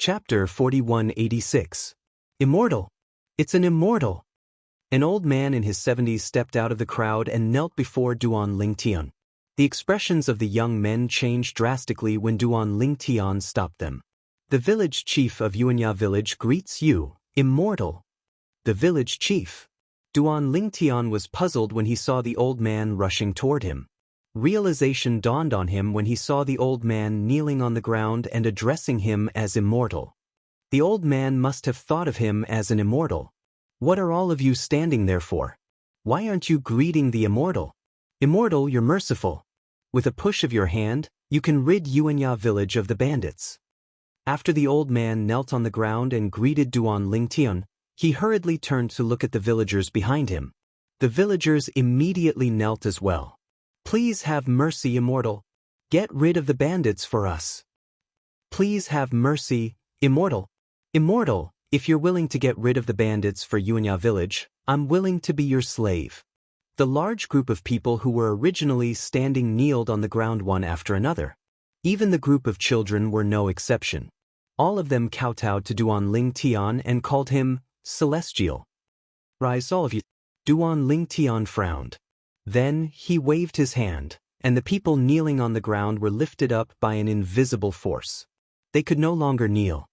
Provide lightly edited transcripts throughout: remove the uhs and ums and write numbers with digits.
Chapter 4186. Immortal. It's an immortal. An old man in his 70s stepped out of the crowd and knelt before Duan Lingtian. The expressions of the young men changed drastically when Duan Lingtian stopped them. The village chief of Yuanya village greets you, immortal. The village chief. Duan Lingtian was puzzled when he saw the old man rushing toward him. Realization dawned on him when he saw the old man kneeling on the ground and addressing him as immortal. The old man must have thought of him as an immortal. What are all of you standing there for? Why aren't you greeting the immortal? Immortal, you're merciful. With a push of your hand, you can rid Yuanya village of the bandits. After the old man knelt on the ground and greeted Duan Lingtian, he hurriedly turned to look at the villagers behind him. The villagers immediately knelt as well. Please have mercy, immortal. Get rid of the bandits for us. Please have mercy, immortal. Immortal, if you're willing to get rid of the bandits for Yuanya village, I'm willing to be your slave. The large group of people who were originally standing kneeled on the ground one after another. Even the group of children were no exception. All of them kowtowed to Duan Lingtian and called him celestial. Rise, all of you. Duan Lingtian frowned. Then he waved his hand, and the people kneeling on the ground were lifted up by an invisible force. They could no longer kneel.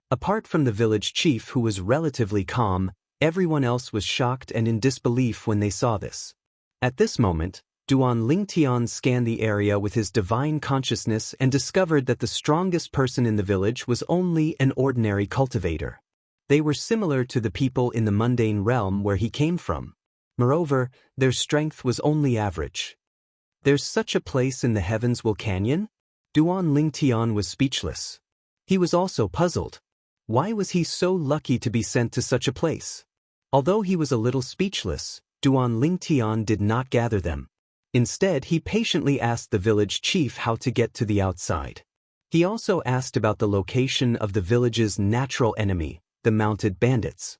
Apart from the village chief, who was relatively calm, everyone else was shocked and in disbelief when they saw this. At this moment, Duan Lingtian scanned the area with his divine consciousness and discovered that the strongest person in the village was only an ordinary cultivator. They were similar to the people in the mundane realm where he came from. Moreover, their strength was only average. There's such a place in the heavens, Will Canyon? Duan Lingtian was speechless. He was also puzzled. Why was he so lucky to be sent to such a place? Although he was a little speechless, Duan Lingtian did not gather them. Instead, he patiently asked the village chief how to get to the outside. He also asked about the location of the village's natural enemy, the mounted bandits.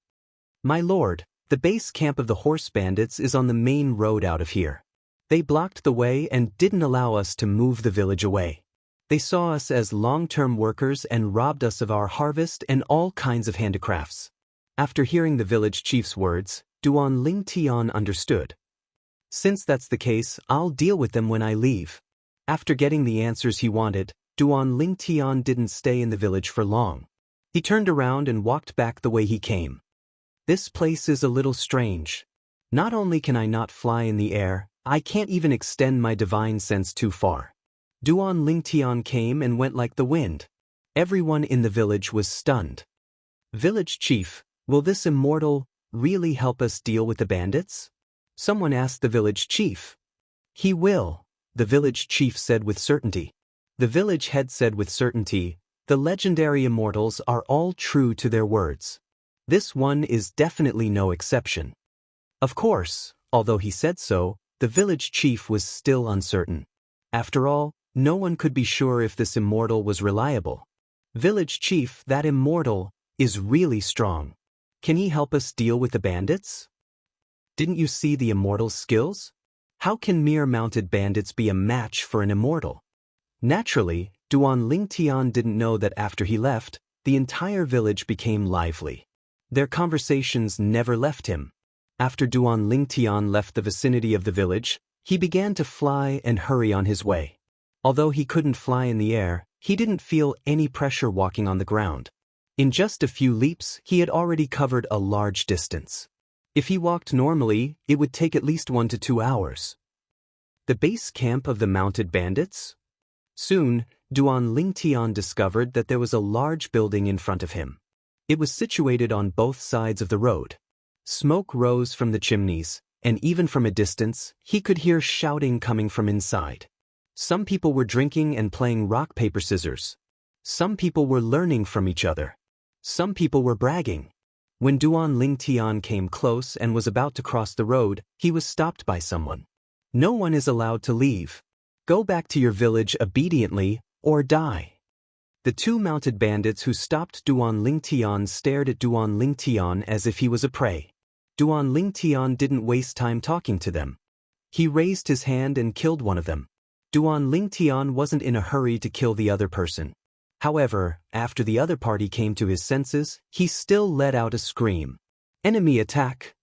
My lord, the base camp of the horse bandits is on the main road out of here. They blocked the way and didn't allow us to move the village away. They saw us as long-term workers and robbed us of our harvest and all kinds of handicrafts. After hearing the village chief's words, Duan Lingtian understood. Since that's the case, I'll deal with them when I leave. After getting the answers he wanted, Duan Lingtian didn't stay in the village for long. He turned around and walked back the way he came. This place is a little strange. Not only can I not fly in the air, I can't even extend my divine sense too far. Duan Lingtian came and went like the wind. Everyone in the village was stunned. Village chief, will this immortal really help us deal with the bandits? Someone asked the village chief. He will, the village chief said with certainty. The village head said with certainty, the legendary immortals are all true to their words. This one is definitely no exception. Of course, although he said so, the village chief was still uncertain. After all, no one could be sure if this immortal was reliable. Village chief, that immortal is really strong. Can he help us deal with the bandits? Didn't you see the immortal's skills? How can mere mounted bandits be a match for an immortal? Naturally, Duan Lingtian didn't know that after he left, the entire village became lively. Their conversations never left him. After Duan Lingtian left the vicinity of the village, he began to fly and hurry on his way. Although he couldn't fly in the air, he didn't feel any pressure walking on the ground. In just a few leaps, he had already covered a large distance. If he walked normally, it would take at least 1 to 2 hours. The base camp of the mounted bandits? Soon, Duan Lingtian discovered that there was a large building in front of him. It was situated on both sides of the road. Smoke rose from the chimneys, and even from a distance, he could hear shouting coming from inside. Some people were drinking and playing rock, paper, scissors. Some people were learning from each other. Some people were bragging. When Duan Lingtian came close and was about to cross the road, he was stopped by someone. No one is allowed to leave. Go back to your village obediently, or die. The two mounted bandits who stopped Duan Lingtian stared at Duan Lingtian as if he was a prey. Duan Lingtian didn't waste time talking to them. He raised his hand and killed one of them. Duan Lingtian wasn't in a hurry to kill the other person. However, after the other party came to his senses, he still let out a scream. Enemy attack!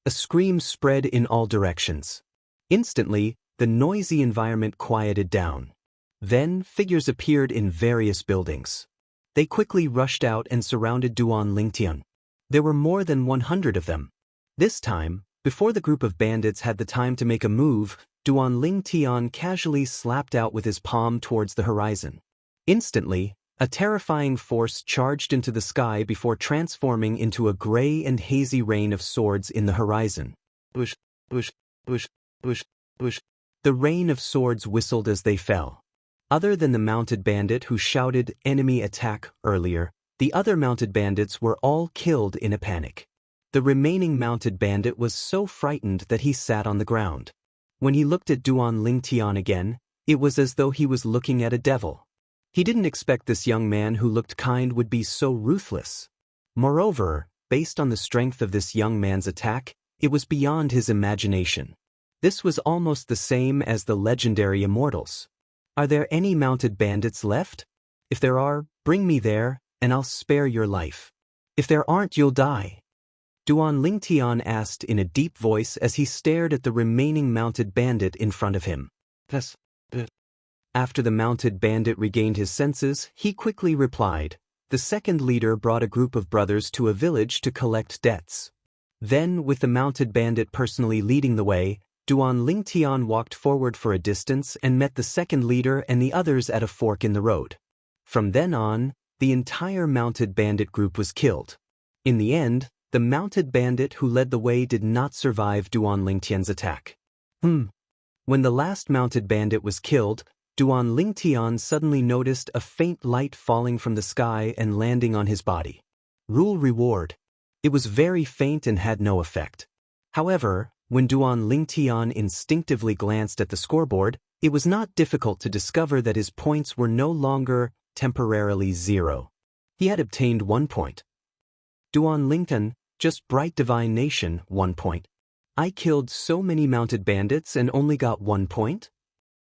A scream spread in all directions. Instantly, the noisy environment quieted down. Then, figures appeared in various buildings. They quickly rushed out and surrounded Duan Lingtian. There were more than 100 of them. This time, before the group of bandits had the time to make a move, Duan Lingtian casually slapped out with his palm towards the horizon. Instantly, a terrifying force charged into the sky before transforming into a gray and hazy rain of swords in the horizon. Bush, bush, bush, bush, bush. The rain of swords whistled as they fell. Other than the mounted bandit who shouted "enemy attack" earlier, the other mounted bandits were all killed in a panic. The remaining mounted bandit was so frightened that he sat on the ground. When he looked at Duan Lingtian again, it was as though he was looking at a devil. He didn't expect this young man who looked kind would be so ruthless. Moreover, based on the strength of this young man's attack, it was beyond his imagination. This was almost the same as the legendary immortals. Are there any mounted bandits left? If there are, bring me there, and I'll spare your life. If there aren't, you'll die. Duan Lingtian asked in a deep voice as he stared at the remaining mounted bandit in front of him. Yes. After the mounted bandit regained his senses, he quickly replied. The second leader brought a group of brothers to a village to collect debts. Then, with the mounted bandit personally leading the way, Duan Lingtian walked forward for a distance and met the second leader and the others at a fork in the road. From then on, the entire mounted bandit group was killed. In the end, the mounted bandit who led the way did not survive Duan Lingtian's attack. When the last mounted bandit was killed, Duan Lingtian suddenly noticed a faint light falling from the sky and landing on his body. Rule reward. It was very faint and had no effect. However, when Duan Lingtian instinctively glanced at the scoreboard, it was not difficult to discover that his points were no longer temporarily 0. He had obtained 1 point. Duan Lingtian, just bright divine nation, 1 point. I killed so many mounted bandits and only got 1 point?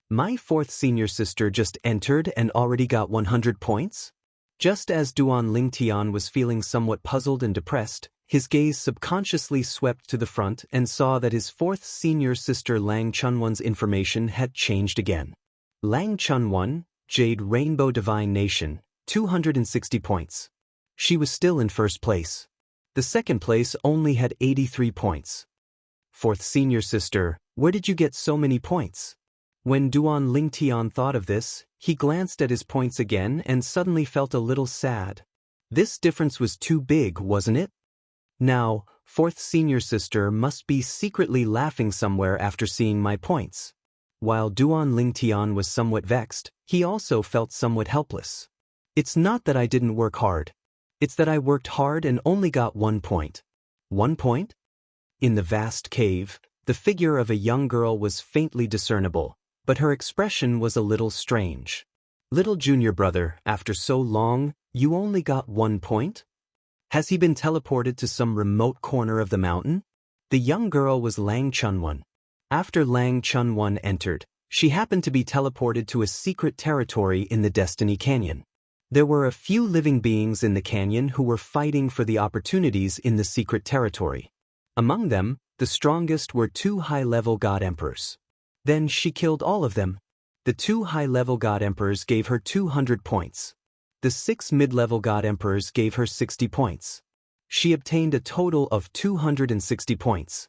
My fourth senior sister just entered and already got 100 points? Just as Duan Lingtian was feeling somewhat puzzled and depressed, his gaze subconsciously swept to the front and saw that his fourth senior sister Lang Chunwon's information had changed again. Lang Chunwon, Jade Rainbow Divine Nation, 260 points. She was still in first place. The second place only had 83 points. Fourth senior sister, where did you get so many points? When Duan Lingtian thought of this, he glanced at his points again and suddenly felt a little sad. This difference was too big, wasn't it? Now, fourth senior sister must be secretly laughing somewhere after seeing my points. While Duan Lingtian was somewhat vexed, he also felt somewhat helpless. It's not that I didn't work hard. It's that I worked hard and only got 1 point. 1 point? In the vast cave, the figure of a young girl was faintly discernible, but her expression was a little strange. Little junior brother, after so long, you only got 1 point? Has he been teleported to some remote corner of the mountain? The young girl was Lang Chunwon. After Lang Chunwon entered, she happened to be teleported to a secret territory in the Destiny Canyon. There were a few living beings in the canyon who were fighting for the opportunities in the secret territory. Among them, the strongest were 2 high-level God Emperors. Then she killed all of them. The 2 high-level God Emperors gave her 200 points. The 6 mid-level God Emperors gave her 60 points. She obtained a total of 260 points.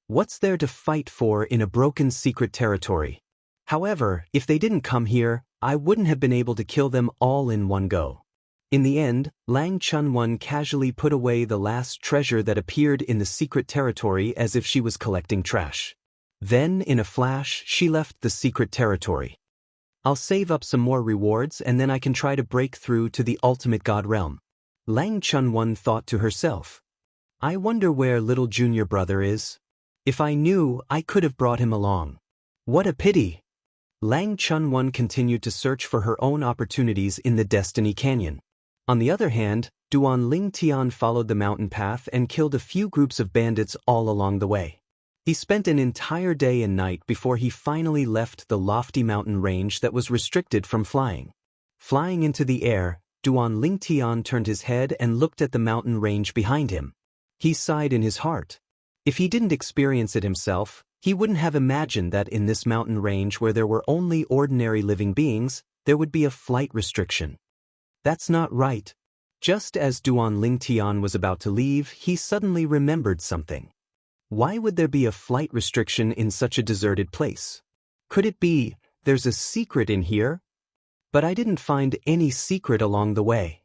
What's there to fight for in a broken secret territory? However, if they didn't come here, I wouldn't have been able to kill them all in one go. In the end, Lang Chunwon casually put away the last treasure that appeared in the secret territory as if she was collecting trash. Then, in a flash, she left the secret territory. I'll save up some more rewards and then I can try to break through to the ultimate God realm. Lang Chunwon thought to herself. I wonder where little junior brother is. If I knew, I could have brought him along. What a pity. Lang Chunwon continued to search for her own opportunities in the Destiny Canyon. On the other hand, Duan Lingtian followed the mountain path and killed a few groups of bandits all along the way. He spent an entire day and night before he finally left the lofty mountain range that was restricted from flying. Flying into the air, Duan Lingtian turned his head and looked at the mountain range behind him. He sighed in his heart. If he didn't experience it himself, he wouldn't have imagined that in this mountain range where there were only ordinary living beings, there would be a flight restriction. That's not right. Just as Duan Lingtian was about to leave, he suddenly remembered something. Why would there be a flight restriction in such a deserted place? Could it be, there's a secret in here? But I didn't find any secret along the way.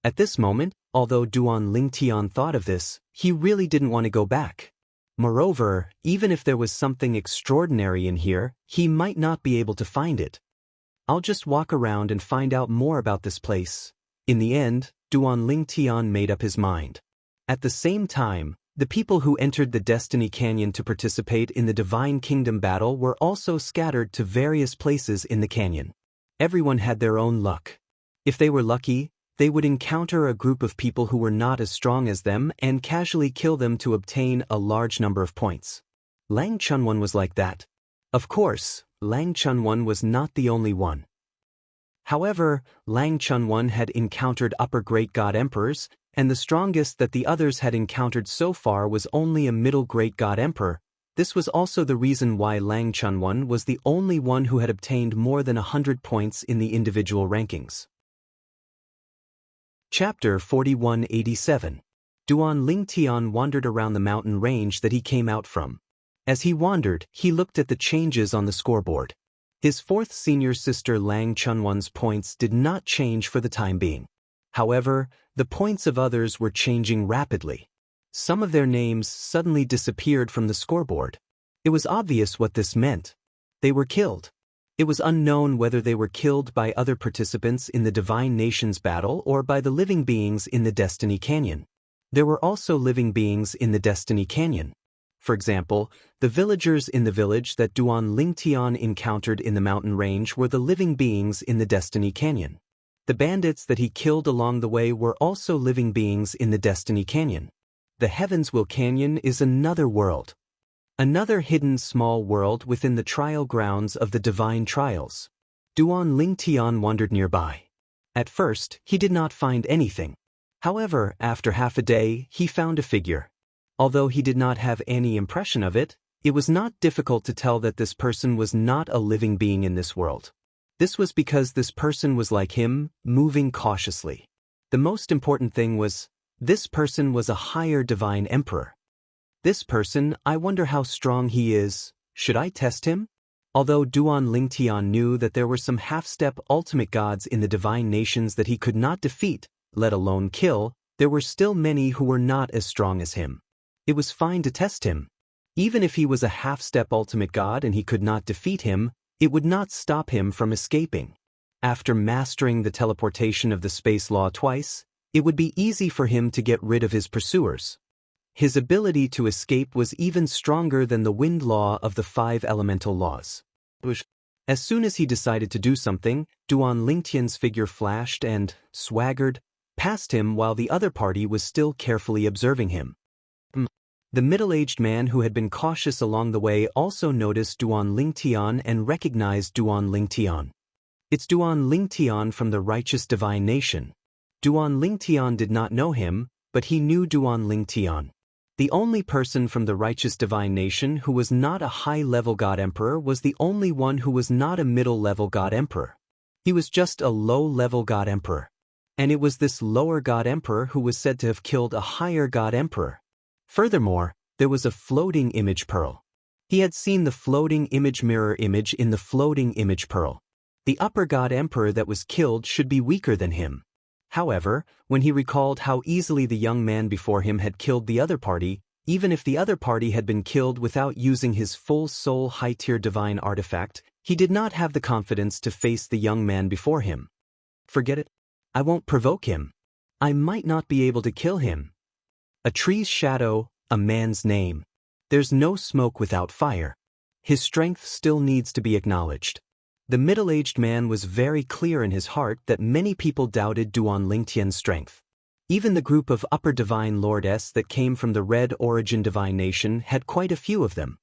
At this moment, although Duan Lingtian thought of this, he really didn't want to go back. Moreover, even if there was something extraordinary in here, he might not be able to find it. I'll just walk around and find out more about this place. In the end, Duan Lingtian made up his mind. At the same time, the people who entered the Destiny Canyon to participate in the Divine Kingdom battle were also scattered to various places in the canyon. Everyone had their own luck. If they were lucky, they would encounter a group of people who were not as strong as them and casually kill them to obtain a large number of points. Lang Chunwan was like that. Of course, Lang Chunwan was not the only one. However, Lang Chunwan had encountered upper great god emperors, and the strongest that the others had encountered so far was only a middle great god emperor. This was also the reason why Lang Chunwan was the only one who had obtained more than 100 points in the individual rankings. Chapter 4187. Duan Lingtian wandered around the mountain range that he came out from. As he wandered, he looked at the changes on the scoreboard. His fourth senior sister Lang Chunwan's points did not change for the time being. However, the points of others were changing rapidly. Some of their names suddenly disappeared from the scoreboard. It was obvious what this meant. They were killed. It was unknown whether they were killed by other participants in the Divine Nations battle or by the living beings in the Destiny Canyon. There were also living beings in the Destiny Canyon. For example, the villagers in the village that Duan Lingtian encountered in the mountain range were the living beings in the Destiny Canyon. The bandits that he killed along the way were also living beings in the Destiny Canyon. The Heavenswheel Canyon is another world. Another hidden small world within the trial grounds of the Divine Trials. Duan Lingtian wandered nearby. At first, he did not find anything. However, after half a day, he found a figure. Although he did not have any impression of it, it was not difficult to tell that this person was not a living being in this world. This was because this person was like him, moving cautiously. The most important thing was, this person was a higher divine emperor. This person, I wonder how strong he is. Should I test him? Although Duan Lingtian knew that there were some half-step ultimate gods in the divine nations that he could not defeat, let alone kill, there were still many who were not as strong as him. It was fine to test him. Even if he was a half-step ultimate god and he could not defeat him, it would not stop him from escaping. After mastering the teleportation of the space law twice, it would be easy for him to get rid of his pursuers. His ability to escape was even stronger than the wind law of the 5 elemental laws. As soon as he decided to do something, Duan Lingtian's figure flashed and, swaggered, past him while the other party was still carefully observing him. The middle-aged man who had been cautious along the way also noticed Duan Lingtian and recognized Duan Lingtian. It's Duan Lingtian from the righteous divine nation. Duan Lingtian did not know him, but he knew Duan Lingtian. The only person from the righteous divine nation who was not a high-level god emperor was the only one who was not a middle-level god emperor. He was just a low-level god emperor. And it was this lower god emperor who was said to have killed a higher god emperor. Furthermore, there was a floating image pearl. He had seen the floating image mirror image in the floating image pearl. The upper god emperor that was killed should be weaker than him. However, when he recalled how easily the young man before him had killed the other party, even if the other party had been killed without using his full soul high-tier divine artifact, he did not have the confidence to face the young man before him. Forget it. I won't provoke him. I might not be able to kill him. A tree's shadow, a man's name. There's no smoke without fire. His strength still needs to be acknowledged. The middle-aged man was very clear in his heart that many people doubted Duan Lingtian's strength. Even the group of upper divine lords that came from the Red Origin divine nation had quite a few of them.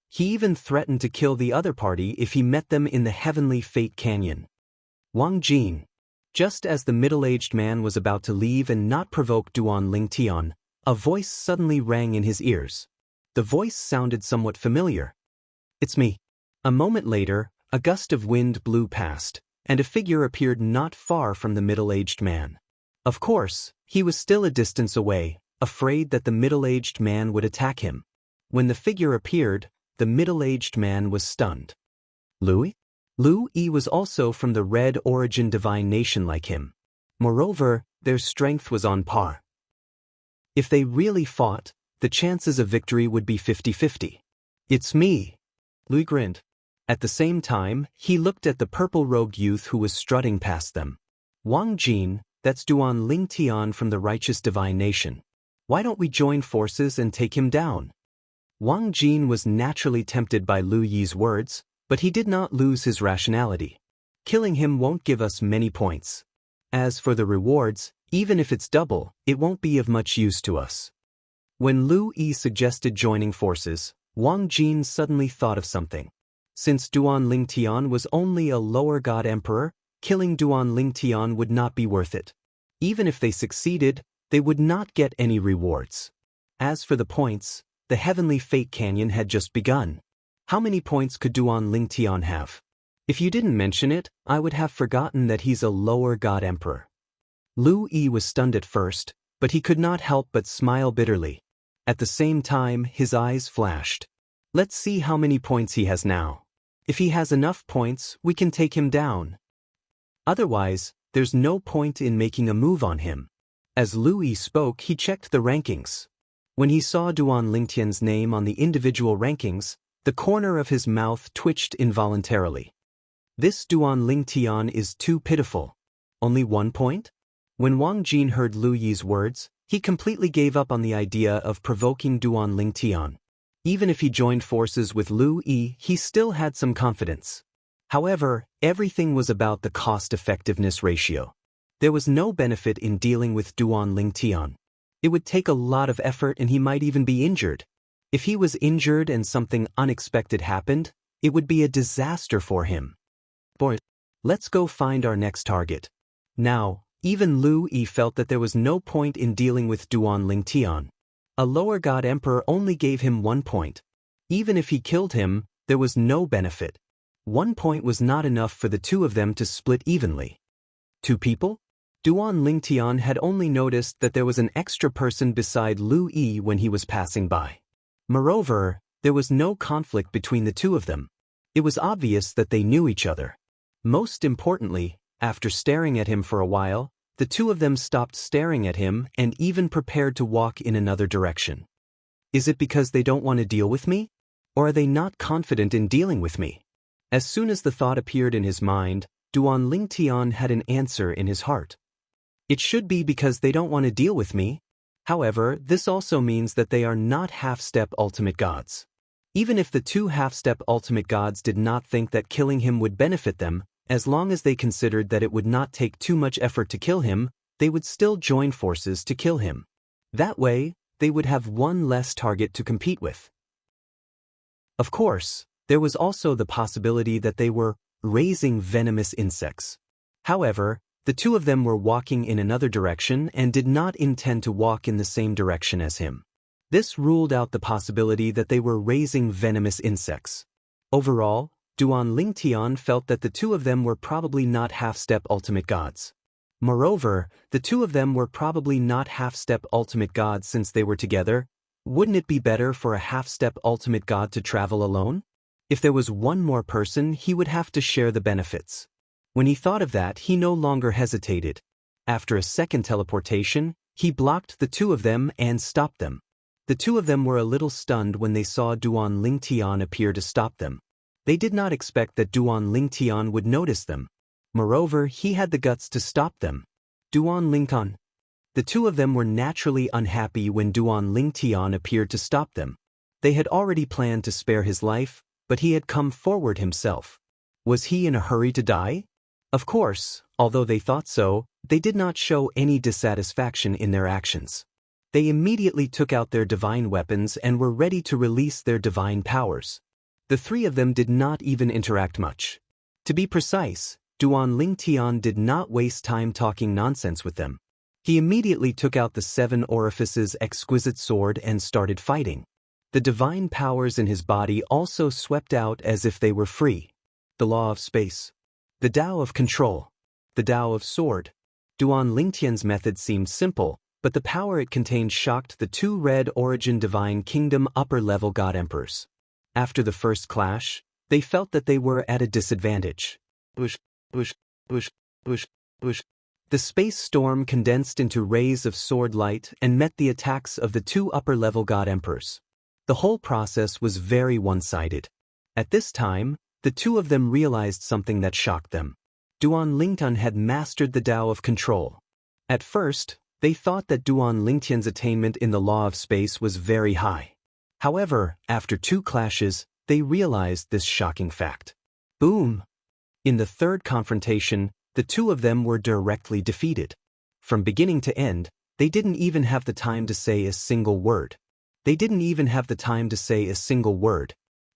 He even threatened to kill the other party if he met them in the Heavenly Fate Canyon. Wang Jin. Just as the middle-aged man was about to leave and not provoke Duan Lingtian, a voice suddenly rang in his ears. The voice sounded somewhat familiar. "It's me." A moment later, a gust of wind blew past, and a figure appeared not far from the middle-aged man. Of course, he was still a distance away, afraid that the middle-aged man would attack him. When the figure appeared, the middle-aged man was stunned. Louis? Lu-yi was also from the Red Origin divine nation like him. Moreover, their strength was on par. If they really fought, the chances of victory would be 50-50. "It's me," Louis grinned. At the same time, he looked at the purple-robed youth who was strutting past them. "Wang Jin, that's Duan Lingtian from the righteous divine nation. Why don't we join forces and take him down?" Wang Jin was naturally tempted by Lu Yi's words, but he did not lose his rationality. Killing him won't give us many points. As for the rewards, even if it's double, it won't be of much use to us. When Lu Yi suggested joining forces, Wang Jin suddenly thought of something. Since Duan Lingtian was only a lower god emperor, killing Duan Lingtian would not be worth it. Even if they succeeded, they would not get any rewards. As for the points, the Heavenly Fate Canyon had just begun. How many points could Duan Lingtian have? If you didn't mention it, I would have forgotten that he's a lower god emperor. Lu Yi was stunned at first, but he could not help but smile bitterly. At the same time, his eyes flashed. Let's see how many points he has now. If he has enough points, we can take him down. Otherwise, there's no point in making a move on him. As Lu Yi spoke, he checked the rankings. When he saw Duan Lingtian's name on the individual rankings, the corner of his mouth twitched involuntarily. This Duan Lingtian is too pitiful. Only 1 point? When Wang Jin heard Lu Yi's words, he completely gave up on the idea of provoking Duan Lingtian. Even if he joined forces with Lu Yi, he still had some confidence. However, everything was about the cost-effectiveness ratio. There was no benefit in dealing with Duan Lingtian. It would take a lot of effort and he might even be injured. If he was injured and something unexpected happened, it would be a disaster for him. Boy, let's go find our next target. Now, even Lu Yi felt that there was no point in dealing with Duan Lingtian. A lower god emperor only gave him 1 point. Even if he killed him, there was no benefit. 1 point was not enough for the two of them to split evenly. 2 people? Duan Lingtian had only noticed that there was an extra person beside Lu Yi when he was passing by. Moreover, there was no conflict between the two of them. It was obvious that they knew each other. Most importantly, after staring at him for a while, the two of them stopped staring at him and even prepared to walk in another direction. Is it because they don't want to deal with me? Or are they not confident in dealing with me? As soon as the thought appeared in his mind, Duan Lingtian had an answer in his heart. It should be because they don't want to deal with me. However, this also means that they are not half-step ultimate gods. Even if the two half-step ultimate gods did not think that killing him would benefit them, as long as they considered that it would not take too much effort to kill him, they would still join forces to kill him. That way, they would have one less target to compete with. Of course, there was also the possibility that they were raising venomous insects. However, the two of them were walking in another direction and did not intend to walk in the same direction as him. This ruled out the possibility that they were raising venomous insects. Overall, Duan Lingtian felt that the two of them were probably not half-step ultimate gods. Moreover, the two of them were probably not half-step ultimate gods since they were together. Wouldn't it be better for a half-step ultimate god to travel alone? If there was one more person, he would have to share the benefits. When he thought of that, he no longer hesitated. After a second teleportation, he blocked the two of them and stopped them. The two of them were a little stunned when they saw Duan Lingtian appear to stop them. They did not expect that Duan Lingtian would notice them. Moreover, he had the guts to stop them. Duan Lingtian. The two of them were naturally unhappy when Duan Lingtian appeared to stop them. They had already planned to spare his life, but he had come forward himself. Was he in a hurry to die? Of course, although they thought so, they did not show any dissatisfaction in their actions. They immediately took out their divine weapons and were ready to release their divine powers. The three of them did not even interact much. To be precise, Duan Lingtian did not waste time talking nonsense with them. He immediately took out the 7 orifices exquisite sword and started fighting. The divine powers in his body also swept out as if they were free. The law of space. The Tao of control. The Tao of sword. Duan Lingtian's method seemed simple, but the power it contained shocked the 2 red origin divine kingdom upper-level god emperors. After the first clash, they felt that they were at a disadvantage. Bush, bush, bush, bush, bush. The space storm condensed into rays of sword light and met the attacks of the 2 upper-level god emperors. The whole process was very one-sided. At this time, the 2 of them realized something that shocked them. Duan Lingtian had mastered the Tao of control. At first, they thought that Duan Lingtian's attainment in the law of space was very high. However, after 2 clashes, they realized this shocking fact. Boom! In the third confrontation, the 2 of them were directly defeated. From beginning to end, they didn't even have the time to say a single word.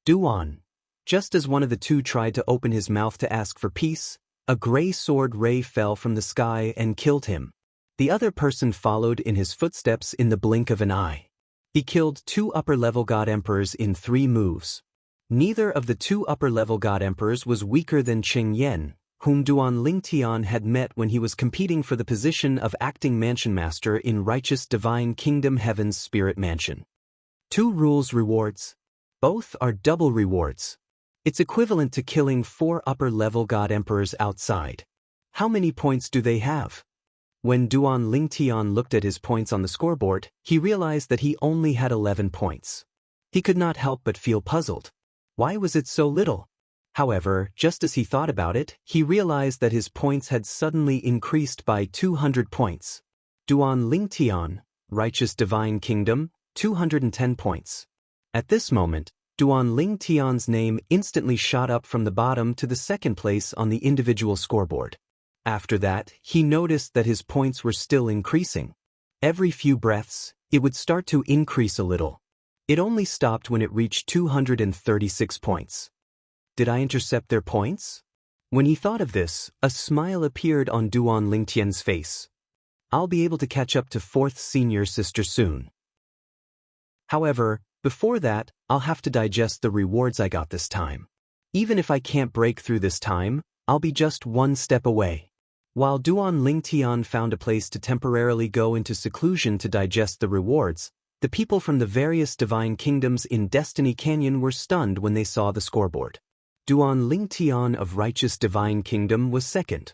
Duan. Just as one of the 2 tried to open his mouth to ask for peace, a gray sword ray fell from the sky and killed him. The other person followed in his footsteps in the blink of an eye. He killed 2 upper-level god emperors in 3 moves. Neither of the 2 upper-level god emperors was weaker than Qing Yan, whom Duan Lingtian had met when he was competing for the position of acting mansion master in Righteous Divine Kingdom Heaven's Spirit Mansion. 2 rules rewards. Both are double rewards. It's equivalent to killing 4 upper-level god emperors outside. How many points do they have? When Duan Lingtian looked at his points on the scoreboard, he realized that he only had 11 points. He could not help but feel puzzled. Why was it so little? However, just as he thought about it, he realized that his points had suddenly increased by 200 points. Duan Lingtian, Righteous Divine Kingdom, 210 points. At this moment, Duan Lingtian's name instantly shot up from the bottom to the 2nd place on the individual scoreboard. After that, he noticed that his points were still increasing. Every few breaths, it would start to increase a little. It only stopped when it reached 236 points. Did I intercept their points? When he thought of this, a smile appeared on Duan Lingtian's face. I'll be able to catch up to 4th senior sister soon. However, before that, I'll have to digest the rewards I got this time. Even if I can't break through this time, I'll be just 1 step away. While Duan Lingtian found a place to temporarily go into seclusion to digest the rewards, the people from the various divine kingdoms in Destiny Canyon were stunned when they saw the scoreboard. Duan Lingtian of Righteous Divine Kingdom was 2nd.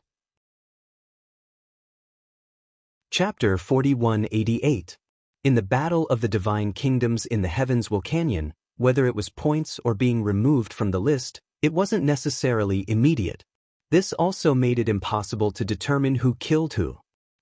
Chapter 4188. In the Battle of the Divine Kingdoms in the Heavenswell Canyon, whether it was points or being removed from the list, it wasn't necessarily immediate. This also made it impossible to determine who killed who.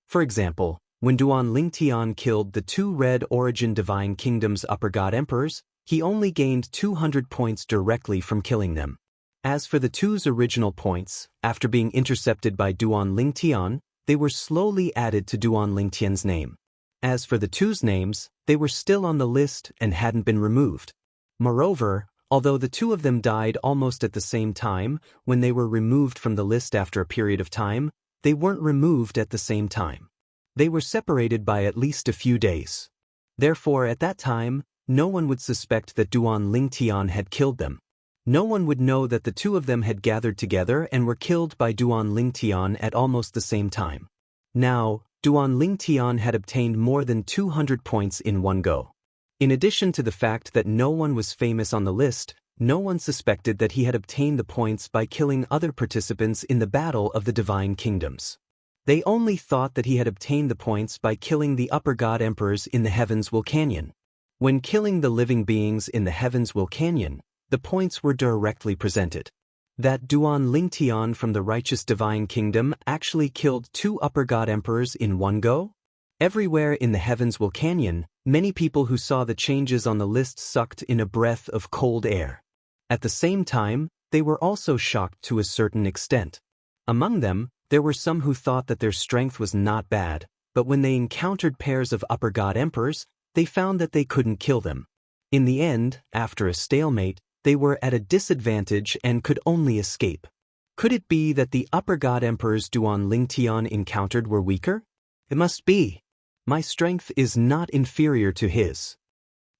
For example, when Duan Lingtian killed the 2 red origin Divine Kingdom's upper god emperors, he only gained 200 points directly from killing them. As for the 2's original points, after being intercepted by Duan Lingtian, they were slowly added to Duan Lingtian's name. As for the 2's names, they were still on the list and hadn't been removed. Moreover, although the 2 of them died almost at the same time, when they were removed from the list after a period of time, they weren't removed at the same time. They were separated by at least a few days. Therefore, at that time, no one would suspect that Duan Lingtian had killed them. No one would know that the 2 of them had gathered together and were killed by Duan Lingtian at almost the same time. Now, Duan Lingtian had obtained more than 200 points in one go. In addition to the fact that no one was famous on the list, no one suspected that he had obtained the points by killing other participants in the Battle of the Divine Kingdoms. They only thought that he had obtained the points by killing the upper god emperors in the Heavenswell Canyon. When killing the living beings in the Heavenswell Canyon, the points were directly presented. That Duan Lingtian from the Righteous Divine Kingdom actually killed 2 upper god emperors in one go? Everywhere in the Heavenswell Canyon, many people who saw the changes on the list sucked in a breath of cold air. At the same time, they were also shocked to a certain extent. Among them, there were some who thought that their strength was not bad, but when they encountered pairs of upper god emperors, they found that they couldn't kill them. In the end, after a stalemate, they were at a disadvantage and could only escape. Could it be that the upper god emperors Duan Lingtian encountered were weaker? It must be. My strength is not inferior to his.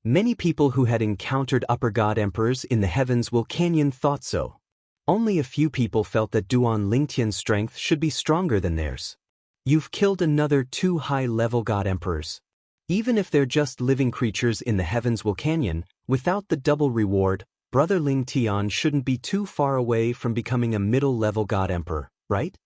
Many people who had encountered upper god emperors in the heavens Vulcanian thought so. Only a few people felt that Duan Lingtian's strength should be stronger than theirs. You've killed another 2 high-level god emperors. Even if they're just living creatures in the heavens Vulcanian, without the double reward, Brother Lingtian shouldn't be too far away from becoming a middle-level god emperor, right?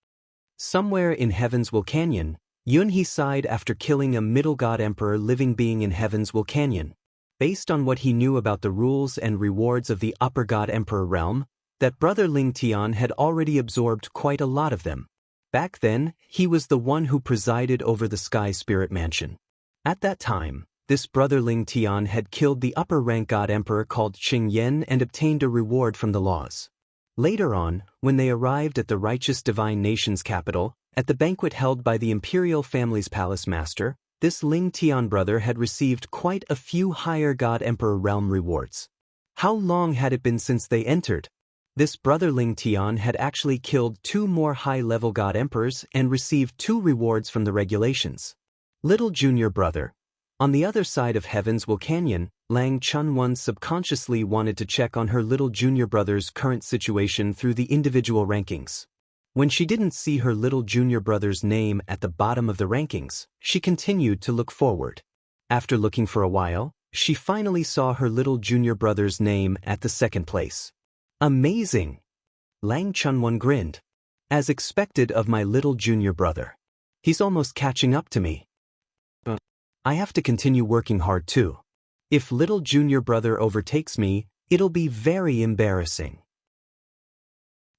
Somewhere in heavens Vulcanian, Yunhe sighed after killing a middle god emperor living being in heavens Vulcanian. Based on what he knew about the rules and rewards of the upper god emperor realm, that Brother Lingtian had already absorbed quite a lot of them. Back then, he was the one who presided over the Sky Spirit Mansion. At that time, this Brother Lingtian had killed the upper-rank god emperor called Qing Yen and obtained a reward from the laws. Later on, when they arrived at the righteous divine nation's capital, at the banquet held by the imperial family's palace master, this Lingtian brother had received quite a few higher god emperor realm rewards. How long had it been since they entered? This Brother Lingtian had actually killed 2 more high-level god emperors and received 2 rewards from the regulations. Little junior brother. On the other side of heavens Vulcanian, Lang Chunwon subconsciously wanted to check on her little junior brother's current situation through the individual rankings. When she didn't see her little junior brother's name at the bottom of the rankings, she continued to look forward. After looking for a while, she finally saw her little junior brother's name at the 2nd place. Amazing! Lang Chunwon grinned. As expected of my little junior brother. He's almost catching up to me. But I have to continue working hard too. If little junior brother overtakes me, it'll be very embarrassing.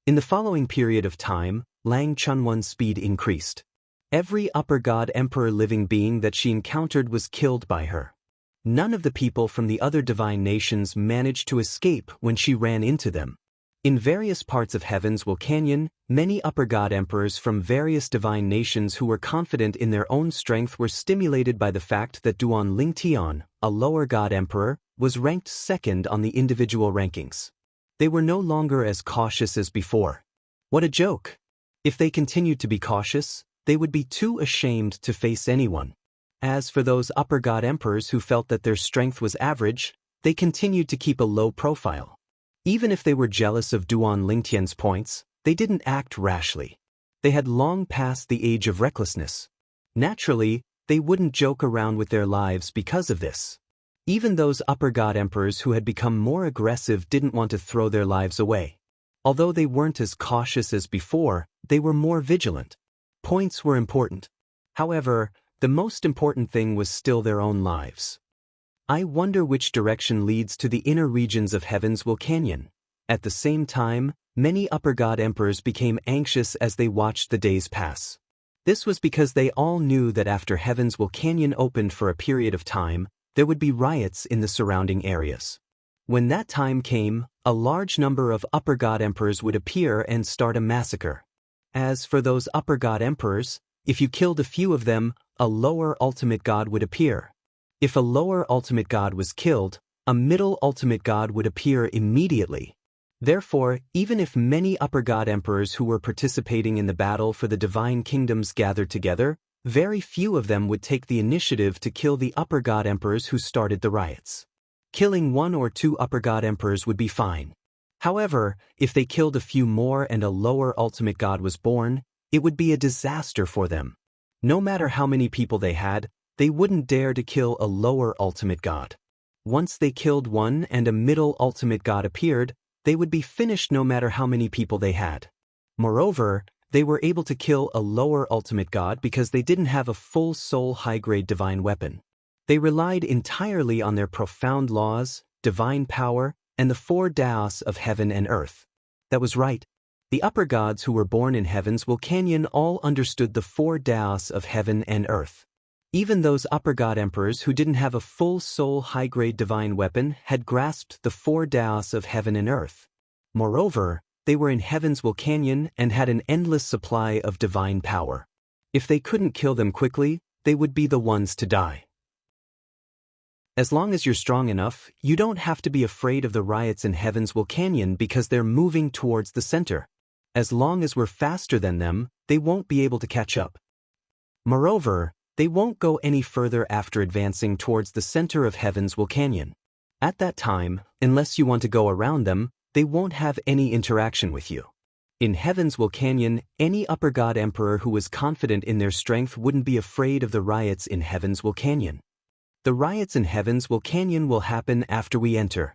In the following period of time, Lang Chunwon's speed increased. Every upper god emperor living being that she encountered was killed by her. None of the people from the other divine nations managed to escape when she ran into them. In various parts of heavens Vulcanian, many upper god emperors from various divine nations who were confident in their own strength were stimulated by the fact that Duan Lingtian, a lower god emperor, was ranked 2nd on the individual rankings. They were no longer as cautious as before. What a joke! If they continued to be cautious, they would be too ashamed to face anyone. As for those upper god emperors who felt that their strength was average, they continued to keep a low profile. Even if they were jealous of Duan Lingtian's points, they didn't act rashly. They had long passed the age of recklessness. Naturally, they wouldn't joke around with their lives because of this. Even those upper god emperors who had become more aggressive didn't want to throw their lives away. Although they weren't as cautious as before, they were more vigilant. Points were important. However, the most important thing was still their own lives. I wonder which direction leads to the inner regions of heavens Vulcanian. At the same time, many upper god emperors became anxious as they watched the days pass. This was because they all knew that after heavens Vulcanian opened for a period of time, there would be riots in the surrounding areas. When that time came, a large number of upper god emperors would appear and start a massacre. As for those upper god emperors, if you killed a few of them, a lower ultimate god would appear. If a lower ultimate god was killed, a middle ultimate god would appear immediately. Therefore, even if many upper god emperors who were participating in the battle for the divine kingdoms gathered together, very few of them would take the initiative to kill the upper god emperors who started the riots. Killing 1 or 2 upper god emperors would be fine. However, if they killed a few more and a lower ultimate god was born, it would be a disaster for them. No matter how many people they had, they wouldn't dare to kill a lower ultimate god. Once they killed one and a middle ultimate god appeared, they would be finished no matter how many people they had. Moreover, they were able to kill a lower ultimate god because they didn't have a full soul high-grade divine weapon. They relied entirely on their profound laws, divine power, and the 4 Daos of heaven and earth. That was right. The upper gods who were born in heavens Vulcanian all understood the 4 Daos of heaven and earth. Even those upper god emperors who didn't have a full soul high-grade divine weapon had grasped the 4 Daos of heaven and earth. Moreover, they were in heavens Vulcanian and had an endless supply of divine power. If they couldn't kill them quickly, they would be the ones to die. As long as you're strong enough, you don't have to be afraid of the riots in heavens Vulcanian because they're moving towards the center. As long as we're faster than them, they won't be able to catch up. Moreover, they won't go any further after advancing towards the center of Heaven's Canyon. At that time, unless you want to go around them, they won't have any interaction with you. In Heaven's Canyon, any upper god emperor who was confident in their strength wouldn't be afraid of the riots in Heaven's Canyon. The riots in Heaven's Canyon will happen after we enter.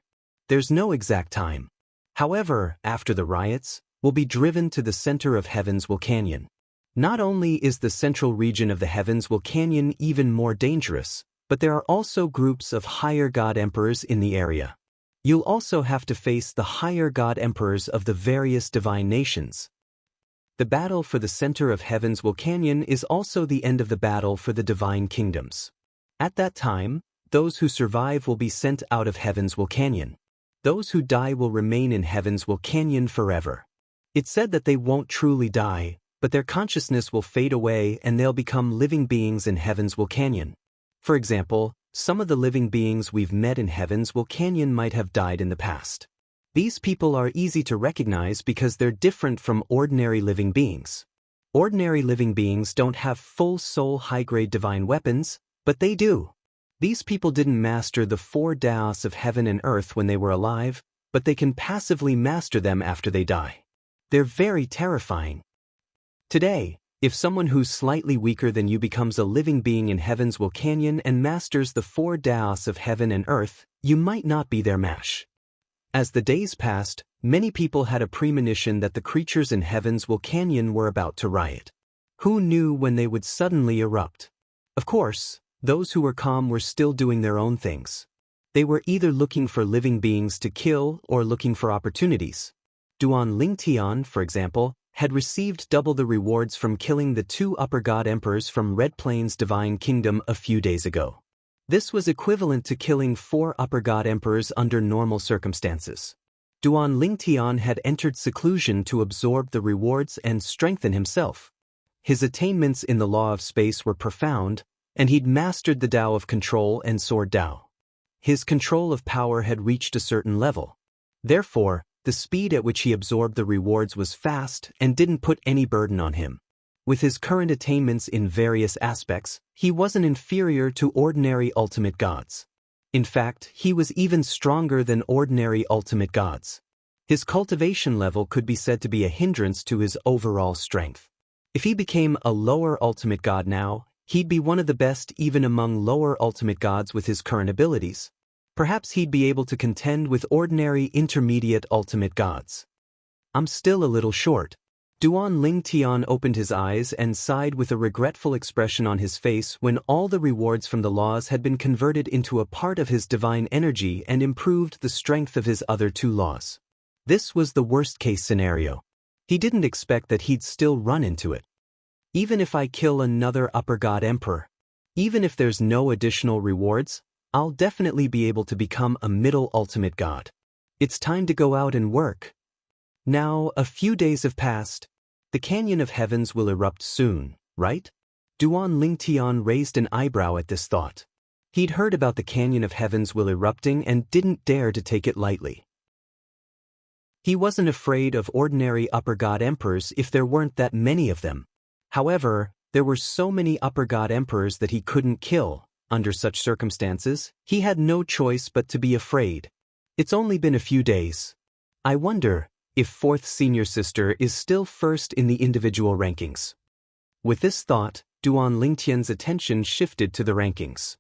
There's no exact time. However, after the riots, we'll be driven to the center of Heaven's Canyon. Not only is the central region of the Heaven's Canyon even more dangerous, but there are also groups of higher god emperors in the area. You'll also have to face the higher god emperors of the various divine nations. The battle for the center of Heaven's Canyon is also the end of the battle for the divine kingdoms. At that time, those who survive will be sent out of Heaven's Canyon. Those who die will remain in Heaven's Canyon forever. It's said that they won't truly die, but their consciousness will fade away and they'll become living beings in Heaven's Canyon. For example, some of the living beings we've met in Heaven's Canyon might have died in the past. These people are easy to recognize because they're different from ordinary living beings. Ordinary living beings don't have full soul high-grade divine weapons, but they do. These people didn't master the 4 Daos of heaven and earth when they were alive, but they can passively master them after they die. They're very terrifying. Today, if someone who's slightly weaker than you becomes a living being in Heaven's Canyon and masters the 4 Daos of heaven and earth, you might not be their match. As the days passed, many people had a premonition that the creatures in Heaven's Canyon were about to riot. Who knew when they would suddenly erupt? Of course, those who were calm were still doing their own things. They were either looking for living beings to kill or looking for opportunities. Duan Lingtian, for example, had received double the rewards from killing the 2 upper god emperors from Red Plains Divine Kingdom a few days ago. This was equivalent to killing 4 upper god emperors under normal circumstances. Duan Lingtian had entered seclusion to absorb the rewards and strengthen himself. His attainments in the law of space were profound, and he'd mastered the Tao of control and Sword Tao. His control of power had reached a certain level. Therefore, the speed at which he absorbed the rewards was fast and didn't put any burden on him. With his current attainments in various aspects, he wasn't inferior to ordinary ultimate gods. In fact, he was even stronger than ordinary ultimate gods. His cultivation level could be said to be a hindrance to his overall strength. If he became a lower ultimate god now, he'd be one of the best even among lower ultimate gods with his current abilities. Perhaps he'd be able to contend with ordinary intermediate ultimate gods. I'm still a little short. Duan Lingtian opened his eyes and sighed with a regretful expression on his face when all the rewards from the laws had been converted into a part of his divine energy and improved the strength of his other 2 laws. This was the worst-case scenario. He didn't expect that he'd still run into it. Even if I kill another upper god emperor, even if there's no additional rewards, I'll definitely be able to become a middle ultimate god. It's time to go out and work. Now, a few days have passed. The Canyon of Heavens will erupt soon, right? Duan Lingtian raised an eyebrow at this thought. He'd heard about the Canyon of Heavens will erupting and didn't dare to take it lightly. He wasn't afraid of ordinary upper god emperors if there weren't that many of them. However, there were so many upper god emperors that he couldn't kill. Under such circumstances, he had no choice but to be afraid. It's only been a few days. I wonder if 4th senior sister is still first in the individual rankings. With this thought, Duan Lingtian's attention shifted to the rankings.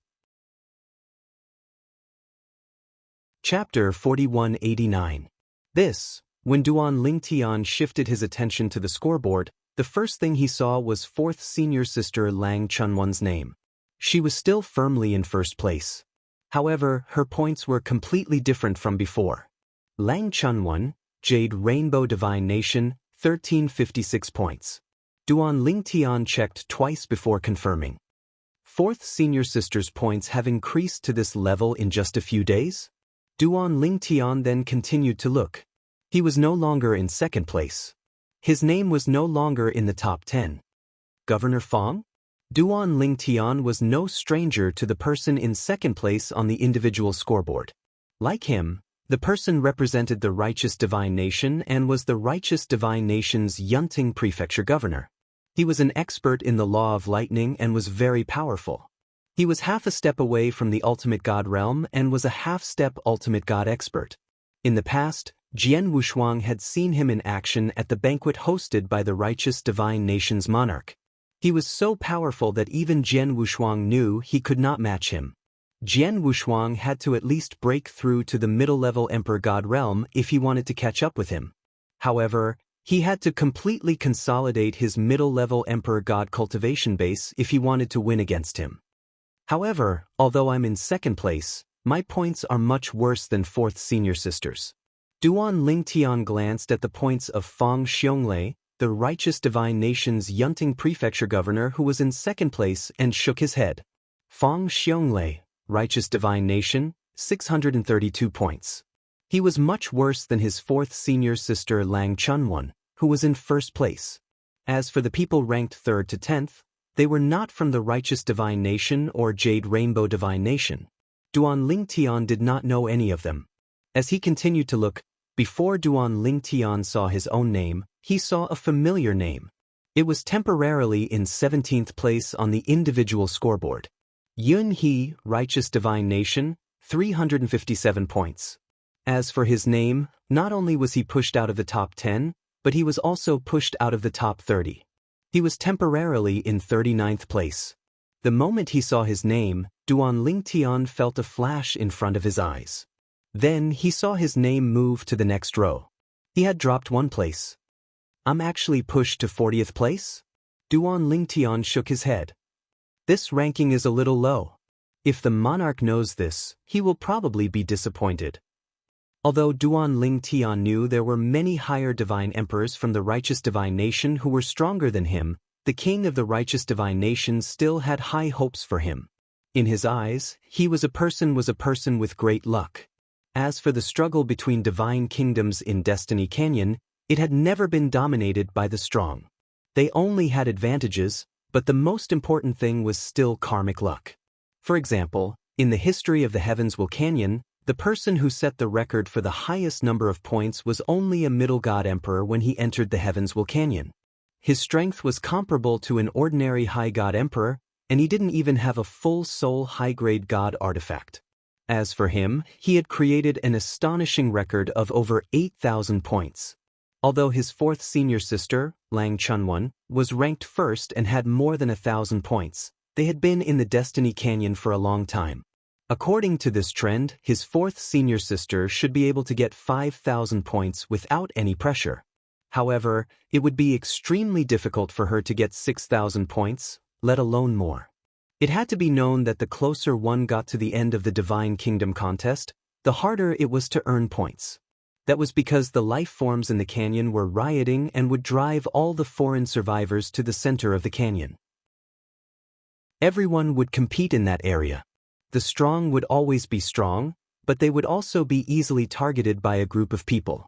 Chapter 4189. When Duan Lingtian shifted his attention to the scoreboard, the first thing he saw was 4th senior sister Lang Chunwon's name. She was still firmly in first place. However, her points were completely different from before. Lang Chunwon, Jade Rainbow Divine Nation, 1356 points. Duan Lingtian checked twice before confirming. 4th senior sister's points have increased to this level in just a few days? Duan Lingtian then continued to look. He was no longer in second place. His name was no longer in the top 10. Governor Fong? Duan Lingtian was no stranger to the person in second place on the individual scoreboard. Like him, The person represented the righteous divine nation and was the righteous divine nation's Yunting prefecture governor. He was an expert in the law of lightning and was very powerful. He was half a step away from the ultimate god realm and was a half-step ultimate god expert. In the past, Jian Wushuang had seen him in action at the banquet hosted by the righteous divine nation's monarch. He was so powerful that even Jian Wushuang knew he could not match him. Jian Wushuang had to at least break through to the middle-level Emperor God realm if he wanted to catch up with him. However, he had to completely consolidate his middle-level Emperor God cultivation base if he wanted to win against him. However, although I'm in second place, my points are much worse than fourth senior sisters. Duan Lingtian glanced at the points of Fang Xionglei, the righteous divine nation's Yunting prefecture governor who was in second place, and shook his head. Fang Xionglei, righteous divine nation, 632 points. He was much worse than his fourth senior sister Lang Chunwan, who was in first place. As for the people ranked 3rd to 10th, they were not from the righteous divine nation or Jade Rainbow divine nation. Duan Lingtian did not know any of them. As he continued to look, before Duan Lingtian saw his own name, he saw a familiar name. It was temporarily in 17th place on the individual scoreboard. Yun He, righteous divine nation, 357 points. As for his name, not only was he pushed out of the top 10, but he was also pushed out of the top 30. He was temporarily in 39th place. The moment he saw his name, Duan Lingtian felt a flash in front of his eyes. Then he saw his name move to the next row. He had dropped 1 place. I'm actually pushed to 40th place? Duan Lingtian shook his head. This ranking is a little low. If the monarch knows this, he will probably be disappointed. Although Duan Lingtian knew there were many higher divine emperors from the righteous divine nation who were stronger than him, the king of the righteous divine nation still had high hopes for him. In his eyes, he was a person with great luck. As for the struggle between divine kingdoms in Destiny Canyon, it had never been dominated by the strong. They only had advantages, but the most important thing was still karmic luck. For example, in the history of the Heavenswell Canyon, the person who set the record for the highest number of points was only a middle god emperor when he entered the Heavenswell Canyon. His strength was comparable to an ordinary high god emperor, and he didn't even have a full soul high-grade god artifact. As for him, he had created an astonishing record of over 8,000 points. Although his fourth senior sister, Lang Chunwan, was ranked first and had more than 1,000 points, they had been in the Destiny Canyon for a long time. According to this trend, his fourth senior sister should be able to get 5,000 points without any pressure. However, it would be extremely difficult for her to get 6,000 points, let alone more. It had to be known that the closer one got to the end of the Divine Kingdom contest, the harder it was to earn points. That was because the life forms in the canyon were rioting and would drive all the foreign survivors to the center of the canyon. Everyone would compete in that area. The strong would always be strong, but they would also be easily targeted by a group of people.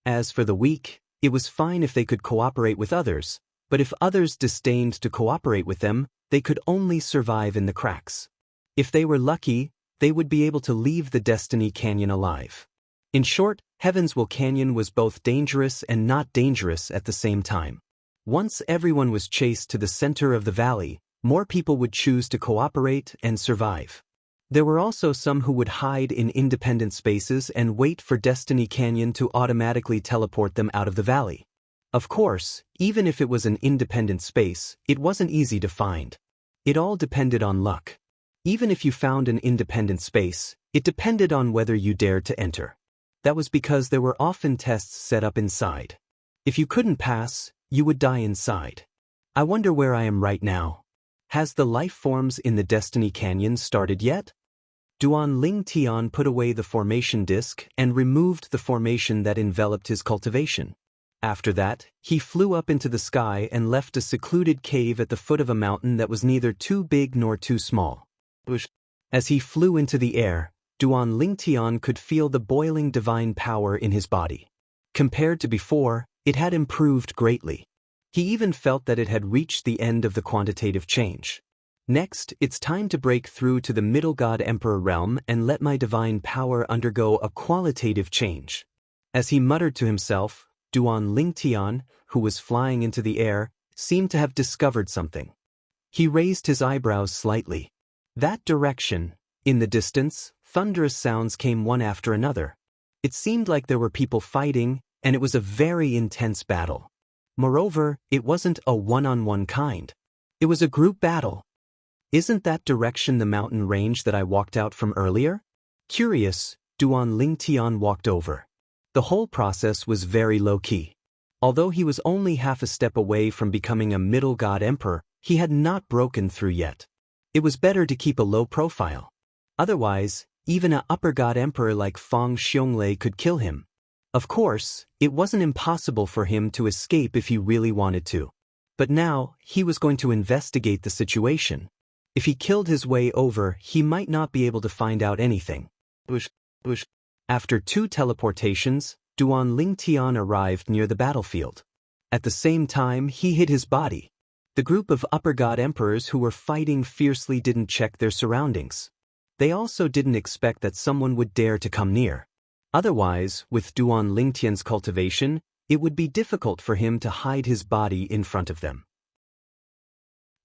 As for the weak, it was fine if they could cooperate with others, but if others disdained to cooperate with them, they could only survive in the cracks. If they were lucky, they would be able to leave the Destiny Canyon alive. In short, Heavenswell Canyon was both dangerous and not dangerous at the same time. Once everyone was chased to the center of the valley, more people would choose to cooperate and survive. There were also some who would hide in independent spaces and wait for Destiny Canyon to automatically teleport them out of the valley. Of course, even if it was an independent space, it wasn't easy to find. It all depended on luck. Even if you found an independent space, it depended on whether you dared to enter. That was because there were often tests set up inside. If you couldn't pass, you would die inside. I wonder where I am right now. Has the life forms in the Destiny Canyon started yet? Duan Lingtian put away the formation disc and removed the formation that enveloped his cultivation. After that, he flew up into the sky and left a secluded cave at the foot of a mountain that was neither too big nor too small. As he flew into the air, Duan Lingtian could feel the boiling divine power in his body. Compared to before, it had improved greatly. He even felt that it had reached the end of the quantitative change. Next, it's time to break through to the Middle God Emperor realm and let my divine power undergo a qualitative change. As he muttered to himself, Duan Lingtian, who was flying into the air, seemed to have discovered something. He raised his eyebrows slightly. That direction, in the distance, thunderous sounds came one after another. It seemed like there were people fighting, and it was a very intense battle. Moreover, it wasn't a one-on-one kind. It was a group battle. Isn't that direction the mountain range that I walked out from earlier? Curious, Duan Lingtian walked over. The whole process was very low-key. Although he was only half a step away from becoming a middle god emperor, he had not broken through yet. It was better to keep a low profile. Otherwise, even an upper god emperor like Feng Xionglei could kill him. Of course, it wasn't impossible for him to escape if he really wanted to. But now, he was going to investigate the situation. If he killed his way over, he might not be able to find out anything. After 2 teleportations, Duan Lingtian arrived near the battlefield. At the same time, he hid his body. The group of upper god emperors who were fighting fiercely didn't check their surroundings. They also didn't expect that someone would dare to come near. Otherwise, with Duan Lingtian's cultivation, it would be difficult for him to hide his body in front of them.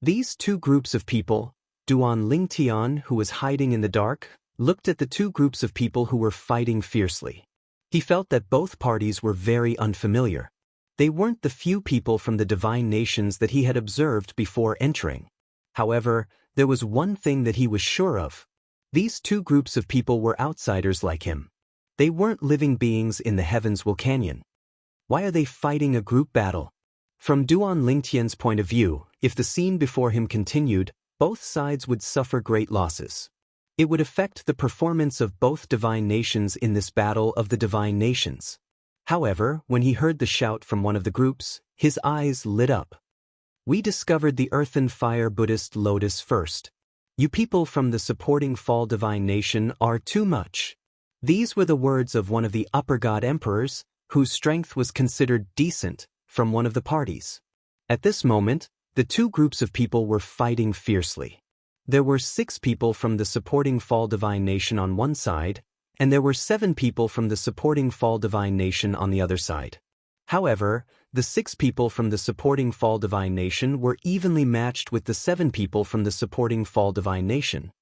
These 2 groups of people, Duan Lingtian, who was hiding in the dark, looked at the 2 groups of people who were fighting fiercely. He felt that both parties were very unfamiliar. They weren't the few people from the divine nations that he had observed before entering. However, there was one thing that he was sure of. These 2 groups of people were outsiders like him. They weren't living beings in the heavens Canyon. Why are they fighting a group battle? From Duan Lingtian's point of view, if the scene before him continued, both sides would suffer great losses. It would affect the performance of both divine nations in this battle of the divine nations. However, when he heard the shout from one of the groups, his eyes lit up. We discovered the Earth and Fire Buddhist Lotus first. You people from the supporting Fall Divine Nation are too much. These were the words of one of the upper god emperors, whose strength was considered decent, from one of the parties. At this moment, the 2 groups of people were fighting fiercely. There were 6 people from the supporting Fall Divine Nation on one side, and there were 7 people from the supporting Fall Divine Nation on the other side. However, the 6 people from the supporting Fall Divine Nation were evenly matched with the 7 people from the supporting Fall Divine Nation.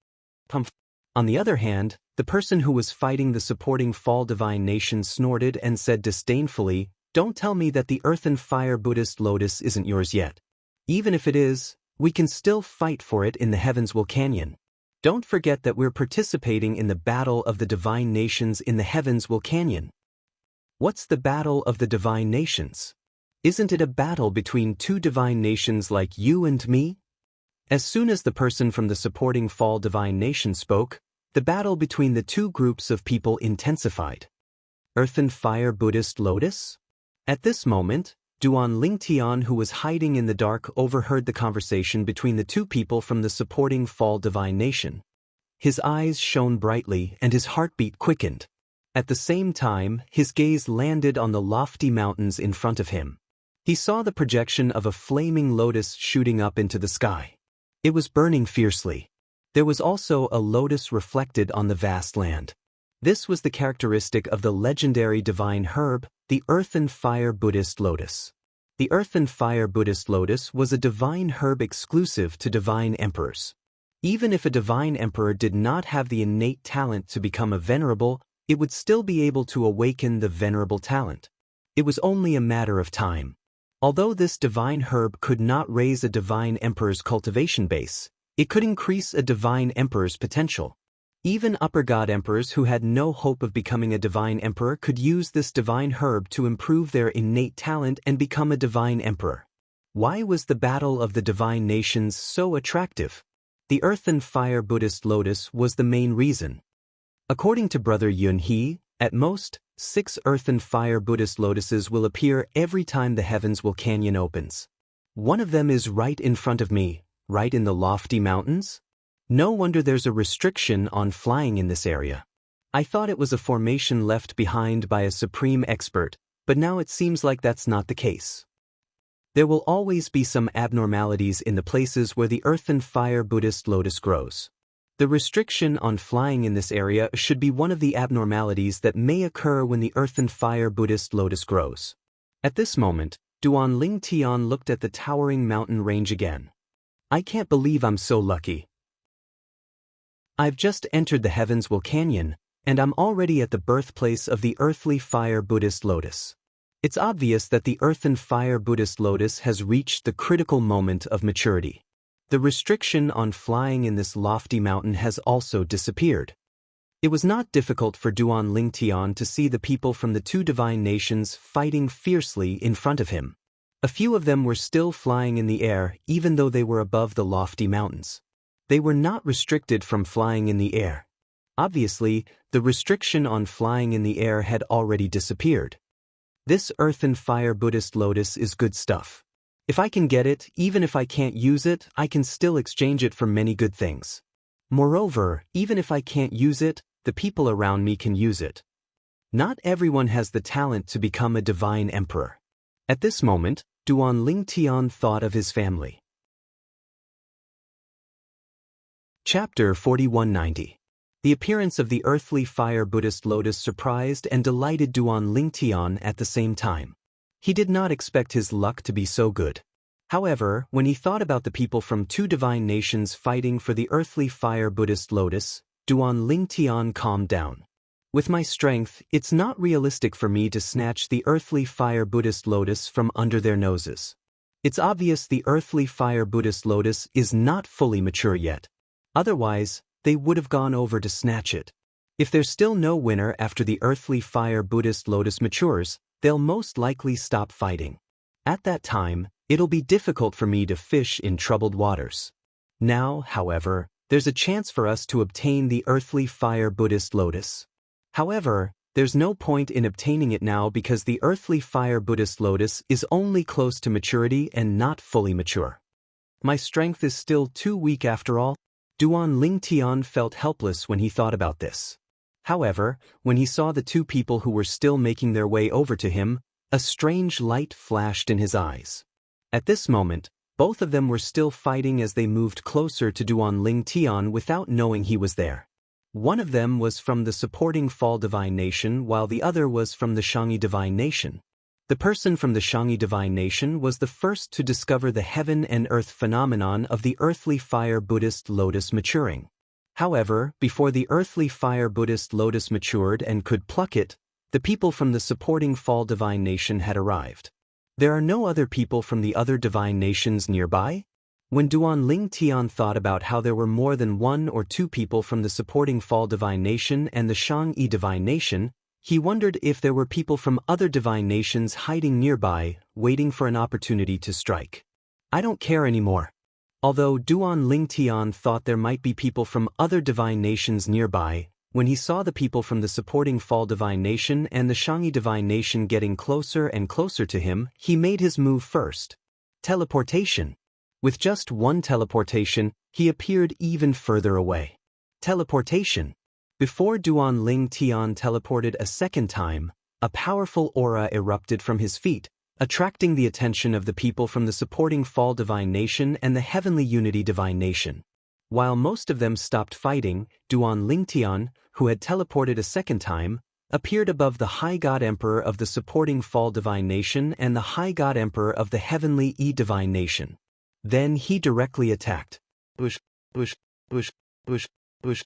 On the other hand, the person who was fighting the supporting Fall Divine Nation snorted and said disdainfully, "Don't tell me that the Earth and Fire Buddhist Lotus isn't yours yet. Even if it is, we can still fight for it in the Heavens Canyon. Don't forget that we're participating in the Battle of the Divine Nations in the Heavens Canyon." What's the Battle of the Divine Nations? Isn't it a battle between 2 divine nations like you and me? As soon as the person from the supporting Fall Divine Nation spoke, the battle between the 2 groups of people intensified. Earth and Fire Buddhist Lotus? At this moment, Duan Lingtian, who was hiding in the dark, overheard the conversation between the 2 people from the supporting Fall Divine Nation. His eyes shone brightly and his heartbeat quickened. At the same time, his gaze landed on the lofty mountains in front of him. He saw the projection of a flaming lotus shooting up into the sky. It was burning fiercely. There was also a lotus reflected on the vast land. This was the characteristic of the legendary divine herb, the Earth and Fire Buddhist Lotus. The Earth and Fire Buddhist Lotus was a divine herb exclusive to divine emperors. Even if a divine emperor did not have the innate talent to become a venerable, it would still be able to awaken the venerable talent. It was only a matter of time. Although this divine herb could not raise a divine emperor's cultivation base, it could increase a divine emperor's potential. Even upper god emperors who had no hope of becoming a divine emperor could use this divine herb to improve their innate talent and become a divine emperor. Why was the Battle of the Divine Nations so attractive? The Earth and Fire Buddhist Lotus was the main reason. According to Brother Yun He, at most, 6 Earth and Fire Buddhist lotuses will appear every time the Heavens Canyon opens. One of them is right in front of me, right in the lofty mountains. No wonder there's a restriction on flying in this area. I thought it was a formation left behind by a supreme expert, but now it seems like that's not the case. There will always be some abnormalities in the places where the earth and fire Buddhist lotus grows. The restriction on flying in this area should be one of the abnormalities that may occur when the earth and fire Buddhist lotus grows. At this moment, Duan Ling Tian looked at the towering mountain range again. I can't believe I'm so lucky. I've just entered the Heavensville Canyon, and I'm already at the birthplace of the earthly fire Buddhist lotus. It's obvious that the earth and fire Buddhist lotus has reached the critical moment of maturity. The restriction on flying in this lofty mountain has also disappeared. It was not difficult for Duan Ling Tian to see the people from the two divine nations fighting fiercely in front of him. A few of them were still flying in the air even though they were above the lofty mountains. They were not restricted from flying in the air. Obviously, the restriction on flying in the air had already disappeared. This earth and fire Buddhist lotus is good stuff. If I can get it, even if I can't use it, I can still exchange it for many good things. Moreover, even if I can't use it, the people around me can use it. Not everyone has the talent to become a divine emperor. At this moment, Duan Ling Tian thought of his family. Chapter 4190. The appearance of the earthly fire Buddhist lotus surprised and delighted Duan Ling Tian at the same time. He did not expect his luck to be so good. However, when he thought about the people from two divine nations fighting for the earthly fire Buddhist lotus, Duan Ling Tian calmed down. With my strength, it's not realistic for me to snatch the earthly fire Buddhist lotus from under their noses. It's obvious the earthly fire Buddhist lotus is not fully mature yet. Otherwise, they would have gone over to snatch it. If there's still no winner after the earthly fire Buddhist lotus matures, they'll most likely stop fighting. At that time, it'll be difficult for me to fish in troubled waters. Now, however, there's a chance for us to obtain the earthly fire Buddhist lotus. However, there's no point in obtaining it now because the earthly fire Buddhist lotus is only close to maturity and not fully mature. My strength is still too weak after all. Duan Ling Tian felt helpless when he thought about this. However, when he saw the two people who were still making their way over to him, a strange light flashed in his eyes. At this moment, both of them were still fighting as they moved closer to Duan Ling Tian without knowing he was there. One of them was from the supporting Fall Divine Nation while the other was from the Shangyi Divine Nation. The person from the Shangyi Divine Nation was the first to discover the heaven and earth phenomenon of the earthly fire Buddhist lotus maturing. However, before the earthly fire Buddhist lotus matured and could pluck it, the people from the supporting Fall Divine Nation had arrived. There are no other people from the other divine nations nearby? When Duan Ling Tian thought about how there were more than one or two people from the supporting Fall Divine Nation and the Shangyi Divine Nation, he wondered if there were people from other divine nations hiding nearby, waiting for an opportunity to strike. I don't care anymore. Although Duan Ling Tian thought there might be people from other divine nations nearby, when he saw the people from the supporting Fall Divine Nation and the Shangyi Divine Nation getting closer and closer to him, he made his move first. Teleportation. With just one teleportation, he appeared even further away. Teleportation. Before Duan Ling Tian teleported a second time, a powerful aura erupted from his feet, attracting the attention of the people from the supporting Fall Divine Nation and the Heavenly Unity Divine Nation. While most of them stopped fighting, Duan Ling Tian, who had teleported a second time, appeared above the High God Emperor of the supporting Fall Divine Nation and the High God Emperor of the Heavenly Divine Nation. Then he directly attacked. Bush, bush, bush, bush, bush.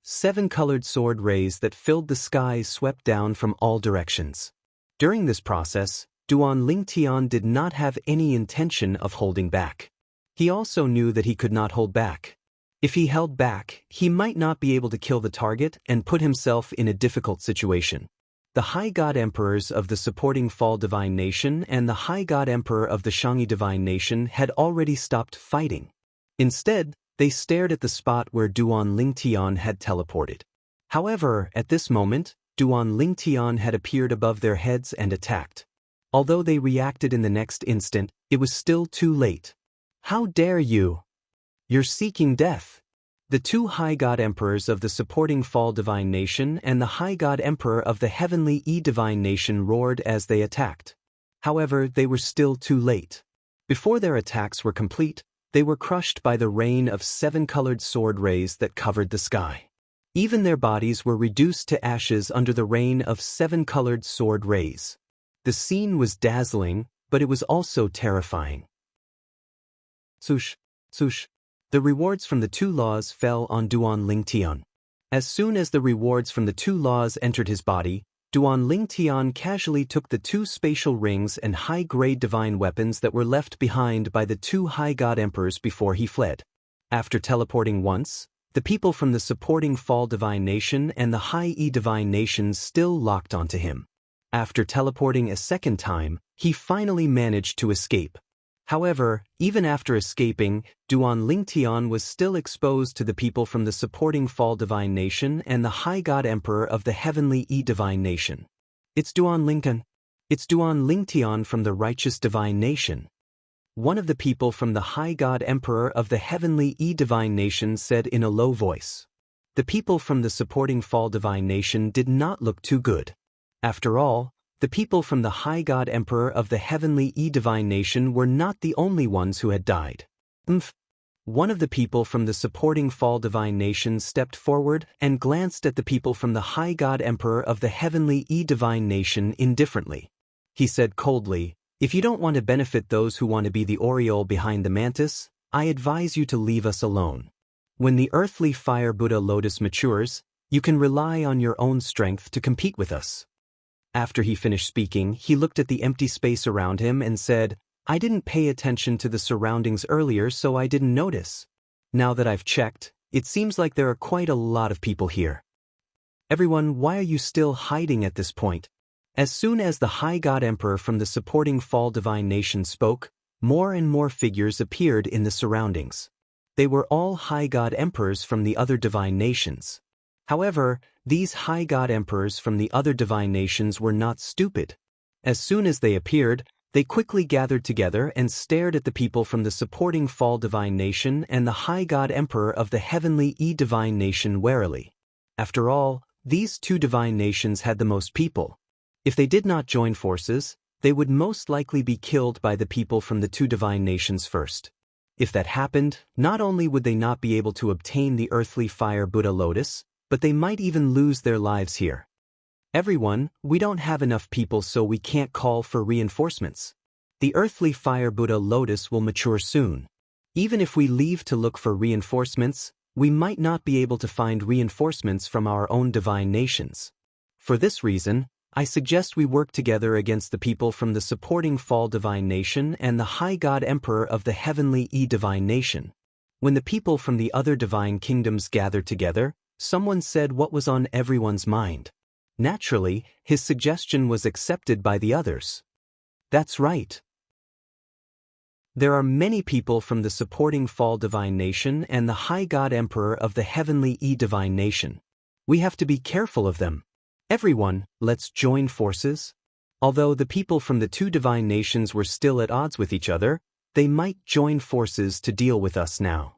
7 colored sword rays that filled the sky swept down from all directions. During this process, Duan Ling Tian did not have any intention of holding back. He also knew that he could not hold back. If he held back, he might not be able to kill the target and put himself in a difficult situation. The High God Emperors of the supporting Fall Divine Nation and the High God Emperor of the Shangyi Divine Nation had already stopped fighting. Instead, they stared at the spot where Duan Ling Tian had teleported. However, at this moment, Duan Ling Tian had appeared above their heads and attacked. Although they reacted in the next instant, it was still too late. How dare you! You're seeking death! The two High God Emperors of the supporting Fall Divine Nation and the High God Emperor of the Heavenly Divine Nation roared as they attacked. However, they were still too late. Before their attacks were complete, they were crushed by the rain of 7-colored sword rays that covered the sky. Even their bodies were reduced to ashes under the rain of 7-colored sword rays. The scene was dazzling, but it was also terrifying. Swoosh, swoosh. The rewards from the 2 laws fell on Duan Lingtian. As soon as the rewards from the 2 laws entered his body, Duan Lingtian casually took the 2 spatial rings and high-grade divine weapons that were left behind by the 2 high god emperors before he fled. After teleporting once, the people from the supporting Fall Divine Nation and the High E Divine Nations still locked onto him. After teleporting a second time, he finally managed to escape. However, even after escaping, Duan Lingtian was still exposed to the people from the supporting Fall Divine Nation and the High God Emperor of the Heavenly E Divine Nation. It's Duan Lingtian. It's Duan Lingtian from the Righteous Divine Nation. One of the people from the High God Emperor of the Heavenly E Divine Nation said in a low voice. The people from the supporting Fall Divine Nation did not look too good. After all, the people from the High God Emperor of the Heavenly E Divine Nation were not the only ones who had died. One of the people from the supporting Fall Divine Nation stepped forward and glanced at the people from the High God Emperor of the Heavenly E Divine Nation indifferently. He said coldly, "If you don't want to benefit those who want to be the aureole behind the mantis, I advise you to leave us alone. When the earthly fire Buddha lotus matures, you can rely on your own strength to compete with us." After he finished speaking, he looked at the empty space around him and said, "I didn't pay attention to the surroundings earlier, so I didn't notice. Now that I've checked, it seems like there are quite a lot of people here. Everyone, why are you still hiding at this point?" As soon as the High God Emperor from the supporting Fall Divine Nation spoke, more and more figures appeared in the surroundings. They were all High God Emperors from the other divine nations. However, these High God Emperors from the other divine nations were not stupid. As soon as they appeared, they quickly gathered together and stared at the people from the supporting Fall Divine Nation and the High God Emperor of the Heavenly E Divine Nation warily. After all, these 2 divine nations had the most people. If they did not join forces, they would most likely be killed by the people from the 2 divine nations first. If that happened, not only would they not be able to obtain the earthly fire Buddha lotus, but they might even lose their lives here. Everyone, we don't have enough people, so we can't call for reinforcements. The earthly fire Buddha lotus will mature soon. Even if we leave to look for reinforcements, we might not be able to find reinforcements from our own divine nations. For this reason, I suggest we work together against the people from the supporting Fall Divine Nation and the High God Emperor of the Heavenly E Divine Nation. When the people from the other divine kingdoms gathered together, someone said what was on everyone's mind. Naturally, his suggestion was accepted by the others. That's right. There are many people from the supporting Fall Divine Nation and the High God Emperor of the Heavenly E Divine Nation. We have to be careful of them. Everyone, let's join forces. Although the people from the 2 divine nations were still at odds with each other, they might join forces to deal with us now.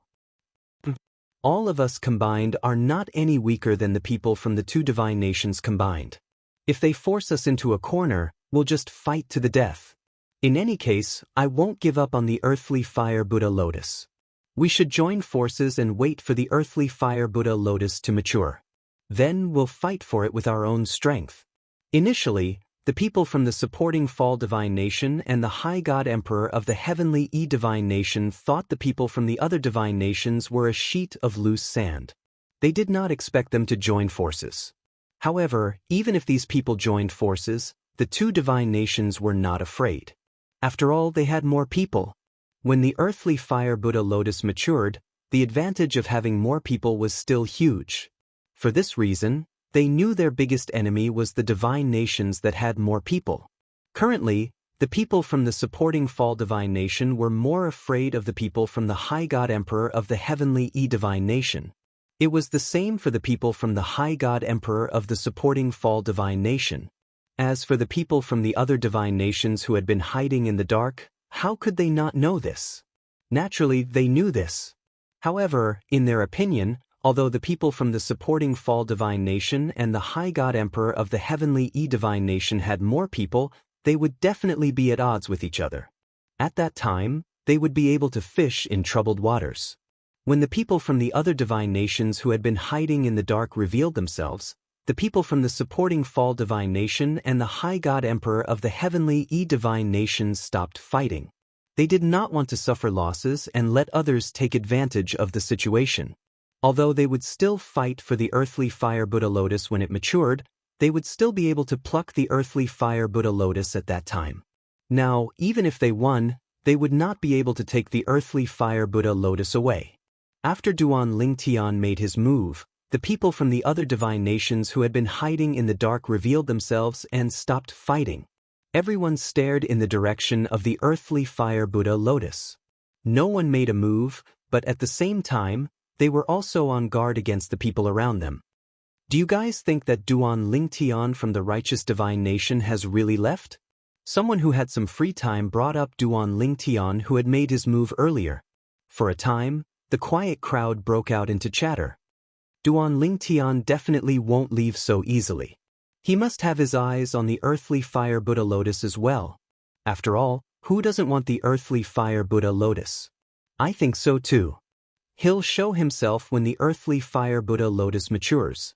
All of us combined are not any weaker than the people from the 2 divine nations combined. If they force us into a corner, we'll just fight to the death. In any case, I won't give up on the earthly fire Buddha lotus. We should join forces and wait for the earthly fire Buddha lotus to mature. Then we'll fight for it with our own strength. Initially, the people from the supporting Fall Divine Nation and the High God Emperor of the Heavenly E Divine Nation thought the people from the other divine nations were a sheet of loose sand. They did not expect them to join forces. However, even if these people joined forces, the 2 divine nations were not afraid. After all, they had more people. When the earthly fire Buddha lotus matured, the advantage of having more people was still huge. For this reason, they knew their biggest enemy was the divine nations that had more people. Currently, the people from the supporting Fall Divine Nation were more afraid of the people from the High God Emperor of the Heavenly E Divine Nation. It was the same for the people from the High God Emperor of the supporting Fall Divine Nation. As for the people from the other divine nations who had been hiding in the dark, how could they not know this? Naturally, they knew this. However, in their opinion, although the people from the supporting Fall Divine Nation and the High God Emperor of the Heavenly E Divine Nation had more people, they would definitely be at odds with each other. At that time, they would be able to fish in troubled waters. When the people from the other divine nations who had been hiding in the dark revealed themselves, the people from the supporting fall divine nation and the high god emperor of the heavenly divine nations stopped fighting. They did not want to suffer losses and let others take advantage of the situation. Although they would still fight for the earthly fire Buddha lotus when it matured, they would still be able to pluck the earthly fire Buddha lotus at that time. Now, even if they won, they would not be able to take the earthly fire Buddha lotus away. After Duan Lingtian made his move, the people from the other divine nations who had been hiding in the dark revealed themselves and stopped fighting. Everyone stared in the direction of the earthly fire Buddha lotus. No one made a move, but at the same time, they were also on guard against the people around them. Do you guys think that Duan Lingtian from the righteous divine nation has really left? Someone who had some free time brought up Duan Lingtian who had made his move earlier. For a time, the quiet crowd broke out into chatter. Duan Lingtian definitely won't leave so easily. He must have his eyes on the earthly fire Buddha lotus as well. After all, who doesn't want the earthly fire Buddha lotus? I think so too. He'll show himself when the earthly fire Buddha lotus matures.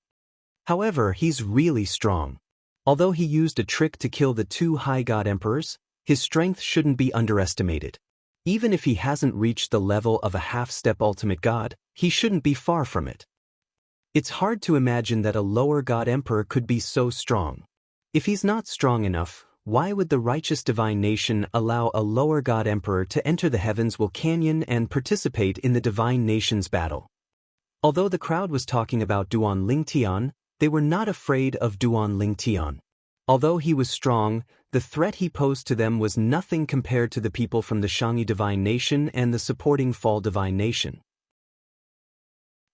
However, he's really strong. Although he used a trick to kill the two high god emperors, his strength shouldn't be underestimated. Even if he hasn't reached the level of a half-step ultimate god, he shouldn't be far from it. It's hard to imagine that a lower god emperor could be so strong. If he's not strong enough, why would the righteous divine nation allow a lower god emperor to enter the heavens Canyon and participate in the divine nation's battle? Although the crowd was talking about Duan Lingtian, they were not afraid of Duan Lingtian. Although he was strong, the threat he posed to them was nothing compared to the people from the Shangyi divine nation and the supporting fall divine nation.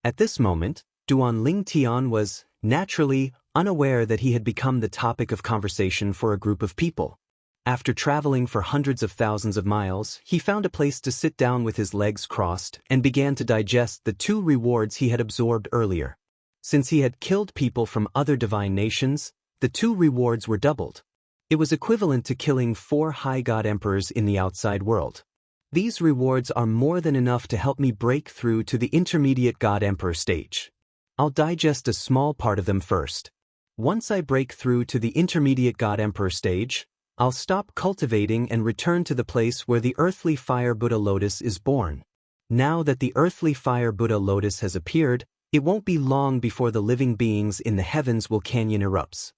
At this moment, Duan Lingtian was, naturally, unaware that he had become the topic of conversation for a group of people. After traveling for hundreds of thousands of miles, he found a place to sit down with his legs crossed and began to digest the 2 rewards he had absorbed earlier. Since he had killed people from other divine nations, the 2 rewards were doubled. It was equivalent to killing 4 high god emperors in the outside world. These rewards are more than enough to help me break through to the intermediate god emperor stage. I'll digest a small part of them first. Once I break through to the intermediate god emperor stage, I'll stop cultivating and return to the place where the earthly fire Buddha lotus is born. Now that the earthly fire Buddha lotus has appeared, it won't be long before the living beings in the heavens Canyon erupts.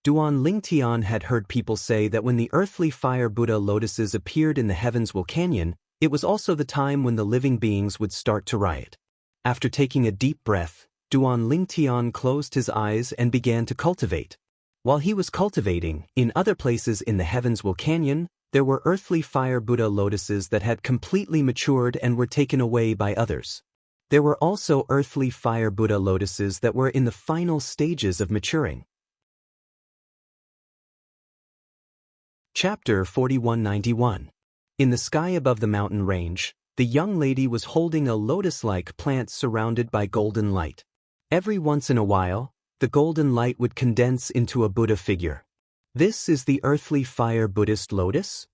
Duan Lingtian had heard people say that when the earthly fire Buddha lotuses appeared in the heavens Canyon, it was also the time when the living beings would start to riot. After taking a deep breath, Duan Lingtian closed his eyes and began to cultivate. While he was cultivating, in other places in the heavens Canyon, there were earthly fire Buddha lotuses that had completely matured and were taken away by others. There were also earthly fire Buddha lotuses that were in the final stages of maturing. Chapter 4191. In the sky above the mountain range, the young lady was holding a lotus-like plant surrounded by golden light. Every once in a while, the golden light would condense into a Buddha figure. This is the earthly fire Buddhist lotus?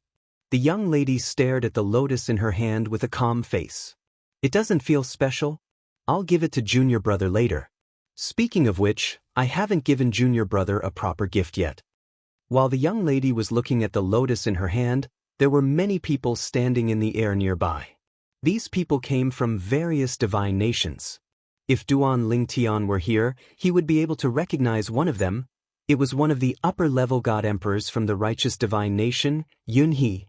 The young lady stared at the lotus in her hand with a calm face. It doesn't feel special? I'll give it to junior brother later. Speaking of which, I haven't given junior brother a proper gift yet. While the young lady was looking at the lotus in her hand, there were many people standing in the air nearby. These people came from various divine nations. If Duan Lingtian were here, he would be able to recognize one of them. It was one of the upper-level god emperors from the righteous divine nation, Yunhe.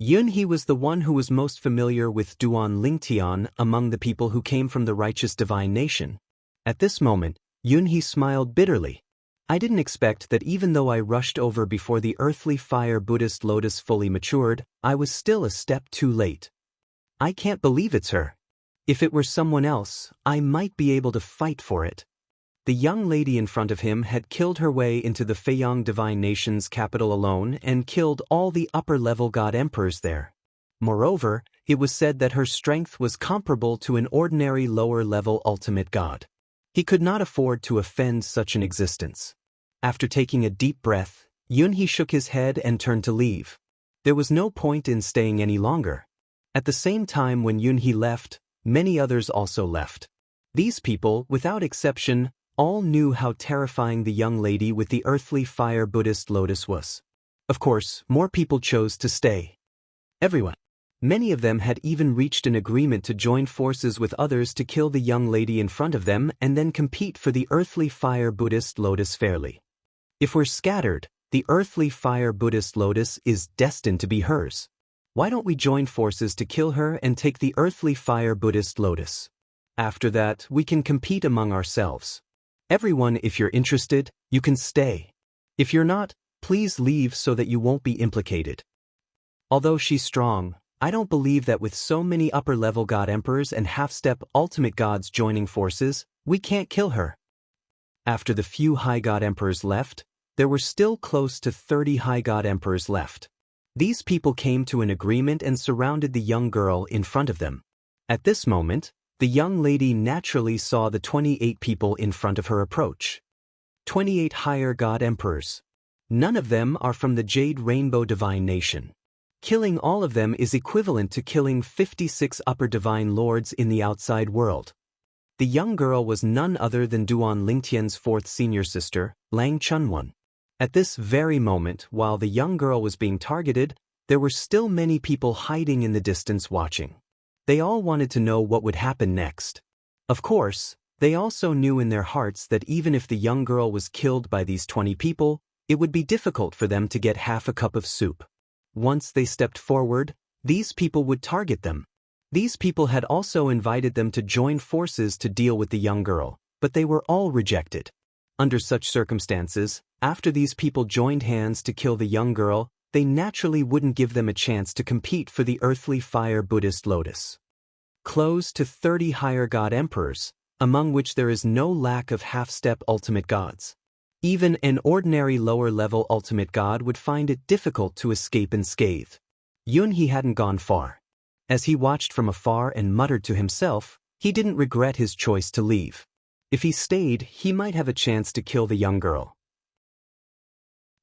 Yunhe was the one who was most familiar with Duan Lingtian among the people who came from the righteous divine nation. At this moment, Yunhe smiled bitterly. I didn't expect that even though I rushed over before the earthly fire Buddhist lotus fully matured, I was still a step too late. I can't believe it's her. If it were someone else, I might be able to fight for it. The young lady in front of him had killed her way into the Feiyang divine nation's capital alone and killed all the upper-level god emperors there. Moreover, it was said that her strength was comparable to an ordinary lower-level ultimate god. He could not afford to offend such an existence. After taking a deep breath, Yunhe shook his head and turned to leave. There was no point in staying any longer. At the same time when Yunhee left, many others also left. These people, without exception, all knew how terrifying the young lady with the earthly fire Buddhist lotus was. Of course, more people chose to stay. Everyone. Many of them had even reached an agreement to join forces with others to kill the young lady in front of them and then compete for the earthly fire Buddhist lotus fairly. If we're scattered, the earthly fire Buddhist lotus is destined to be hers. Why don't we join forces to kill her and take the earthly fire Buddhist lotus? After that, we can compete among ourselves. Everyone, if you're interested, you can stay. If you're not, please leave so that you won't be implicated. Although she's strong, I don't believe that with so many upper-level God Emperors and half-step ultimate gods joining forces, we can't kill her. After the few High God Emperors left, there were still close to 30 High God Emperors left. These people came to an agreement and surrounded the young girl in front of them. At this moment, the young lady naturally saw the 28 people in front of her approach. 28 Higher God Emperors. None of them are from the Jade Rainbow Divine Nation. Killing all of them is equivalent to killing 56 Upper Divine Lords in the outside world. The young girl was none other than Duan Lingtian's fourth senior sister, Lang Chunwan. At this very moment, while the young girl was being targeted, there were still many people hiding in the distance watching. They all wanted to know what would happen next. Of course, they also knew in their hearts that even if the young girl was killed by these 20 people, it would be difficult for them to get half a cup of soup. Once they stepped forward, these people would target them. These people had also invited them to join forces to deal with the young girl, but they were all rejected. Under such circumstances, after these people joined hands to kill the young girl, they naturally wouldn't give them a chance to compete for the earthly fire Buddhist lotus. Close to 30 higher God Emperors, among which there is no lack of half-step ultimate gods. Even an ordinary lower-level ultimate god would find it difficult to escape unscathed. Yunhee hadn't gone far. As he watched from afar and muttered to himself, he didn't regret his choice to leave. If he stayed, he might have a chance to kill the young girl.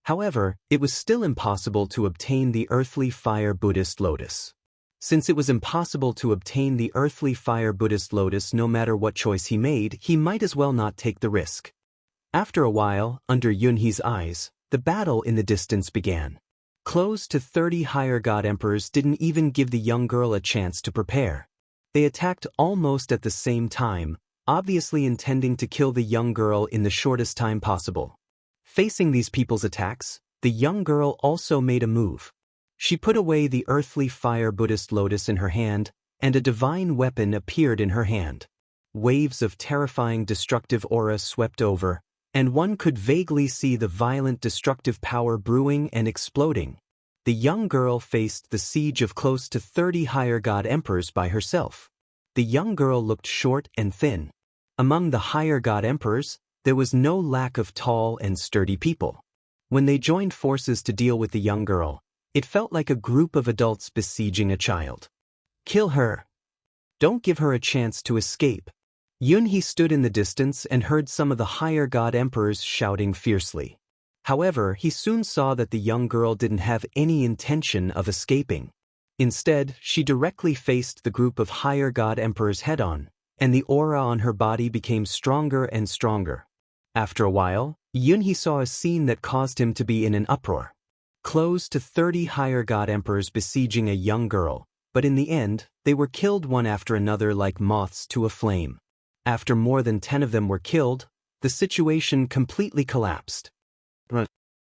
However, it was still impossible to obtain the earthly fire Buddhist lotus. Since it was impossible to obtain the earthly fire Buddhist lotus no matter what choice he made, he might as well not take the risk. After a while, under Yunhee's eyes, the battle in the distance began. Close to 30 higher God Emperors didn't even give the young girl a chance to prepare. They attacked almost at the same time, obviously intending to kill the young girl in the shortest time possible. Facing these people's attacks, the young girl also made a move. She put away the earthly fire Buddhist lotus in her hand, and a divine weapon appeared in her hand. Waves of terrifying destructive aura swept over, and one could vaguely see the violent destructive power brewing and exploding. The young girl faced the siege of close to 30 higher God Emperors by herself. The young girl looked short and thin. Among the higher God Emperors, there was no lack of tall and sturdy people. When they joined forces to deal with the young girl, it felt like a group of adults besieging a child. Kill her. Don't give her a chance to escape. Yunhee stood in the distance and heard some of the higher God Emperors shouting fiercely. However, he soon saw that the young girl didn't have any intention of escaping. Instead, she directly faced the group of higher God Emperors head-on, and the aura on her body became stronger and stronger. After a while, Yunhee saw a scene that caused him to be in an uproar. Close to 30 higher God Emperors besieging a young girl, but in the end, they were killed one after another like moths to a flame. After more than 10 of them were killed, the situation completely collapsed.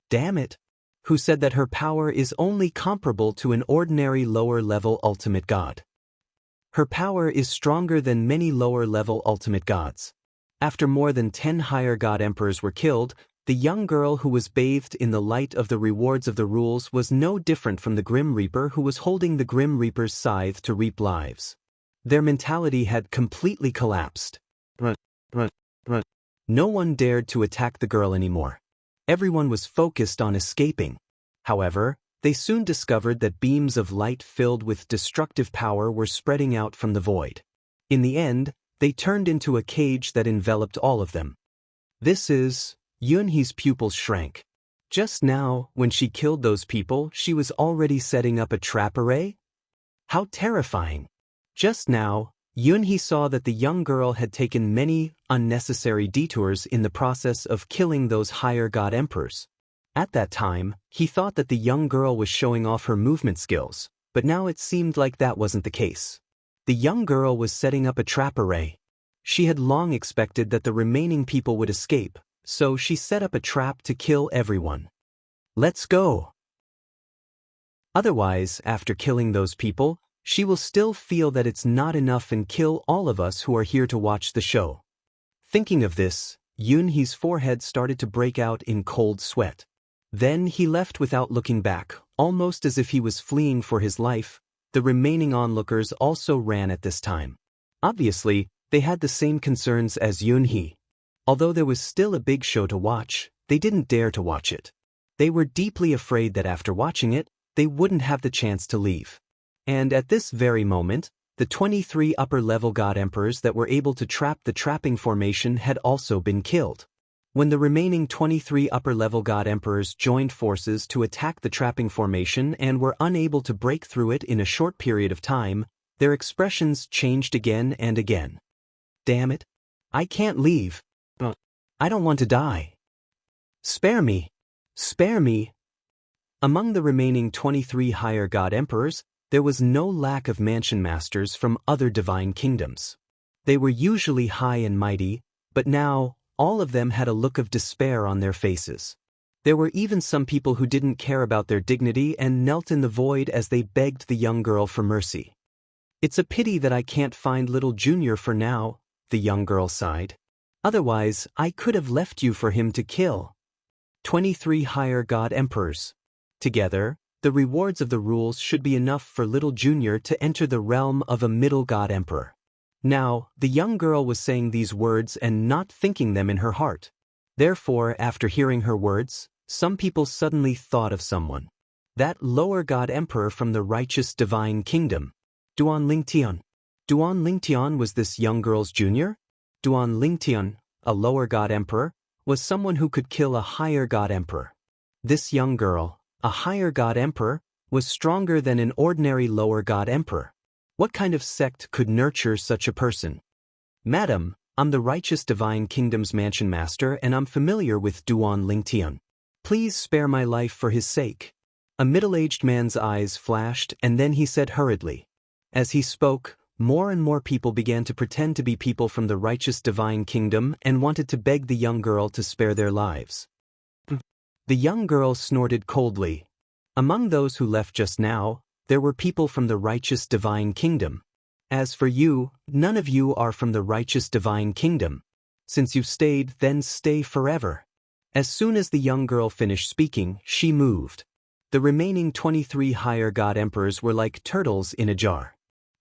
Damn it! Who said that her power is only comparable to an ordinary lower-level ultimate god? Her power is stronger than many lower-level ultimate gods. After more than 10 higher God Emperors were killed, the young girl who was bathed in the light of the rewards of the rules was no different from the Grim Reaper who was holding the Grim Reaper's scythe to reap lives. Their mentality had completely collapsed. No one dared to attack the girl anymore. Everyone was focused on escaping. However, they soon discovered that beams of light filled with destructive power were spreading out from the void. In the end, they turned into a cage that enveloped all of them. Yunhee's pupils shrank. Just now, when she killed those people, she was already setting up a trap array? How terrifying. Just now, Yunhee saw that the young girl had taken many unnecessary detours in the process of killing those higher god emperors. At that time, he thought that the young girl was showing off her movement skills, but now it seemed like that wasn't the case. The young girl was setting up a trap array. She had long expected that the remaining people would escape, so she set up a trap to kill everyone. Let's go. Otherwise, after killing those people, she will still feel that it's not enough and kill all of us who are here to watch the show. Thinking of this, Yunhee's forehead started to break out in cold sweat. Then he left without looking back, almost as if he was fleeing for his life. The remaining onlookers also ran at this time. Obviously, they had the same concerns as Yunhee. Although there was still a big show to watch, they didn't dare to watch it. They were deeply afraid that after watching it, they wouldn't have the chance to leave. And at this very moment, the 23 upper-level god emperors that were able to trap the trapping formation had also been killed. When the remaining 23 upper-level god emperors joined forces to attack the trapping formation and were unable to break through it in a short period of time, their expressions changed again and again. Damn it. I can't leave. I don't want to die. Spare me. Spare me. Among the remaining 23 higher god emperors, there was no lack of mansion masters from other divine kingdoms. They were usually high and mighty, but now, all of them had a look of despair on their faces. There were even some people who didn't care about their dignity and knelt in the void as they begged the young girl for mercy. It's a pity that I can't find little Junior for now, the young girl sighed. Otherwise, I could have left you for him to kill. 23 higher god emperors. Together, the rewards of the rules should be enough for little Junior to enter the realm of a middle god emperor. Now, the young girl was saying these words and not thinking them in her heart. Therefore, after hearing her words, some people suddenly thought of someone. That lower god emperor from the righteous divine kingdom. Duan Lingtian. Duan Lingtian was this young girl's junior? Duan Lingtian, a lower god emperor, was someone who could kill a higher god emperor. This young girl, a higher god emperor, was stronger than an ordinary lower god emperor. What kind of sect could nurture such a person? Madam, I'm the righteous divine kingdom's mansion master and I'm familiar with Duan Lingtian. Please spare my life for his sake. A middle-aged man's eyes flashed and then he said hurriedly. As he spoke, more and more people began to pretend to be people from the righteous divine kingdom and wanted to beg the young girl to spare their lives. The young girl snorted coldly. Among those who left just now, there were people from the righteous divine kingdom. As for you, none of you are from the righteous divine kingdom. Since you've stayed, then stay forever. As soon as the young girl finished speaking, she moved. The remaining 23 higher god emperors were like turtles in a jar.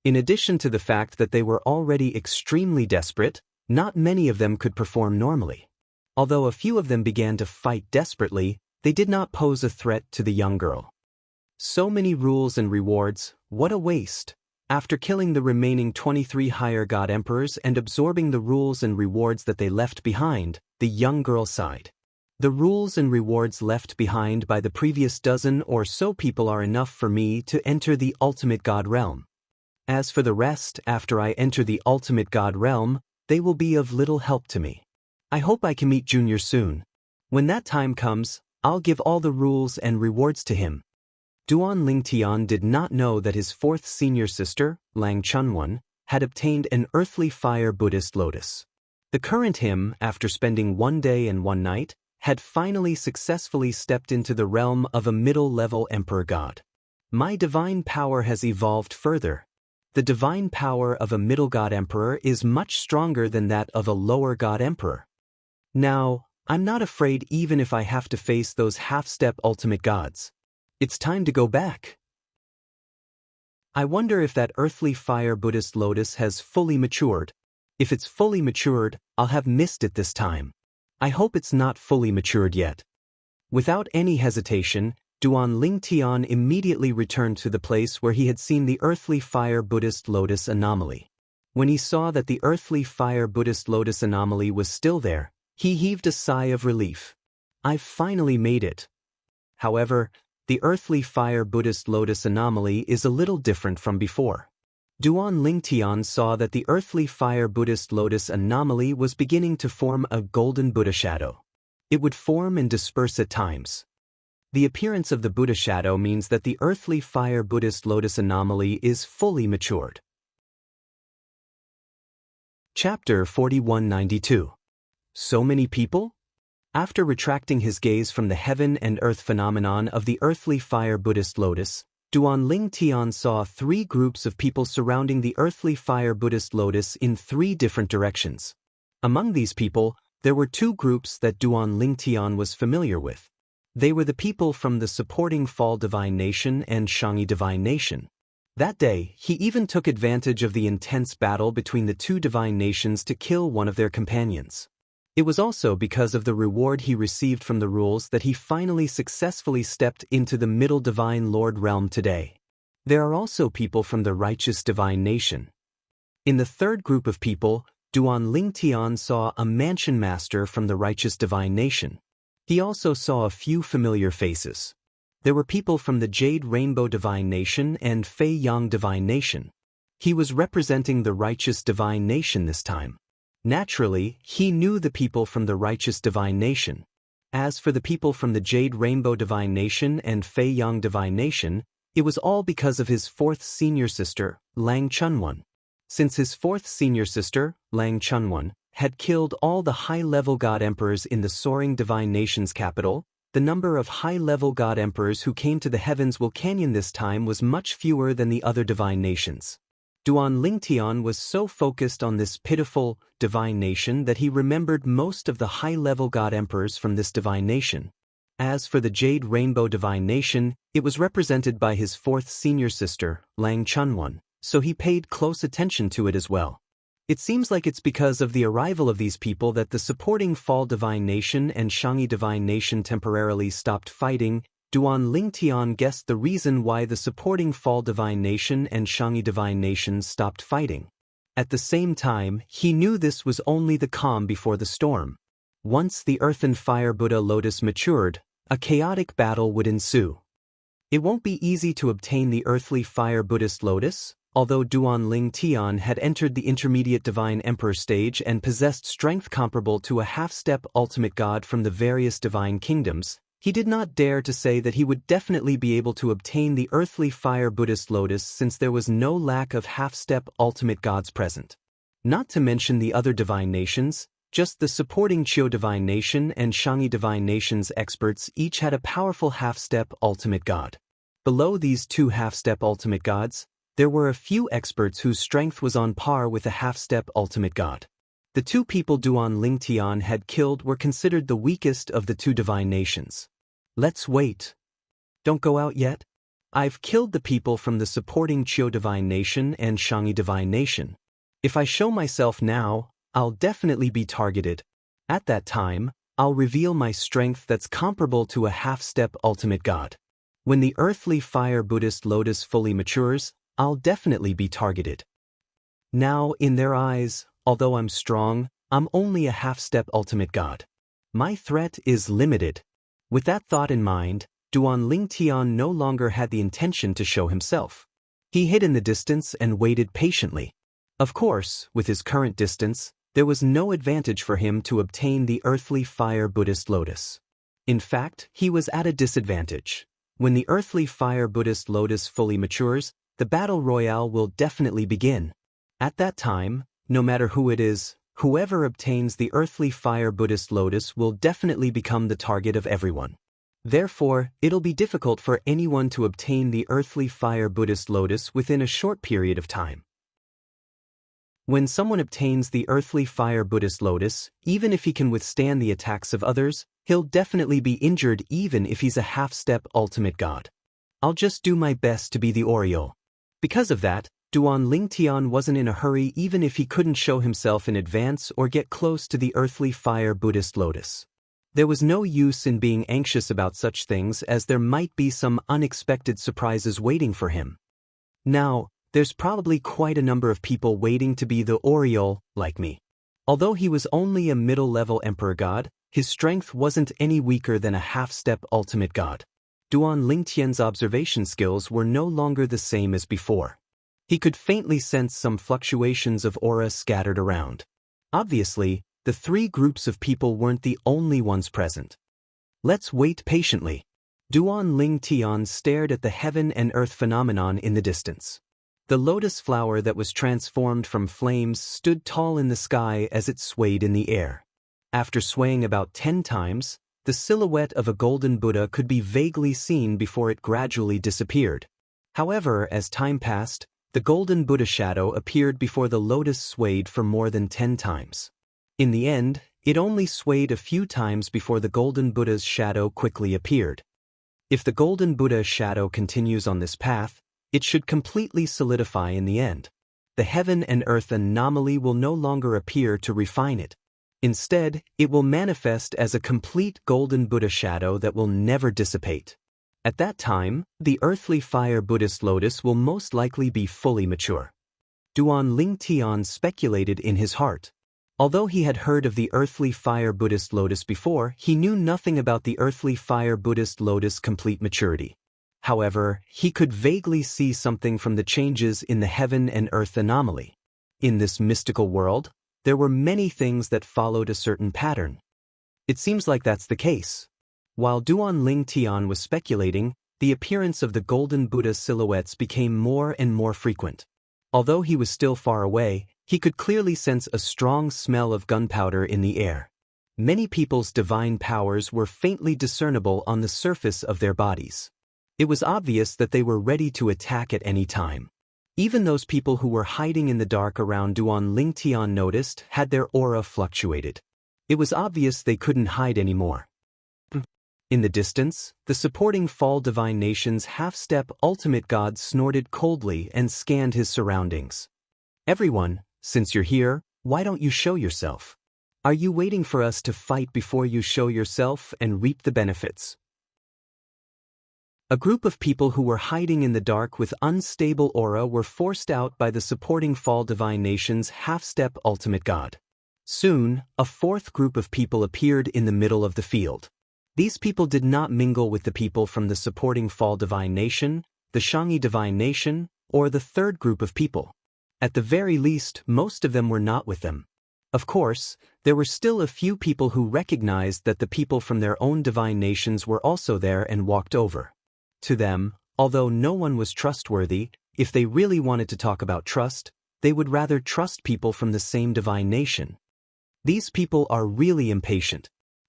In addition to the fact that they were already extremely desperate, not many of them could perform normally. Although a few of them began to fight desperately, they did not pose a threat to the young girl. So many rules and rewards, what a waste. After killing the remaining 23 higher god emperors and absorbing the rules and rewards that they left behind, the young girl sighed. The rules and rewards left behind by the previous dozen or so people are enough for me to enter the ultimate god realm. As for the rest, after I enter the ultimate god realm, they will be of little help to me. I hope I can meet Junior soon. When that time comes, I'll give all the rules and rewards to him. Duan Lingtian did not know that his fourth senior sister, Lang Chunwan, had obtained an earthly fire Buddhist lotus. The current him, after spending 1 day and 1 night, had finally successfully stepped into the realm of a middle-level emperor god. My divine power has evolved further. The divine power of a middle god emperor is much stronger than that of a lower god emperor. Now, I'm not afraid even if I have to face those half-step ultimate gods. It's time to go back. I wonder if that earthly fire Buddhist lotus has fully matured. If it's fully matured, I'll have missed it this time. I hope it's not fully matured yet. Without any hesitation, Duan Lingtian immediately returned to the place where he had seen the earthly fire Buddhist lotus anomaly. When he saw that the earthly fire Buddhist lotus anomaly was still there, he heaved a sigh of relief. I've finally made it. However, the earthly fire Buddhist lotus anomaly is a little different from before. Duan Lingtian saw that the earthly fire Buddhist lotus anomaly was beginning to form a golden Buddha shadow. It would form and disperse at times. The appearance of the Buddha shadow means that the earthly fire Buddhist lotus anomaly is fully matured. Chapter 4192. So many people? After retracting his gaze from the heaven and earth phenomenon of the earthly fire Buddhist lotus, Duan Lingtian saw 3 groups of people surrounding the earthly fire Buddhist lotus in 3 different directions. Among these people, there were 2 groups that Duan Lingtian was familiar with. They were the people from the supporting Fall Divine Nation and Shangyi Divine Nation. That day, he even took advantage of the intense battle between the 2 divine nations to kill one of their companions. It was also because of the reward he received from the rules that he finally successfully stepped into the Middle Divine Lord realm today. There are also people from the Righteous Divine Nation. In the 3rd group of people, Duan Lingtian saw a mansion master from the Righteous Divine Nation. He also saw a few familiar faces. There were people from the Jade Rainbow Divine Nation and Fei Yang Divine Nation. He was representing the Righteous Divine Nation this time. Naturally, he knew the people from the Righteous Divine Nation. As for the people from the Jade Rainbow Divine Nation and Fei Yang Divine Nation, it was all because of his 4th senior sister, Lang Chunwan. Since his 4th senior sister, Lang Chunwan, had killed all the high-level God Emperors in the Soaring Divine Nation's capital, the number of high-level God Emperors who came to the Heavens Will Canyon this time was much fewer than the other divine nations. Duan Lingtian was so focused on this pitiful divine nation that he remembered most of the high-level God Emperors from this divine nation. As for the Jade Rainbow Divine Nation, it was represented by his 4th senior sister, Lang Chunwan, so he paid close attention to it as well. It seems like it's because of the arrival of these people that the supporting Fall Divine Nation and Shangyi Divine Nation temporarily stopped fighting. Duan Lingtian guessed the reason why the supporting Fall Divine Nation and Shangyi Divine Nation stopped fighting. At the same time, he knew this was only the calm before the storm. Once the Earth and Fire Buddha lotus matured, a chaotic battle would ensue. It won't be easy to obtain the earthly fire Buddhist lotus. Although Duan Lingtian had entered the intermediate divine emperor stage and possessed strength comparable to a half-step ultimate god from the various divine kingdoms, he did not dare to say that he would definitely be able to obtain the earthly fire Buddhist lotus since there was no lack of half-step ultimate gods present. Not to mention the other divine nations, just the supporting Chiu Divine Nation and Shangyi Divine Nation's experts each had a powerful half-step ultimate god. Below these 2 half-step ultimate gods, there were a few experts whose strength was on par with a half-step ultimate god. The 2 people Duan Lingtian had killed were considered the weakest of the 2 divine nations. Let's wait. Don't go out yet? I've killed the people from the supporting Chiu Divine Nation and Shangyi Divine Nation. If I show myself now, I'll definitely be targeted. At that time, I'll reveal my strength that's comparable to a half-step ultimate god. When the earthly fire Buddhist lotus fully matures, I'll definitely be targeted. Now, in their eyes, although I'm strong, I'm only a half-step ultimate god. My threat is limited. With that thought in mind, Duan Lingtian no longer had the intention to show himself. He hid in the distance and waited patiently. Of course, with his current distance, there was no advantage for him to obtain the earthly fire Buddhist lotus. In fact, he was at a disadvantage. When the earthly fire Buddhist lotus fully matures, the battle royale will definitely begin. At that time, no matter who it is, whoever obtains the earthly fire Buddhist lotus will definitely become the target of everyone. Therefore, it'll be difficult for anyone to obtain the earthly fire Buddhist lotus within a short period of time. When someone obtains the earthly fire Buddhist lotus, even if he can withstand the attacks of others, he'll definitely be injured even if he's a half-step ultimate god. I'll just do my best to be the Oriole. Because of that, Duan Lingtian wasn't in a hurry even if he couldn't show himself in advance or get close to the earthly fire Buddhist lotus. There was no use in being anxious about such things as there might be some unexpected surprises waiting for him. Now, there's probably quite a number of people waiting to be the Oriole, like me. Although he was only a middle-level emperor god, his strength wasn't any weaker than a half-step ultimate god. Duan Lingtian's observation skills were no longer the same as before. He could faintly sense some fluctuations of aura scattered around. Obviously, the three groups of people weren't the only ones present. Let's wait patiently. Duan Lingtian stared at the heaven and earth phenomenon in the distance. The lotus flower that was transformed from flames stood tall in the sky as it swayed in the air. After swaying about 10 times, the silhouette of a golden Buddha could be vaguely seen before it gradually disappeared. However, as time passed, the golden Buddha shadow appeared before the lotus swayed for more than 10 times. In the end, it only swayed a few times before the golden Buddha's shadow quickly appeared. If the golden Buddha's shadow continues on this path, it should completely solidify in the end. The heaven and earth anomaly will no longer appear to refine it. Instead, it will manifest as a complete golden Buddha shadow that will never dissipate. At that time, the earthly fire Buddhist lotus will most likely be fully mature. Duan Lingtian speculated in his heart. Although he had heard of the earthly fire Buddhist lotus before, he knew nothing about the earthly fire Buddhist lotus complete maturity. However, he could vaguely see something from the changes in the heaven and earth anomaly. In this mystical world, there were many things that followed a certain pattern. It seems like that's the case. While Duan Lingtian was speculating, the appearance of the golden Buddha silhouettes became more and more frequent. Although he was still far away, he could clearly sense a strong smell of gunpowder in the air. Many people's divine powers were faintly discernible on the surface of their bodies. It was obvious that they were ready to attack at any time. Even those people who were hiding in the dark around Duan Lingtian noticed had their aura fluctuated. It was obvious they couldn't hide anymore. In the distance, the supporting Fall Divine Nation's half-step ultimate god snorted coldly and scanned his surroundings. Everyone, since you're here, why don't you show yourself? Are you waiting for us to fight before you show yourself and reap the benefits? A group of people who were hiding in the dark with unstable aura were forced out by the supporting Fall Divine Nation's half-step ultimate god. Soon, a fourth group of people appeared in the middle of the field. These people did not mingle with the people from the supporting Fall Divine Nation, the Shangyi Divine Nation, or the third group of people. At the very least, most of them were not with them. Of course, there were still a few people who recognized that the people from their own divine nations were also there and walked over. To them, although no one was trustworthy, if they really wanted to talk about trust, they would rather trust people from the same divine nation. These people are really impatient.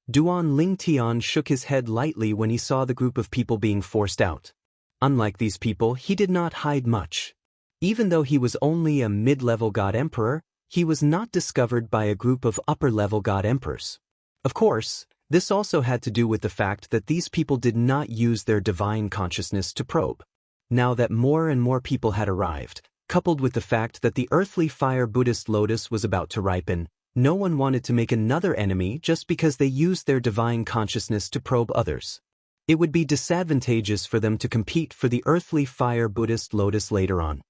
Duan Lingtian shook his head lightly when he saw the group of people being forced out. Unlike these people, he did not hide much. Even though he was only a mid-level god emperor, he was not discovered by a group of upper-level god emperors. Of course, this also had to do with the fact that these people did not use their divine consciousness to probe. Now that more and more people had arrived, coupled with the fact that the earthly fire Buddhist lotus was about to ripen, no one wanted to make another enemy just because they used their divine consciousness to probe others. It would be disadvantageous for them to compete for the earthly fire Buddhist lotus later on.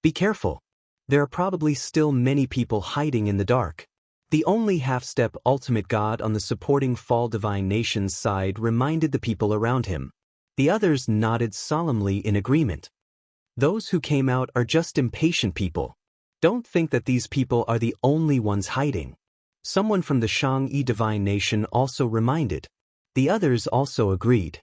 Be careful. There are probably still many people hiding in the dark. The only half-step ultimate god on the supporting Fall Divine Nation's side reminded the people around him. The others nodded solemnly in agreement. Those who came out are just impatient people. Don't think that these people are the only ones hiding. Someone from the Shangyi Divine Nation also reminded. The others also agreed.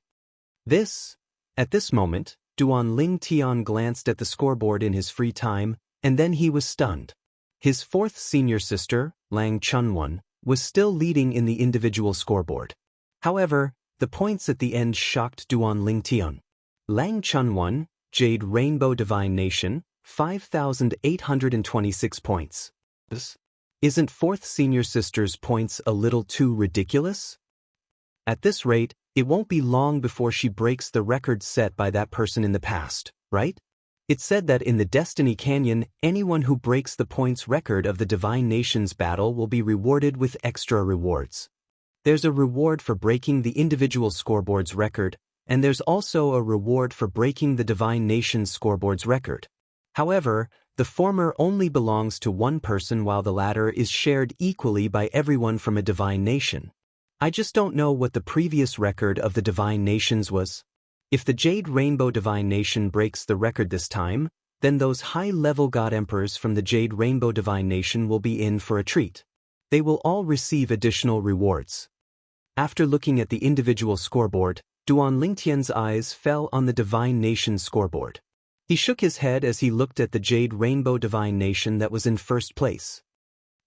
At this moment, Duan Lingtian glanced at the scoreboard in his free time, and then he was stunned. His fourth senior sister, Lang Chunwon, was still leading in the individual scoreboard. However, the points at the end shocked Duan Lingtian. Lang Chunwon, Jade Rainbow Divine Nation, 5,826 points. Isn't fourth senior sister's points a little too ridiculous? At this rate, it won't be long before she breaks the record set by that person in the past, right? It's said that in the Destiny Canyon, anyone who breaks the points record of the Divine Nations battle will be rewarded with extra rewards. There's a reward for breaking the individual scoreboard's record, and there's also a reward for breaking the Divine Nations scoreboard's record. However, the former only belongs to one person while the latter is shared equally by everyone from a Divine Nation. I just don't know what the previous record of the Divine Nations was. If the Jade Rainbow Divine Nation breaks the record this time, then those high-level God Emperors from the Jade Rainbow Divine Nation will be in for a treat. They will all receive additional rewards. After looking at the individual scoreboard, Duan Lingtian's eyes fell on the Divine Nation scoreboard. He shook his head as he looked at the Jade Rainbow Divine Nation that was in first place.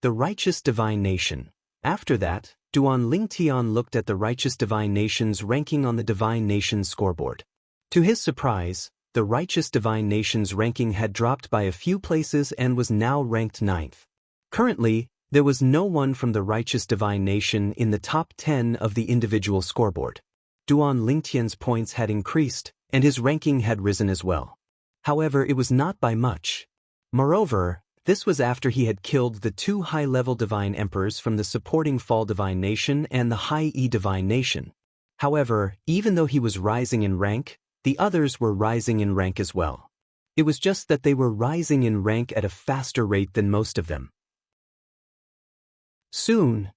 The Righteous Divine Nation. After that, Duan Lingtian looked at the Righteous Divine Nation's ranking on the Divine Nation scoreboard. To his surprise, the Righteous Divine Nation's ranking had dropped by a few places and was now ranked 9th. Currently, there was no one from the Righteous Divine Nation in the top 10 of the individual scoreboard. Duan Lingtian's points had increased, and his ranking had risen as well. However, it was not by much. Moreover, this was after he had killed the 2 high-level Divine Emperors from the supporting Fall Divine Nation and the High E Divine Nation. However, even though he was rising in rank, the others were rising in rank as well. It was just that they were rising in rank at a faster rate than most of them. Soon,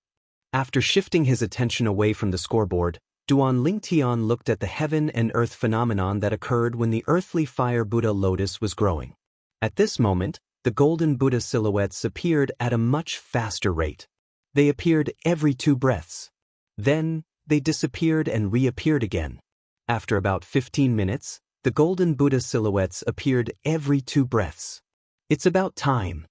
after shifting his attention away from the scoreboard, Duan Lingtian looked at the heaven and earth phenomenon that occurred when the earthly fire Buddha lotus was growing. At this moment, the golden Buddha silhouettes appeared at a much faster rate. They appeared every 2 breaths. Then, they disappeared and reappeared again. After about 15 minutes, the golden Buddha silhouettes appeared every 2 breaths. It's about time.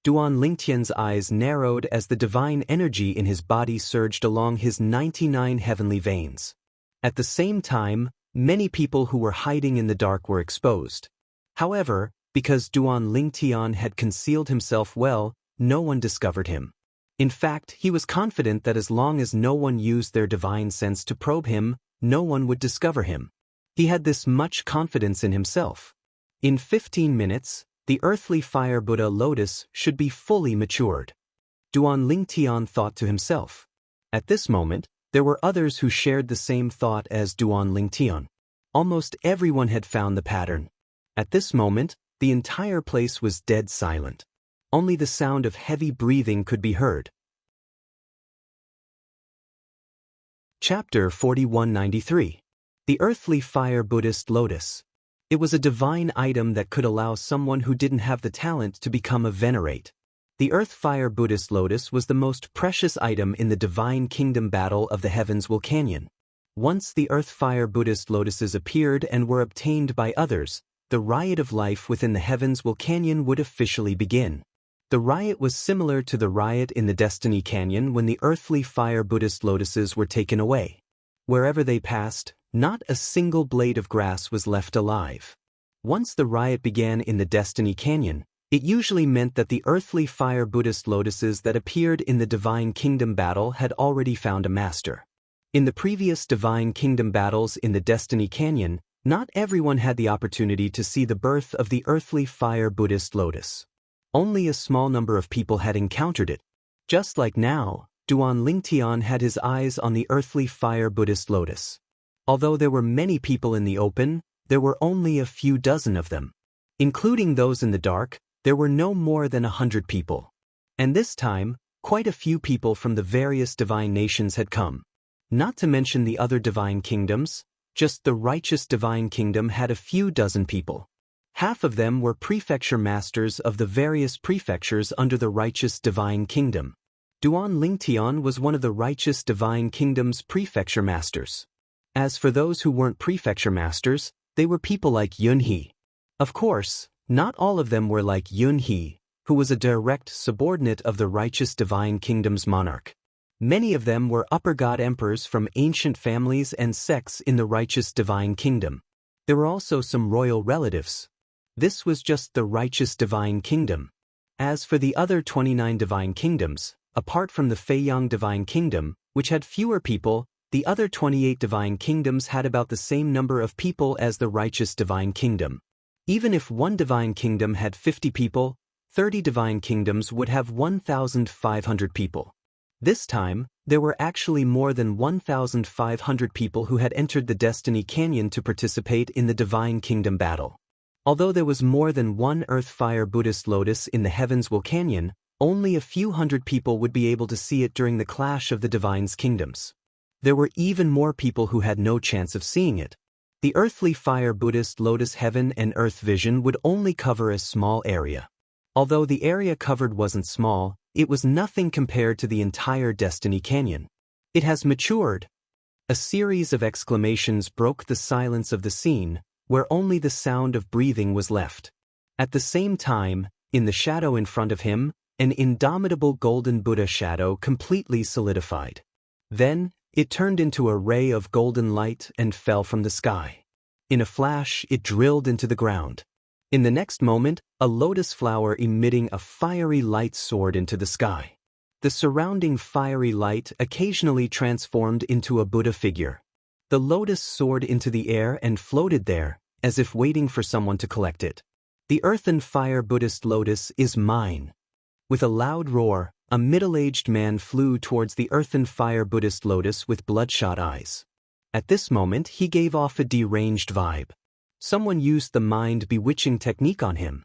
Duan Lingtian's eyes narrowed as the divine energy in his body surged along his 99 heavenly veins. At the same time, many people who were hiding in the dark were exposed. However, because Duan Lingtian had concealed himself well, no one discovered him. In fact, he was confident that as long as no one used their divine sense to probe him, no one would discover him. He had this much confidence in himself. In 15 minutes, the earthly fire Buddha lotus should be fully matured. Duan Lingtian thought to himself. At this moment, there were others who shared the same thought as Duan Lingtian. Almost everyone had found the pattern. At this moment, the entire place was dead silent. Only the sound of heavy breathing could be heard. Chapter 4193. The Earthly Fire Buddhist Lotus. It was a divine item that could allow someone who didn't have the talent to become a venerate. The Earth Fire Buddhist Lotus was the most precious item in the Divine Kingdom Battle of the Heavens Canyon. Once the Earth Fire Buddhist Lotuses appeared and were obtained by others, the riot of life within the Heavens Canyon would officially begin. The riot was similar to the riot in the Destiny Canyon when the Earthly Fire Buddhist Lotuses were taken away. Wherever they passed, not a single blade of grass was left alive. Once the riot began in the Destiny Canyon, it usually meant that the Earthly Fire Buddhist Lotuses that appeared in the Divine Kingdom Battle had already found a master. In the previous Divine Kingdom battles in the Destiny Canyon, not everyone had the opportunity to see the birth of the Earthly Fire Buddhist Lotus. Only a small number of people had encountered it. Just like now, Duan Lingtian had his eyes on the Earthly Fire Buddhist Lotus. Although there were many people in the open, there were only a few dozen of them. Including those in the dark, there were no more than 100 people. And this time, quite a few people from the various divine nations had come. Not to mention the other divine kingdoms, just the Righteous Divine Kingdom had a few dozen people. Half of them were prefecture masters of the various prefectures under the Righteous Divine Kingdom. Duan Lingtian was one of the Righteous Divine Kingdom's prefecture masters. As for those who weren't prefecture masters, they were people like Yunhe. Of course, not all of them were like Yunhe, who was a direct subordinate of the Righteous Divine Kingdom's monarch. Many of them were upper god emperors from ancient families and sects in the Righteous Divine Kingdom. There were also some royal relatives. This was just the Righteous Divine Kingdom. As for the other 29 divine kingdoms, apart from the Feiyang Divine Kingdom, which had fewer people, the other 28 divine kingdoms had about the same number of people as the Righteous Divine Kingdom. Even if one divine kingdom had 50 people, 30 divine kingdoms would have 1,500 people. This time, there were actually more than 1,500 people who had entered the Destiny Canyon to participate in the Divine Kingdom battle. Although there was more than one Earth Fire Buddhist Lotus in the Heavens Canyon, only a few hundred people would be able to see it during the clash of the Divine's kingdoms. There were even more people who had no chance of seeing it. The earthly fire Buddhist lotus heaven and earth vision would only cover a small area. Although the area covered wasn't small, it was nothing compared to the entire Destiny Canyon. It has matured. A series of exclamations broke the silence of the scene, where only the sound of breathing was left. At the same time, in the shadow in front of him, an indomitable golden Buddha shadow completely solidified. Then, it turned into a ray of golden light and fell from the sky. In a flash, it drilled into the ground. In the next moment, a lotus flower emitting a fiery light soared into the sky. The surrounding fiery light occasionally transformed into a Buddha figure. The lotus soared into the air and floated there, as if waiting for someone to collect it. The earth and fire Buddhist lotus is mine. With a loud roar, a middle-aged man flew towards the earth and fire Buddhist lotus with bloodshot eyes. At this moment, he gave off a deranged vibe. Someone used the mind-bewitching technique on him.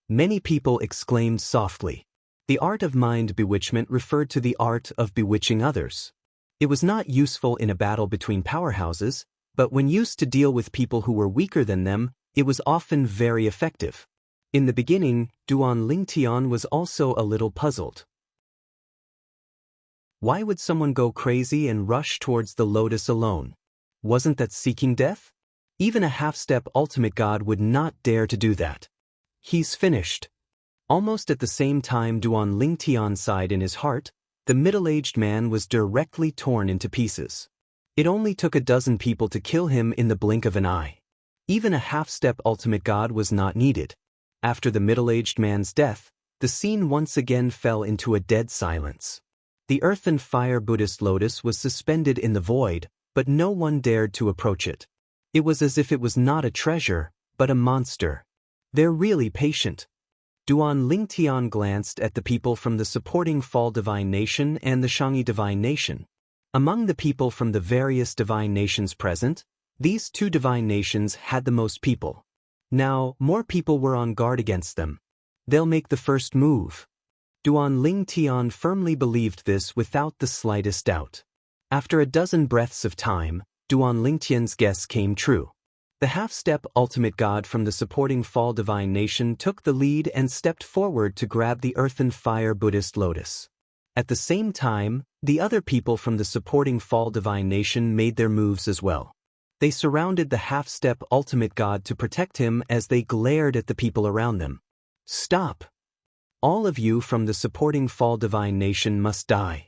Many people exclaimed softly. The art of mind bewitchment referred to the art of bewitching others. It was not useful in a battle between powerhouses, but when used to deal with people who were weaker than them, it was often very effective. In the beginning, Duan Lingtian was also a little puzzled. Why would someone go crazy and rush towards the lotus alone? Wasn't that seeking death? Even a half-step ultimate god would not dare to do that. He's finished. Almost at the same time Duan Lingtian sighed in his heart, the middle-aged man was directly torn into pieces. It only took a dozen people to kill him in the blink of an eye. Even a half-step ultimate god was not needed. After the middle-aged man's death, the scene once again fell into a dead silence. The earth and fire Buddhist lotus was suspended in the void, but no one dared to approach it. It was as if it was not a treasure, but a monster. They're really patient. Duan Lingtian glanced at the people from the supporting Fall Divine Nation and the Shangyi Divine Nation. Among the people from the various divine nations present, these two divine nations had the most people. Now, more people were on guard against them. They'll make the first move. Duan Lingtian firmly believed this without the slightest doubt. After a dozen breaths of time, Duan Lingtian's guess came true. The half-step ultimate god from the supporting Fall Divine Nation took the lead and stepped forward to grab the earth and fire Buddhist lotus. At the same time, the other people from the supporting Fall Divine Nation made their moves as well. They surrounded the half-step ultimate god to protect him as they glared at the people around them. Stop! All of you from the supporting Fall Divine Nation must die.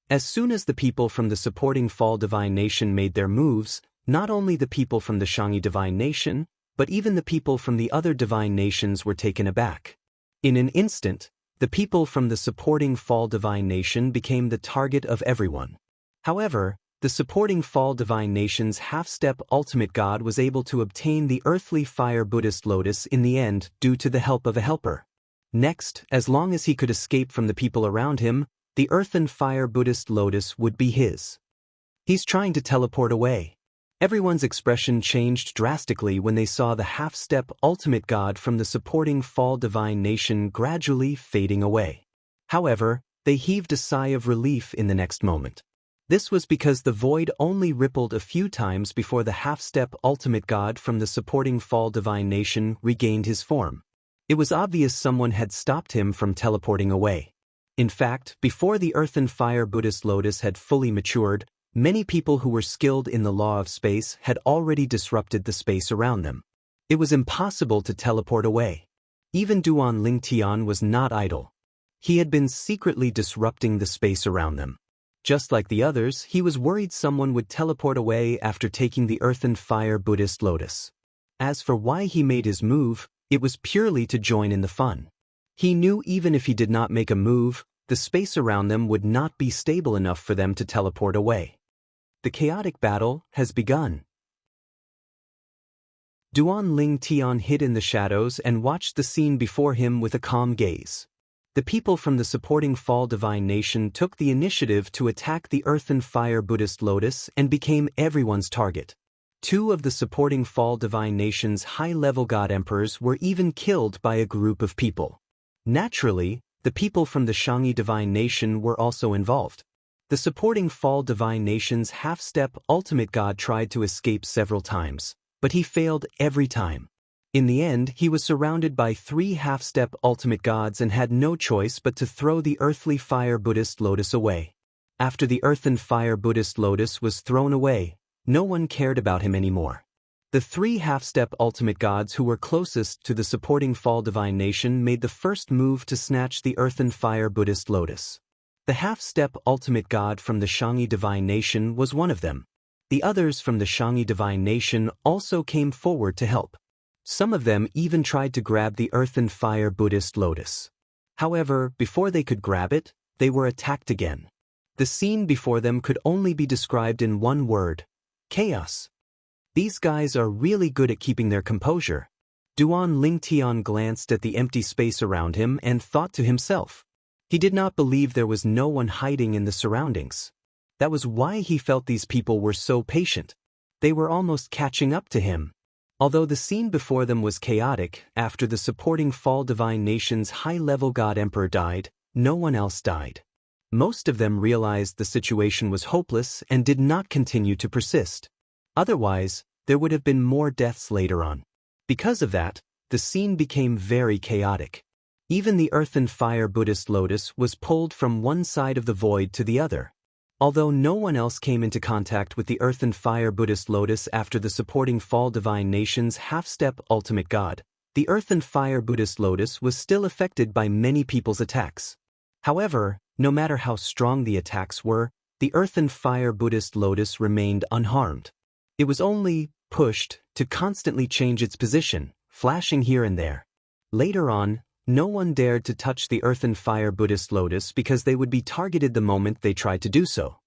As soon as the people from the supporting Fall Divine Nation made their moves, not only the people from the Shangyi Divine Nation, but even the people from the other divine nations were taken aback. In an instant, the people from the supporting Fall Divine Nation became the target of everyone. However, the supporting Fall Divine Nation's half-step ultimate god was able to obtain the earthly fire Buddhist lotus in the end due to the help of a helper. Next, as long as he could escape from the people around him, the earth and fire Buddhist lotus would be his. He's trying to teleport away. Everyone's expression changed drastically when they saw the half-step ultimate god from the supporting Fall Divine Nation gradually fading away. However, they heaved a sigh of relief in the next moment. This was because the void only rippled a few times before the half-step ultimate god from the supporting Fall Divine Nation regained his form. It was obvious someone had stopped him from teleporting away. In fact, before the earth and fire Buddhist lotus had fully matured, many people who were skilled in the law of space had already disrupted the space around them. It was impossible to teleport away. Even Duan Lingtian was not idle. He had been secretly disrupting the space around them. Just like the others, he was worried someone would teleport away after taking the earth and fire Buddhist lotus. As for why he made his move, it was purely to join in the fun. He knew even if he did not make a move, the space around them would not be stable enough for them to teleport away. The chaotic battle has begun. Duan Lingtian hid in the shadows and watched the scene before him with a calm gaze. The people from the supporting Fall Divine Nation took the initiative to attack the earth and fire Buddhist lotus and became everyone's target. Two of the supporting Fall Divine Nation's high-level god emperors were even killed by a group of people. Naturally, the people from the Shangyi Divine Nation were also involved. The supporting Fall Divine Nation's half-step ultimate god tried to escape several times, But he failed every time. In the end, he was surrounded by 3 half-step ultimate gods and had no choice but to throw the earthly fire Buddhist lotus away. After the earthen fire Buddhist lotus was thrown away, no one cared about him anymore. The 3 half-step ultimate gods who were closest to the supporting fall divine nation made the first move to snatch the earthen fire Buddhist lotus. The half-step ultimate god from the Shangyi divine nation was one of them. The others from the Shangyi divine nation also came forward to help. Some of them even tried to grab the earthen fire Buddhist lotus. However, before they could grab it, they were attacked again. The scene before them could only be described in one word: chaos. These guys are really good at keeping their composure. Duan Lingtian glanced at the empty space around him and thought to himself. He did not believe there was no one hiding in the surroundings. That was why he felt these people were so patient. They were almost catching up to him. Although the scene before them was chaotic, after the supporting fall divine nation's high-level god emperor died, no one else died. Most of them realized the situation was hopeless and did not continue to persist. Otherwise, there would have been more deaths later on. Because of that, the scene became very chaotic. Even the earthen fire Buddhist lotus was pulled from one side of the void to the other. Although no one else came into contact with the earthen fire Buddhist lotus after the supporting fall divine nation's half-step ultimate god, the earthen fire Buddhist lotus was still affected by many people's attacks. However, no matter how strong the attacks were, the earthen fire Buddhist lotus remained unharmed. It was only pushed to constantly change its position, flashing here and there. Later on, no one dared to touch the earthen fire Buddhist lotus because they would be targeted the moment they tried to do so.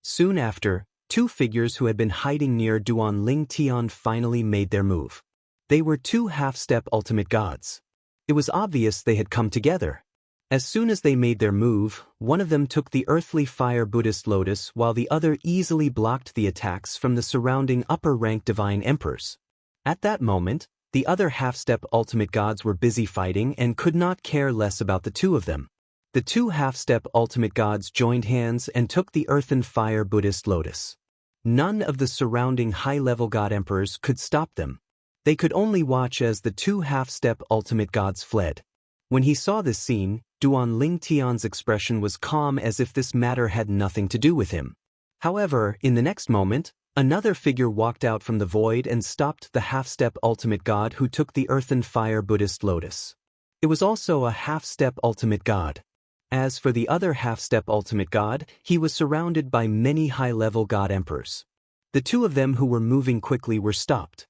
Soon after, 2 figures who had been hiding near Duan Lingtian finally made their move. They were 2 half-step ultimate gods. It was obvious they had come together. As soon as they made their move, one of them took the earthly fire Buddhist lotus while the other easily blocked the attacks from the surrounding upper-rank divine emperors. At that moment, the other half-step ultimate gods were busy fighting and could not care less about the 2 of them. The 2 half-step ultimate gods joined hands and took the earthen fire Buddhist lotus. None of the surrounding high-level god emperors could stop them. They could only watch as the 2 half-step ultimate gods fled. When he saw this scene, Duan Lingtian's expression was calm as if this matter had nothing to do with him. However, in the next moment, another figure walked out from the void and stopped the half-step ultimate god who took the earthen fire Buddhist lotus. It was also a half-step ultimate god. As for the other half-step ultimate god, he was surrounded by many high-level god emperors. The 2 of them who were moving quickly were stopped.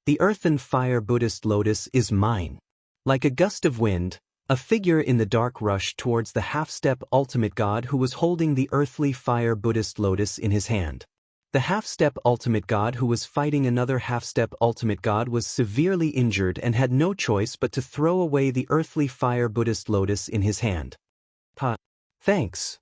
The earthen fire Buddhist lotus is mine. Like a gust of wind, a figure in the dark rushed towards the half-step ultimate god who was holding the earthly fire Buddhist lotus in his hand. The half-step ultimate god who was fighting another half-step ultimate god was severely injured and had no choice but to throw away the earthly fire Buddhist lotus in his hand. Thanks.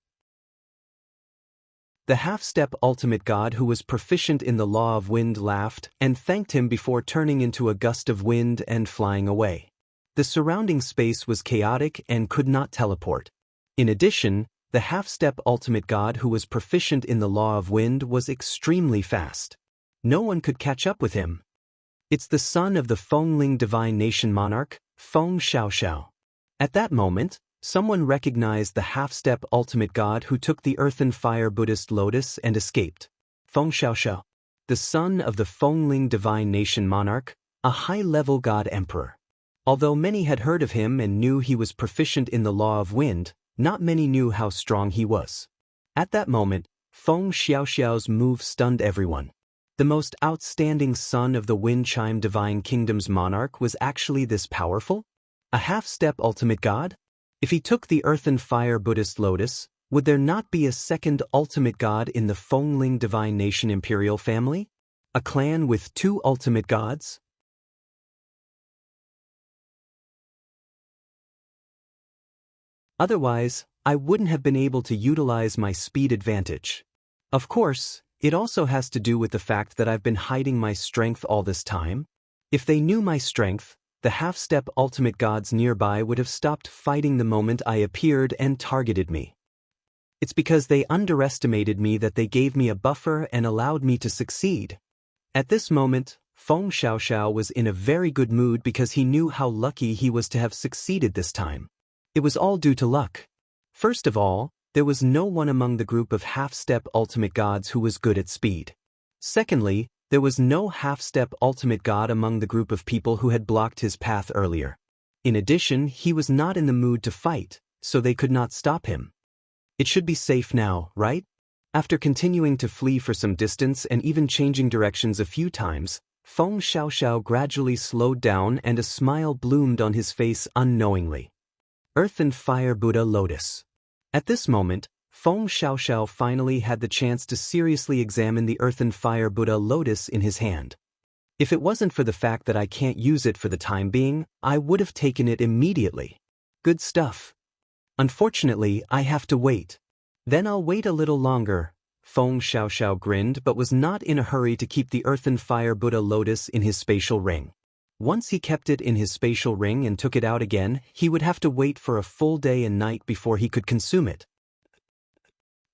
The half-step ultimate god who was proficient in the law of wind laughed and thanked him before turning into a gust of wind and flying away. The surrounding space was chaotic and could not teleport. In addition, the half-step ultimate god who was proficient in the law of wind was extremely fast. No one could catch up with him. It's the son of the Fengling divine nation monarch, Feng Xiaoxiao. At that moment, someone recognized the half-step ultimate god who took the earthen fire Buddhist lotus and escaped. Feng Xiaoxiao, the son of the Fengling divine nation monarch, a high-level god emperor. Although many had heard of him and knew he was proficient in the law of wind, not many knew how strong he was. At that moment, Feng Xiaoxiao's move stunned everyone. The most outstanding son of the Wind Chime Divine Kingdom's monarch was actually this powerful? A half-step ultimate god? If he took the earthen fire Buddhist lotus, would there not be a second ultimate god in the Fengling Divine Nation imperial family? A clan with 2 ultimate gods? Otherwise, I wouldn't have been able to utilize my speed advantage. Of course, it also has to do with the fact that I've been hiding my strength all this time. If they knew my strength, the half-step ultimate gods nearby would have stopped fighting the moment I appeared and targeted me. It's because they underestimated me that they gave me a buffer and allowed me to succeed. At this moment, Feng Xiaoxiao was in a very good mood because he knew how lucky he was to have succeeded this time. It was all due to luck. First of all, there was no one among the group of half-step ultimate gods who was good at speed. Secondly, there was no half-step ultimate god among the group of people who had blocked his path earlier. In addition, he was not in the mood to fight, so they could not stop him. It should be safe now, right? After continuing to flee for some distance and even changing directions a few times, Feng Xiaoxiao gradually slowed down and a smile bloomed on his face unknowingly. Earth and Fire Buddha Lotus. At this moment, Feng Xiaoxiao finally had the chance to seriously examine the Earth and Fire Buddha Lotus in his hand. If it wasn't for the fact that I can't use it for the time being, I would have taken it immediately. Good stuff. Unfortunately, I have to wait. Then I'll wait a little longer. Feng Xiaoxiao grinned but was not in a hurry to keep the Earth and Fire Buddha Lotus in his spatial ring. Once he kept it in his spatial ring and took it out again, he would have to wait for a full day and night before he could consume it.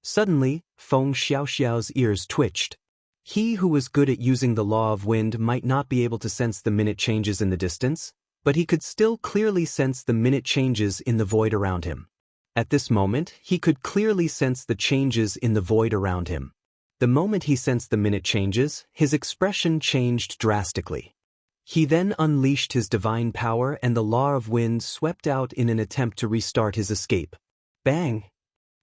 Suddenly, Feng Xiaoxiao's ears twitched. He who was good at using the law of wind might not be able to sense the minute changes in the distance, but he could still clearly sense the minute changes in the void around him. At this moment, he could clearly sense the changes in the void around him. The moment he sensed the minute changes, his expression changed drastically. He then unleashed his divine power and the law of wind swept out in an attempt to restart his escape. Bang!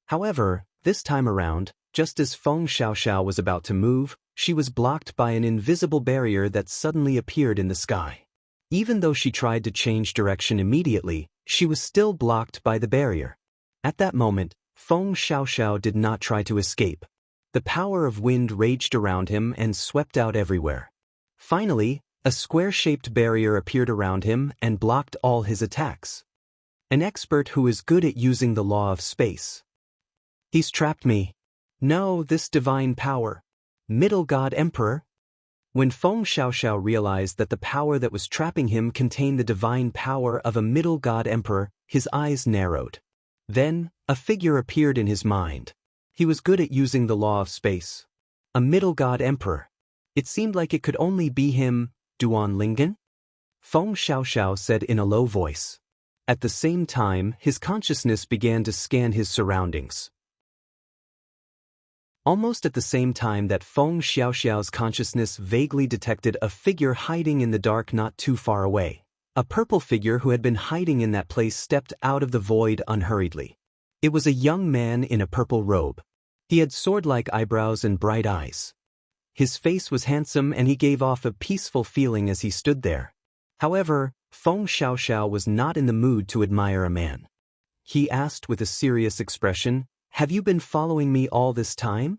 However, this time around, just as Feng Xiaoxiao was about to move, she was blocked by an invisible barrier that suddenly appeared in the sky. Even though she tried to change direction immediately, she was still blocked by the barrier. At that moment, Feng Xiaoxiao did not try to escape. The power of wind raged around him and swept out everywhere. Finally, a square-shaped barrier appeared around him and blocked all his attacks. An expert who is good at using the law of space. He's trapped me. No, this divine power. Middle God Emperor? When Feng Xiaoxiao realized that the power that was trapping him contained the divine power of a middle God Emperor, his eyes narrowed. Then, a figure appeared in his mind. He was good at using the law of space. A middle God Emperor. It seemed like it could only be him, Duan Lingen? Feng Xiaoxiao said in a low voice. At the same time, his consciousness began to scan his surroundings. Almost at the same time that Feng Xiaoxiao's consciousness vaguely detected a figure hiding in the dark not too far away. A purple figure who had been hiding in that place stepped out of the void unhurriedly. It was a young man in a purple robe. He had sword-like eyebrows and bright eyes. His face was handsome and he gave off a peaceful feeling as he stood there. However, Feng Xiaoxiao was not in the mood to admire a man. He asked with a serious expression, "Have you been following me all this time?"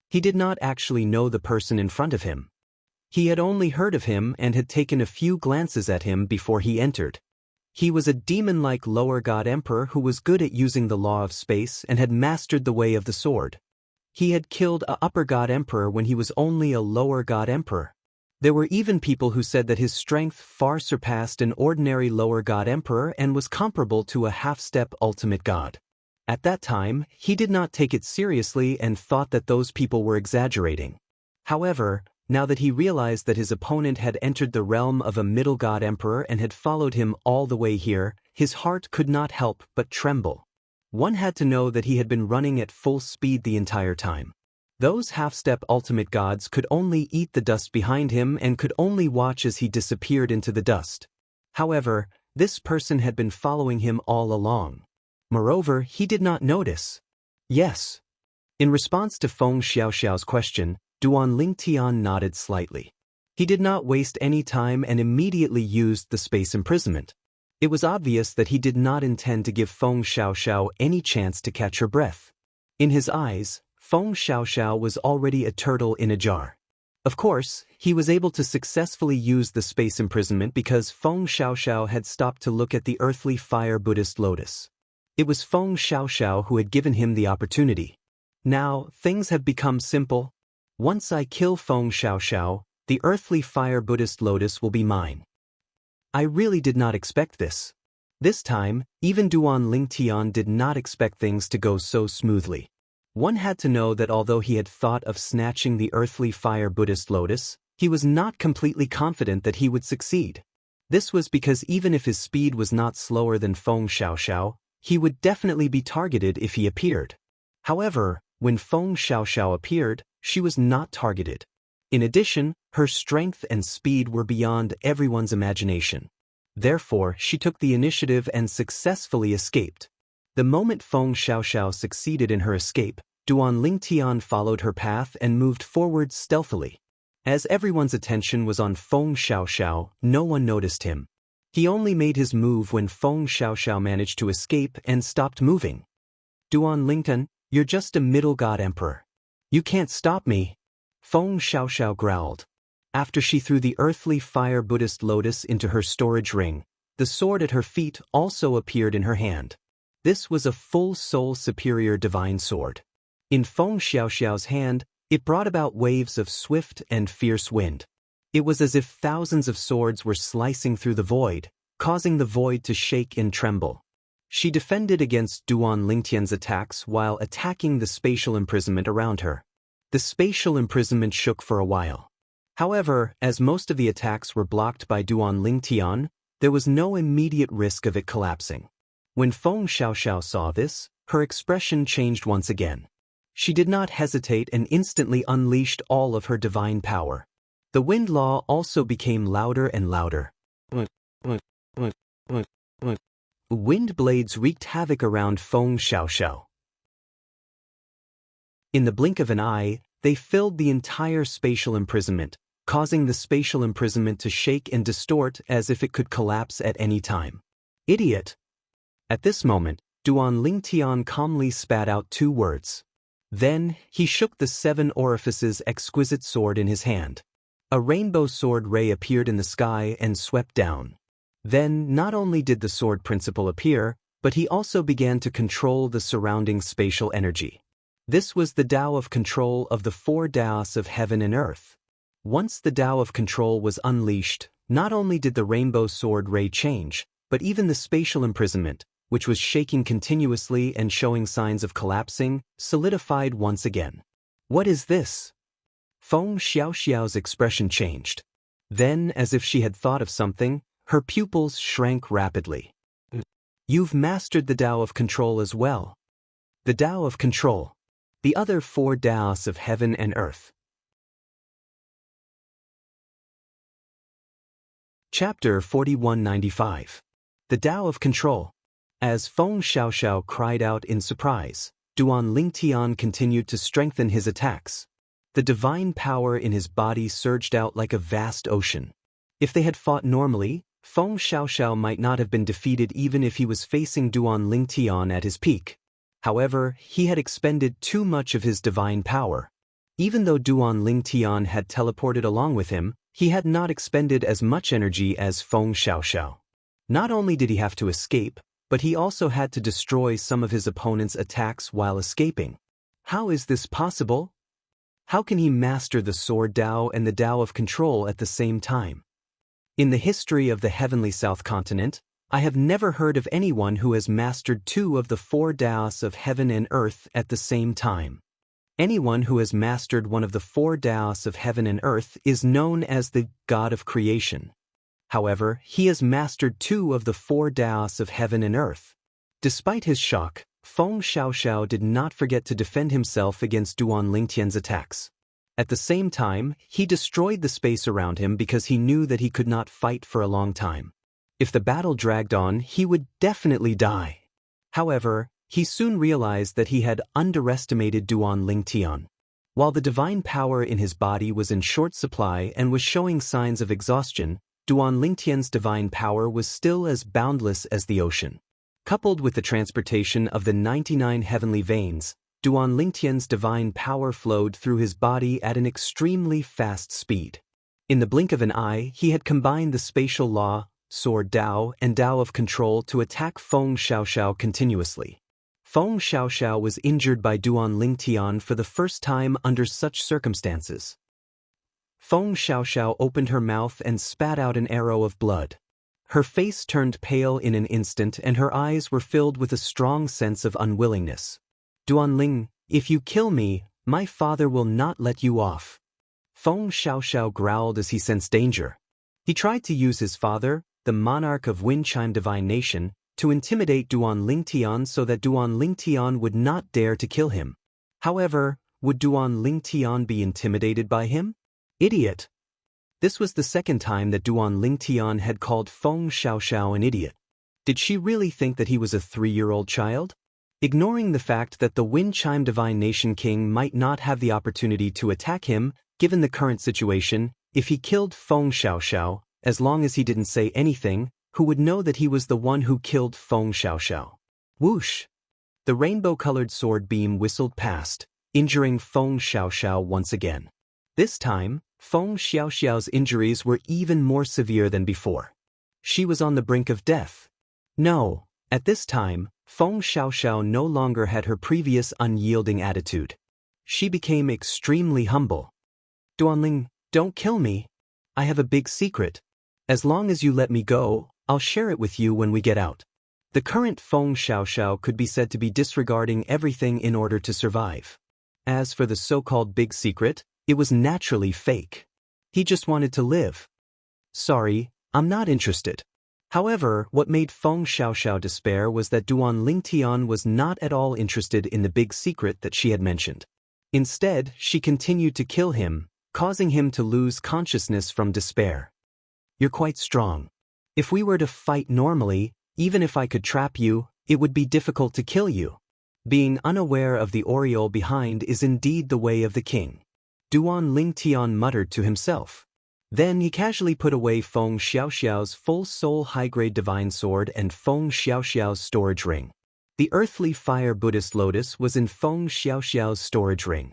He did not actually know the person in front of him. He had only heard of him and had taken a few glances at him before he entered. He was a demon-like lower god emperor who was good at using the law of space and had mastered the way of the sword. He had killed a upper god emperor when he was only a lower god emperor. There were even people who said that his strength far surpassed an ordinary lower god emperor and was comparable to a half-step ultimate god. At that time, he did not take it seriously and thought that those people were exaggerating. However, now that he realized that his opponent had entered the realm of a middle god emperor and had followed him all the way here, his heart could not help but tremble. One had to know that he had been running at full speed the entire time. Those half-step ultimate gods could only eat the dust behind him and could only watch as he disappeared into the dust. However, this person had been following him all along. Moreover, he did not notice. Yes. In response to Feng Xiaoxiao's question, Duan Lingtian nodded slightly. He did not waste any time and immediately used the space imprisonment. It was obvious that he did not intend to give Feng Xiaoxiao any chance to catch her breath. In his eyes, Feng Xiaoxiao was already a turtle in a jar. Of course, he was able to successfully use the space imprisonment because Feng Xiaoxiao had stopped to look at the earthly fire Buddhist lotus. It was Feng Xiaoxiao who had given him the opportunity. Now, things have become simple. Once I kill Feng Xiaoxiao, the earthly fire Buddhist lotus will be mine. I really did not expect this. This time, even Duan Lingtian did not expect things to go so smoothly. One had to know that although he had thought of snatching the earthly fire Buddhist lotus, He was not completely confident that he would succeed. This was because even if his speed was not slower than Feng Xiaoxiao, he would definitely be targeted if he appeared. However, when Feng Xiaoxiao appeared, she was not targeted. In addition, her strength and speed were beyond everyone's imagination. Therefore, she took the initiative and successfully escaped. The moment Feng Xiaoxiao succeeded in her escape, Duan Lingtian followed her path and moved forward stealthily. As everyone's attention was on Feng Xiaoxiao, no one noticed him. He only made his move when Feng Xiaoxiao managed to escape and stopped moving. Duan Lingtian, you're just a middle god emperor. You can't stop me. Feng Xiaoxiao growled. After she threw the earthly fire Buddhist lotus into her storage ring, the sword at her feet also appeared in her hand. This was a full soul superior divine sword. In Feng Xiaoxiao's hand, it brought about waves of swift and fierce wind. It was as if thousands of swords were slicing through the void, causing the void to shake and tremble. She defended against Duan Lingtian's attacks while attacking the spatial imprisonment around her. The spatial imprisonment shook for a while. However, as most of the attacks were blocked by Duan Lingtian, there was no immediate risk of it collapsing. When Feng Xiaoxiao saw this, her expression changed once again. She did not hesitate and instantly unleashed all of her divine power. The wind law also became louder and louder. Wind blades wreaked havoc around Feng Xiaoxiao. In the blink of an eye, they filled the entire spatial imprisonment, causing the spatial imprisonment to shake and distort as if it could collapse at any time. Idiot! At this moment, Duan Lingtian calmly spat out 2 words. Then, he shook the 7 orifices exquisite sword in his hand. A rainbow sword ray appeared in the sky and swept down. Then, not only did the sword principle appear, but he also began to control the surrounding spatial energy. This was the Tao of control of the 4 Taos of heaven and earth. Once the Tao of control was unleashed, not only did the rainbow sword ray change, but even the spatial imprisonment, which was shaking continuously and showing signs of collapsing, solidified once again. What is this? Feng Xiaoxiao's expression changed. Then, as if she had thought of something, her pupils shrank rapidly. You've mastered the Tao of control as well. The Tao of control. The other 4 Taos of heaven and earth. Chapter 4195. The Tao of Control. As Feng Xiaoxiao cried out in surprise, Duan Lingtian continued to strengthen his attacks. The divine power in his body surged out like a vast ocean. If they had fought normally, Feng Xiaoxiao might not have been defeated even if he was facing Duan Lingtian at his peak. However, he had expended too much of his divine power. Even though Duan Lingtian had teleported along with him, he had not expended as much energy as Feng Xiaoxiao. Not only did he have to escape, but he also had to destroy some of his opponent's attacks while escaping. How is this possible? How can he master the Sword Tao and the Tao of Control at the same time? In the history of the heavenly South Continent, I have never heard of anyone who has mastered 2 of the 4 Taos of heaven and earth at the same time. Anyone who has mastered one of the 4 Taos of heaven and earth is known as the God of Creation. However, he has mastered 2 of the 4 Taos of heaven and earth. Despite his shock, Feng Xiaoxiao did not forget to defend himself against Duan Lingtian's attacks. At the same time, he destroyed the space around him because he knew that he could not fight for a long time. If the battle dragged on, he would definitely die. However, he soon realized that he had underestimated Duan Lingtian. While the divine power in his body was in short supply and was showing signs of exhaustion, Duan Lingtian's divine power was still as boundless as the ocean. Coupled with the transportation of the 99 heavenly veins, Duan Lingtian's divine power flowed through his body at an extremely fast speed. In the blink of an eye, he had combined the spatial law, Sword Tao, and Tao of Control to attack Feng Xiaoxiao continuously. Feng Xiaoxiao was injured by Duan Lingtian for the first time under such circumstances. Feng Xiaoxiao opened her mouth and spat out an arrow of blood. Her face turned pale in an instant and her eyes were filled with a strong sense of unwillingness. Duan Ling, if you kill me, my father will not let you off. Feng Xiaoxiao growled as he sensed danger. He tried to use his father, the monarch of Winchime Divine Nation, to intimidate Duan Lingtian so that Duan Lingtian would not dare to kill him. However, would Duan Lingtian be intimidated by him? Idiot! This was the second time that Duan Lingtian had called Feng Xiaoxiao an idiot. Did she really think that he was a 3-year-old child? Ignoring the fact that the Winchime Divine Nation King might not have the opportunity to attack him, given the current situation, if he killed Feng Xiaoxiao, as long as he didn't say anything, who would know that he was the one who killed Feng Xiaoxiao? Whoosh! The rainbow-colored sword beam whistled past, injuring Feng Xiaoxiao once again. This time, Feng Xiaoxiao's injuries were even more severe than before. She was on the brink of death. No, at this time, Feng Xiaoxiao no longer had her previous unyielding attitude. She became extremely humble. Duanling, don't kill me. I have a big secret. As long as you let me go, I'll share it with you when we get out. The current Feng Xiaoxiao could be said to be disregarding everything in order to survive. As for the so-called big secret, it was naturally fake. He just wanted to live. Sorry, I'm not interested. However, what made Feng Xiaoxiao despair was that Duan Lingtian was not at all interested in the big secret that she had mentioned. Instead, she continued to kill him, causing him to lose consciousness from despair. You're quite strong. If we were to fight normally, even if I could trap you, it would be difficult to kill you. Being unaware of the aureole behind is indeed the way of the king. Duan Lingtian muttered to himself. Then he casually put away Feng Xiaoxiao's full soul high-grade divine sword and Feng Xiaoxiao's storage ring. The earthly fire Buddhist lotus was in Feng Xiaoxiao's storage ring.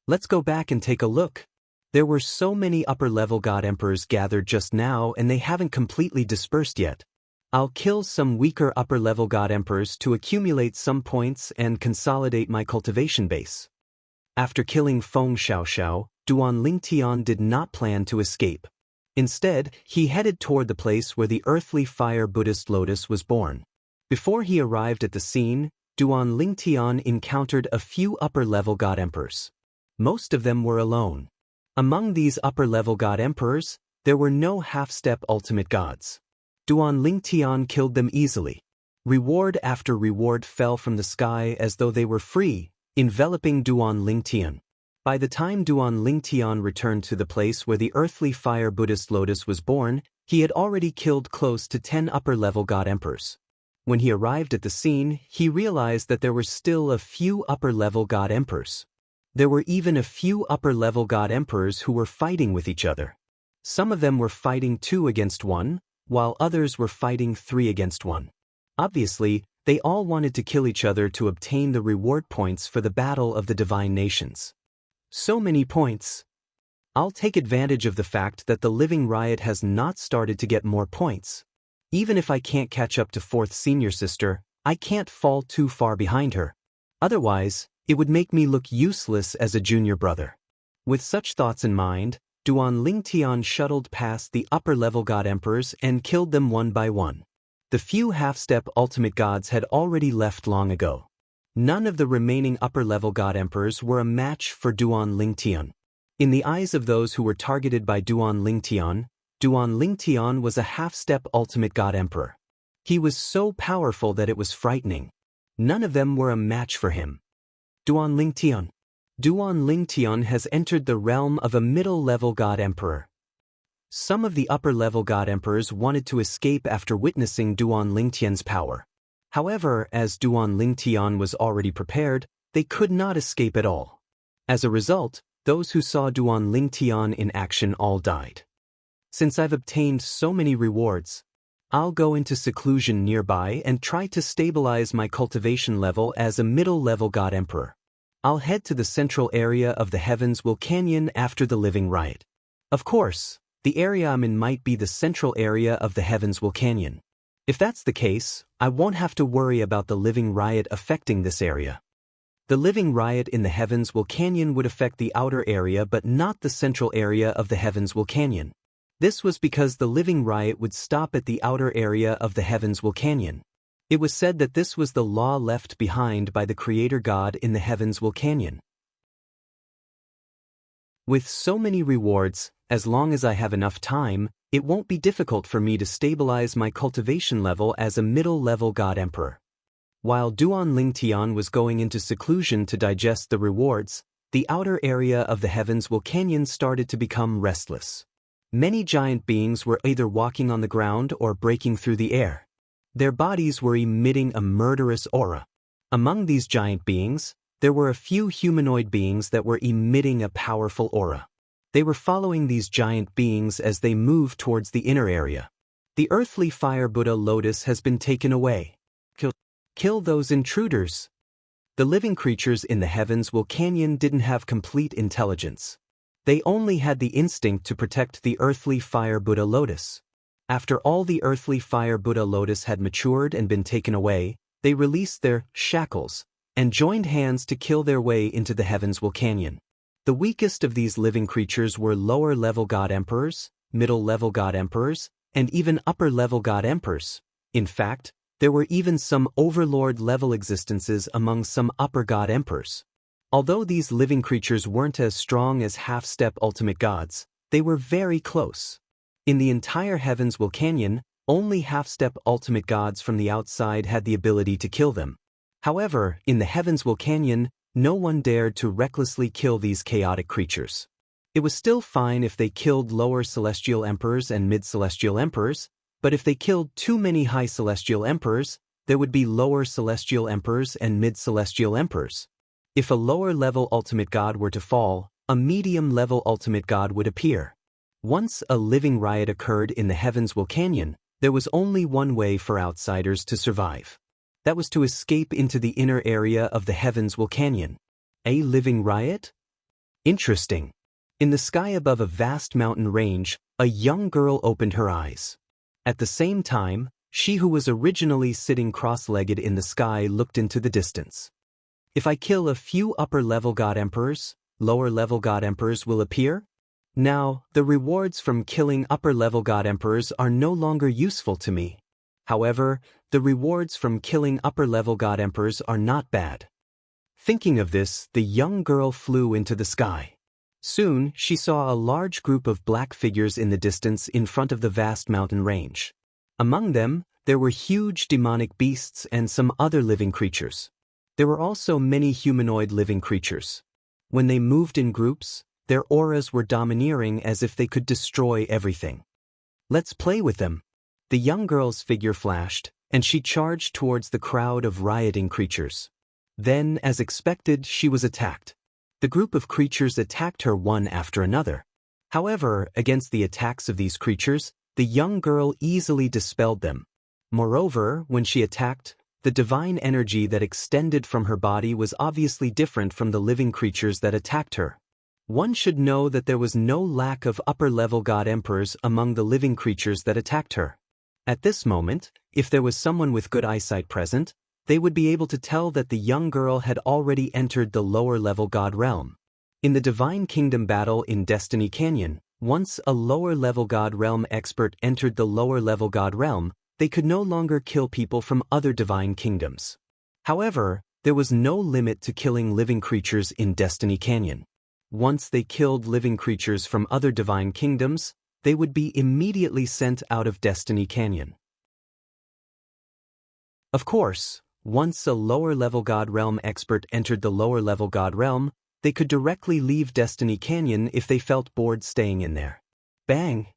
Let's go back and take a look. There were so many upper-level God Emperors gathered just now and they haven't completely dispersed yet. I'll kill some weaker upper-level God Emperors to accumulate some points and consolidate my cultivation base. After killing Feng Xiaoxiao, Duan Lingtian did not plan to escape. Instead, he headed toward the place where the earthly fire Buddhist lotus was born. Before he arrived at the scene, Duan Lingtian encountered a few upper-level God Emperors. Most of them were alone. Among these upper-level God Emperors, there were no half-step ultimate gods. Duan Lingtian killed them easily. Reward after reward fell from the sky as though they were free, enveloping Duan Lingtian. By the time Duan Lingtian returned to the place where the earthly fire Buddhist lotus was born, he had already killed close to 10 upper-level God Emperors. When he arrived at the scene, he realized that there were still a few upper-level God Emperors. There were even a few upper-level God Emperors who were fighting with each other. Some of them were fighting 2 against 1, while others were fighting 3 against 1. Obviously, they all wanted to kill each other to obtain the reward points for the Battle of the Divine Nations. So many points. I'll take advantage of the fact that the Living Riot has not started to get more points. Even if I can't catch up to 4th Senior Sister, I can't fall too far behind her. Otherwise, it would make me look useless as a junior brother. With such thoughts in mind, Duan Lingtian shuttled past the upper-level God Emperors and killed them one by one. The few half-step ultimate gods had already left long ago. None of the remaining upper-level God Emperors were a match for Duan Lingtian. In the eyes of those who were targeted by Duan Lingtian was a half-step ultimate God Emperor. He was so powerful that it was frightening. None of them were a match for him. Duan Lingtian has entered the realm of a middle-level God Emperor. Some of the upper-level God Emperors wanted to escape after witnessing Duan Lingtian's power. However, as Duan Lingtian was already prepared, they could not escape at all. As a result, those who saw Duan Lingtian in action all died. Since I've obtained so many rewards, I'll go into seclusion nearby and try to stabilize my cultivation level as a middle-level God Emperor. I'll head to the central area of the Heavens Canyon after the Living Riot. Of course, the area I'm in might be the central area of the Heavens Canyon. If that's the case, I won't have to worry about the Living Riot affecting this area. The Living Riot in the Heavens Canyon would affect the outer area but not the central area of the Heavens Canyon. This was because the Living Riot would stop at the outer area of the Heavens Canyon. It was said that this was the law left behind by the Creator God in the Heavens Canyon. With so many rewards, as long as I have enough time, it won't be difficult for me to stabilize my cultivation level as a middle-level God Emperor. While Duan Lingtian was going into seclusion to digest the rewards, the outer area of the heavens Vulcanian started to become restless. Many giant beings were either walking on the ground or breaking through the air. Their bodies were emitting a murderous aura. Among these giant beings, there were a few humanoid beings that were emitting a powerful aura. They were following these giant beings as they moved towards the inner area. The earthly fire Buddha lotus has been taken away. Kill those intruders. The living creatures in the heavens Vulcanian didn't have complete intelligence. They only had the instinct to protect the earthly fire Buddha lotus. After all the earthly fire Buddha lotus had matured and been taken away, they released their shackles and joined hands to kill their way into the heavens Vulcanian. The weakest of these living creatures were lower-level God Emperors, middle-level God Emperors, and even upper-level God Emperors. In fact, there were even some overlord-level existences among some upper God Emperors. Although these living creatures weren't as strong as half-step ultimate gods, they were very close. In the entire heavens Vulcanian, only half-step ultimate gods from the outside had the ability to kill them. However, in the heavens Vulcanian, no one dared to recklessly kill these chaotic creatures. It was still fine if they killed lower celestial emperors and mid-celestial emperors, but if they killed too many high celestial emperors, there would be lower celestial emperors and mid-celestial emperors. If a lower-level ultimate god were to fall, a medium-level ultimate god would appear. Once a living riot occurred in the heavens Vulcanian, there was only one way for outsiders to survive. That was to escape into the inner area of the heavens Vulcanian. A living riot? Interesting. In the sky above a vast mountain range, a young girl opened her eyes. At the same time, she who was originally sitting cross-legged in the sky looked into the distance. If I kill a few upper-level God Emperors, lower-level God Emperors will appear? Now, the rewards from killing upper-level God Emperors are no longer useful to me. However, the rewards from killing upper-level God Emperors are not bad. Thinking of this, the young girl flew into the sky. Soon, she saw a large group of black figures in the distance in front of the vast mountain range. Among them, there were huge demonic beasts and some other living creatures. There were also many humanoid living creatures. When they moved in groups, their auras were domineering as if they could destroy everything. Let's play with them. The young girl's figure flashed, and she charged towards the crowd of rioting creatures. Then, as expected, she was attacked. The group of creatures attacked her one after another. However, against the attacks of these creatures, the young girl easily dispelled them. Moreover, when she attacked, the divine energy that extended from her body was obviously different from the living creatures that attacked her. One should know that there was no lack of upper-level God Emperors among the living creatures that attacked her. At this moment, if there was someone with good eyesight present, they would be able to tell that the young girl had already entered the lower-level God realm. In the Divine Kingdom battle in Destiny Canyon, once a lower-level God realm expert entered the lower-level God realm, they could no longer kill people from other divine kingdoms. However, there was no limit to killing living creatures in Destiny Canyon. Once they killed living creatures from other divine kingdoms, they would be immediately sent out of Destiny Canyon. Of course, once a lower-level God realm expert entered the lower-level God realm, they could directly leave Destiny Canyon if they felt bored staying in there. Bang!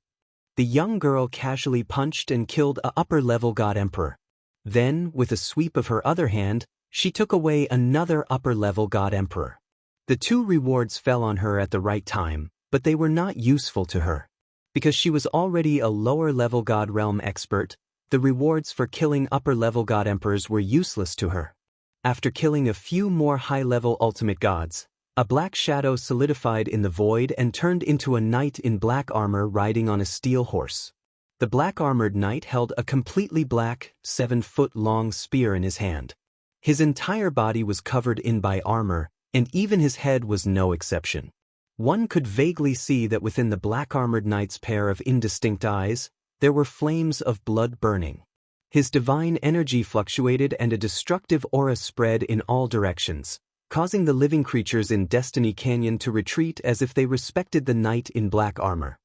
The young girl casually punched and killed a upper-level God Emperor. Then, with a sweep of her other hand, she took away another upper-level God Emperor. The two rewards fell on her at the right time, but they were not useful to her. Because she was already a lower-level God realm expert, the rewards for killing upper-level God Emperors were useless to her. After killing a few more high-level ultimate gods, a black shadow solidified in the void and turned into a knight in black armor riding on a steel horse. The black-armored knight held a completely black, 7-foot-long spear in his hand. His entire body was covered in by armor, and even his head was no exception. One could vaguely see that within the black-armored knight's pair of indistinct eyes, there were flames of blood burning. His divine energy fluctuated and a destructive aura spread in all directions, causing the living creatures in Destiny Canyon to retreat as if they respected the knight in black armor.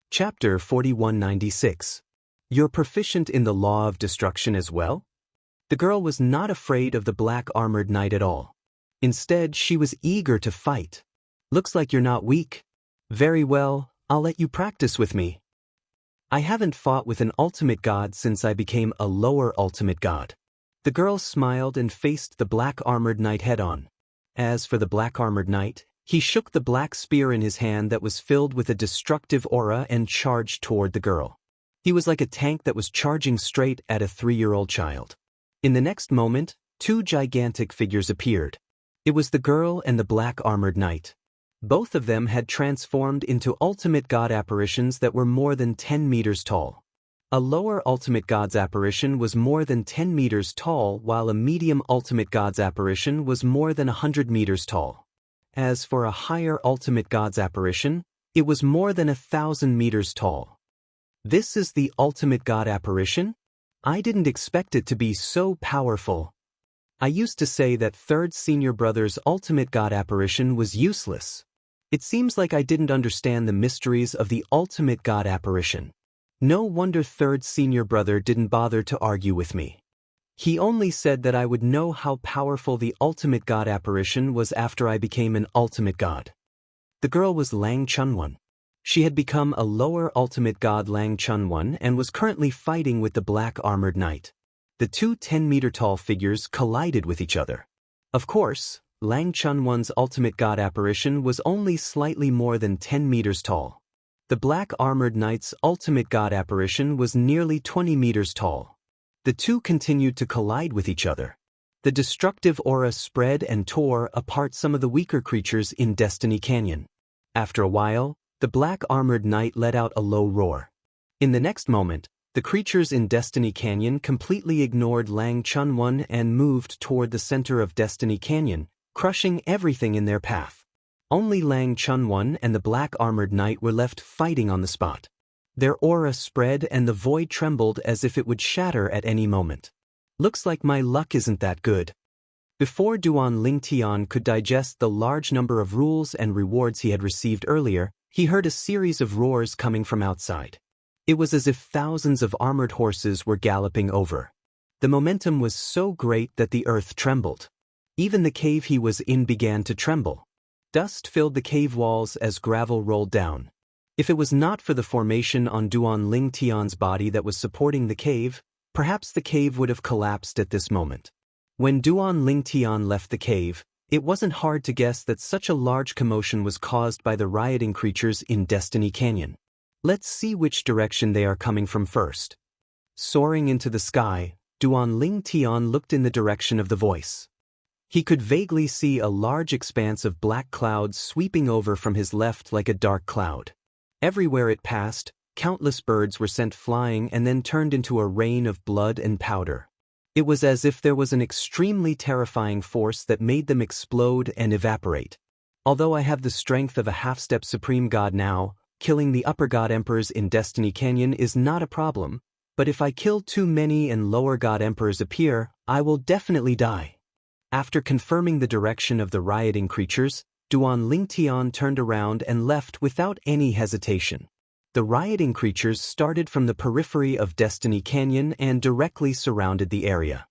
Chapter 4196. You're proficient in the law of destruction as well? The girl was not afraid of the black-armored knight at all. Instead, she was eager to fight. Looks like you're not weak. Very well, I'll let you practice with me. I haven't fought with an ultimate god since I became a lower ultimate god. The girl smiled and faced the black-armored knight head-on. As for the black-armored knight, he shook the black spear in his hand that was filled with a destructive aura and charged toward the girl. He was like a tank that was charging straight at a 3-year-old child. In the next moment, two gigantic figures appeared. It was the girl and the black-armored knight. Both of them had transformed into ultimate god apparitions that were more than 10 meters tall. A lower ultimate god's apparition was more than 10 meters tall, while a medium ultimate god's apparition was more than 100 meters tall. As for a higher ultimate god's apparition, it was more than 1,000 meters tall. This is the ultimate god apparition? I didn't expect it to be so powerful. I used to say that third senior brother's ultimate god apparition was useless. It seems like I didn't understand the mysteries of the ultimate god apparition. No wonder third senior brother didn't bother to argue with me. He only said that I would know how powerful the ultimate god apparition was after I became an ultimate god. The girl was Lang Chunwon. She had become a lower ultimate god Lang Chunwon and was currently fighting with the black-armored knight. The two 10-meter-tall figures collided with each other. Of course, Lang Chunwon's ultimate god apparition was only slightly more than 10 meters tall. The black-armored knight's ultimate god apparition was nearly 20 meters tall. The two continued to collide with each other. The destructive aura spread and tore apart some of the weaker creatures in Destiny Canyon. After a while, the black-armored knight let out a low roar. In the next moment, the creatures in Destiny Canyon completely ignored Lang Chunwon and moved toward the center of Destiny Canyon, crushing everything in their path. Only Lang Chunwon and the black-armored knight were left fighting on the spot. Their aura spread and the void trembled as if it would shatter at any moment. Looks like my luck isn't that good. Before Duan Lingtian could digest the large number of rules and rewards he had received earlier, he heard a series of roars coming from outside. It was as if thousands of armored horses were galloping over. The momentum was so great that the earth trembled. Even the cave he was in began to tremble. Dust filled the cave walls as gravel rolled down. If it was not for the formation on Duan Lingtian's body that was supporting the cave, perhaps the cave would have collapsed at this moment. When Duan Lingtian left the cave, it wasn't hard to guess that such a large commotion was caused by the rioting creatures in Destiny Canyon. Let's see which direction they are coming from first. Soaring into the sky, Duan Lingtian looked in the direction of the voice. He could vaguely see a large expanse of black clouds sweeping over from his left like a dark cloud. Everywhere it passed, countless birds were sent flying and then turned into a rain of blood and powder. It was as if there was an extremely terrifying force that made them explode and evaporate. Although I have the strength of a half-step supreme god now, killing the upper god emperors in Destiny Canyon is not a problem, but if I kill too many and lower god emperors appear, I will definitely die. After confirming the direction of the rioting creatures, Duan Lingtian turned around and left without any hesitation. The rioting creatures started from the periphery of Destiny Canyon and directly surrounded the area.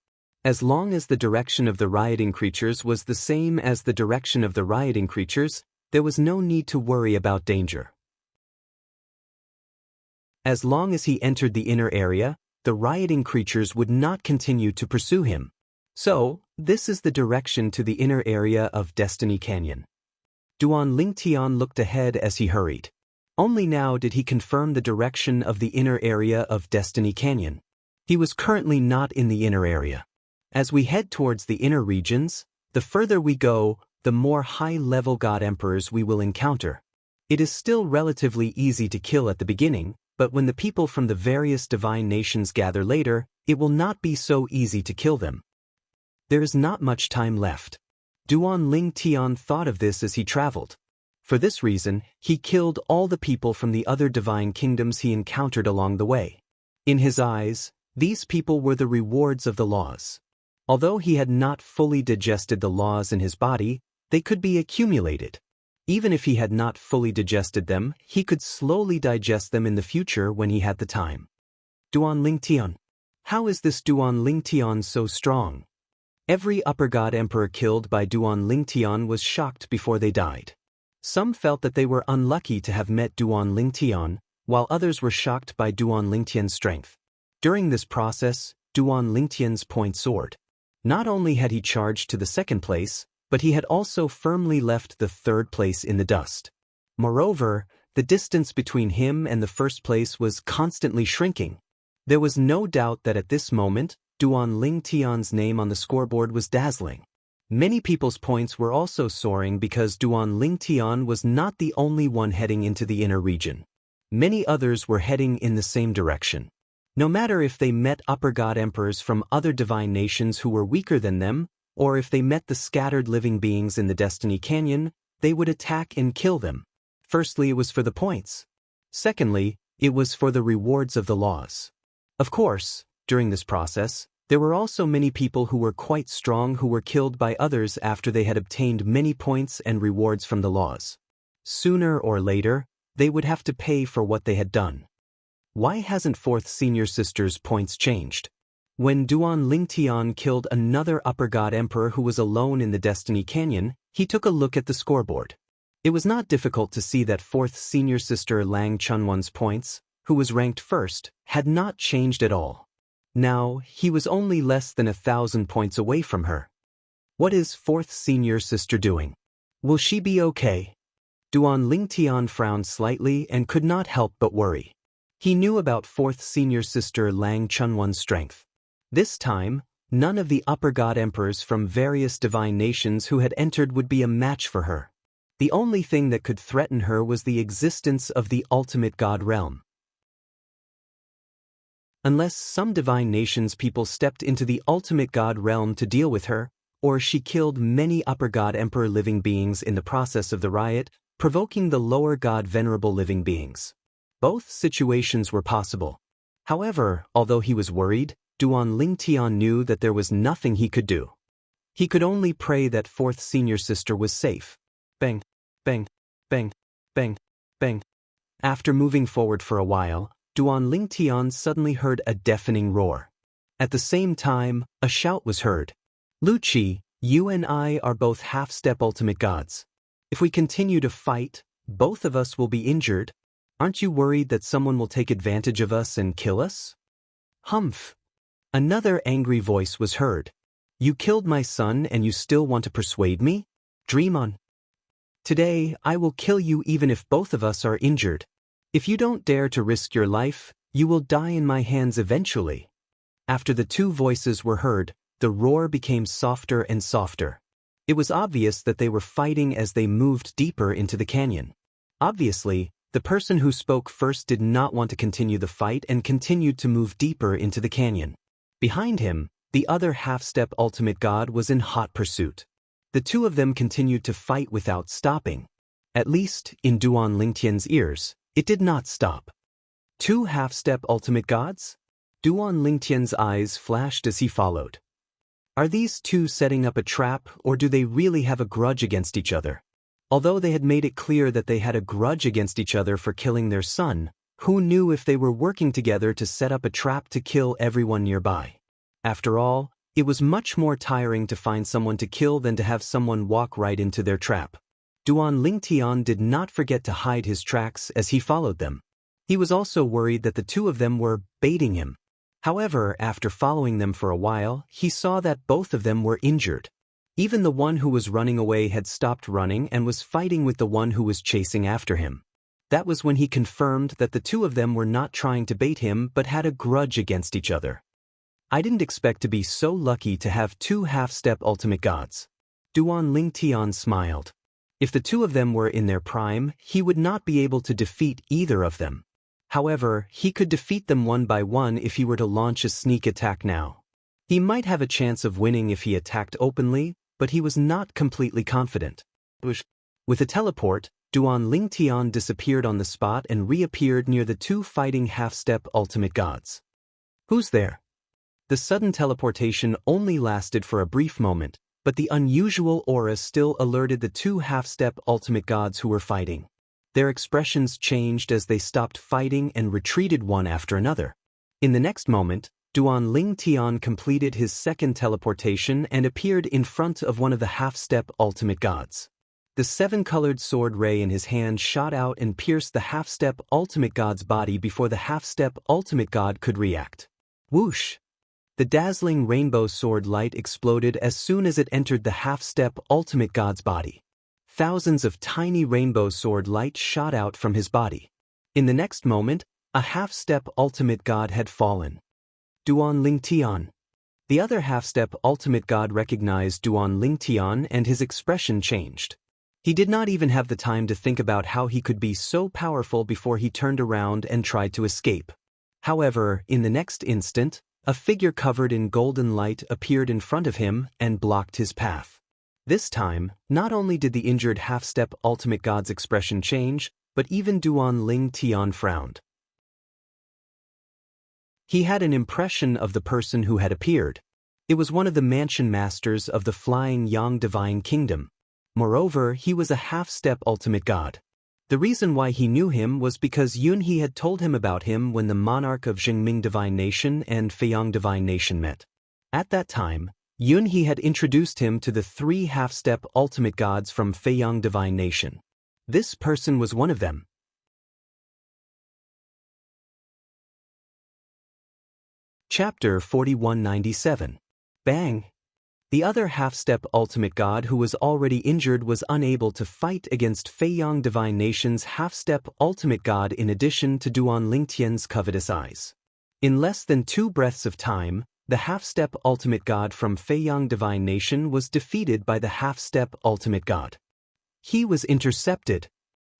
As long as the direction of the rioting creatures was the same as the direction of the rioting creatures, there was no need to worry about danger. As long as he entered the inner area, the rioting creatures would not continue to pursue him. So, this is the direction to the inner area of Destiny Canyon. Duan Lingtian looked ahead as he hurried. Only now did he confirm the direction of the inner area of Destiny Canyon. He was currently not in the inner area. As we head towards the inner regions, the further we go, the more high-level god emperors we will encounter. It is still relatively easy to kill at the beginning, but when the people from the various divine nations gather later, it will not be so easy to kill them. There is not much time left. Duan Lingtian thought of this as he traveled. For this reason, he killed all the people from the other divine kingdoms he encountered along the way. In his eyes, These people were the rewards of the laws. Although he had not fully digested the laws in his body, they could be accumulated. Even if he had not fully digested them, he could slowly digest them in the future when he had the time. Duan Lingtian. How is this Duan Lingtian so strong? Every upper god emperor killed by Duan Lingtian was shocked before they died. Some felt that they were unlucky to have met Duan Lingtian, while others were shocked by Duan Lingtian's strength. During this process, Duan Lingtian's point soared. Not only had he charged to the second place, but he had also firmly left the third place in the dust. Moreover, the distance between him and the first place was constantly shrinking. There was no doubt that at this moment, Duan Lingtian's name on the scoreboard was dazzling. Many people's points were also soaring because Duan Lingtian was not the only one heading into the inner region. Many others were heading in the same direction. No matter if they met upper god emperors from other divine nations who were weaker than them, or if they met the scattered living beings in the Destiny Canyon, they would attack and kill them. Firstly, it was for the points. Secondly, it was for the rewards of the laws. Of course, during this process, there were also many people who were quite strong who were killed by others after they had obtained many points and rewards from the laws. Sooner or later, they would have to pay for what they had done. Why hasn't fourth senior sister's points changed? When Duan Lingtian killed another upper god emperor who was alone in the Destiny Canyon, he took a look at the scoreboard. It was not difficult to see that fourth senior sister Lang Chunwan's points, who was ranked first, had not changed at all. Now, he was only less than 1,000 points away from her. What is fourth senior sister doing? Will she be okay? Duan Lingtian frowned slightly and could not help but worry. He knew about fourth senior sister Lang Chunwan's strength. This time, none of the upper god emperors from various divine nations who had entered would be a match for her. The only thing that could threaten her was the existence of the ultimate god realm. Unless some divine nations people stepped into the ultimate god realm to deal with her, or she killed many upper god emperor living beings in the process of the riot, provoking the lower god venerable living beings. Both situations were possible. However, although he was worried, Duan Lingtian knew that there was nothing he could do. He could only pray that fourth senior sister was safe. Bang, bang, bang, bang, bang. After moving forward for a while, Duan Lingtian suddenly heard a deafening roar. At the same time, a shout was heard. Luchi, you and I are both half-step ultimate gods. If we continue to fight, both of us will be injured. Aren't you worried that someone will take advantage of us and kill us? Humph. Another angry voice was heard. You killed my son and you still want to persuade me? Dream on. Today, I will kill you even if both of us are injured. If you don't dare to risk your life, you will die in my hands eventually. After the two voices were heard, the roar became softer and softer. It was obvious that they were fighting as they moved deeper into the canyon. Obviously, the person who spoke first did not want to continue the fight and continued to move deeper into the canyon. Behind him, the other half-step ultimate god was in hot pursuit. The two of them continued to fight without stopping. At least, in Duan Lingtian's ears, it did not stop. Two half-step ultimate gods? Duan Lingtian's eyes flashed as he followed. Are these two setting up a trap, or do they really have a grudge against each other? Although they had made it clear that they had a grudge against each other for killing their son, who knew if they were working together to set up a trap to kill everyone nearby? After all, it was much more tiring to find someone to kill than to have someone walk right into their trap. Duan Lingtian did not forget to hide his tracks as he followed them. He was also worried that the two of them were baiting him. However, after following them for a while, he saw that both of them were injured. Even the one who was running away had stopped running and was fighting with the one who was chasing after him. That was when he confirmed that the two of them were not trying to bait him but had a grudge against each other. I didn't expect to be so lucky to have two half-step ultimate gods. Duan Lingtian smiled. If the two of them were in their prime, he would not be able to defeat either of them. However, he could defeat them one by one if he were to launch a sneak attack now. He might have a chance of winning if he attacked openly, but he was not completely confident. With a teleport, Duan Lingtian disappeared on the spot and reappeared near the two fighting half-step ultimate gods. Who's there? The sudden teleportation only lasted for a brief moment, but the unusual aura still alerted the two half-step ultimate gods who were fighting. Their expressions changed as they stopped fighting and retreated one after another. In the next moment, Duan Ling Tian completed his second teleportation and appeared in front of one of the half-step ultimate gods. The seven-colored sword ray in his hand shot out and pierced the half-step ultimate god's body before the half-step ultimate god could react. Whoosh! The dazzling rainbow sword light exploded as soon as it entered the half-step ultimate god's body. Thousands of tiny rainbow sword light shot out from his body. In the next moment, a half-step ultimate god had fallen. Duan Ling Tian. The other half-step ultimate god recognized Duan Ling Tian and his expression changed. He did not even have the time to think about how he could be so powerful before he turned around and tried to escape. However, in the next instant, a figure covered in golden light appeared in front of him and blocked his path. This time, not only did the injured half-step ultimate god's expression change, but even Duan Ling Tian frowned. He had an impression of the person who had appeared. It was one of the mansion masters of the Flying Yang Divine Kingdom. Moreover, he was a half-step ultimate god. The reason why he knew him was because Yun He had told him about him when the monarch of Jingming Divine Nation and Feiyang Divine Nation met. At that time, Yun He had introduced him to the three half-step ultimate gods from Feiyang Divine Nation. This person was one of them. Chapter 4197. Bang! The other half-step ultimate god who was already injured was unable to fight against Feiyang Divine Nation's half-step ultimate god in addition to Duan Lingtian's covetous eyes. In less than 2 breaths of time, the half-step ultimate god from Feiyang Divine Nation was defeated by the half-step ultimate god. He was intercepted.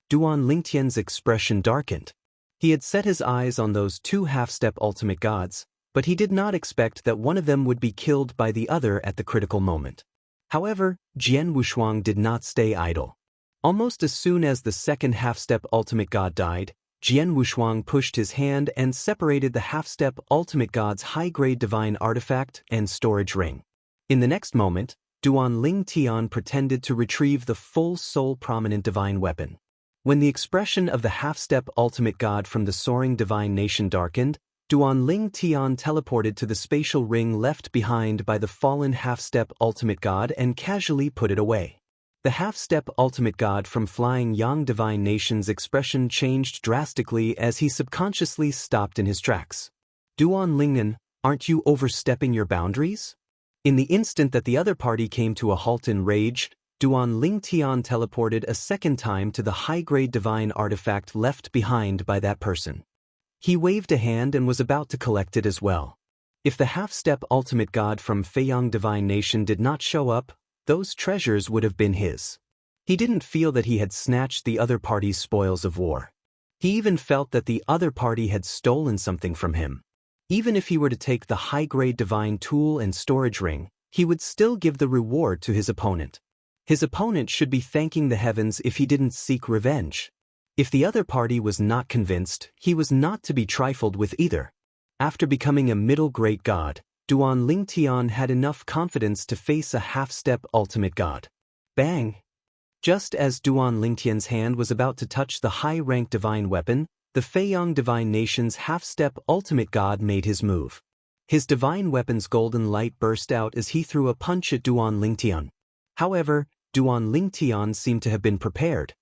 Duan Lingtian's expression darkened. He had set his eyes on those 2 half-step ultimate gods, but he did not expect that one of them would be killed by the other at the critical moment. However, Jian Wushuang did not stay idle. Almost as soon as the second half-step ultimate god died, Jian Wushuang pushed his hand and separated the half-step ultimate god's high-grade divine artifact and storage ring. In the next moment, Duan Ling Tian pretended to retrieve the full soul prominent divine weapon. When the expression of the half-step ultimate god from the Soaring Divine Nation darkened, Duan Ling Tian teleported to the spatial ring left behind by the fallen half-step ultimate god and casually put it away. The half-step ultimate god from Flying Yang Divine Nation's expression changed drastically as he subconsciously stopped in his tracks. Duan Lingnan, aren't you overstepping your boundaries? In the instant that the other party came to a halt in rage, Duan Ling Tian teleported a second time to the high-grade divine artifact left behind by that person. He waved a hand and was about to collect it as well. If the half-step ultimate god from Feiyang Divine Nation did not show up, those treasures would have been his. He didn't feel that he had snatched the other party's spoils of war. He even felt that the other party had stolen something from him. Even if he were to take the high-grade divine tool and storage ring, he would still give the reward to his opponent. His opponent should be thanking the heavens if he didn't seek revenge. If the other party was not convinced, he was not to be trifled with either. After becoming a middle great god, Duan Ling Tian had enough confidence to face a half-step ultimate god. Bang! Just as Duan Lingtian's hand was about to touch the high-ranked divine weapon, the Feiyang Divine Nation's half-step ultimate god made his move. His divine weapon's golden light burst out as he threw a punch at Duan Lingtian. However, Duan Lingtian seemed to have been prepared.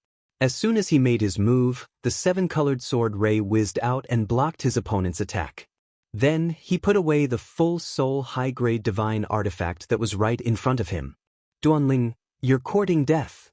As soon as he made his move, the 7-colored sword ray whizzed out and blocked his opponent's attack. Then, he put away the full soul high-grade divine artifact that was right in front of him. Duan Ling, you're courting death.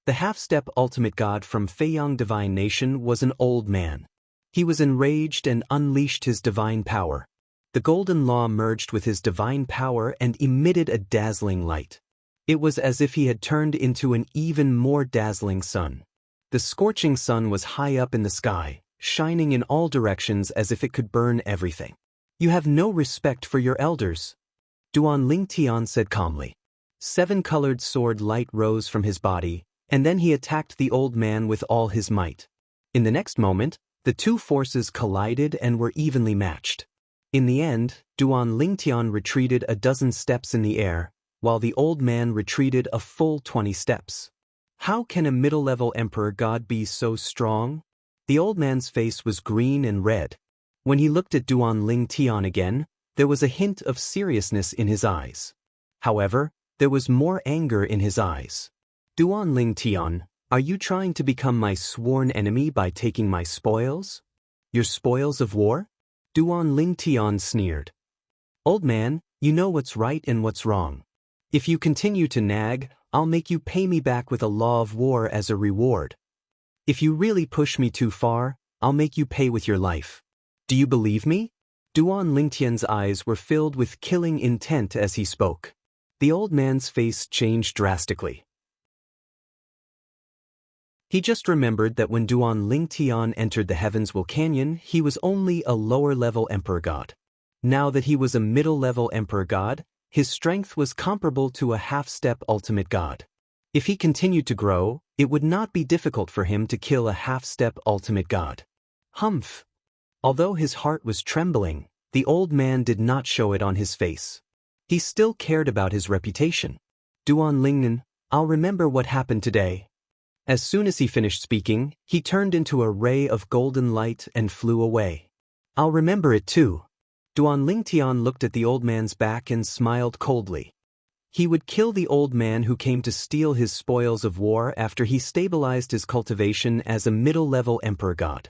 The half-step ultimate god from Feiyang Divine Nation was an old man. He was enraged and unleashed his divine power. The golden law merged with his divine power and emitted a dazzling light. It was as if he had turned into an even more dazzling sun. The scorching sun was high up in the sky, shining in all directions as if it could burn everything. You have no respect for your elders. Duan Ling Tian said calmly. 7-colored sword light rose from his body, and then he attacked the old man with all his might. In the next moment, the two forces collided and were evenly matched. In the end, Duan Lingtian retreated a dozen steps in the air, while the old man retreated a full 20 steps. How can a middle-level emperor god be so strong? The old man's face was green and red. When he looked at Duan Lingtian again, there was a hint of seriousness in his eyes. However, there was more anger in his eyes. Duan Lingtian, are you trying to become my sworn enemy by taking my spoils? Your spoils of war? Duan Lingtian sneered. Old man, you know what's right and what's wrong. If you continue to nag, I'll make you pay me back with a law of war as a reward. If you really push me too far, I'll make you pay with your life. Do you believe me? Duan Lingtian's eyes were filled with killing intent as he spoke. The old man's face changed drastically. He just remembered that when Duan Lingtian entered the Heavenswell Canyon, he was only a lower-level emperor god. Now that he was a middle-level emperor god, his strength was comparable to a half-step ultimate god. If he continued to grow, it would not be difficult for him to kill a half-step ultimate god. Humph! Although his heart was trembling, the old man did not show it on his face. He still cared about his reputation. Duan Lingnan, I'll remember what happened today. As soon as he finished speaking, he turned into a ray of golden light and flew away. I'll remember it too. Duan Lingtian looked at the old man's back and smiled coldly. He would kill the old man who came to steal his spoils of war after he stabilized his cultivation as a middle-level emperor god.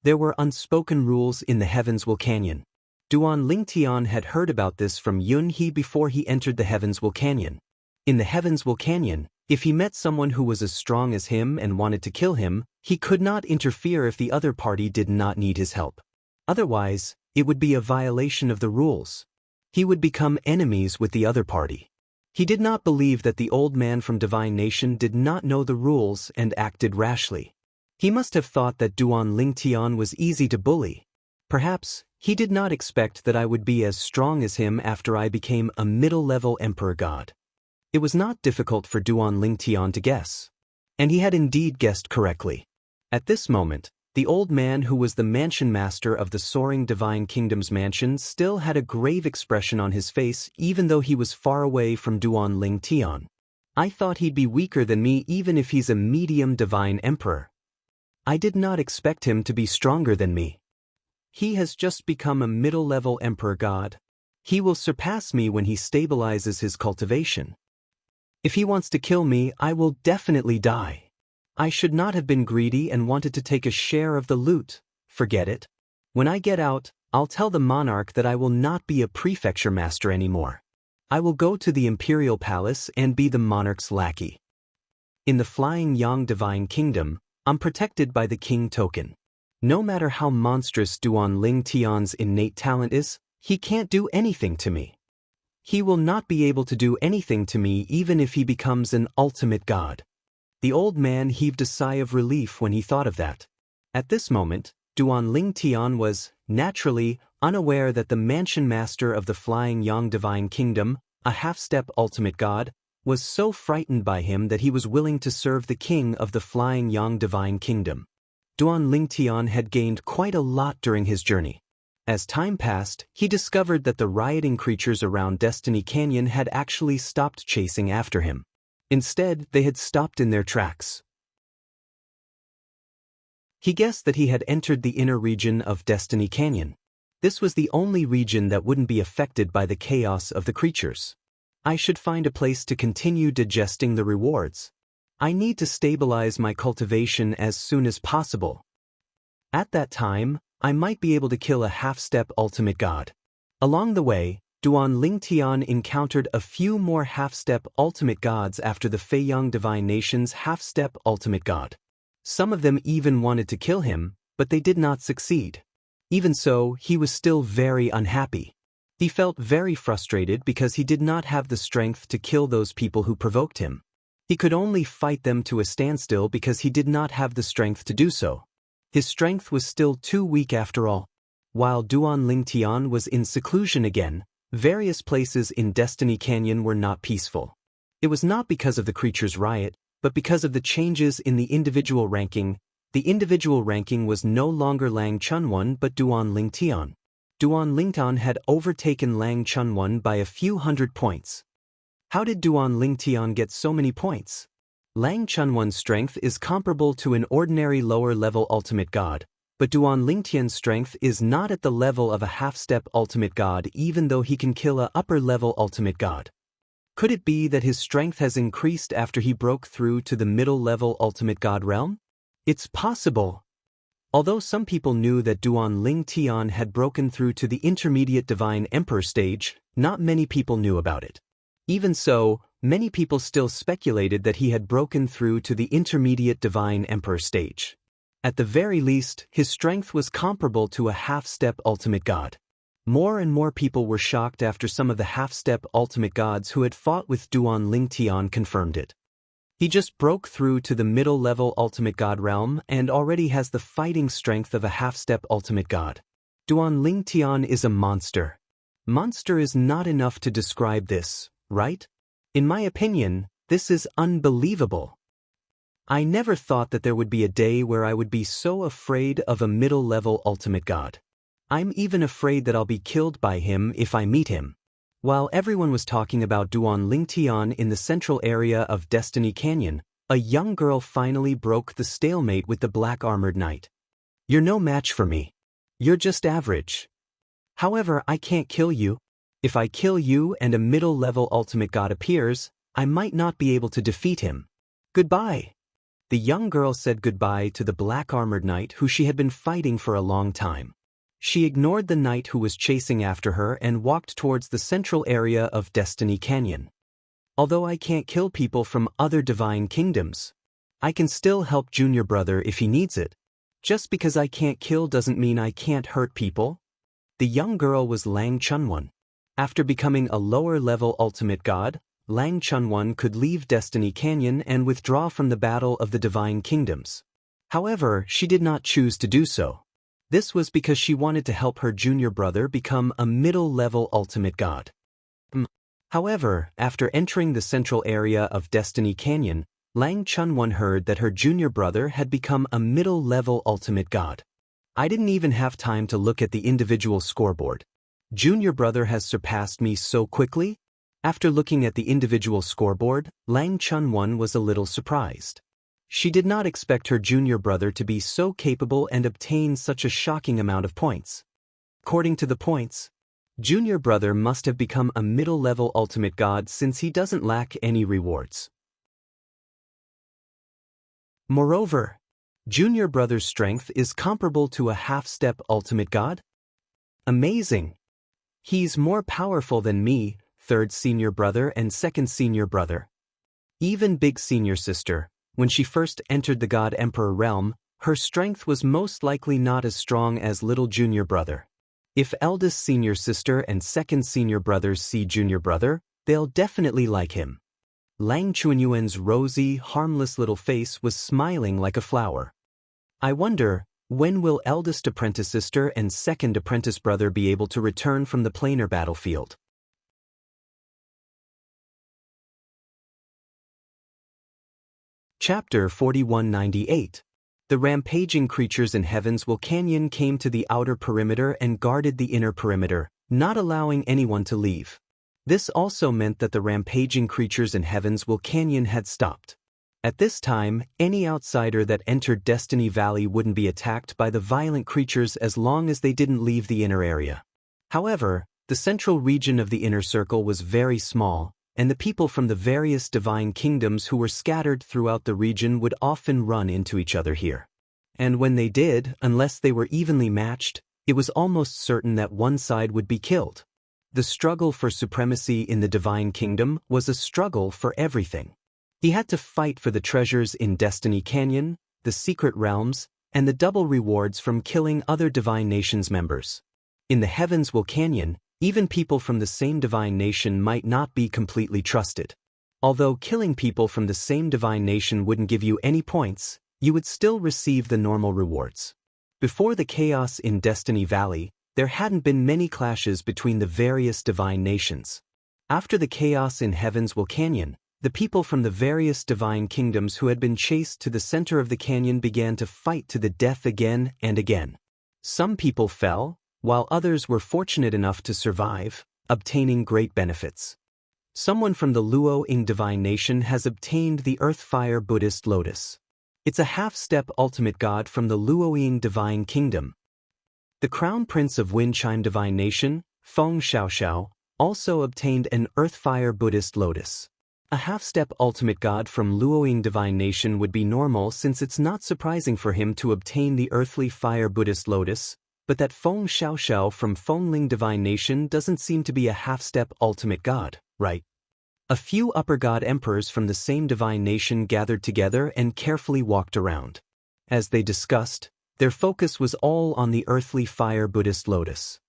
There were unspoken rules in the Heavenswell Canyon. Duan Lingtian had heard about this from Yun He before he entered the Heavenswell Canyon. In the Heavenswell Canyon, if he met someone who was as strong as him and wanted to kill him, he could not interfere if the other party did not need his help. Otherwise, it would be a violation of the rules. He would become enemies with the other party. He did not believe that the old man from Divine Nation did not know the rules and acted rashly. He must have thought that Duan Lingtian was easy to bully. Perhaps, he did not expect that I would be as strong as him after I became a middle-level emperor god. It was not difficult for Duan Lingtian to guess. And he had indeed guessed correctly. At this moment, the old man who was the mansion master of the Soaring Divine Kingdom's mansion still had a grave expression on his face even though he was far away from Duan Lingtian. I thought he'd be weaker than me even if he's a medium divine emperor. I did not expect him to be stronger than me. He has just become a middle-level emperor god. He will surpass me when he stabilizes his cultivation. If he wants to kill me, I will definitely die. I should not have been greedy and wanted to take a share of the loot. Forget it. When I get out, I'll tell the monarch that I will not be a prefecture master anymore. I will go to the imperial palace and be the monarch's lackey. In the Flying Yang Divine Kingdom, I'm protected by the king token. No matter how monstrous Duan Lingtian's innate talent is, he can't do anything to me. He will not be able to do anything to me even if he becomes an ultimate god. The old man heaved a sigh of relief when he thought of that. At this moment, Duan Lingtian was, naturally, unaware that the mansion master of the Flying Yang Divine Kingdom, a half-step ultimate god, was so frightened by him that he was willing to serve the king of the Flying Yang Divine Kingdom. Duan Lingtian had gained quite a lot during his journey. As time passed, he discovered that the rioting creatures around Destiny Canyon had actually stopped chasing after him. Instead, they had stopped in their tracks. He guessed that he had entered the inner region of Destiny Canyon. This was the only region that wouldn't be affected by the chaos of the creatures. I should find a place to continue digesting the rewards. I need to stabilize my cultivation as soon as possible. At that time, I might be able to kill a half-step ultimate god. Along the way, Duan Lingtian encountered a few more half-step ultimate gods after the Feiyang Divine Nation's half-step ultimate god. Some of them even wanted to kill him, but they did not succeed. Even so, he was still very unhappy. He felt very frustrated because he did not have the strength to kill those people who provoked him. He could only fight them to a standstill because he did not have the strength to do so. His strength was still too weak after all. While Duan Lingtian was in seclusion again, various places in Destiny Canyon were not peaceful. It was not because of the creature's riot, but because of the changes in the individual ranking. The individual ranking was no longer Lang Chunwan but Duan Lingtian. Duan Lingtian had overtaken Lang Chunwan by a few hundred points. How did Duan Lingtian get so many points? Lang Chunwan's strength is comparable to an ordinary lower-level ultimate god, but Duan Lingtian's strength is not at the level of a half-step ultimate god even though he can kill a upper-level ultimate god. Could it be that his strength has increased after he broke through to the middle-level ultimate god realm? It's possible. Although some people knew that Duan Lingtian had broken through to the intermediate divine emperor stage, not many people knew about it. Even so, many people still speculated that he had broken through to the intermediate divine emperor stage. At the very least, his strength was comparable to a half-step ultimate god. More and more people were shocked after some of the half-step ultimate gods who had fought with Duan Lingtian confirmed it. He just broke through to the middle-level ultimate god realm and already has the fighting strength of a half-step ultimate god. Duan Lingtian is a monster. Monster is not enough to describe this, right? In my opinion, this is unbelievable. I never thought that there would be a day where I would be so afraid of a middle-level ultimate god. I'm even afraid that I'll be killed by him if I meet him. While everyone was talking about Duan Lingtian in the central area of Destiny Canyon, a young girl finally broke the stalemate with the black-armored knight. You're no match for me. You're just average. However, I can't kill you. If I kill you and a middle-level ultimate god appears, I might not be able to defeat him. Goodbye. The young girl said goodbye to the black-armored knight who she had been fighting for a long time. She ignored the knight who was chasing after her and walked towards the central area of Destiny Canyon. Although I can't kill people from other divine kingdoms, I can still help Junior Brother if he needs it. Just because I can't kill doesn't mean I can't hurt people. The young girl was Lang Chunwan. After becoming a lower-level ultimate god, Lang Chunwan could leave Destiny Canyon and withdraw from the battle of the divine kingdoms. However, she did not choose to do so. This was because she wanted to help her junior brother become a middle-level ultimate god. However, after entering the central area of Destiny Canyon, Lang Chunwan heard that her junior brother had become a middle-level ultimate god. I didn't even have time to look at the individual scoreboard. Junior brother has surpassed me so quickly? After looking at the individual scoreboard, Lang Chunwan was a little surprised. She did not expect her junior brother to be so capable and obtain such a shocking amount of points. According to the points, junior brother must have become a middle-level ultimate god since he doesn't lack any rewards. Moreover, junior brother's strength is comparable to a half-step ultimate god? Amazing! He's more powerful than me, third senior brother and second senior brother. Even big senior sister, when she first entered the God Emperor realm, her strength was most likely not as strong as little junior brother. If eldest senior sister and second senior brothers see junior brother, they'll definitely like him. Lang Chunyuan's rosy, harmless little face was smiling like a flower. I wonder, when will eldest apprentice sister and second apprentice brother be able to return from the planar battlefield? Chapter 4198. The rampaging creatures in Heaven's Canyon came to the outer perimeter and guarded the inner perimeter, not allowing anyone to leave. This also meant that the rampaging creatures in Heaven's Canyon had stopped. At this time, any outsider that entered Destiny Valley wouldn't be attacked by the violent creatures as long as they didn't leave the inner area. However, the central region of the inner circle was very small, and the people from the various divine kingdoms who were scattered throughout the region would often run into each other here. And when they did, unless they were evenly matched, it was almost certain that one side would be killed. The struggle for supremacy in the divine kingdom was a struggle for everything. He had to fight for the treasures in Destiny Canyon, the secret realms, and the double rewards from killing other divine nations members. In the Heavens Canyon, even people from the same divine nation might not be completely trusted. Although killing people from the same divine nation wouldn't give you any points, you would still receive the normal rewards. Before the chaos in Destiny Valley, there hadn't been many clashes between the various divine nations. After the chaos in Heavens Canyon, the people from the various divine kingdoms who had been chased to the center of the canyon began to fight to the death again and again. Some people fell, while others were fortunate enough to survive, obtaining great benefits. Someone from the Luo-ing divine nation has obtained the Earth-Fire Buddhist Lotus. It's a half-step ultimate god from the Luo-ing divine kingdom. The crown prince of Wind-Chime divine nation, Feng Xiaoxiao, also obtained an Earth-Fire Buddhist Lotus. A half-step ultimate god from Luo-ing divine nation would be normal since it's not surprising for him to obtain the earthly fire Buddhist Lotus, but that Feng Xiaoxiao from Fengling divine nation doesn't seem to be a half-step ultimate god, right? A few upper god emperors from the same divine nation gathered together and carefully walked around. As they discussed, their focus was all on the earthly fire Buddhist Lotus.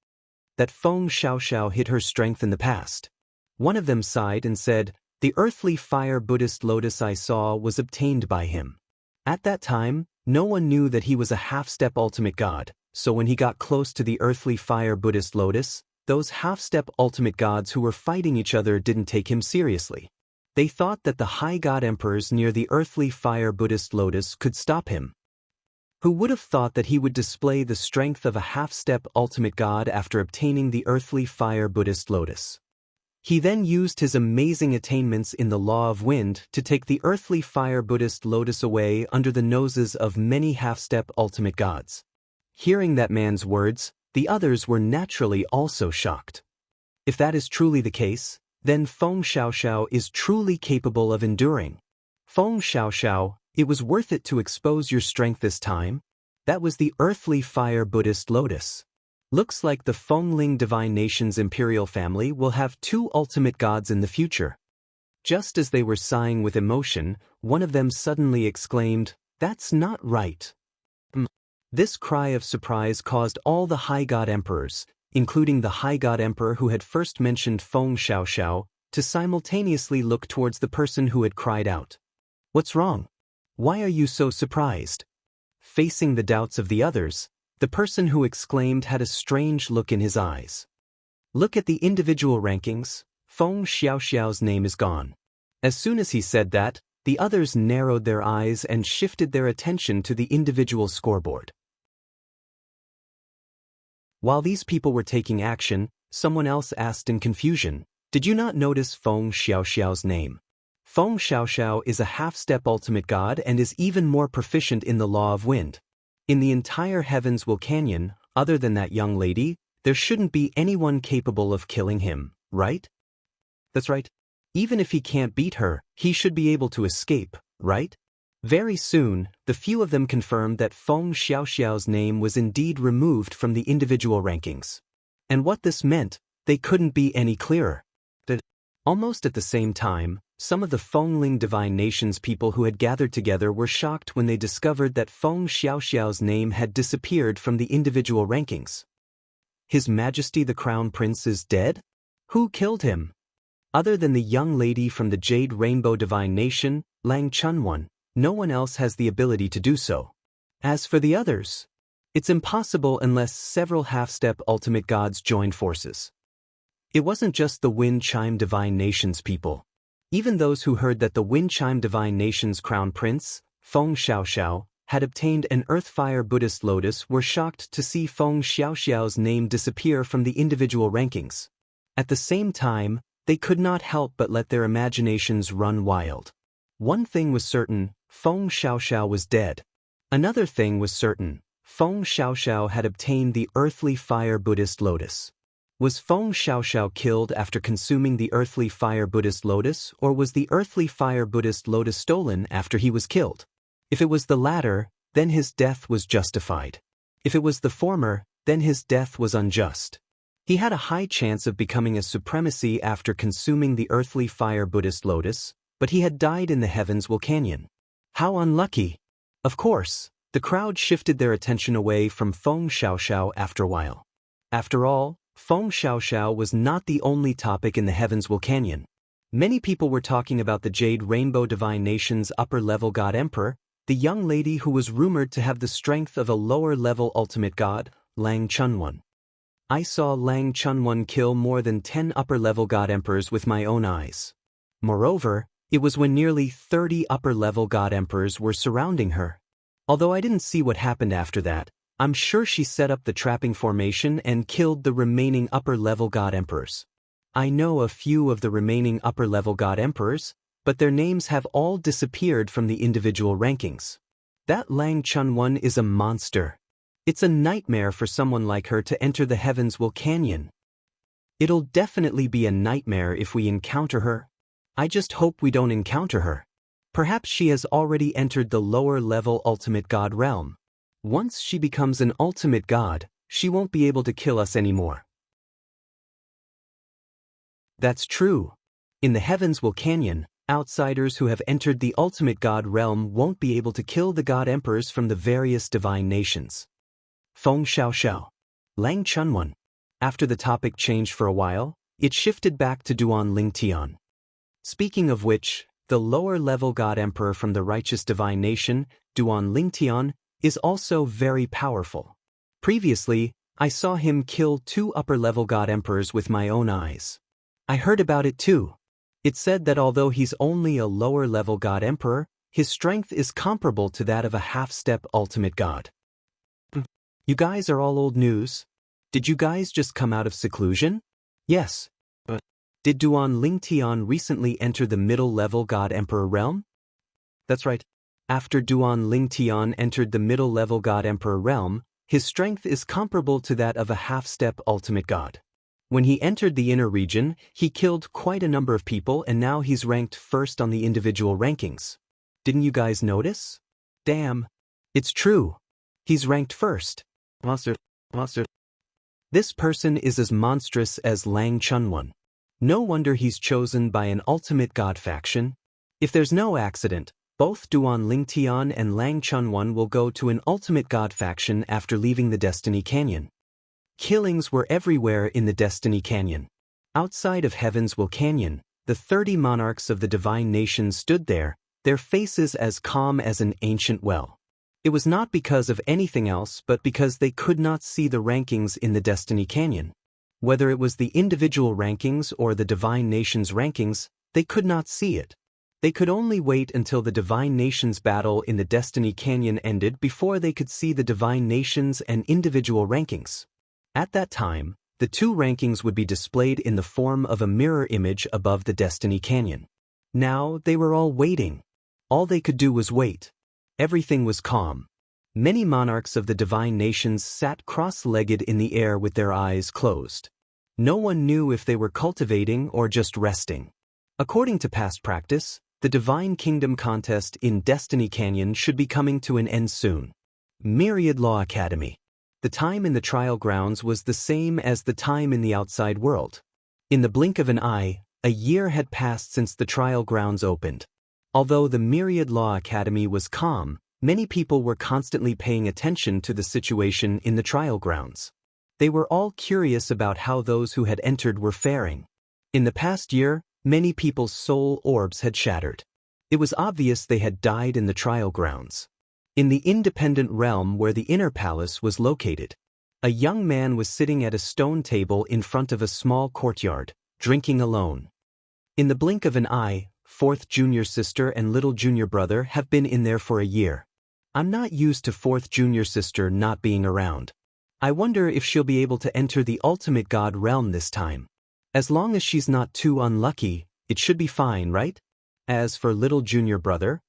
That Feng Xiaoxiao hid her strength in the past. One of them sighed and said, "The earthly fire Buddhist Lotus I saw was obtained by him." At that time, no one knew that he was a half-step ultimate god, so when he got close to the earthly fire Buddhist Lotus, those half-step ultimate gods who were fighting each other didn't take him seriously. They thought that the high god emperors near the earthly fire Buddhist Lotus could stop him. Who would have thought that he would display the strength of a half-step ultimate god after obtaining the earthly fire Buddhist Lotus? He then used his amazing attainments in the law of wind to take the earthly fire Buddhist Lotus away under the noses of many half-step ultimate gods. Hearing that man's words, the others were naturally also shocked. If that is truly the case, then Feng Xiaoxiao is truly capable of enduring. Feng Xiaoxiao, it was worth it to expose your strength this time. That was the earthly fire Buddhist Lotus. Looks like the Fengling divine nation's imperial family will have two ultimate gods in the future. Just as they were sighing with emotion, one of them suddenly exclaimed, "That's not right." This cry of surprise caused all the high god emperors, including the high god emperor who had first mentioned Feng Xiaoxiao, to simultaneously look towards the person who had cried out. "What's wrong? Why are you so surprised?" Facing the doubts of the others, the person who exclaimed had a strange look in his eyes. "Look at the individual rankings, Feng Xiaoxiao's name is gone." As soon as he said that, the others narrowed their eyes and shifted their attention to the individual scoreboard. While these people were taking action, someone else asked in confusion, "Did you not notice Feng Xiaoxiao's name?" Feng Xiaoxiao is a half-step ultimate god and is even more proficient in the law of wind. In the entire Heavens Will Canyon, other than that young lady, there shouldn't be anyone capable of killing him, right? That's right. Even if he can't beat her, he should be able to escape, right? Very soon, the few of them confirmed that Feng Xiaoxiao's name was indeed removed from the individual rankings. And what this meant, they couldn't be any clearer. Almost at the same time, some of the Fengling divine nation's people who had gathered together were shocked when they discovered that Feng Xiaoxiao's name had disappeared from the individual rankings. His Majesty the Crown Prince is dead? Who killed him? Other than the young lady from the Jade Rainbow divine nation, Lang Chunwan, no one else has the ability to do so. As for the others, it's impossible unless several half-step ultimate gods joined forces. It wasn't just the Wind Chime divine nation's people. Even those who heard that the Wind Chime divine nation's crown prince, Feng Xiaoxiao, had obtained an Earthfire Buddhist Lotus were shocked to see Feng Xiaoxiao's name disappear from the individual rankings. At the same time, they could not help but let their imaginations run wild. One thing was certain, Feng Xiaoxiao was dead. Another thing was certain, Feng Xiaoxiao had obtained the Earthly Fire Buddhist Lotus. Was Feng Xiaoxiao killed after consuming the Earthly Fire Buddhist Lotus, or was the Earthly Fire Buddhist Lotus stolen after he was killed? If it was the latter, then his death was justified. If it was the former, then his death was unjust. He had a high chance of becoming a supremacy after consuming the Earthly Fire Buddhist Lotus, but he had died in the Heavens Will Canyon. How unlucky! Of course, the crowd shifted their attention away from Feng Xiaoxiao after a while. After all, Feng Xiaoxiao was not the only topic in the Heavens Will Canyon. Many people were talking about the Jade Rainbow Divine Nation's upper-level god emperor, the young lady who was rumored to have the strength of a lower-level ultimate god, Lang Chunwan. I saw Lang Chunwan kill more than 10 upper-level god emperors with my own eyes. Moreover, it was when nearly 30 upper-level god emperors were surrounding her. Although I didn't see what happened after that, I'm sure she set up the trapping formation and killed the remaining upper-level God Emperors. I know a few of the remaining upper-level God Emperors, but their names have all disappeared from the individual rankings. That Lang Chunwon is a monster. It's a nightmare for someone like her to enter the Heavens Will Canyon. It'll definitely be a nightmare if we encounter her. I just hope we don't encounter her. Perhaps she has already entered the lower-level Ultimate God realm. Once she becomes an Ultimate God, she won't be able to kill us anymore. That's true. In the Heavens Will Canyon, outsiders who have entered the Ultimate God realm won't be able to kill the God Emperors from the various divine nations. Feng Xiaoxiao. Lang Chunwon. After the topic changed for a while, it shifted back to Duan Lingtian. Speaking of which, the lower-level God Emperor from the righteous divine nation, Duan Lingtian, is also very powerful. Previously, I saw him kill 2 upper-level God Emperors with my own eyes. I heard about it too. It said that although he's only a lower-level God Emperor, his strength is comparable to that of a half-step Ultimate God. You guys are all old news. Did you guys just come out of seclusion? Yes. But did Duan Lingtian recently enter the middle-level God Emperor realm? That's right. After Duan Lingtian entered the middle-level God Emperor realm, his strength is comparable to that of a half-step Ultimate God. When he entered the inner region, he killed quite a number of people and now he's ranked first on the individual rankings. Didn't you guys notice? Damn. It's true. He's ranked first. Monster. This person is as monstrous as Lang Chunwon. No wonder he's chosen by an Ultimate God faction. If there's no accident, both Duan Lingtian and Lang Chunwon will go to an Ultimate God faction after leaving the Destiny Canyon. Killings were everywhere in the Destiny Canyon. Outside of Heavens Will Canyon, the 30 monarchs of the divine nations stood there, their faces as calm as an ancient well. It was not because of anything else but because they could not see the rankings in the Destiny Canyon. Whether it was the individual rankings or the divine nations' rankings, they could not see it. They could only wait until the divine nations battle in the Destiny Canyon ended before they could see the divine nations and individual rankings. At that time, the 2 rankings would be displayed in the form of a mirror image above the Destiny Canyon. Now they were all waiting. All they could do was wait. Everything was calm. Many monarchs of the divine nations sat cross-legged in the air with their eyes closed. No one knew if they were cultivating or just resting. According to past practice, the Divine Kingdom contest in Destiny Canyon should be coming to an end soon. Myriad Law Academy. The time in the trial grounds was the same as the time in the outside world. In the blink of an eye, a year had passed since the trial grounds opened. Although the Myriad Law Academy was calm, many people were constantly paying attention to the situation in the trial grounds. They were all curious about how those who had entered were faring. In the past year, many people's soul orbs had shattered. It was obvious they had died in the trial grounds. In the independent realm where the inner palace was located, a young man was sitting at a stone table in front of a small courtyard, drinking alone. In the blink of an eye, 4th junior sister and little junior brother have been in there for a year. I'm not used to 4th junior sister not being around. I wonder if she'll be able to enter the Ultimate God realm this time. As long as she's not too unlucky, it should be fine, right? As for little junior brother,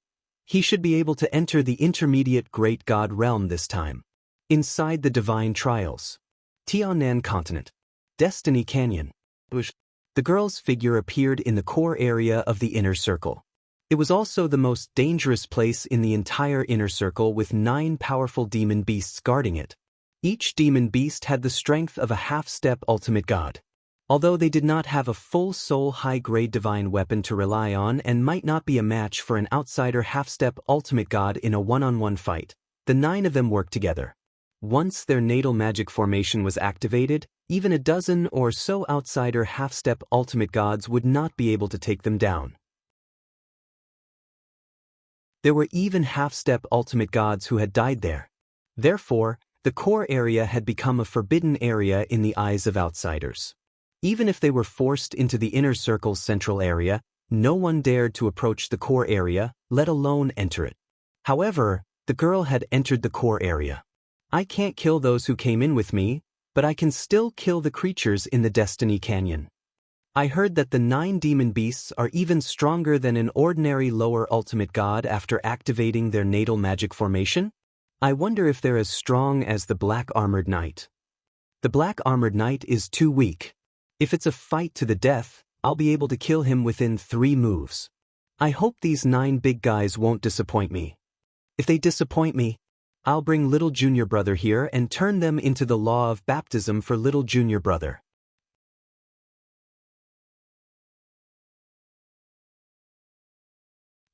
he should be able to enter the intermediate Great God realm this time. Inside the Divine Trials. Tianan Continent. Destiny Canyon. The girl's figure appeared in the core area of the inner circle. It was also the most dangerous place in the entire inner circle with 9 powerful demon beasts guarding it. Each demon beast had the strength of a half-step Ultimate God. Although they did not have a full soul high-grade divine weapon to rely on and might not be a match for an outsider half-step Ultimate God in a one-on-one fight, the 9 of them worked together. Once their natal magic formation was activated, even a dozen or so outsider half-step Ultimate Gods would not be able to take them down. There were even half-step Ultimate Gods who had died there. Therefore, the core area had become a forbidden area in the eyes of outsiders. Even if they were forced into the inner circle's central area, no one dared to approach the core area, let alone enter it. However, the girl had entered the core area. I can't kill those who came in with me, but I can still kill the creatures in the Destiny Canyon. I heard that the 9 demon beasts are even stronger than an ordinary lower ultimate god after activating their natal magic formation. I wonder if they're as strong as the Black Armored Knight. The Black Armored Knight is too weak. If it's a fight to the death, I'll be able to kill him within 3 moves. I hope these 9 big guys won't disappoint me. If they disappoint me, I'll bring little junior brother here and turn them into the law of baptism for little junior brother.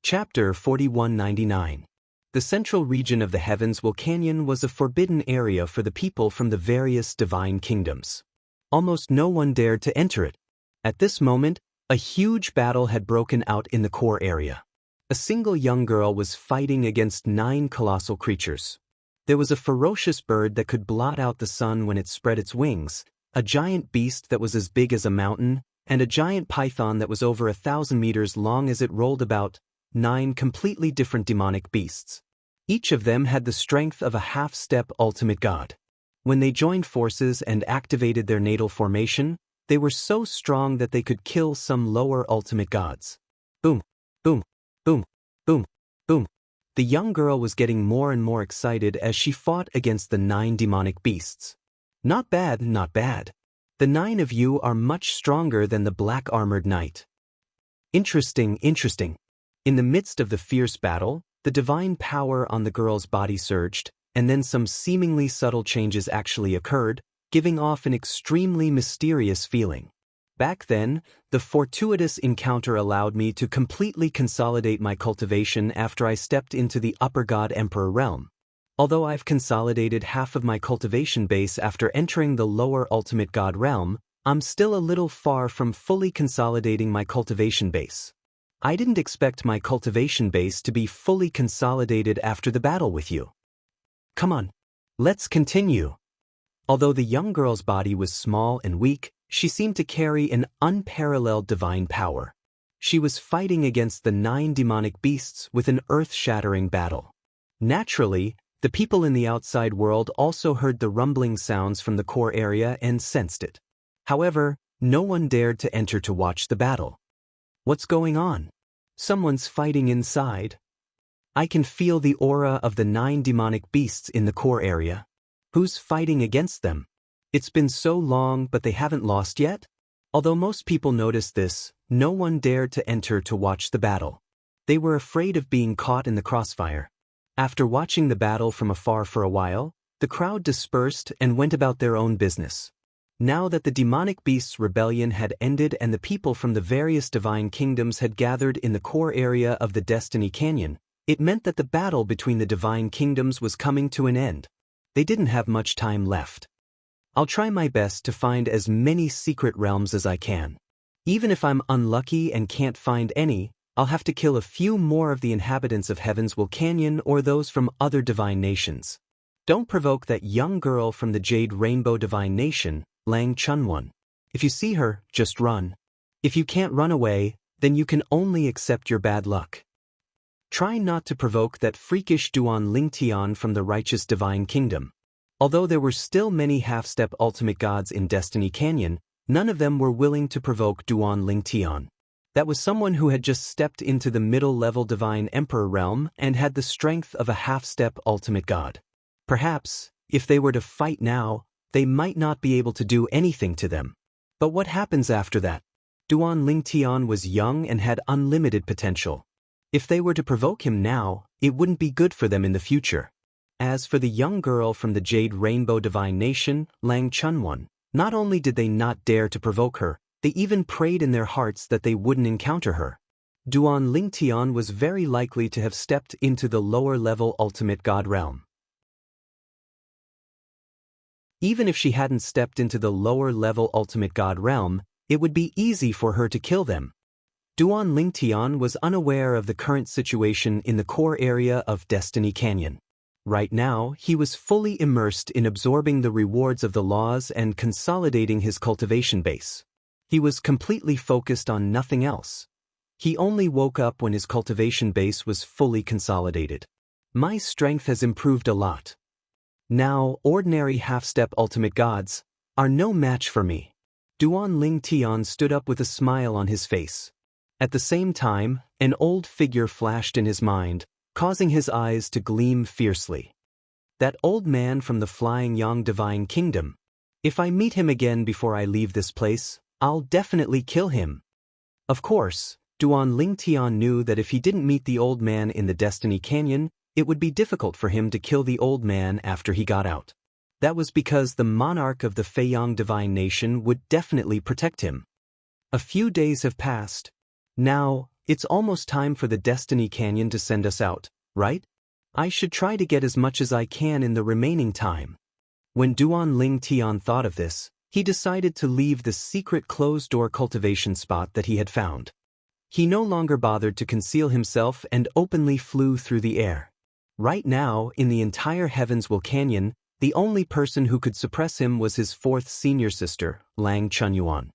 Chapter 4199. The central region of the heavens Canyon was a forbidden area for the people from the various divine kingdoms. Almost no one dared to enter it. At this moment, a huge battle had broken out in the core area. A single young girl was fighting against 9 colossal creatures. There was a ferocious bird that could blot out the sun when it spread its wings, a giant beast that was as big as a mountain, and a giant python that was over 1,000 meters long as it rolled about. 9 completely different demonic beasts. Each of them had the strength of a half-step ultimate god. When they joined forces and activated their natal formation, they were so strong that they could kill some lower ultimate gods. Boom, boom, boom, boom, boom. The young girl was getting more and more excited as she fought against the 9 demonic beasts. Not bad, not bad. The 9 of you are much stronger than the Black Armored Knight. Interesting, interesting. In the midst of the fierce battle, the divine power on the girl's body surged, and then some seemingly subtle changes actually occurred, giving off an extremely mysterious feeling. Back then, the fortuitous encounter allowed me to completely consolidate my cultivation after I stepped into the Upper God Emperor realm. Although I've consolidated half of my cultivation base after entering the Lower Ultimate God realm, I'm still a little far from fully consolidating my cultivation base. I didn't expect my cultivation base to be fully consolidated after the battle with you. Come on, let's continue. Although the young girl's body was small and weak, she seemed to carry an unparalleled divine power. She was fighting against the 9 demonic beasts with an earth-shattering battle. Naturally, the people in the outside world also heard the rumbling sounds from the core area and sensed it. However, no one dared to enter to watch the battle. What's going on? Someone's fighting inside. I can feel the aura of the 9 demonic beasts in the core area. Who's fighting against them? It's been so long, but they haven't lost yet? Although most people noticed this, no one dared to enter to watch the battle. They were afraid of being caught in the crossfire. After watching the battle from afar for a while, the crowd dispersed and went about their own business. Now that the demonic beast's rebellion had ended and the people from the various divine kingdoms had gathered in the core area of the Destiny Canyon, it meant that the battle between the divine kingdoms was coming to an end. They didn't have much time left. I'll try my best to find as many secret realms as I can. Even if I'm unlucky and can't find any, I'll have to kill a few more of the inhabitants of Heaven's Canyon or those from other divine nations. Don't provoke that young girl from the Jade Rainbow Divine Nation, Lang Chunwon. If you see her, just run. If you can't run away, then you can only accept your bad luck. Try not to provoke that freakish Duan Lingtian from the Righteous Divine Kingdom. Although there were still many half-step ultimate gods in Destiny Canyon, none of them were willing to provoke Duan Lingtian. That was someone who had just stepped into the middle-level Divine Emperor realm and had the strength of a half-step ultimate god. Perhaps, if they were to fight now, they might not be able to do anything to them. But what happens after that? Duan Lingtian was young and had unlimited potential. If they were to provoke him now, it wouldn't be good for them in the future. As for the young girl from the Jade Rainbow Divine Nation, Lang Chunwon, not only did they not dare to provoke her, they even prayed in their hearts that they wouldn't encounter her. Duan Lingtian was very likely to have stepped into the lower-level ultimate god realm. Even if she hadn't stepped into the lower-level ultimate god realm, it would be easy for her to kill them. Duan Lingtian was unaware of the current situation in the core area of Destiny Canyon. Right now, he was fully immersed in absorbing the rewards of the laws and consolidating his cultivation base. He was completely focused on nothing else. He only woke up when his cultivation base was fully consolidated. My strength has improved a lot. Now, ordinary half-step ultimate gods are no match for me. Duan Ling Tian stood up with a smile on his face. At the same time, an old figure flashed in his mind, causing his eyes to gleam fiercely. That old man from the Flying Yang Divine Kingdom. If I meet him again before I leave this place, I'll definitely kill him. Of course, Duan Ling Tian knew that if he didn't meet the old man in the Destiny Canyon, it would be difficult for him to kill the old man after he got out. That was because the monarch of the Feiyang Divine Nation would definitely protect him. A few days have passed. Now, it's almost time for the Destiny Canyon to send us out, right? I should try to get as much as I can in the remaining time. When Duan Ling Tian thought of this, he decided to leave the secret closed-door cultivation spot that he had found. He no longer bothered to conceal himself and openly flew through the air. Right now, in the entire Heavenswell Canyon, the only person who could suppress him was his fourth senior sister, Lang Chunyuan.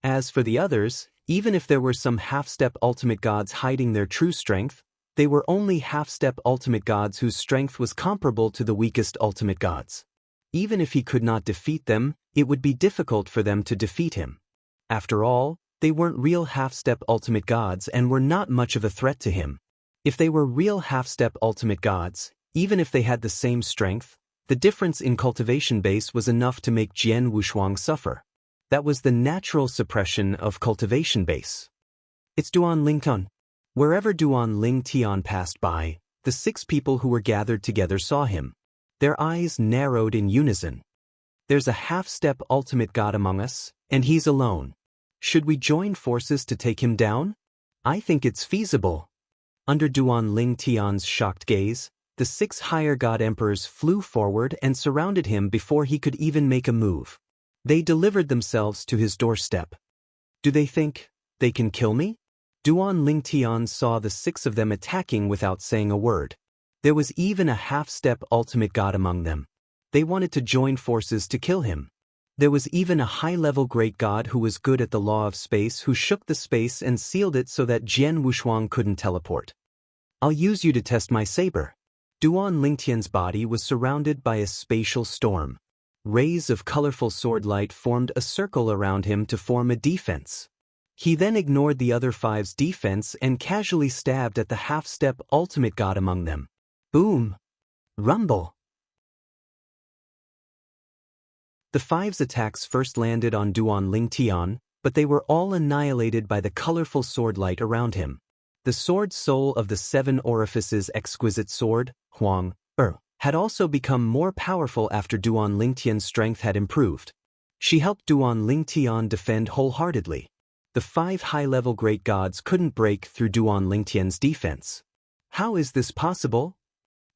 As for the others, even if there were some half-step ultimate gods hiding their true strength, they were only half-step ultimate gods whose strength was comparable to the weakest ultimate gods. Even if he could not defeat them, it would be difficult for them to defeat him. After all, they weren't real half-step ultimate gods and were not much of a threat to him. If they were real half-step ultimate gods, even if they had the same strength, the difference in cultivation base was enough to make Jian Wushuang suffer. That was the natural suppression of cultivation base. It's Duan Ling Tian. Wherever Duan Ling Tian passed by, the 6 people who were gathered together saw him. Their eyes narrowed in unison. There's a half-step ultimate god among us, and he's alone. Should we join forces to take him down? I think it's feasible. Under Duan Ling Tian's shocked gaze, the 6 higher god emperors flew forward and surrounded him before he could even make a move. They delivered themselves to his doorstep. Do they think they can kill me? Duan Ling Tian saw the 6 of them attacking without saying a word. There was even a half-step ultimate god among them. They wanted to join forces to kill him. There was even a high-level great god who was good at the law of space who shook the space and sealed it so that Jian Wushuang couldn't teleport. I'll use you to test my saber. Duan Lingtian's body was surrounded by a spatial storm. Rays of colorful sword light formed a circle around him to form a defense. He then ignored the other 5's defense and casually stabbed at the half-step ultimate god among them. Boom! Rumble! The 5's attacks first landed on Duan Ling Tian, but they were all annihilated by the colorful sword light around him. The sword soul of the 7 orifices exquisite sword, Huang, had also become more powerful after Duan Ling Tian's strength had improved. She helped Duan Ling Tian defend wholeheartedly. The 5 high-level great gods couldn't break through Duan Ling Tian's defense. How is this possible?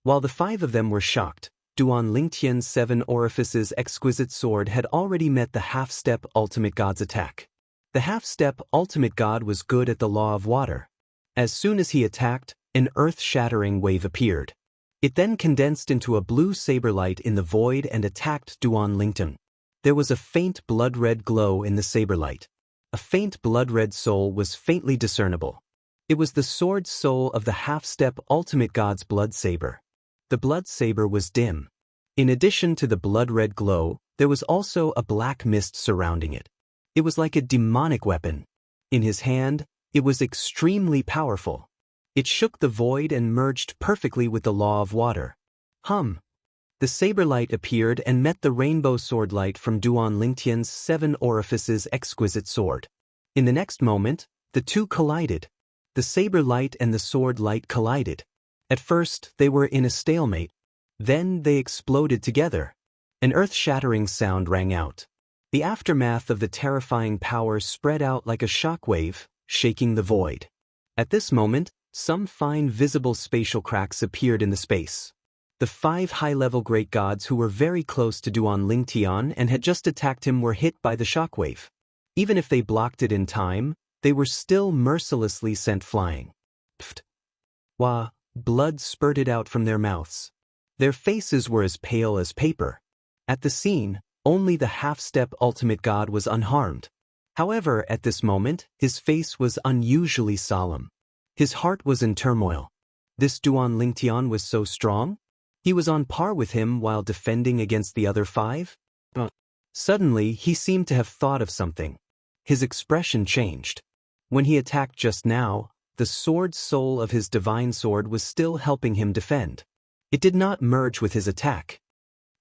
While the 5 of them were shocked, Duan Ling Tian's 7 orifices exquisite sword had already met the half-step ultimate god's attack. The half-step ultimate god was good at the law of water. As soon as he attacked, an earth-shattering wave appeared. It then condensed into a blue saber light in the void and attacked Duan Ling Tian. There was a faint blood-red glow in the saber light. A faint blood-red soul was faintly discernible. It was the sword soul of the half-step ultimate god's blood saber. The blood saber was dim. In addition to the blood-red glow, there was also a black mist surrounding it. It was like a demonic weapon. In his hand, it was extremely powerful. It shook the void and merged perfectly with the law of water. The saber light appeared and met the rainbow sword light from Duan Ling Tian's 7 orifices exquisite sword. In the next moment, the two collided. The saber light and the sword light collided. At first, they were in a stalemate. Then they exploded together. An earth-shattering sound rang out. The aftermath of the terrifying power spread out like a shockwave, shaking the void. At this moment, some fine visible spatial cracks appeared in the space. The 5 high-level great gods who were very close to Duan Ling Tian and had just attacked him were hit by the shockwave. Even if they blocked it in time, they were still mercilessly sent flying. Pfft! Wah! Blood spurted out from their mouths. Their faces were as pale as paper. At the scene, only the half-step ultimate god was unharmed. However, at this moment, his face was unusually solemn. His heart was in turmoil. This Duan Ling Tian was so strong? He was on par with him while defending against the other 5? Suddenly, he seemed to have thought of something. His expression changed. When he attacked just now, the sword soul of his divine sword was still helping him defend. It did not merge with his attack.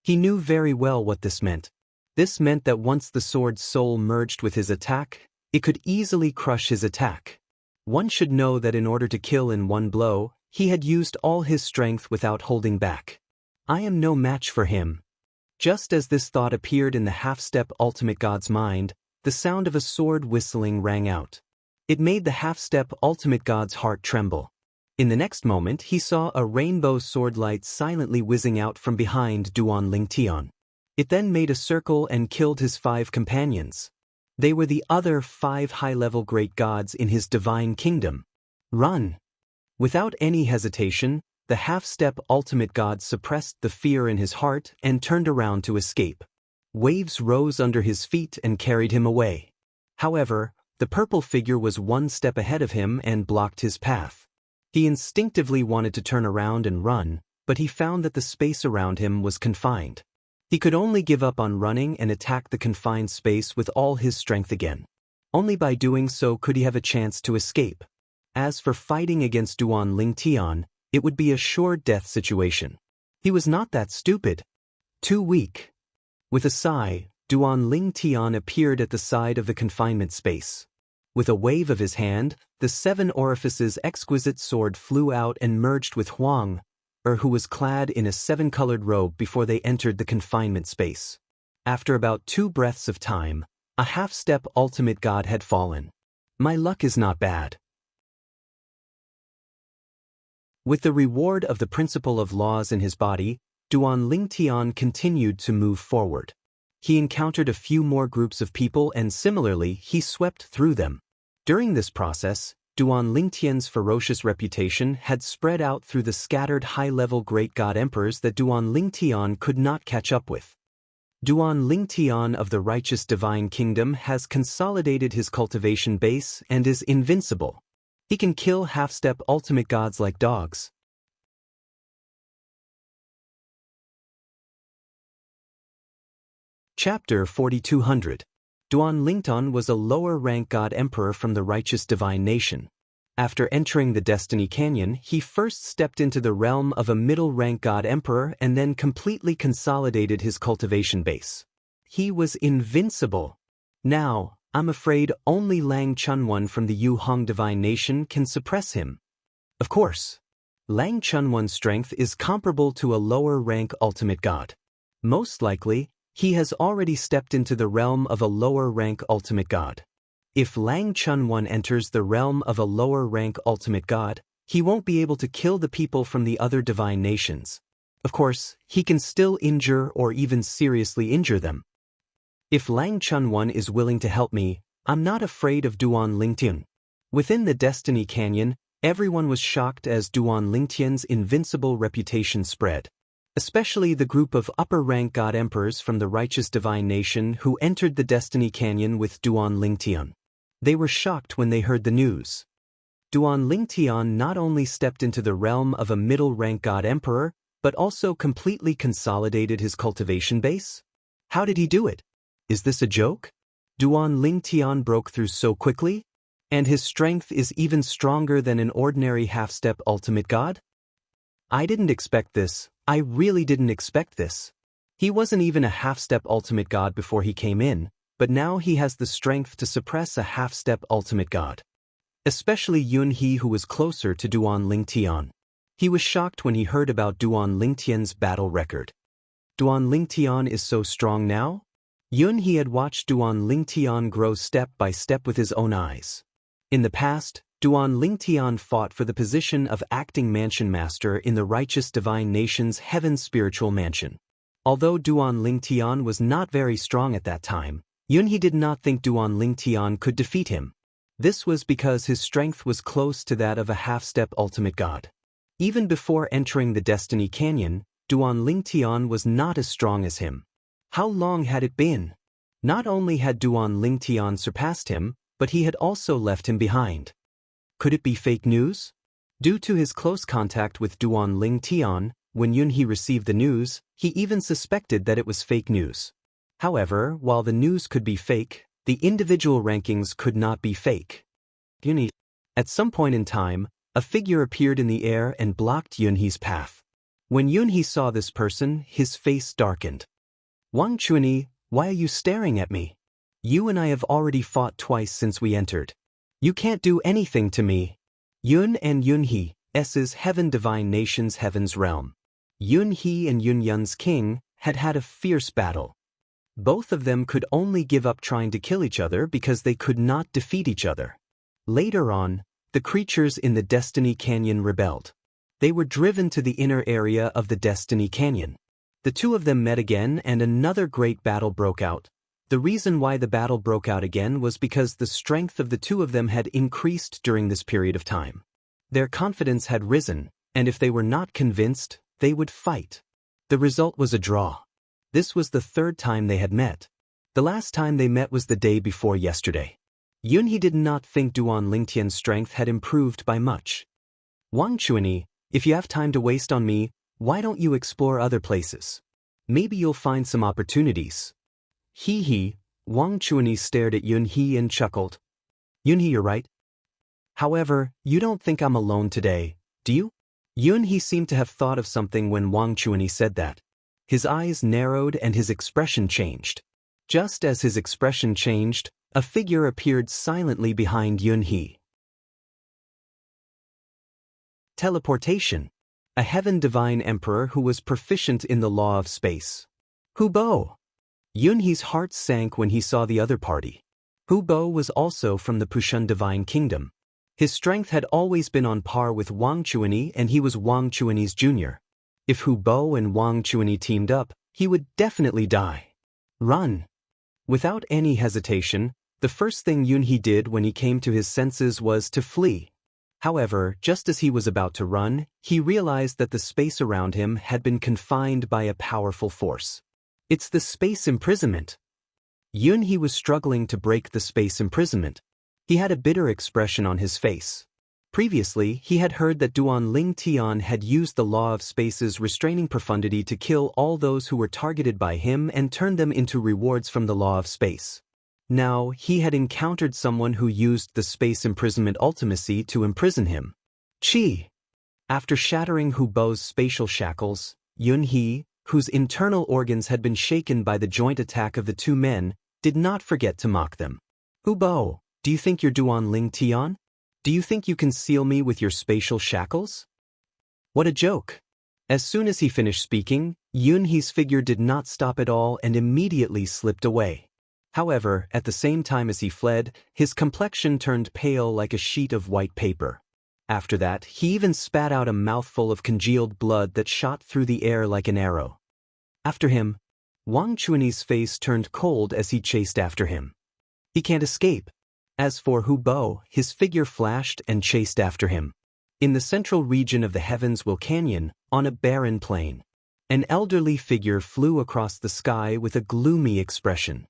He knew very well what this meant. This meant that once the sword's soul merged with his attack, it could easily crush his attack. One should know that in order to kill in one blow, he had used all his strength without holding back. I am no match for him. Just as this thought appeared in the half-step ultimate god's mind, the sound of a sword whistling rang out. It made the half-step ultimate god's heart tremble. In the next moment he saw a rainbow sword light silently whizzing out from behind Duan Lingtian. It then made a circle and killed his 5 companions. They were the other 5 high-level great gods in his divine kingdom. Run! Without any hesitation, the half-step ultimate god suppressed the fear in his heart and turned around to escape. Waves rose under his feet and carried him away. However, the purple figure was 1 step ahead of him and blocked his path. He instinctively wanted to turn around and run, but he found that the space around him was confined. He could only give up on running and attack the confined space with all his strength again. Only by doing so could he have a chance to escape. As for fighting against Duan Lingtian, it would be a sure death situation. He was not that stupid. Too weak. With a sigh, Duan Lingtian appeared at the side of the confinement space. With a wave of his hand, the 7 orifices exquisite sword flew out and merged with Huang, who was clad in a 7-colored robe before they entered the confinement space. After about 2 breaths of time, a half-step ultimate god had fallen. My luck is not bad. With the reward of the principle of laws in his body, Duan Lingtian continued to move forward. He encountered a few more groups of people and similarly he swept through them. During this process, Duan Lingtian's ferocious reputation had spread out through the scattered high-level great god emperors that Duan Lingtian could not catch up with. Duan Lingtian of the righteous divine kingdom has consolidated his cultivation base and is invincible. He can kill half-step ultimate gods like dogs. Chapter 4200. Duan Lingtian was a lower-rank god emperor from the righteous divine nation. After entering the Destiny Canyon, he first stepped into the realm of a middle-rank god emperor and then completely consolidated his cultivation base. He was invincible. Now, I'm afraid only Lang Chunwan from the Yu Hong divine nation can suppress him. Of course, Lang Chunwan's strength is comparable to a lower-rank ultimate god. Most likely, he has already stepped into the realm of a lower-rank ultimate god. If Lang Chunwan enters the realm of a lower-rank ultimate god, he won't be able to kill the people from the other divine nations. Of course, he can still injure or even seriously injure them. If Lang Chunwan is willing to help me, I'm not afraid of Duan Lingtian. Within the Destiny Canyon, everyone was shocked as Duan Lingtian's invincible reputation spread. Especially the group of upper-rank god emperors from the righteous divine nation who entered the Destiny Canyon with Duan Lingtian. They were shocked when they heard the news. Duan Lingtian not only stepped into the realm of a middle-rank god emperor, but also completely consolidated his cultivation base? How did he do it? Is this a joke? Duan Lingtian broke through so quickly? And his strength is even stronger than an ordinary half-step ultimate god? I didn't expect this. I really didn't expect this. He wasn't even a half-step ultimate god before he came in, but now he has the strength to suppress a half-step ultimate god. Especially Yun He, who was closer to Duan Lingtian. He was shocked when he heard about Duan Lingtian's battle record. Duan Lingtian is so strong now? Yun He had watched Duan Lingtian grow step by step with his own eyes. In the past, Duan Lingtian fought for the position of acting mansion master in the righteous divine nation's heaven's spiritual mansion. Although Duan Lingtian was not very strong at that time, Yun He did not think Duan Lingtian could defeat him. This was because his strength was close to that of a half-step ultimate god. Even before entering the Destiny Canyon, Duan Lingtian was not as strong as him. How long had it been? Not only had Duan Lingtian surpassed him, but he had also left him behind. Could it be fake news? Due to his close contact with Duan Lingtian, When Yunhee received the news, he even suspected that it was fake news. However, while the news could be fake, the individual rankings could not be fake. Yunhee. At some point in time, a figure appeared in the air and blocked Yunhee's path. When Yunhee saw this person, his face darkened. Wang Chuanyi, why are you staring at me? You and I have already fought twice since we entered. You can't do anything to me. Yun and Yunhee, S's Heaven Divine Nation's Heaven's Realm. Yunhee and Yunyun's king had had a fierce battle. Both of them could only give up trying to kill each other because they could not defeat each other. Later on, the creatures in the Destiny Canyon rebelled. They were driven to the inner area of the Destiny Canyon. The two of them met again and another great battle broke out. The reason why the battle broke out again was because the strength of the two of them had increased during this period of time. Their confidence had risen, and if they were not convinced, they would fight. The result was a draw. This was the third time they had met. The last time they met was the day before yesterday. Yunhee did not think Duan Lingtian's strength had improved by much. Wang Chuanyi, if you have time to waste on me, why don't you explore other places? Maybe you'll find some opportunities. Hee. Wang Chuanyi stared at Yunhee and chuckled. Yunhee, you're right. However, you don't think I'm alone today, do you? Yunhee seemed to have thought of something when Wang Chuanyi said that. His eyes narrowed and his expression changed. Just as his expression changed, a figure appeared silently behind Yunhee. Teleportation. A Heaven Divine Emperor who was proficient in the law of space. Hu Bo. Yunhee's heart sank when he saw the other party. Hu Bo was also from the Pushun Divine Kingdom. His strength had always been on par with Wang Chuanyi and he was Wang Chuanyi's junior. If Hu Bo and Wang Chuanyi teamed up, he would definitely die. Run. Without any hesitation, the first thing Yunhee did when he came to his senses was to flee. However, just as he was about to run, he realized that the space around him had been confined by a powerful force. It's the space imprisonment. Yunhee was struggling to break the space imprisonment. He had a bitter expression on his face. Previously, he had heard that Duan Lingtian had used the law of space's restraining profundity to kill all those who were targeted by him and turn them into rewards from the law of space. Now, he had encountered someone who used the space imprisonment ultimacy to imprison him. Chi. After shattering Hu Bo's spatial shackles, Yunhee, whose internal organs had been shaken by the joint attack of the two men, did not forget to mock them. Hu Bo, do you think you're Duan Lingtian? Do you think you can seal me with your spatial shackles? What a joke. As soon as he finished speaking, Yunhee's figure did not stop at all and immediately slipped away. However, at the same time as he fled, his complexion turned pale like a sheet of white paper. After that, he even spat out a mouthful of congealed blood that shot through the air like an arrow. After him, Wang Chuanyi's face turned cold as he chased after him. He can't escape. As for Hu Bo, his figure flashed and chased after him. In the central region of the Heavens Will Canyon, on a barren plain, an elderly figure flew across the sky with a gloomy expression.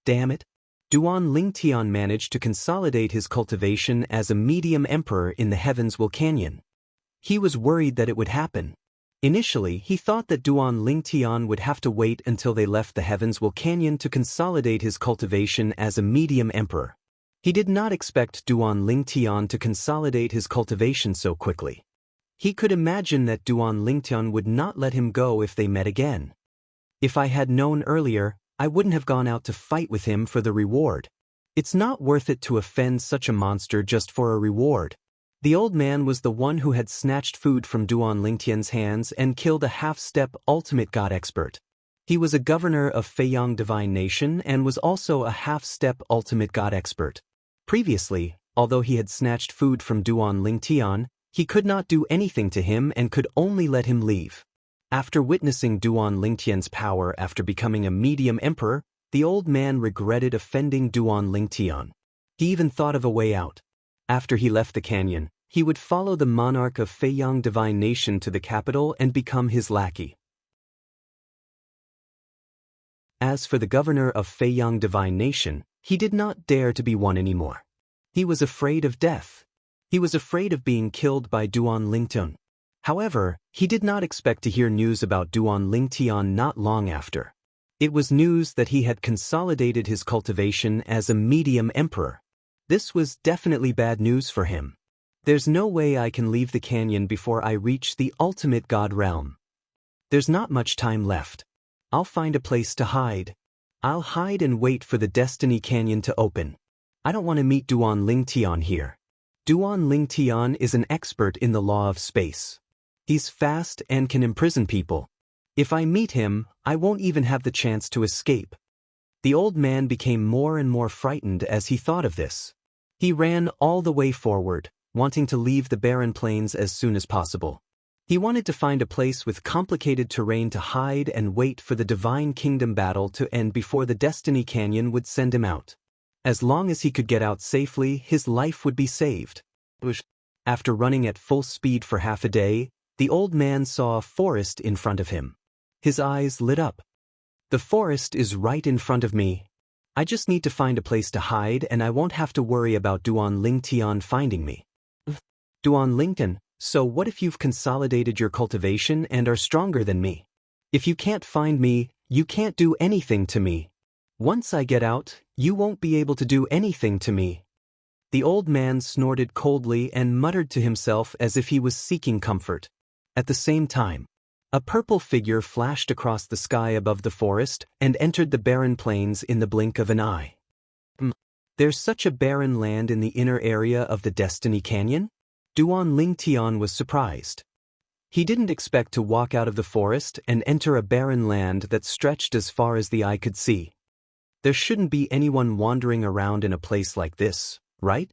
Damn it! Duan Lingtian managed to consolidate his cultivation as a medium emperor in the Heavens Will Canyon. He was worried that it would happen. Initially, he thought that Duan Lingtian would have to wait until they left the Heavens Will Canyon to consolidate his cultivation as a medium emperor. He did not expect Duan Lingtian to consolidate his cultivation so quickly. He could imagine that Duan Lingtian would not let him go if they met again. If I had known earlier, I wouldn't have gone out to fight with him for the reward. It's not worth it to offend such a monster just for a reward. The old man was the one who had snatched food from Duan Lingtian's hands and killed a half-step ultimate god expert. He was a governor of Feiyang Divine Nation and was also a half-step ultimate god expert. Previously, although he had snatched food from Duan Lingtian, he could not do anything to him and could only let him leave. After witnessing Duan Lingtian's power after becoming a medium emperor, the old man regretted offending Duan Lingtian. He even thought of a way out. After he left the canyon, he would follow the monarch of Feiyang Divine Nation to the capital and become his lackey. As for the governor of Feiyang Divine Nation, he did not dare to be one anymore. He was afraid of death. He was afraid of being killed by Duan Lingtian. However, he did not expect to hear news about Duan Lingtian not long after. It was news that he had consolidated his cultivation as a medium emperor. This was definitely bad news for him. There's no way I can leave the canyon before I reach the ultimate god realm. There's not much time left. I'll find a place to hide. I'll hide and wait for the Destiny Canyon to open. I don't want to meet Duan Lingtian here. Duan Lingtian is an expert in the law of space. He's fast and can imprison people. If I meet him, I won't even have the chance to escape. The old man became more and more frightened as he thought of this. He ran all the way forward, wanting to leave the barren plains as soon as possible. He wanted to find a place with complicated terrain to hide and wait for the Divine Kingdom battle to end before the Destiny Canyon would send him out. As long as he could get out safely, his life would be saved. After running at full speed for half a day, the old man saw a forest in front of him. His eyes lit up. The forest is right in front of me. I just need to find a place to hide and I won't have to worry about Duan Lingtian finding me. Duan Lingtian, so what if you've consolidated your cultivation and are stronger than me? If you can't find me, you can't do anything to me. Once I get out, you won't be able to do anything to me. The old man snorted coldly and muttered to himself as if he was seeking comfort. At the same time, a purple figure flashed across the sky above the forest and entered the barren plains in the blink of an eye. There's such a barren land in the inner area of the Destiny Canyon? Duan Lingtian was surprised. He didn't expect to walk out of the forest and enter a barren land that stretched as far as the eye could see. There shouldn't be anyone wandering around in a place like this, right?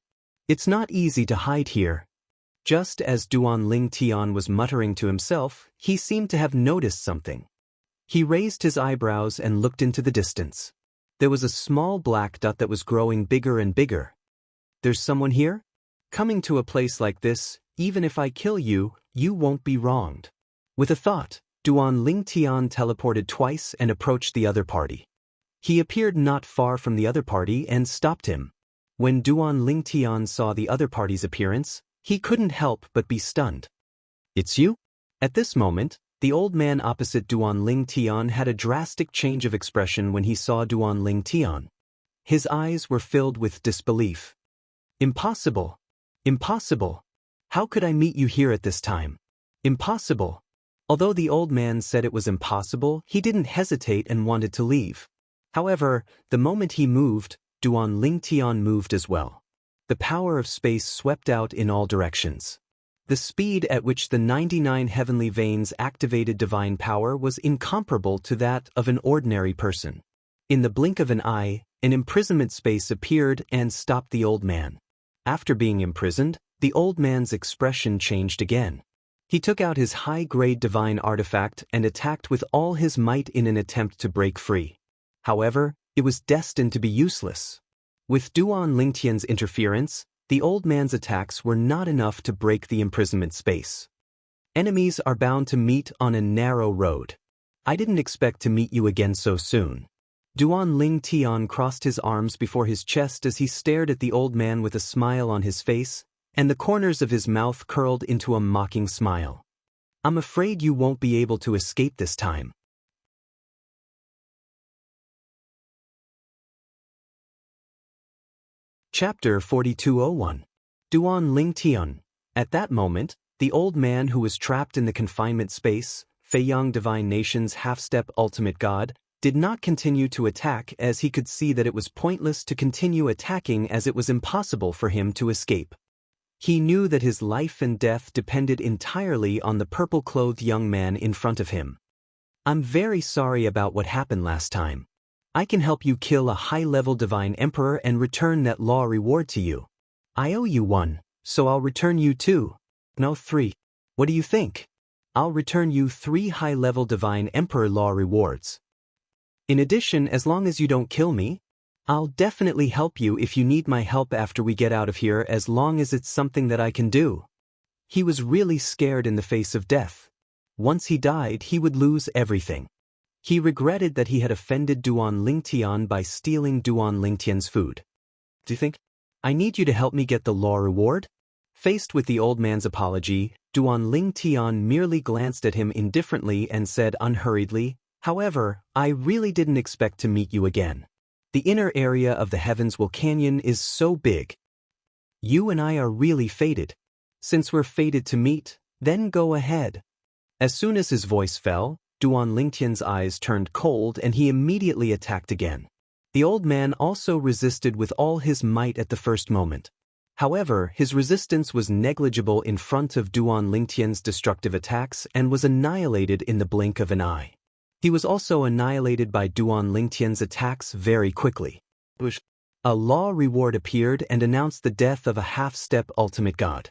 It's not easy to hide here. Just as Duan Lingtian was muttering to himself, he seemed to have noticed something. He raised his eyebrows and looked into the distance. There was a small black dot that was growing bigger and bigger. There's someone here? Coming to a place like this, even if I kill you, you won't be wronged. With a thought, Duan Lingtian teleported twice and approached the other party. He appeared not far from the other party and stopped him. When Duan Lingtian saw the other party's appearance, he couldn't help but be stunned. It's you? At this moment, the old man opposite Duan Lingtian had a drastic change of expression when he saw Duan Lingtian. His eyes were filled with disbelief. Impossible! Impossible! How could I meet you here at this time? Impossible! Although the old man said it was impossible, he didn't hesitate and wanted to leave. However, the moment he moved, Duan Lingtian moved as well. The power of space swept out in all directions. The speed at which the 99 heavenly veins activated divine power was incomparable to that of an ordinary person. In the blink of an eye, an imprisonment space appeared and stopped the old man. After being imprisoned, the old man's expression changed again. He took out his high-grade divine artifact and attacked with all his might in an attempt to break free. However, it was destined to be useless. With Duan Lingtian's interference, the old man's attacks were not enough to break the imprisonment space. Enemies are bound to meet on a narrow road. I didn't expect to meet you again so soon. Duan Lingtian crossed his arms before his chest as he stared at the old man with a smile on his face, and the corners of his mouth curled into a mocking smile. I'm afraid you won't be able to escape this time. Chapter 4201. Duan Lingtian. At that moment, the old man who was trapped in the confinement space, Feiyang Divine Nation's half-step ultimate god, did not continue to attack as he could see that it was pointless to continue attacking as it was impossible for him to escape. He knew that his life and death depended entirely on the purple-clothed young man in front of him. I'm very sorry about what happened last time. I can help you kill a high-level divine emperor and return that law reward to you. I owe you one, so I'll return you two. No, 3. What do you think? I'll return you 3 high-level divine emperor law rewards. In addition, as long as you don't kill me, I'll definitely help you if you need my help after we get out of here, as long as it's something that I can do. He was really scared in the face of death. Once he died, he would lose everything. He regretted that he had offended Duan Lingtian by stealing Duan Lingtian's food. Do you think? I need you to help me get the law reward? Faced with the old man's apology, Duan Ling Tian merely glanced at him indifferently and said unhurriedly, "However, I really didn't expect to meet you again. The inner area of the Heavens Canyon is so big. You and I are really fated. Since we're fated to meet, then go ahead." As soon as his voice fell, Duan Lingtian's eyes turned cold and he immediately attacked again. The old man also resisted with all his might at the first moment. However, his resistance was negligible in front of Duan Lingtian's destructive attacks and was annihilated in the blink of an eye. He was also annihilated by Duan Lingtian's attacks very quickly. A law reward appeared and announced the death of a half-step ultimate god.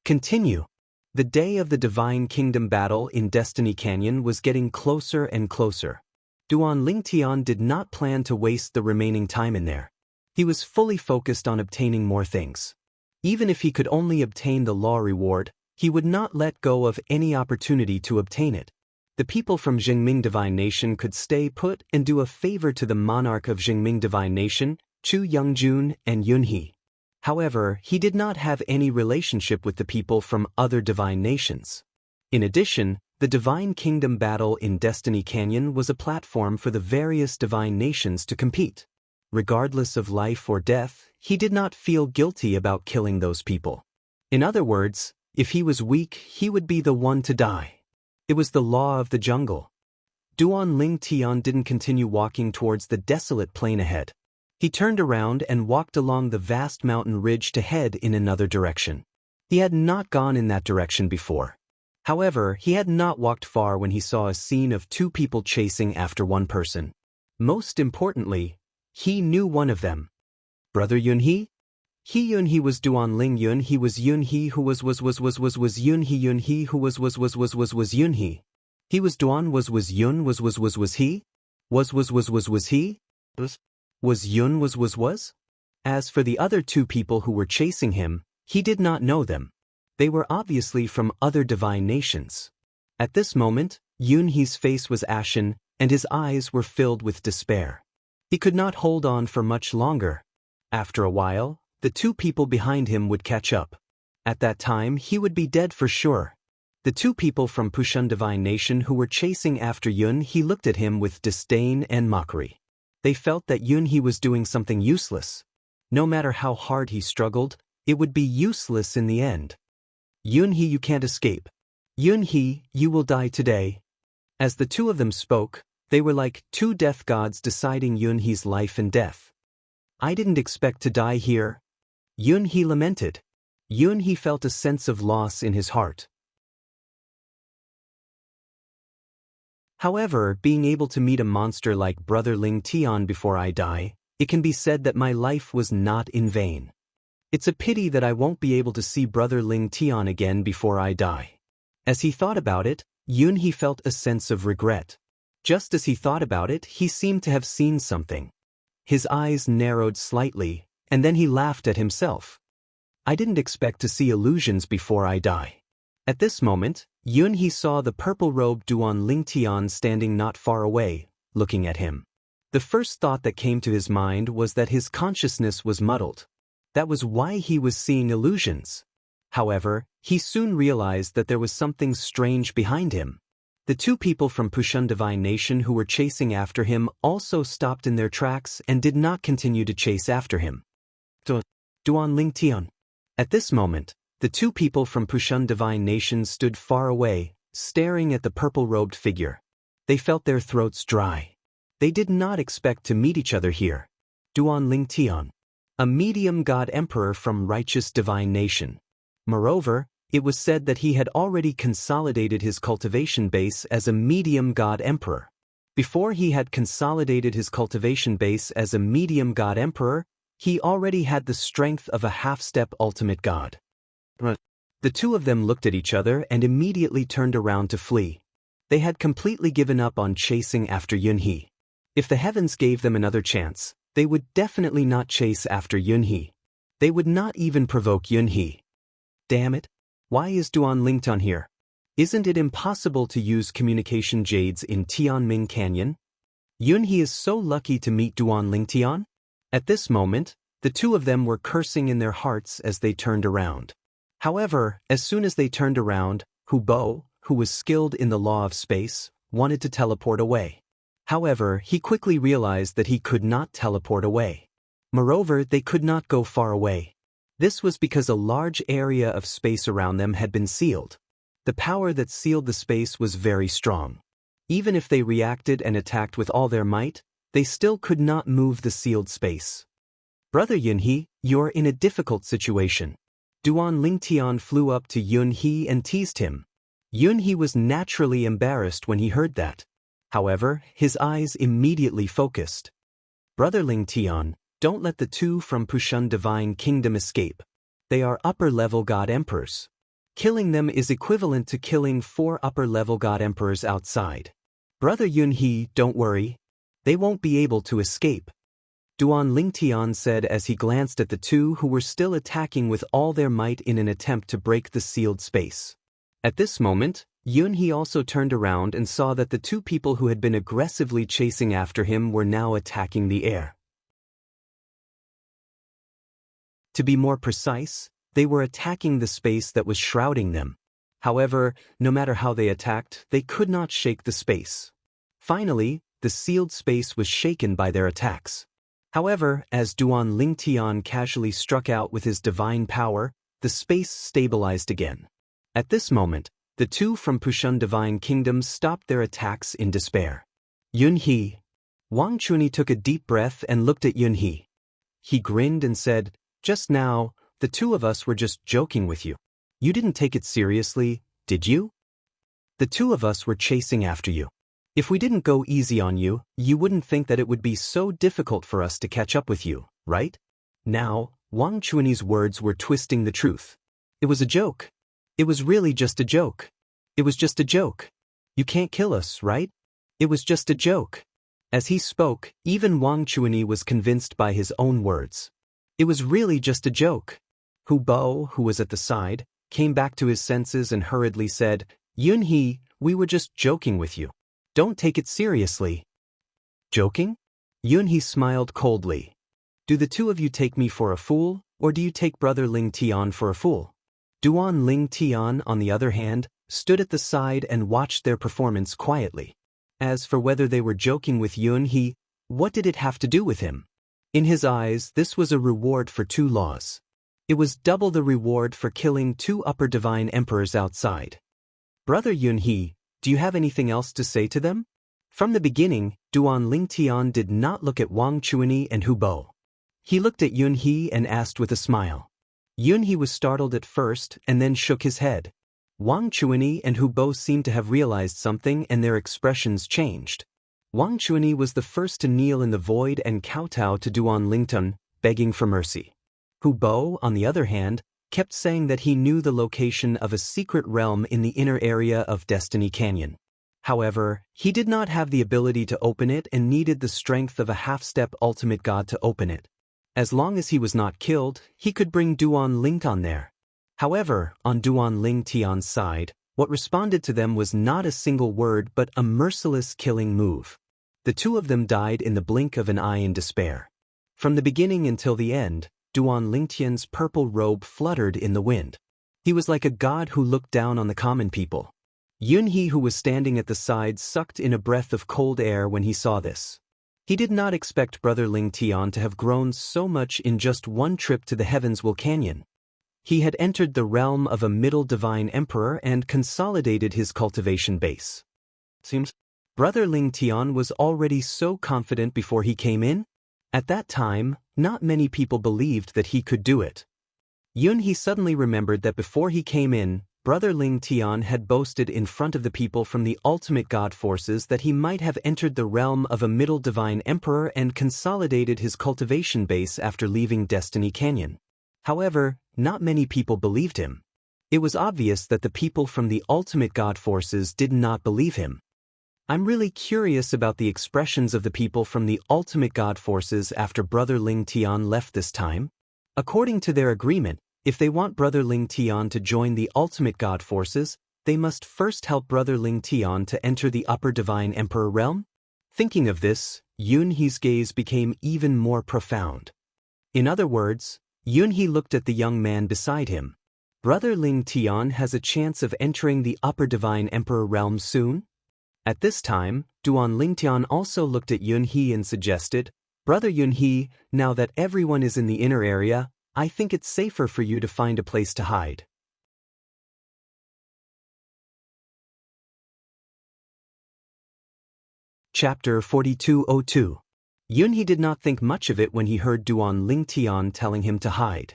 Continue. The day of the Divine Kingdom battle in Destiny Canyon was getting closer and closer. Duan Lingtian did not plan to waste the remaining time in there. He was fully focused on obtaining more things. Even if he could only obtain the law reward, he would not let go of any opportunity to obtain it. The people from Jingming Divine Nation could stay put and do a favor to the monarch of Jingming Divine Nation, Chu Youngjun and Yunhe. However, he did not have any relationship with the people from other divine nations. In addition, the Divine Kingdom battle in Destiny Canyon was a platform for the various divine nations to compete. Regardless of life or death, he did not feel guilty about killing those people. In other words, if he was weak, he would be the one to die. It was the law of the jungle. Duan Ling Tian didn't continue walking towards the desolate plain ahead. He turned around and walked along the vast mountain ridge to head in another direction. He had not gone in that direction before. However, he had not walked far when he saw a scene of two people chasing after one person. Most importantly, he knew one of them. Brother Yunhe? Yunhe was Duan Ling Yun. He was Yunhe who was Yunhe Yunhe who was Yunhe. He was Duan was Yun was he? Was he? Was Yun was? As for the other two people who were chasing him, he did not know them. They were obviously from other divine nations. At this moment, Yunhe's face was ashen, and his eyes were filled with despair. He could not hold on for much longer. After a while, the two people behind him would catch up. At that time, he would be dead for sure. The two people from Pushun Divine Nation who were chasing after Yunhe looked at him with disdain and mockery. They felt that Yunhe was doing something useless. No matter how hard he struggled, it would be useless in the end. Yunhe, you can't escape. Yunhe, you will die today. As the two of them spoke, they were like two death gods deciding Yunhe's life and death. I didn't expect to die here. Yunhe lamented. Yunhe felt a sense of loss in his heart. However, being able to meet a monster like Brother Ling Tian before I die, it can be said that my life was not in vain. It's a pity that I won't be able to see Brother Ling Tian again before I die. As he thought about it, Yunhe felt a sense of regret. Just as he thought about it, he seemed to have seen something. His eyes narrowed slightly, and then he laughed at himself. I didn't expect to see illusions before I die. At this moment, Yunhe saw the purple-robed Duan Ling Tian standing not far away, looking at him. The first thought that came to his mind was that his consciousness was muddled. That was why he was seeing illusions. However, he soon realized that there was something strange behind him. The two people from Pushun Divine Nation who were chasing after him also stopped in their tracks and did not continue to chase after him. Duan Ling Tian. At this moment, the two people from Pushun Divine Nation stood far away, staring at the purple-robed figure. They felt their throats dry. They did not expect to meet each other here. Duan Ling Tian, a medium god emperor from righteous divine nation. Moreover, it was said that he had already consolidated his cultivation base as a medium god emperor. Before he had consolidated his cultivation base as a medium god emperor, he already had the strength of a half-step ultimate god. The two of them looked at each other and immediately turned around to flee. They had completely given up on chasing after Yunhe. If the heavens gave them another chance, they would definitely not chase after Yunhe. They would not even provoke Yunhe. Damn it! Why is Duan Lingtian here? Isn't it impossible to use communication jades in Tianming Canyon? Yunhe is so lucky to meet Duan Lingtian. At this moment, the two of them were cursing in their hearts as they turned around. However, as soon as they turned around, Hubo, who was skilled in the law of space, wanted to teleport away. However, he quickly realized that he could not teleport away. Moreover, they could not go far away. This was because a large area of space around them had been sealed. The power that sealed the space was very strong. Even if they reacted and attacked with all their might, they still could not move the sealed space. Brother Yunhee, you're in a difficult situation. Duan Lingtian flew up to Yunhee and teased him. Yunhee was naturally embarrassed when he heard that. However, his eyes immediately focused. Brother Lingtian, don't let the two from Pushun Divine Kingdom escape. They are upper-level God Emperors. Killing them is equivalent to killing 4 upper-level God Emperors outside. Brother Yunhee, don't worry. They won't be able to escape. Duan Lingtian said as he glanced at the two who were still attacking with all their might in an attempt to break the sealed space. At this moment, Yunhee also turned around and saw that the 2 people who had been aggressively chasing after him were now attacking the air. To be more precise, they were attacking the space that was shrouding them. However, no matter how they attacked, they could not shake the space. Finally, the sealed space was shaken by their attacks. However, as Duan Lingtian casually struck out with his divine power, the space stabilized again. At this moment, the 2 from Pushun Divine Kingdom stopped their attacks in despair. Yunhee. Wang Chunyi took a deep breath and looked at Yunhee. He grinned and said, "Just now, the 2 of us were just joking with you. You didn't take it seriously, did you? The 2 of us were chasing after you. If we didn't go easy on you, you wouldn't think that it would be so difficult for us to catch up with you, right?" Now, Wang Chunyi's words were twisting the truth. It was a joke. It was really just a joke. It was just a joke. You can't kill us, right? It was just a joke. As he spoke, even Wang Chunyi was convinced by his own words. It was really just a joke. Hubo, who was at the side, came back to his senses and hurriedly said, "Yunhee, we were just joking with you. Don't take it seriously." Joking? Yunhee smiled coldly. "Do the 2 of you take me for a fool, or do you take Brother Lingtian for a fool?" Duan Lingtian, on the other hand, stood at the side and watched their performance quietly. As for whether they were joking with Yunhee, what did it have to do with him? In his eyes, this was a reward for 2 laws. It was double the reward for killing 2 upper divine emperors outside. Brother Yunhee, do you have anything else to say to them? From the beginning, Duan Lingtian did not look at Wang Chunyi and Hubo. He looked at Yunhee and asked with a smile. Yunhee was startled at first and then shook his head. Wang Chunyi and Hubo seemed to have realized something and their expressions changed. Wang Chunyi was the first to kneel in the void and kowtow to Duan Lingtian, begging for mercy. Hubo, on the other hand, kept saying that he knew the location of a secret realm in the inner area of Destiny Canyon. However, he did not have the ability to open it and needed the strength of a half-step ultimate god to open it. As long as he was not killed, he could bring Duan Lingtian there. However, on Duan Lingtian's side, what responded to them was not a single word but a merciless killing move. The 2 of them died in the blink of an eye in despair. From the beginning until the end, Duan Lingtian's purple robe fluttered in the wind. He was like a god who looked down on the common people. Yunhee, who was standing at the side, sucked in a breath of cold air when he saw this. He did not expect Brother Lingtian to have grown so much in just 1 trip to the Heavenswell Canyon. He had entered the realm of a middle divine emperor and consolidated his cultivation base. Seems Brother Lingtian was already so confident before he came in. At that time, not many people believed that he could do it. Yunhee suddenly remembered that before he came in, Brother Lingtian had boasted in front of the people from the ultimate god forces that he might have entered the realm of a middle divine emperor and consolidated his cultivation base after leaving Destiny Canyon. However, not many people believed him. It was obvious that the people from the ultimate god forces did not believe him. I'm really curious about the expressions of the people from the ultimate god forces after Brother Lingtian left this time. According to their agreement, if they want Brother Lingtian to join the ultimate god forces, they must first help Brother Lingtian to enter the upper divine emperor realm. Thinking of this, Yunhee's gaze became even more profound. In other words, Yunhee looked at the young man beside him. Brother Ling Tian has a chance of entering the upper divine emperor realm soon? At this time, Duan Lingtian also looked at Yun He and suggested, Brother Yun He, now that everyone is in the inner area, I think it's safer for you to find a place to hide. Chapter 4202. Yun He did not think much of it when he heard Duan Lingtian telling him to hide.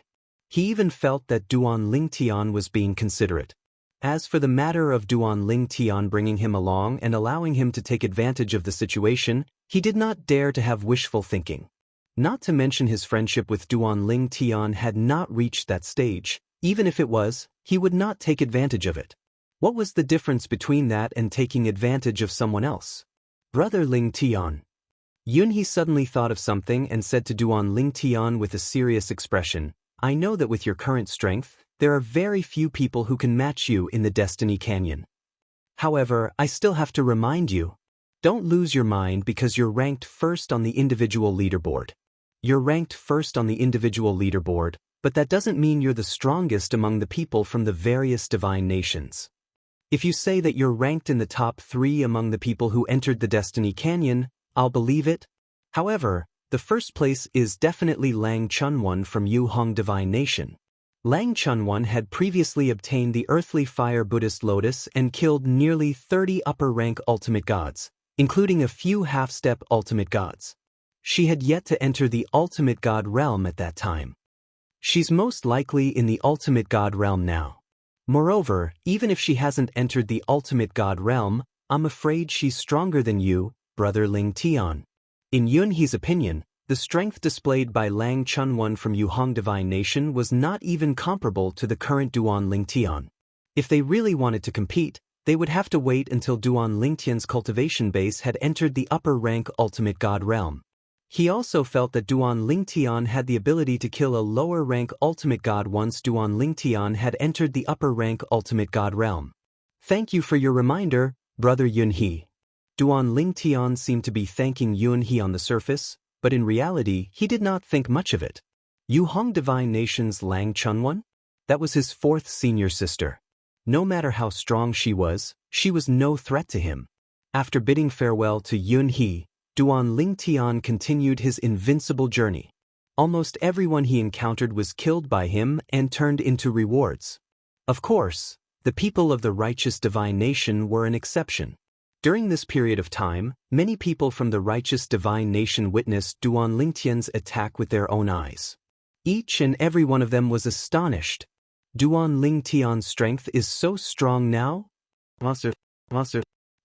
He even felt that Duan Lingtian was being considerate. As for the matter of Duan Lingtian bringing him along and allowing him to take advantage of the situation, he did not dare to have wishful thinking. Not to mention his friendship with Duan Lingtian had not reached that stage. Even if it was, he would not take advantage of it. What was the difference between that and taking advantage of someone else? Brother Lingtian. Yun He suddenly thought of something and said to Duan Lingtian with a serious expression, I know that with your current strength, there are very few people who can match you in the Destiny Canyon. However, I still have to remind you, don't lose your mind because you're ranked first on the individual leaderboard. You're ranked first on the individual leaderboard, but that doesn't mean you're the strongest among the people from the various divine nations. If you say that you're ranked in the top 3 among the people who entered the Destiny Canyon, I'll believe it. However, the first place is definitely Lang Chunwan from Yu Hong Divine Nation. Lang Chunwan had previously obtained the Earthly Fire Buddhist Lotus and killed nearly 30 upper-rank ultimate gods, including a few half-step ultimate gods. She had yet to enter the ultimate god realm at that time. She's most likely in the ultimate god realm now. Moreover, even if she hasn't entered the ultimate god realm, I'm afraid she's stronger than you, Brother Ling Tian. In Yun He's opinion, the strength displayed by Lang Chunwan from Yu Hong Divine Nation was not even comparable to the current Duan Lingtian. If they really wanted to compete, they would have to wait until Duan Lingtian's cultivation base had entered the upper rank ultimate god realm. He also felt that Duan Lingtian had the ability to kill a lower rank ultimate god once Duan Lingtian had entered the upper rank ultimate god realm. Thank you for your reminder, Brother Yun He. Duan Lingtian seemed to be thanking Yun He on the surface, but in reality he did not think much of it. Yu Hong Divine Nation's Lang Chunwan? That was his 4th senior sister. No matter how strong she was no threat to him. After bidding farewell to Yun He, Duan Lingtian continued his invincible journey. Almost everyone he encountered was killed by him and turned into rewards. Of course, the people of the righteous divine nation were an exception. During this period of time, many people from the righteous divine nation witnessed Duan Lingtian's attack with their own eyes. Each and every one of them was astonished. Duan Lingtian's strength is so strong now?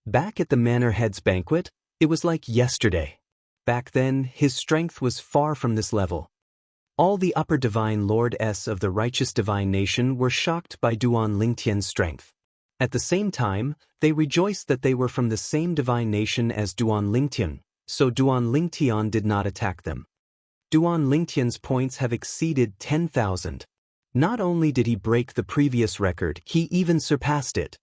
Back at the Manor Head's banquet, it was like yesterday. Back then, his strength was far from this level. All the upper divine lords of the righteous divine nation were shocked by Duan Lingtian's strength. At the same time, they rejoiced that they were from the same divine nation as Duan Lingtian, so Duan Lingtian did not attack them. Duan Lingtian's points have exceeded 10,000. Not only did he break the previous record, he even surpassed it.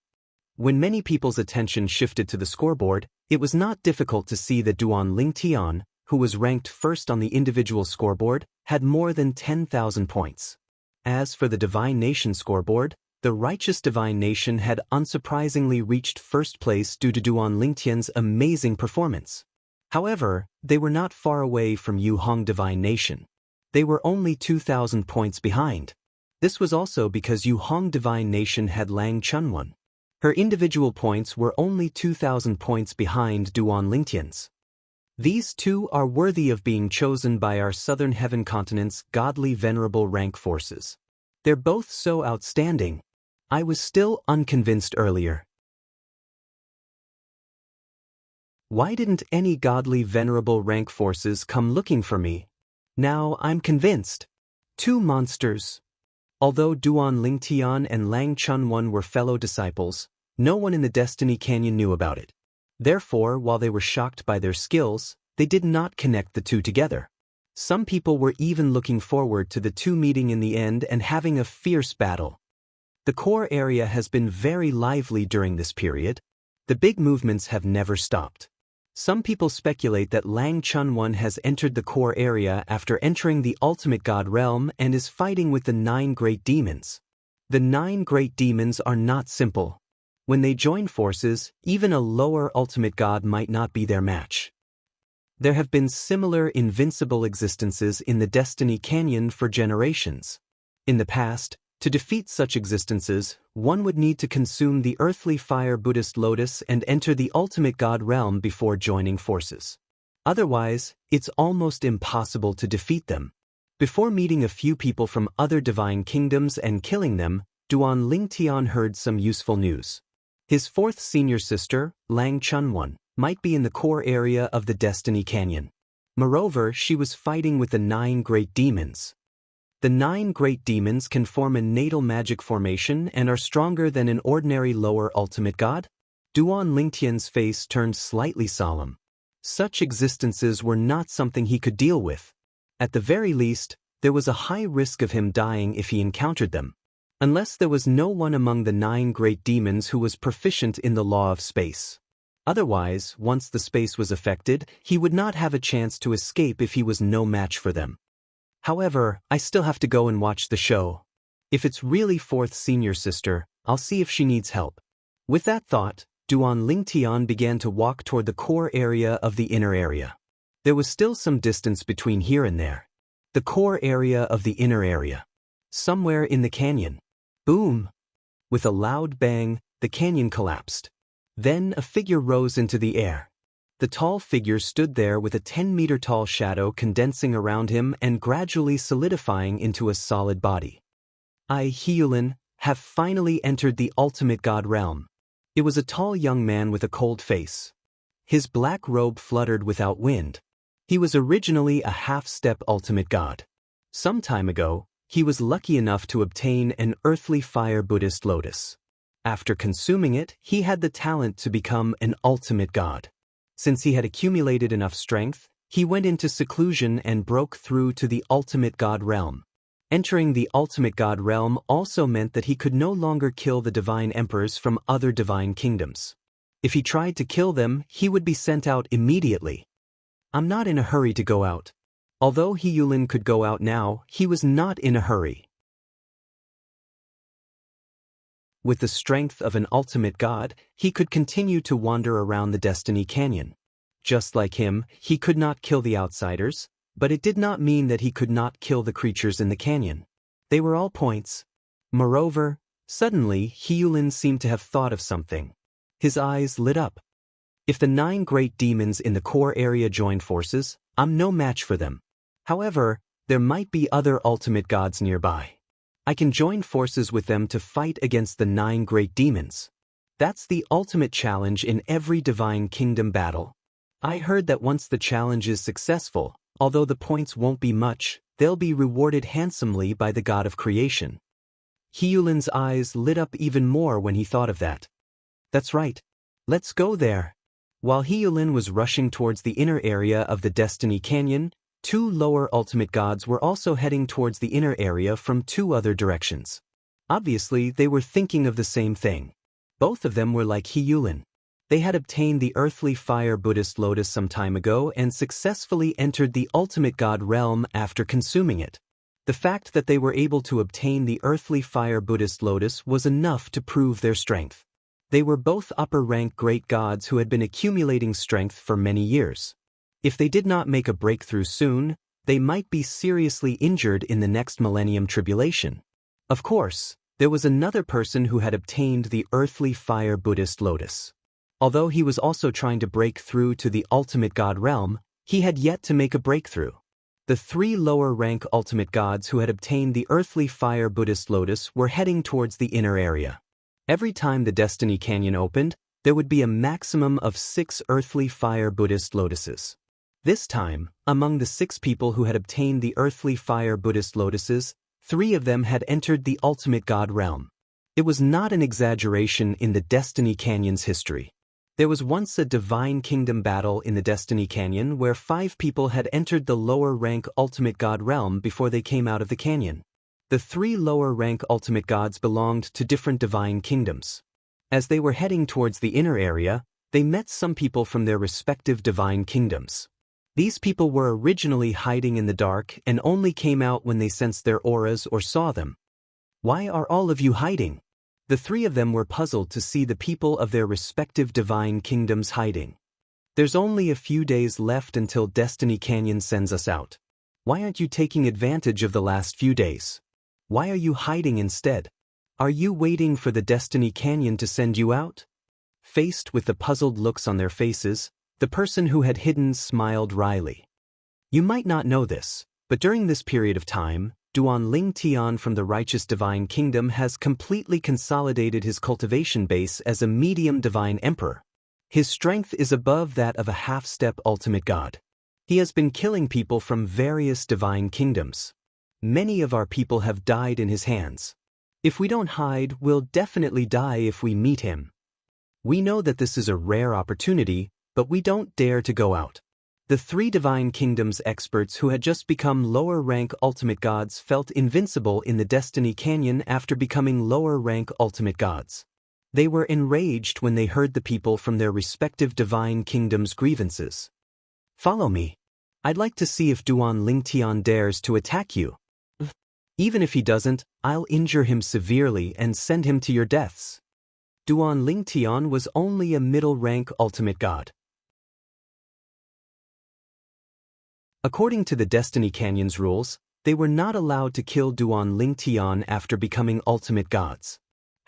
When many people's attention shifted to the scoreboard, it was not difficult to see that Duan Lingtian, who was ranked first on the individual scoreboard, had more than 10,000 points. As for the divine nation scoreboard, the righteous divine nation had unsurprisingly reached first place due to Duan Lingtian's amazing performance. However, they were not far away from Yu Hong Divine Nation. They were only 2,000 points behind. This was also because Yu Hong Divine Nation had Lang Chunwan. Her individual points were only 2,000 points behind Duan Lingtian's. These two are worthy of being chosen by our Southern Heaven Continent's godly venerable rank forces. They're both so outstanding. I was still unconvinced earlier. Why didn't any godly venerable rank forces come looking for me? Now I'm convinced. 2 monsters. Although Duan Lingtian and Lang Chunwan were fellow disciples, no one in the Destiny Canyon knew about it. Therefore, while they were shocked by their skills, they did not connect the two together. Some people were even looking forward to the two meeting in the end and having a fierce battle. The core area has been very lively during this period. The big movements have never stopped. Some people speculate that Lang Chunwan has entered the core area after entering the ultimate god realm and is fighting with the 9 great demons. The 9 great demons are not simple. When they join forces, even a lower ultimate god might not be their match. There have been similar invincible existences in the Destiny Canyon for generations. In the past, to defeat such existences, one would need to consume the earthly fire Buddhist lotus and enter the ultimate god realm before joining forces. Otherwise, it's almost impossible to defeat them. Before meeting a few people from other divine kingdoms and killing them, Duan Lingtian heard some useful news. His 4th senior sister, Lang Chunwon, might be in the core area of the Destiny Canyon. Moreover, she was fighting with the 9 great demons. The 9 great demons can form a natal magic formation and are stronger than an ordinary lower ultimate god? Duan Lingtian's face turned slightly solemn. Such existences were not something he could deal with. At the very least, there was a high risk of him dying if he encountered them. Unless there was no one among the 9 great demons who was proficient in the law of space. Otherwise, once the space was affected, he would not have a chance to escape if he was no match for them. However, I still have to go and watch the show. If it's really 4th senior sister, I'll see if she needs help. With that thought, Duan Lingtian began to walk toward the core area of the inner area. There was still some distance between here and there. The core area of the inner area. Somewhere in the canyon. Boom! With a loud bang, the canyon collapsed. Then a figure rose into the air. The tall figure stood there with a 10-meter-tall shadow condensing around him and gradually solidifying into a solid body. I, Hyulin, have finally entered the ultimate god realm. It was a tall young man with a cold face. His black robe fluttered without wind. He was originally a half-step ultimate god. Some time ago, he was lucky enough to obtain an earthly fire Buddhist lotus. After consuming it, he had the talent to become an ultimate god. Since he had accumulated enough strength, he went into seclusion and broke through to the ultimate god realm. Entering the ultimate god realm also meant that he could no longer kill the divine emperors from other divine kingdoms. If he tried to kill them, he would be sent out immediately. I'm not in a hurry to go out. Although Hyulin could go out now, he was not in a hurry. With the strength of an ultimate god, he could continue to wander around the Destiny Canyon. Just like him, he could not kill the outsiders, but it did not mean that he could not kill the creatures in the canyon. They were all points. Moreover, suddenly Hyulin seemed to have thought of something. His eyes lit up. If the 9 great demons in the core area join forces, I'm no match for them. However, there might be other ultimate gods nearby. I can join forces with them to fight against the 9 great demons. That's the ultimate challenge in every divine kingdom battle. I heard that once the challenge is successful, although the points won't be much, they'll be rewarded handsomely by the god of creation. Hyulin's eyes lit up even more when he thought of that. That's right. Let's go there. While Hyulin was rushing towards the inner area of the Destiny Canyon, 2 lower ultimate gods were also heading towards the inner area from 2 other directions. Obviously, they were thinking of the same thing. Both of them were like Hyulin. They had obtained the earthly fire Buddhist lotus some time ago and successfully entered the ultimate god realm after consuming it. The fact that they were able to obtain the earthly fire Buddhist lotus was enough to prove their strength. They were both upper-rank great gods who had been accumulating strength for many years. If they did not make a breakthrough soon, they might be seriously injured in the next millennium tribulation. Of course, there was another person who had obtained the earthly fire Buddhist lotus. Although he was also trying to break through to the ultimate god realm, he had yet to make a breakthrough. The 3 lower-rank ultimate gods who had obtained the earthly fire Buddhist lotus were heading towards the inner area. Every time the Destiny Canyon opened, there would be a maximum of 6 earthly fire Buddhist lotuses. This time, among the 6 people who had obtained the earthly fire Buddhist lotuses, 3 of them had entered the ultimate god realm. It was not an exaggeration in the Destiny Canyon's history. There was once a divine kingdom battle in the Destiny Canyon where 5 people had entered the lower-rank ultimate god realm before they came out of the canyon. The 3 lower-rank ultimate gods belonged to different divine kingdoms. As they were heading towards the inner area, they met some people from their respective divine kingdoms. These people were originally hiding in the dark and only came out when they sensed their auras or saw them. Why are all of you hiding? The three of them were puzzled to see the people of their respective divine kingdoms hiding. There's only a few days left until Destiny Canyon sends us out. Why aren't you taking advantage of the last few days? Why are you hiding instead? Are you waiting for the Destiny Canyon to send you out? Faced with the puzzled looks on their faces, the person who had hidden smiled wryly. You might not know this, but during this period of time, Duan Ling Tian from the Righteous Divine Kingdom has completely consolidated his cultivation base as a medium divine emperor. His strength is above that of a half-step ultimate god. He has been killing people from various divine kingdoms. Many of our people have died in his hands. If we don't hide, we'll definitely die if we meet him. We know that this is a rare opportunity, but we don't dare to go out. The three divine kingdoms experts who had just become lower-rank ultimate gods felt invincible in the Destiny Canyon after becoming lower-rank ultimate gods. They were enraged when they heard the people from their respective divine kingdoms' grievances. Follow me. I'd like to see if Duan Ling Tian dares to attack you. Even if he doesn't, I'll injure him severely and send him to your deaths. Duan Ling Tian was only a middle-rank ultimate god. According to the Destiny Canyon's rules, they were not allowed to kill Duan Ling Tian after becoming ultimate gods.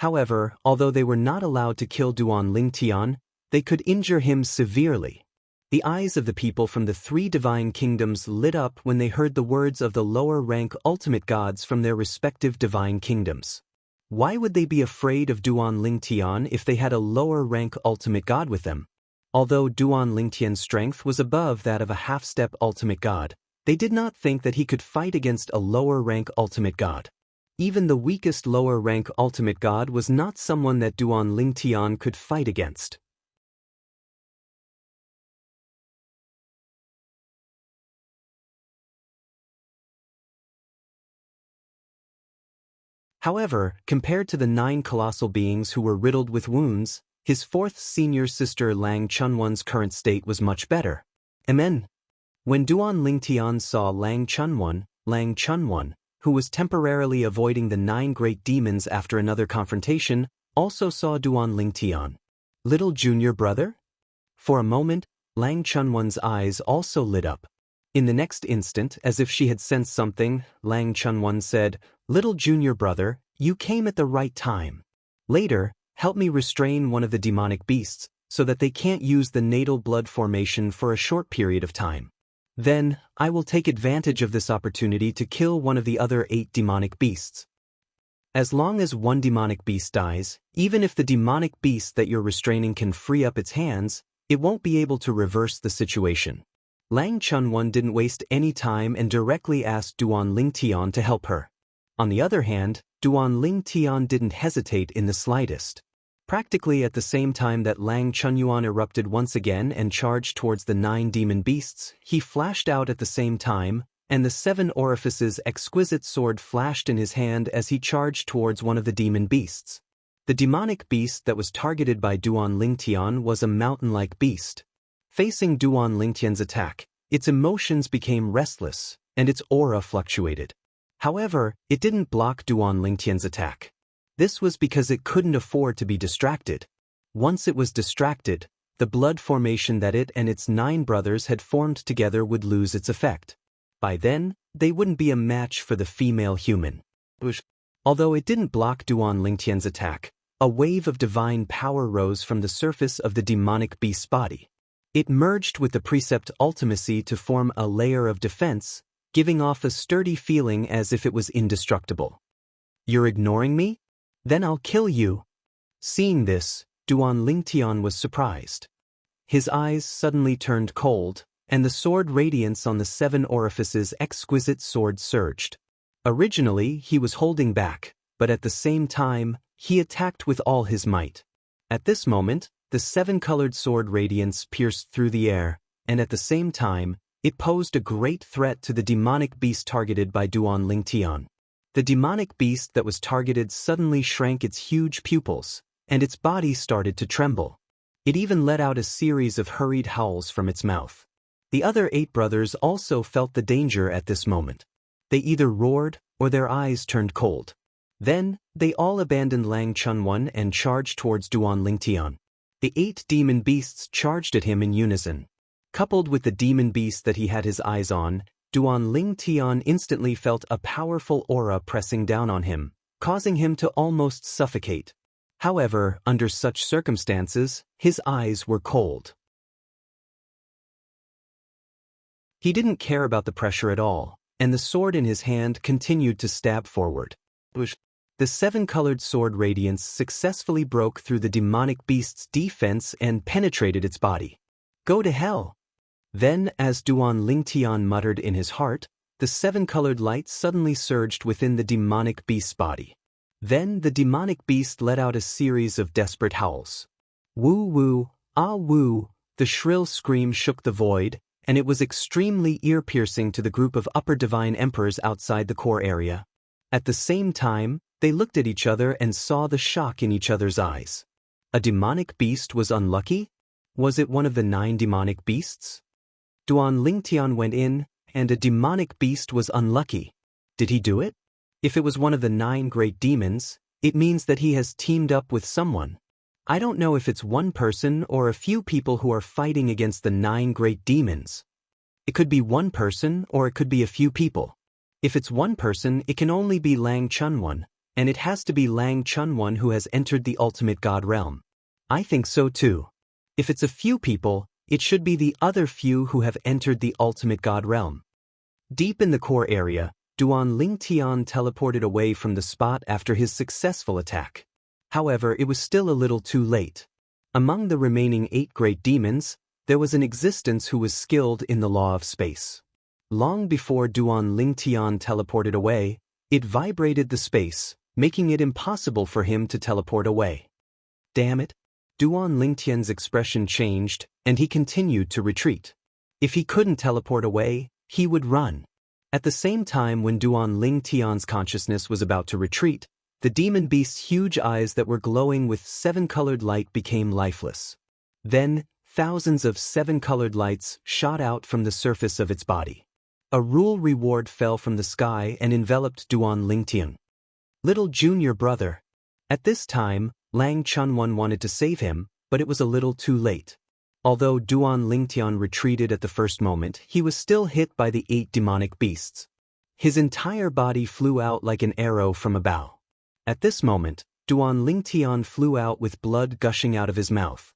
However, although they were not allowed to kill Duan Ling Tian, they could injure him severely. The eyes of the people from the three divine kingdoms lit up when they heard the words of the lower-rank ultimate gods from their respective divine kingdoms. Why would they be afraid of Duan Ling Tian if they had a lower-rank ultimate god with them? Although Duan Ling Tian's strength was above that of a half-step ultimate god, they did not think that he could fight against a lower-rank ultimate god. Even the weakest lower-rank ultimate god was not someone that Duan Ling Tian could fight against. However, compared to the 9 colossal beings who were riddled with wounds, his fourth senior sister Lang Chunwan's current state was much better. Amen. When Duan Ling Tian saw Lang Chunwan, who was temporarily avoiding the 9 great demons after another confrontation, also saw Duan Ling Tian. Little junior brother? For a moment, Lang Chunwan's eyes also lit up. In the next instant, as if she had sensed something, Lang Chunwan said, "Little junior brother, you came at the right time. Later, help me restrain one of the demonic beasts, so that they can't use the natal blood formation for a short period of time. Then, I will take advantage of this opportunity to kill one of the other 8 demonic beasts. As long as one demonic beast dies, even if the demonic beast that you're restraining can free up its hands, it won't be able to reverse the situation." Lang Chunwan didn't waste any time and directly asked Duan Ling Tian to help her. On the other hand, Duan Ling Tian didn't hesitate in the slightest. Practically at the same time that Lang Chunyuan erupted once again and charged towards the 9 demon beasts, he flashed out at the same time, and the 7 orifices exquisite sword flashed in his hand as he charged towards one of the demon beasts. The demonic beast that was targeted by Duan Ling Tian was a mountain-like beast. Facing Duan Ling Tian's attack, its emotions became restless, and its aura fluctuated. However, it didn't block Duan Ling Tian's attack. This was because it couldn't afford to be distracted. Once it was distracted, the blood formation that it and its 9 brothers had formed together would lose its effect. By then, they wouldn't be a match for the female human. Although it didn't block Duan Ling Tian's attack, a wave of divine power rose from the surface of the demonic beast's body. It merged with the precept ultimacy to form a layer of defense, giving off a sturdy feeling as if it was indestructible. "You're ignoring me? Then I'll kill you." Seeing this, Duan Ling Tian was surprised. His eyes suddenly turned cold, and the sword radiance on the 7 orifices exquisite sword surged. Originally, he was holding back, but at the same time, he attacked with all his might. At this moment, the 7-colored sword radiance pierced through the air, and at the same time, it posed a great threat to the demonic beast targeted by Duan Ling Tian. The demonic beast that was targeted suddenly shrank its huge pupils, and its body started to tremble. It even let out a series of hurried howls from its mouth. The other 8 brothers also felt the danger at this moment. They either roared or their eyes turned cold. Then, they all abandoned Lang Chunwan and charged towards Duan Lingtian. The 8 demon beasts charged at him in unison. Coupled with the demon beast that he had his eyes on, Duan Lingtian instantly felt a powerful aura pressing down on him, causing him to almost suffocate. However, under such circumstances, his eyes were cold. He didn't care about the pressure at all, and the sword in his hand continued to stab forward. The 7-colored sword radiance successfully broke through the demonic beast's defense and penetrated its body. Go to hell! Then, as Duan Lingtian muttered in his heart, the 7-colored light suddenly surged within the demonic beast's body. Then the demonic beast let out a series of desperate howls. Woo woo, ah woo, the shrill scream shook the void, and it was extremely ear-piercing to the group of upper divine emperors outside the core area. At the same time, they looked at each other and saw the shock in each other's eyes. A demonic beast was unlucky? Was it one of the 9 demonic beasts? Duan Lingtian went in, and a demonic beast was unlucky. Did he do it? If it was one of the 9 great demons, it means that he has teamed up with someone. I don't know if it's one person or a few people who are fighting against the 9 great demons. It could be one person or it could be a few people. If it's one person, it can only be Lang Chunwan, and it has to be Lang Chunwan who has entered the ultimate god realm. I think so too. If it's a few people, it should be the other few who have entered the ultimate god realm. Deep in the core area, Duan Lingtian teleported away from the spot after his successful attack. However, it was still a little too late. Among the remaining 8 great demons, there was an existence who was skilled in the law of space. Long before Duan Lingtian teleported away, it vibrated the space, making it impossible for him to teleport away. Damn it! Duan Lingtian's expression changed, and he continued to retreat. If he couldn't teleport away, he would run. At the same time when Duan Lingtian's consciousness was about to retreat, the demon beast's huge eyes that were glowing with 7-colored light became lifeless. Then, thousands of 7-colored lights shot out from the surface of its body. A rule reward fell from the sky and enveloped Duan Lingtian. Little junior brother. At this time, Lang Chunwan wanted to save him, but it was a little too late. Although Duan Lingtian retreated at the first moment, he was still hit by the 8 demonic beasts. His entire body flew out like an arrow from a bow. At this moment, Duan Lingtian flew out with blood gushing out of his mouth.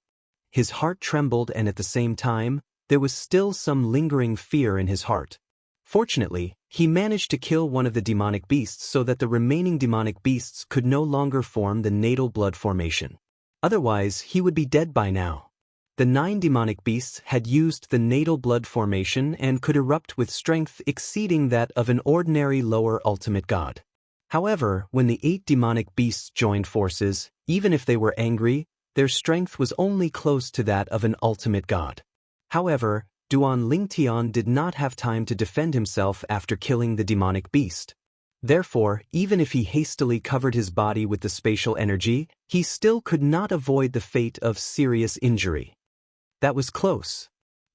His heart trembled, and at the same time, there was still some lingering fear in his heart. Fortunately, he managed to kill one of the demonic beasts so that the remaining demonic beasts could no longer form the natal blood formation. Otherwise, he would be dead by now. The 9 demonic beasts had used the natal blood formation and could erupt with strength exceeding that of an ordinary lower ultimate god. However, when the 8 demonic beasts joined forces, even if they were angry, their strength was only close to that of an ultimate god. However, Duan Lingtian did not have time to defend himself after killing the demonic beast. Therefore, even if he hastily covered his body with the spatial energy, he still could not avoid the fate of serious injury. That was close.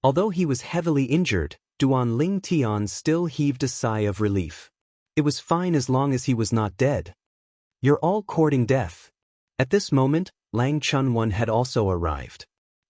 Although he was heavily injured, Duan Lingtian still heaved a sigh of relief. It was fine as long as he was not dead. You're all courting death. At this moment, Lang Chunwan had also arrived.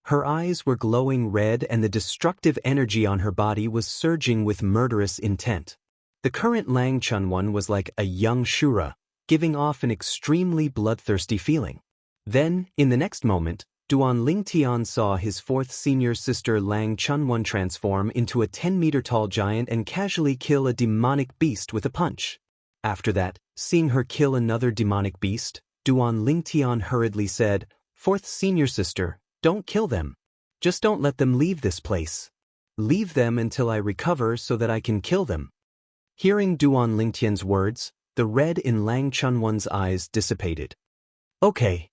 Her eyes were glowing red and the destructive energy on her body was surging with murderous intent. The current Lang Chunwan was like a young Shura, giving off an extremely bloodthirsty feeling. Then, in the next moment, Duan Lingtian saw his 4th senior sister Lang Chunwan transform into a 10-meter-tall giant and casually kill a demonic beast with a punch. After that, seeing her kill another demonic beast, Duan Lingtian hurriedly said, "4th senior sister, don't kill them. Just don't let them leave this place. Leave them until I recover so that I can kill them." Hearing Duan Lingtian's words, the red in Lang Chunwan's eyes dissipated. Okay.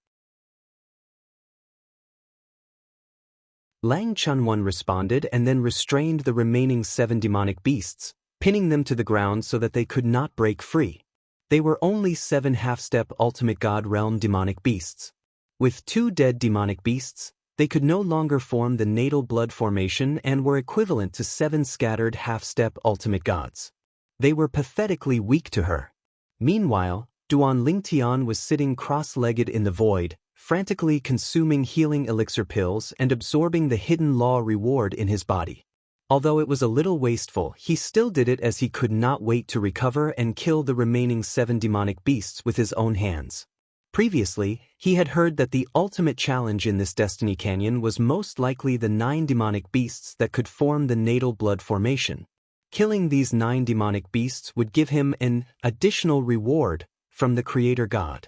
Lang Chunwan responded and then restrained the remaining 7 demonic beasts, pinning them to the ground so that they could not break free. They were only 7 half-step ultimate god realm demonic beasts. With 2 dead demonic beasts, they could no longer form the natal blood formation and were equivalent to 7 scattered half-step ultimate gods. They were pathetically weak to her. Meanwhile, Duan Lingtian was sitting cross-legged in the void, frantically consuming healing elixir pills and absorbing the hidden law reward in his body. Although it was a little wasteful, he still did it as he could not wait to recover and kill the remaining 7 demonic beasts with his own hands. Previously, he had heard that the ultimate challenge in this Destiny Canyon was most likely the 9 demonic beasts that could form the natal blood formation. Killing these 9 demonic beasts would give him an additional reward from the Creator God.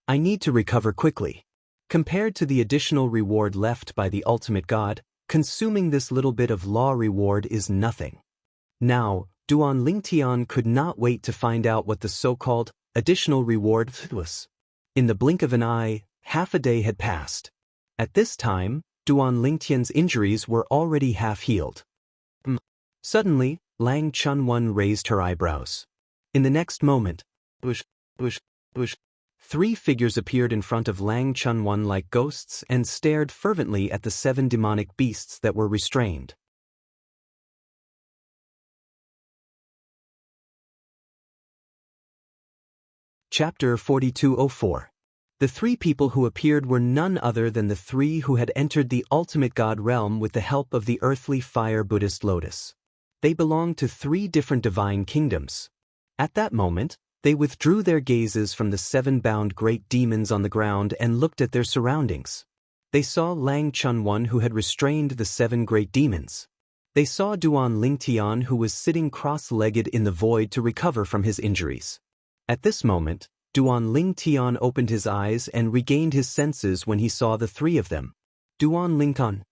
I need to recover quickly. Compared to the additional reward left by the ultimate God, consuming this little bit of law reward is nothing. Now, Duan Lingtian could not wait to find out what the so-called additional reward was. In the blink of an eye, half a day had passed. At this time, Duan Lingtian's injuries were already half healed. Suddenly, Lang Chunwan raised her eyebrows. In the next moment, 3 figures appeared in front of Lang Chunwan like ghosts and stared fervently at the 7 demonic beasts that were restrained. Chapter 4204. The 3 people who appeared were none other than the 3 who had entered the ultimate God realm with the help of the earthly fire Buddhist lotus. They belonged to 3 different divine kingdoms. At that moment, they withdrew their gazes from the 7 bound great demons on the ground and looked at their surroundings. They saw Lang Chunwan, who had restrained the 7 great demons. They saw Duan Lingtian, who was sitting cross-legged in the void to recover from his injuries. At this moment, Duan Lingtian opened his eyes and regained his senses when he saw the 3 of them. Duan Lingtian.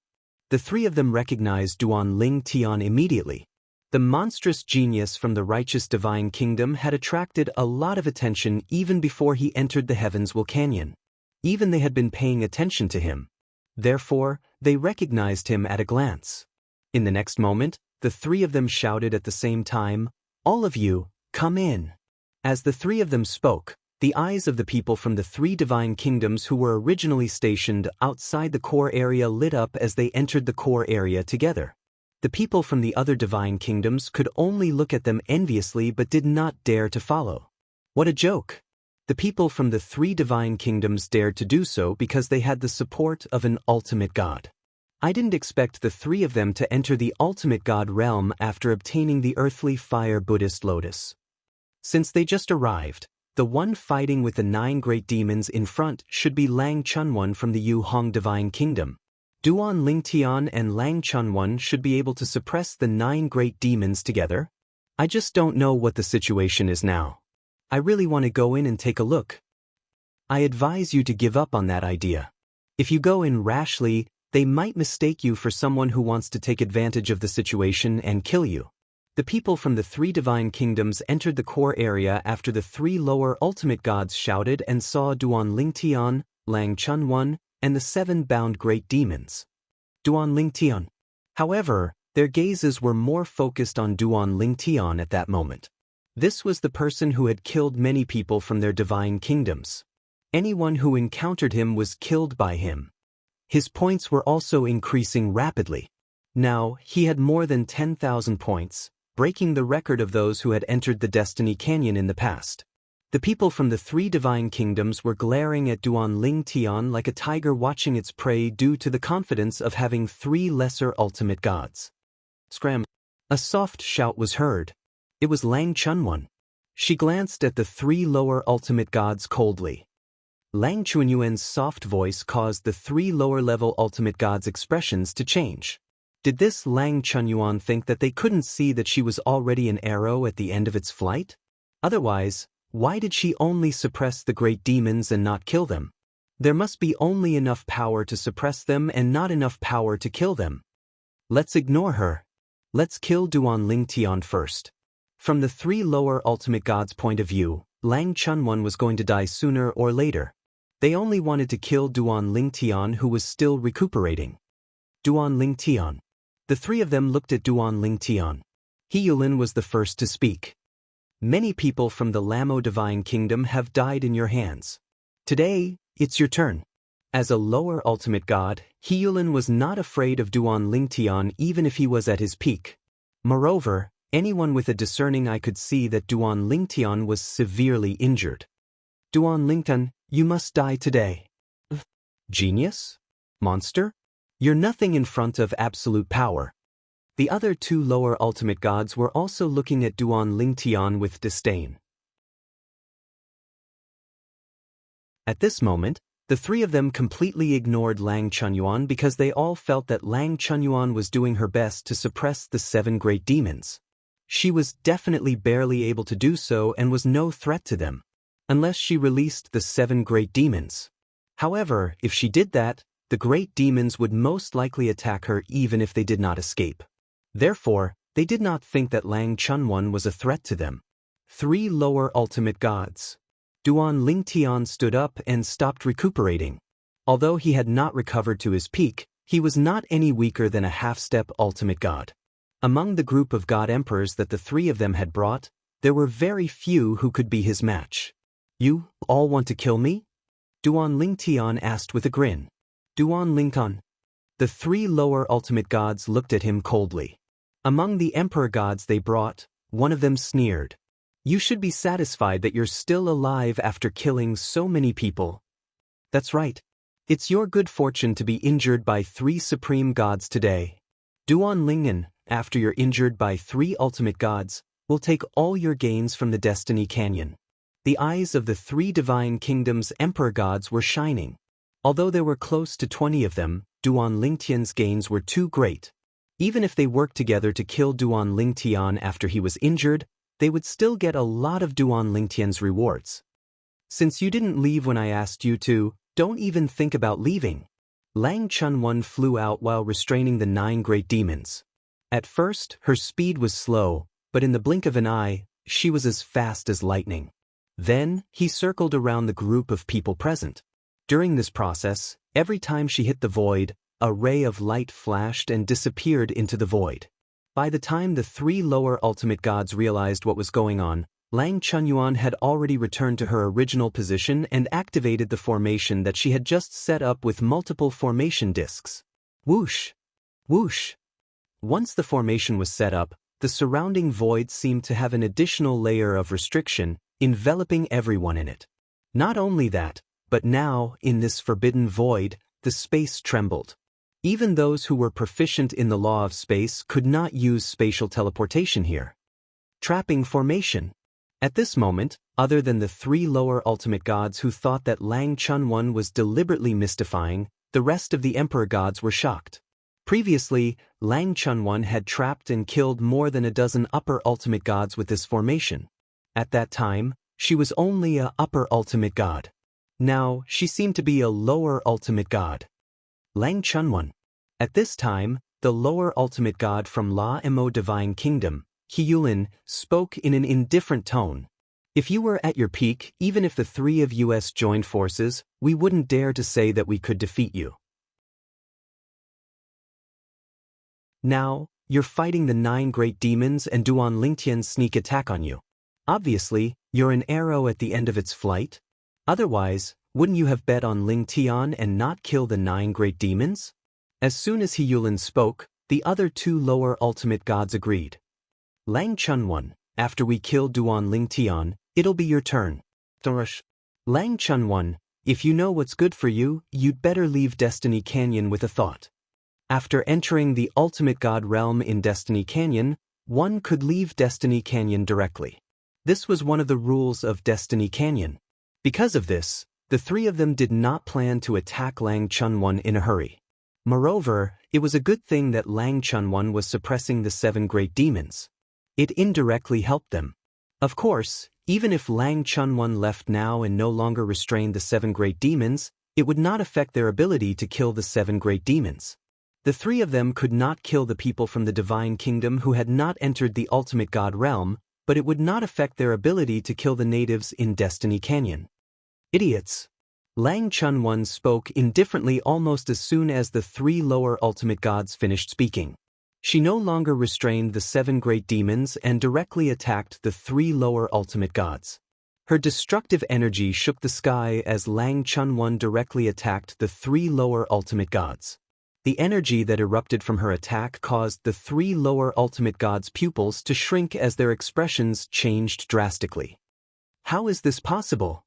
The 3 of them recognized Duan Lingtian immediately. The monstrous genius from the righteous divine kingdom had attracted a lot of attention even before he entered the Heavenswell Canyon. Even they had been paying attention to him. Therefore, they recognized him at a glance. In the next moment, the 3 of them shouted at the same time, "All of you, come in." As the 3 of them spoke, the eyes of the people from the 3 divine kingdoms who were originally stationed outside the core area lit up as they entered the core area together. The people from the other divine kingdoms could only look at them enviously but did not dare to follow. What a joke! The people from the 3 divine kingdoms dared to do so because they had the support of an ultimate God. I didn't expect the 3 of them to enter the ultimate God realm after obtaining the earthly fire Buddhist lotus. Since they just arrived, the one fighting with the 9 great demons in front should be Lang Chunwan from the Yu Hong divine kingdom. Duan Lingtian and Lang Chunwan should be able to suppress the 9 great demons together. I just don't know what the situation is now. I really want to go in and take a look. I advise you to give up on that idea. If you go in rashly, they might mistake you for someone who wants to take advantage of the situation and kill you. The people from the 3 divine kingdoms entered the core area after the 3 lower ultimate gods shouted and saw Duan Lingtian, Lang Chunwan, and the 7 bound great demons. Duan Lingtian. However, their gazes were more focused on Duan Lingtian at that moment. This was the person who had killed many people from their divine kingdoms. Anyone who encountered him was killed by him. His points were also increasing rapidly. Now, he had more than 10,000 points, breaking the record of those who had entered the Destiny Canyon in the past. The people from the 3 divine kingdoms were glaring at Duan Lingtian like a tiger watching its prey due to the confidence of having 3 lesser ultimate gods. Scram! A soft shout was heard. It was Lang Chunwan. She glanced at the 3 lower ultimate gods coldly. Lang Chunyuan's soft voice caused the 3 lower-level ultimate gods' expressions to change. Did this Lang Chunyuan think that they couldn't see that she was already an arrow at the end of its flight? Otherwise, why did she only suppress the great demons and not kill them? There must be only enough power to suppress them and not enough power to kill them. Let's ignore her. Let's kill Duan Lingtian first. From the 3 lower ultimate gods' point of view, Lang Chunwan was going to die sooner or later. They only wanted to kill Duan Lingtian, who was still recuperating. Duan Lingtian. The 3 of them looked at Duan Lingtian. He Yulin was the first to speak. Many people from the Lamo divine kingdom have died in your hands. Today, it's your turn. As a lower ultimate god, He Yulin was not afraid of Duan Lingtian even if he was at his peak. Moreover, anyone with a discerning eye could see that Duan Lingtian was severely injured. Duan Lingtan, you must die today. Genius? Monster? You're nothing in front of absolute power. The other two lower ultimate gods were also looking at Duan Lingtian with disdain. At this moment, the three of them completely ignored Lang Chunyuan because they all felt that Lang Chunyuan was doing her best to suppress the 7 great demons. She was definitely barely able to do so and was no threat to them, unless she released the 7 great demons. However, if she did that, the great demons would most likely attack her even if they did not escape. Therefore, they did not think that Lang Chunyuan was a threat to them. 3 lower ultimate gods. Duan Lingtian stood up and stopped recuperating. Although he had not recovered to his peak, he was not any weaker than a half-step ultimate god. Among the group of god emperors that the 3 of them had brought, there were very few who could be his match. You all want to kill me? Duan Lingtian asked with a grin. Duan Lingtan. The 3 lower ultimate gods looked at him coldly. Among the emperor gods they brought, one of them sneered. You should be satisfied that you're still alive after killing so many people. That's right. It's your good fortune to be injured by 3 supreme gods today. Duan Lingen, after you're injured by 3 ultimate gods, will take all your gains from the Destiny Canyon. The eyes of the 3 divine kingdoms' emperor gods were shining. Although there were close to 20 of them, Duan Lingtian's gains were too great. Even if they worked together to kill Duan Lingtian after he was injured, they would still get a lot of Duan Lingtian's rewards. Since you didn't leave when I asked you to, don't even think about leaving. Lang Chunyuan flew out while restraining the 9 great demons. At first, her speed was slow, but in the blink of an eye, she was as fast as lightning. Then, he circled around the group of people present. During this process, every time she hit the void, a ray of light flashed and disappeared into the void. By the time the 3 lower ultimate gods realized what was going on, Lang Chunyuan had already returned to her original position and activated the formation that she had just set up with multiple formation discs. Whoosh! Whoosh! Once the formation was set up, the surrounding void seemed to have an additional layer of restriction, enveloping everyone in it. Not only that, but now, in this forbidden void, the space trembled. Even those who were proficient in the law of space could not use spatial teleportation here. Trapping formation. At this moment, other than the 3 lower ultimate gods who thought that Lang Chunyuan was deliberately mystifying, the rest of the emperor gods were shocked. Previously, Lang Chunyuan had trapped and killed more than a dozen upper ultimate gods with this formation. At that time, she was only a upper ultimate god. Now, she seemed to be a lower ultimate god. Lang Chunyuan. At this time, the lower ultimate god from La Mo Divine Kingdom, Hyulin, spoke in an indifferent tone. If you were at your peak, even if the 3 of us joined forces, we wouldn't dare to say that we could defeat you. Now, you're fighting the 9 great demons and Duan Lingtian's sneak attack on you. Obviously, you're an arrow at the end of its flight. Otherwise, wouldn't you have bet on Lingtian and not kill the 9 great demons? As soon as Hyulin spoke, the other 2 lower ultimate gods agreed. Lang Chunyuan, after we kill Duan Lingtian, it'll be your turn. Lang Chunyuan, if you know what's good for you, you'd better leave Destiny Canyon with a thought. After entering the ultimate god realm in Destiny Canyon, one could leave Destiny Canyon directly. This was one of the rules of Destiny Canyon. Because of this, the 3 of them did not plan to attack Lang Chunyuan in a hurry. Moreover, it was a good thing that Lang Chunyuan was suppressing the 7 great demons. It indirectly helped them. Of course, even if Lang Chunyuan left now and no longer restrained the 7 great demons, it would not affect their ability to kill the 7 great demons. The 3 of them could not kill the people from the Divine Kingdom who had not entered the ultimate god realm, but it would not affect their ability to kill the natives in Destiny Canyon. Idiots! Lang Chunyuan spoke indifferently almost as soon as the 3 lower ultimate gods finished speaking. She no longer restrained the 7 great demons and directly attacked the 3 lower ultimate gods. Her destructive energy shook the sky as Lang Chunyuan directly attacked the 3 lower ultimate gods. The energy that erupted from her attack caused the 3 lower ultimate gods' pupils to shrink as their expressions changed drastically. How is this possible?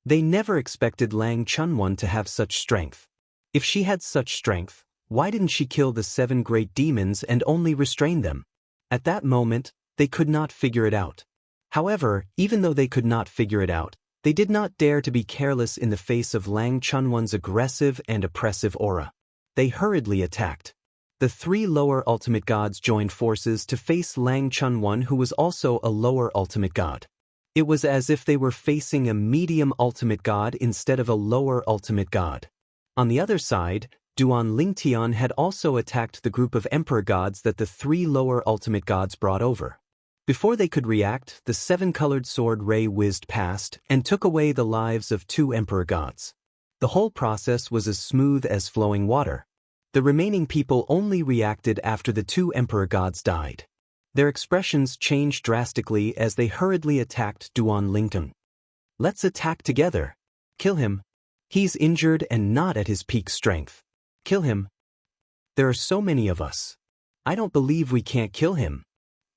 They never expected Lang Chunwon to have such strength. If she had such strength, why didn't she kill the 7 great demons and only restrain them? At that moment, they could not figure it out. However, even though they could not figure it out, they did not dare to be careless in the face of Lang Chunwon's aggressive and oppressive aura. They hurriedly attacked. The 3 lower ultimate gods joined forces to face Lang Chunwon, who was also a lower ultimate god. It was as if they were facing a medium ultimate god instead of a lower ultimate god. On the other side, Duan Lingtian had also attacked the group of emperor gods that the 3 lower ultimate gods brought over. Before they could react, the 7-colored sword ray whizzed past and took away the lives of 2 emperor gods. The whole process was as smooth as flowing water. The remaining people only reacted after the 2 emperor gods died. Their expressions changed drastically as they hurriedly attacked Duan Lingtian. "Let's attack together. Kill him. He's injured and not at his peak strength. Kill him. There are so many of us. I don't believe we can't kill him."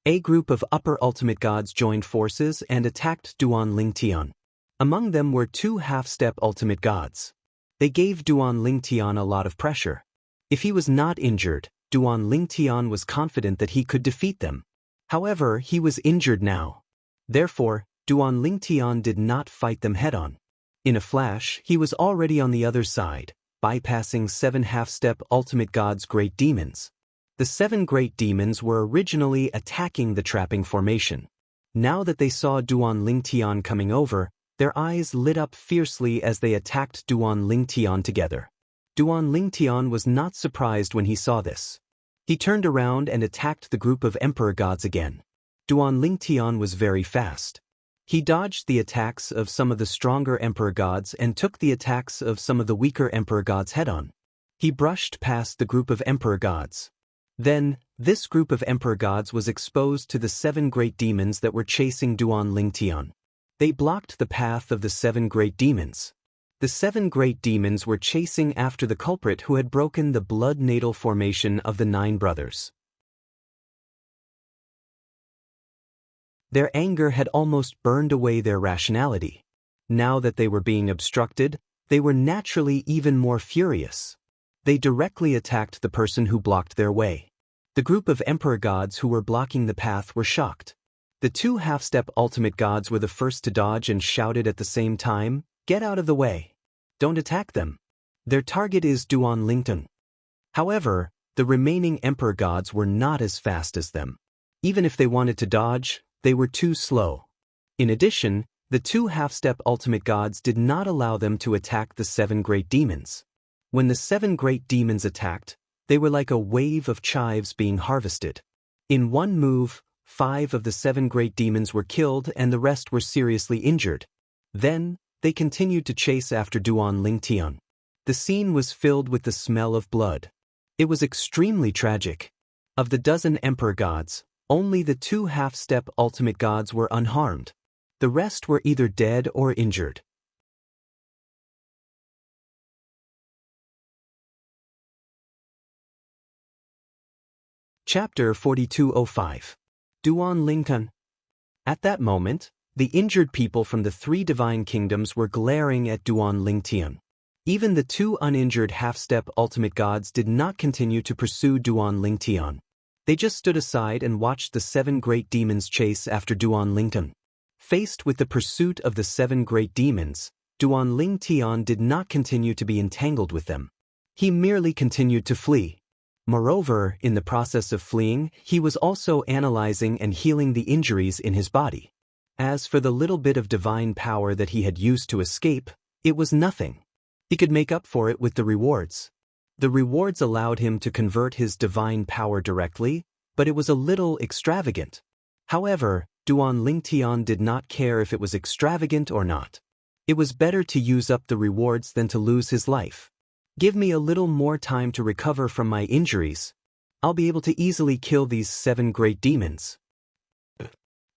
A group of upper ultimate gods joined forces and attacked Duan Lingtian. Among them were 2 half-step ultimate gods. They gave Duan Lingtian a lot of pressure. If he was not injured, Duan Lingtian was confident that he could defeat them. However, he was injured now. Therefore, Duan Lingtian did not fight them head-on. In a flash, he was already on the other side, bypassing 7 half-step ultimate gods' great demons. The 7 great demons were originally attacking the trapping formation. Now that they saw Duan Lingtian coming over, their eyes lit up fiercely as they attacked Duan Lingtian together. Duan Lingtian was not surprised when he saw this. He turned around and attacked the group of emperor gods again. Duan Lingtian was very fast. He dodged the attacks of some of the stronger emperor gods and took the attacks of some of the weaker emperor gods head-on. He brushed past the group of emperor gods. Then, this group of emperor gods was exposed to the 7 great demons that were chasing Duan Lingtian. They blocked the path of the 7 great demons. The 7 great demons were chasing after the culprit who had broken the blood natal formation of the 9 brothers. Their anger had almost burned away their rationality. Now that they were being obstructed, they were naturally even more furious. They directly attacked the person who blocked their way. The group of emperor gods who were blocking the path were shocked. The 2 half-step ultimate gods were the first to dodge and shouted at the same time, "Get out of the way. Don't attack them. Their target is Duan Lingtian." However, the remaining emperor gods were not as fast as them. Even if they wanted to dodge, they were too slow. In addition, the 2 half-step ultimate gods did not allow them to attack the 7 great demons. When the 7 great demons attacked, they were like a wave of chives being harvested. In one move, 5 of the 7 great demons were killed and the rest were seriously injured. Then, they continued to chase after Duan Lingtian. The scene was filled with the smell of blood. It was extremely tragic. Of the dozen emperor gods, only the 2 half-step ultimate gods were unharmed. The rest were either dead or injured. Chapter 4205. Duan Lingtian. At that moment, the injured people from the 3 divine kingdoms were glaring at Duan Lingtian. Even the 2 uninjured half-step ultimate gods did not continue to pursue Duan Lingtian. They just stood aside and watched the 7 great demons chase after Duan Lingtian. Faced with the pursuit of the 7 great demons, Duan Lingtian did not continue to be entangled with them. He merely continued to flee. Moreover, in the process of fleeing, he was also analyzing and healing the injuries in his body. As for the little bit of divine power that he had used to escape, it was nothing. He could make up for it with the rewards. The rewards allowed him to convert his divine power directly, but it was a little extravagant. However, Duan Lingtian did not care if it was extravagant or not. It was better to use up the rewards than to lose his life. Give me a little more time to recover from my injuries. I'll be able to easily kill these 7 great demons.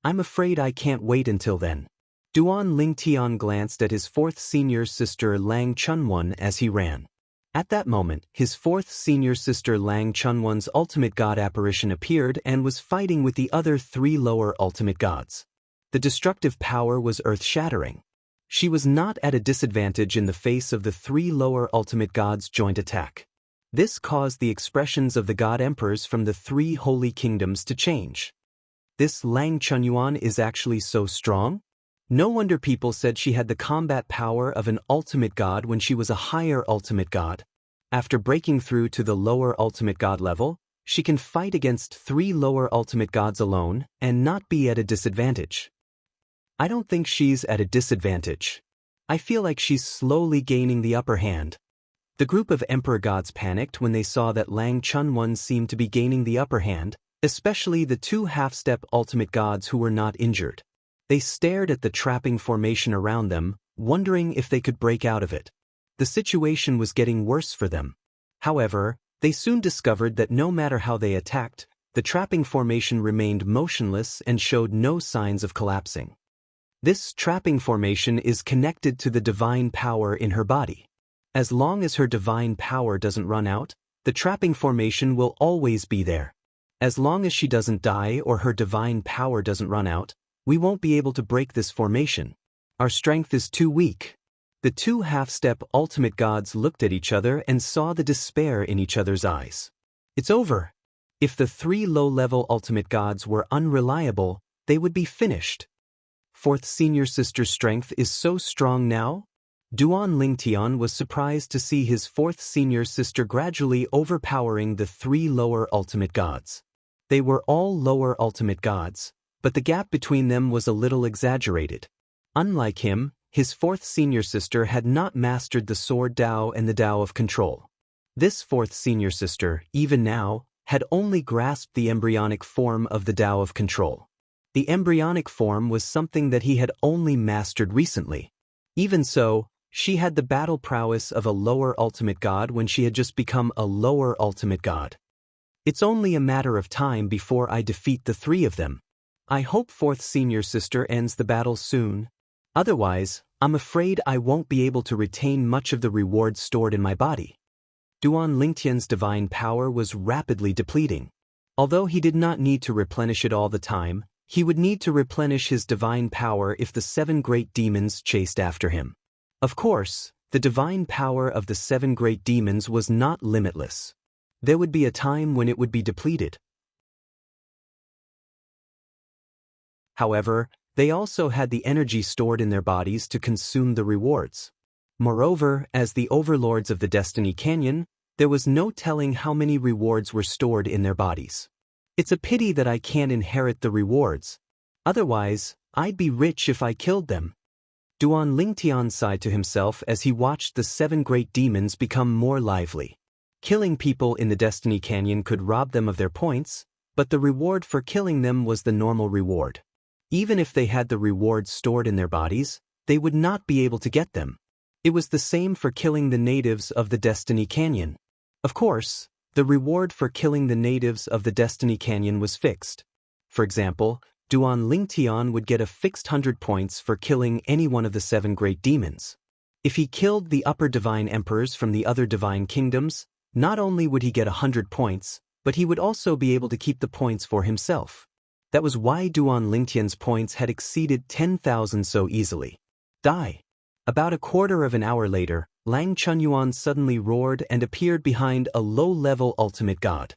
I'm afraid I can't wait until then. Duan Lingtian glanced at his 4th senior sister Lang Chunwon as he ran. At that moment, his 4th senior sister Lang Chunwon's ultimate god apparition appeared and was fighting with the other 3 lower ultimate gods. The destructive power was earth-shattering. She was not at a disadvantage in the face of the three lower ultimate gods' joint attack. This caused the expressions of the god emperors from the three holy kingdoms to change. This Lang Chunyuan is actually so strong? No wonder people said she had the combat power of an ultimate god when she was a higher ultimate god. After breaking through to the lower ultimate god level, she can fight against three lower ultimate gods alone and not be at a disadvantage. I don't think she's at a disadvantage. I feel like she's slowly gaining the upper hand. The group of emperor gods panicked when they saw that Lang Chunyuan seemed to be gaining the upper hand, especially the two half-step ultimate gods who were not injured. They stared at the trapping formation around them, wondering if they could break out of it. The situation was getting worse for them. However, they soon discovered that no matter how they attacked, the trapping formation remained motionless and showed no signs of collapsing. This trapping formation is connected to the divine power in her body. As long as her divine power doesn't run out, the trapping formation will always be there. As long as she doesn't die or her divine power doesn't run out, we won't be able to break this formation. Our strength is too weak. The two half-step ultimate gods looked at each other and saw the despair in each other's eyes. It's over. If the three low-level ultimate gods were unreliable, they would be finished. Fourth senior sister's strength is so strong now? Duan Lingtian was surprised to see his fourth senior sister gradually overpowering the three lower ultimate gods. They were all lower ultimate gods, but the gap between them was a little exaggerated. Unlike him, his fourth senior sister had not mastered the sword Tao and the Tao of control. This fourth senior sister, even now, had only grasped the embryonic form of the Tao of control. The embryonic form was something that he had only mastered recently. Even so, she had the battle prowess of a lower ultimate god when she had just become a lower ultimate god. It's only a matter of time before I defeat the three of them. I hope fourth senior sister ends the battle soon. Otherwise, I'm afraid I won't be able to retain much of the reward stored in my body. Duan Lingtian's divine power was rapidly depleting. Although he did not need to replenish it all the time, he would need to replenish his divine power if the seven great demons chased after him. Of course, the divine power of the seven great demons was not limitless. There would be a time when it would be depleted. However, they also had the energy stored in their bodies to consume the rewards. Moreover, as the overlords of the Destiny Canyon, there was no telling how many rewards were stored in their bodies. It's a pity that I can't inherit the rewards. Otherwise, I'd be rich if I killed them. Duan Lingtian sighed to himself as he watched the seven great demons become more lively. Killing people in the Destiny Canyon could rob them of their points, but the reward for killing them was the normal reward. Even if they had the rewards stored in their bodies, they would not be able to get them. It was the same for killing the natives of the Destiny Canyon. Of course, the reward for killing the natives of the Destiny Canyon was fixed. For example, Duan Lingtian would get a fixed 100 points for killing any one of the seven great demons. If he killed the upper divine emperors from the other divine kingdoms, not only would he get 100 points, but he would also be able to keep the points for himself. That was why Duan Lingtian's points had exceeded 10,000 so easily. Die. About a quarter of an hour later, Lang Chunyuan suddenly roared and appeared behind a low-level ultimate god.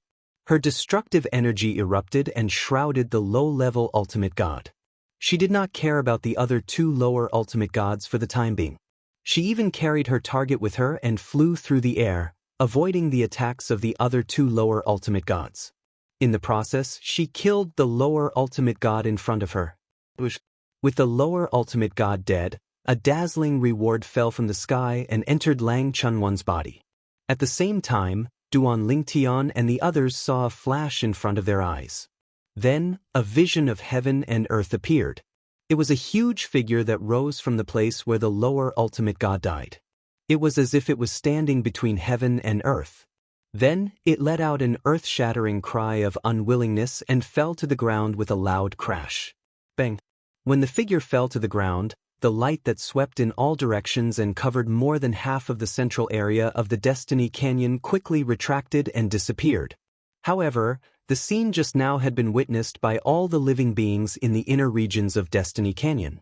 Her destructive energy erupted and shrouded the low-level ultimate god. She did not care about the other two lower ultimate gods for the time being. She even carried her target with her and flew through the air, avoiding the attacks of the other two lower ultimate gods. In the process, she killed the lower ultimate god in front of her. With the lower ultimate god dead, a dazzling reward fell from the sky and entered Lang Chunyuan's body. At the same time, Duan Lingtian and the others saw a flash in front of their eyes. Then, a vision of heaven and earth appeared. It was a huge figure that rose from the place where the lower ultimate god died. It was as if it was standing between heaven and earth. Then, it let out an earth-shattering cry of unwillingness and fell to the ground with a loud crash. Bang! When the figure fell to the ground, the light that swept in all directions and covered more than half of the central area of the Destiny Canyon quickly retracted and disappeared. However, the scene just now had been witnessed by all the living beings in the inner regions of Destiny Canyon.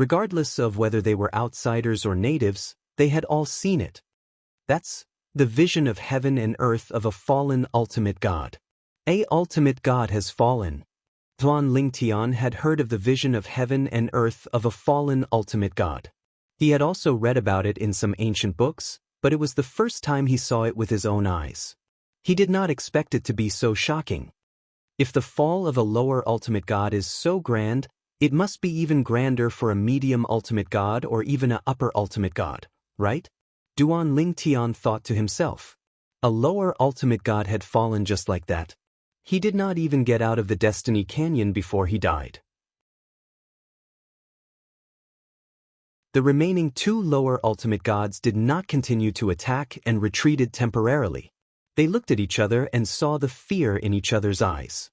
Regardless of whether they were outsiders or natives, they had all seen it. That's the vision of heaven and earth of a fallen ultimate god. A ultimate god has fallen. Duan Lingtian had heard of the vision of heaven and earth of a fallen ultimate god. He had also read about it in some ancient books, but it was the first time he saw it with his own eyes. He did not expect it to be so shocking. If the fall of a lower ultimate god is so grand, it must be even grander for a medium ultimate god or even an upper ultimate god, right? Duan Lingtian thought to himself. A lower ultimate god had fallen just like that. He did not even get out of the Destiny Canyon before he died. The remaining two lower ultimate gods did not continue to attack and retreated temporarily. They looked at each other and saw the fear in each other's eyes.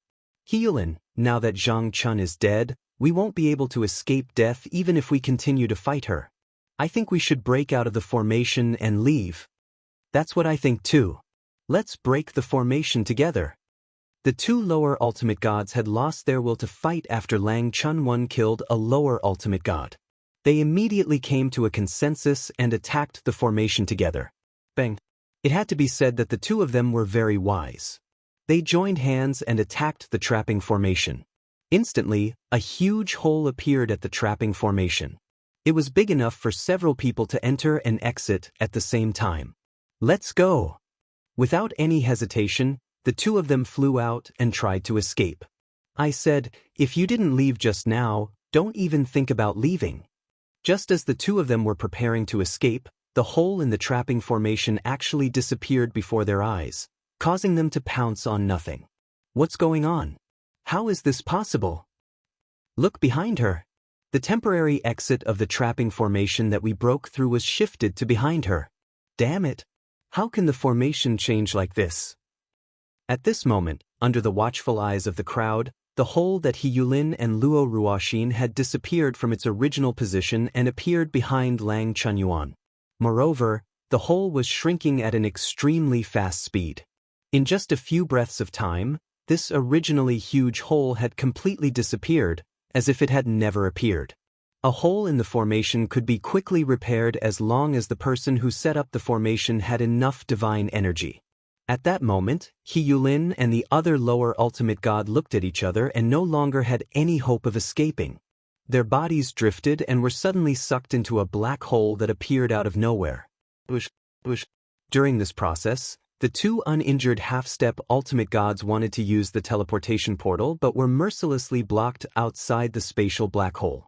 Healin, now that Zhang Chun is dead, we won't be able to escape death even if we continue to fight her. I think we should break out of the formation and leave. That's what I think too. Let's break the formation together. The two lower ultimate gods had lost their will to fight after Lang Chunwan killed a lower ultimate god. They immediately came to a consensus and attacked the formation together. Bang! It had to be said that the two of them were very wise. They joined hands and attacked the trapping formation. Instantly, a huge hole appeared at the trapping formation. It was big enough for several people to enter and exit at the same time. Let's go! Without any hesitation, the two of them flew out and tried to escape. I said, if you didn't leave just now, don't even think about leaving. Just as the two of them were preparing to escape, the hole in the trapping formation actually disappeared before their eyes, causing them to pounce on nothing. What's going on? How is this possible? Look behind her. The temporary exit of the trapping formation that we broke through was shifted to behind her. Damn it! How can the formation change like this? At this moment, under the watchful eyes of the crowd, the hole that He Yulin and Luo Ruoxin had disappeared from its original position and appeared behind Lang Chunyuan. Moreover, the hole was shrinking at an extremely fast speed. In just a few breaths of time, this originally huge hole had completely disappeared, as if it had never appeared. A hole in the formation could be quickly repaired as long as the person who set up the formation had enough divine energy. At that moment, He Yulin and the other lower ultimate god looked at each other and no longer had any hope of escaping. Their bodies drifted and were suddenly sucked into a black hole that appeared out of nowhere. During this process, the two uninjured half-step ultimate gods wanted to use the teleportation portal but were mercilessly blocked outside the spatial black hole.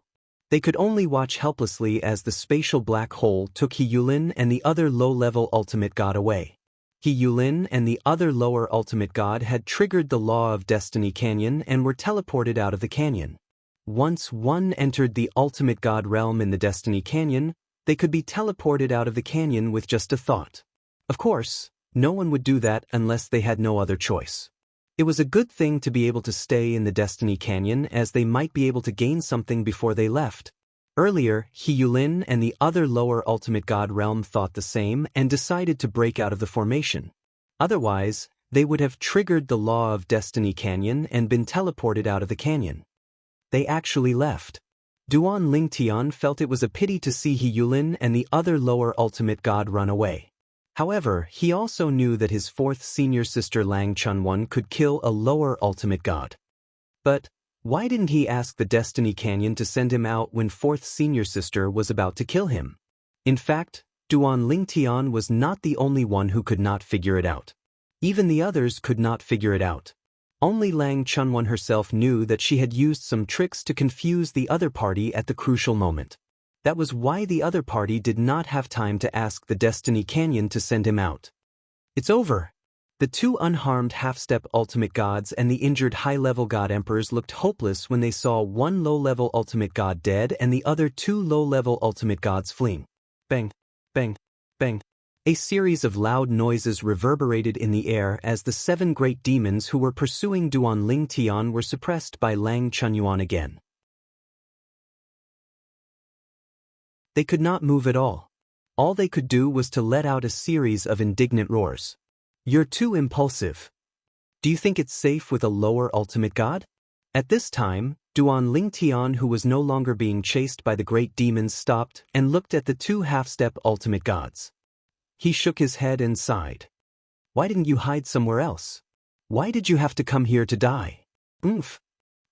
They could only watch helplessly as the spatial black hole took He Yulin and the other low-level ultimate god away. He Yulin and the other lower ultimate god had triggered the law of Destiny Canyon and were teleported out of the canyon. Once one entered the ultimate god realm in the Destiny Canyon, they could be teleported out of the canyon with just a thought. Of course, no one would do that unless they had no other choice. It was a good thing to be able to stay in the Destiny Canyon as they might be able to gain something before they left. Earlier, He Yulin and the other lower ultimate god realm thought the same and decided to break out of the formation. Otherwise, they would have triggered the law of Destiny Canyon and been teleported out of the canyon. They actually left. Duan Lingtian felt it was a pity to see He Yulin and the other lower ultimate god run away. However, he also knew that his fourth senior sister Lang Chunwan could kill a lower ultimate god. But why didn't he ask the Destiny Canyon to send him out when fourth senior sister was about to kill him? In fact, Duan Lingtian was not the only one who could not figure it out. Even the others could not figure it out. Only Lang Chunwan herself knew that she had used some tricks to confuse the other party at the crucial moment. That was why the other party did not have time to ask the Destiny Canyon to send him out. It's over. The two unharmed half-step ultimate gods and the injured high-level god emperors looked hopeless when they saw one low-level ultimate god dead and the other two low-level ultimate gods fleeing. Bang, bang, bang. A series of loud noises reverberated in the air as the seven great demons who were pursuing Duan Lingtian were suppressed by Lang Chunyuan again. They could not move at all. All they could do was to let out a series of indignant roars. You're too impulsive. Do you think it's safe with a lower ultimate god? At this time, Duan Lingtian, who was no longer being chased by the great demons, stopped and looked at the two half-step ultimate gods. He shook his head and sighed. Why didn't you hide somewhere else? Why did you have to come here to die? Oomph!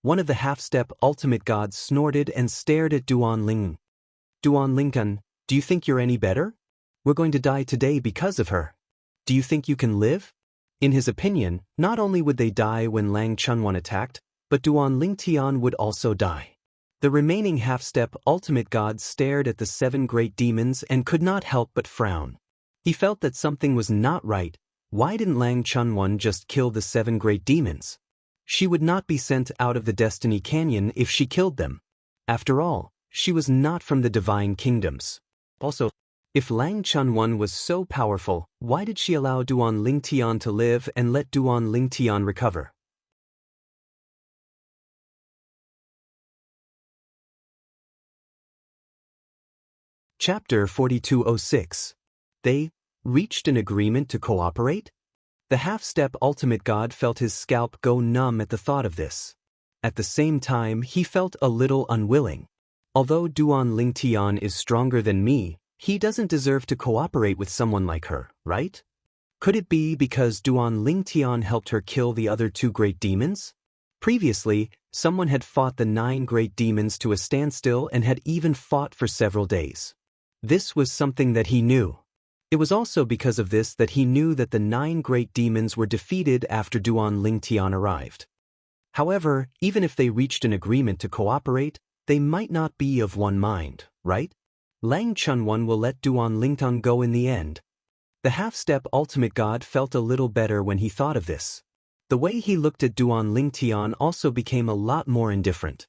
One of the half-step ultimate gods snorted and stared at Duan Ling. Duan Lingtian, do you think you're any better? We're going to die today because of her. Do you think you can live? In his opinion, not only would they die when Lang Chunwan attacked, but Duan Lingtian would also die. The remaining half-step ultimate gods stared at the 7 great demons and could not help but frown. He felt that something was not right. Why didn't Lang Chunwan just kill the 7 great demons? She would not be sent out of the Destiny Canyon if she killed them. After all, she was not from the Divine Kingdoms. Also, if Lang Chunwan was so powerful, why did she allow Duan Lingtian to live and let Duan Lingtian recover? Chapter 4206. They reached an agreement to cooperate? The half-step ultimate god felt his scalp go numb at the thought of this. At the same time, he felt a little unwilling. Although Duan Lingtian is stronger than me, he doesn't deserve to cooperate with someone like her, right? Could it be because Duan Lingtian helped her kill the other 2 great demons? Previously, someone had fought the 9 great demons to a standstill and had even fought for several days. This was something that he knew. It was also because of this that he knew that the 9 great demons were defeated after Duan Lingtian arrived. However, even if they reached an agreement to cooperate, they might not be of one mind, right? Lang Chunwan will let Duan Lingtian go in the end. The half-step ultimate god felt a little better when he thought of this. The way he looked at Duan Lingtian also became a lot more indifferent.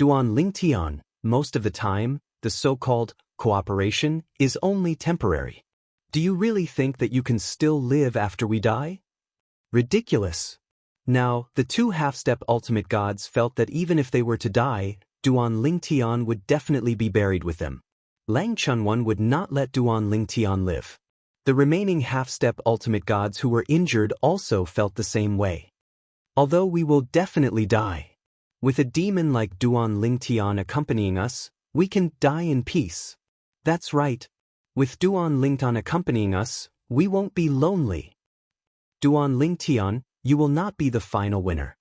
Duan Lingtian, most of the time, the so-called cooperation is only temporary. Do you really think that you can still live after we die? Ridiculous. Now, the 2 half-step ultimate gods felt that even if they were to die, Duan Lingtian would definitely be buried with them. Lang Chunwan would not let Duan Lingtian live. The remaining half-step ultimate gods who were injured also felt the same way. Although we will definitely die. With a demon like Duan Lingtian accompanying us, we can die in peace. That's right. With Duan Lingtian accompanying us, we won't be lonely. Duan Lingtian, you will not be the final winner.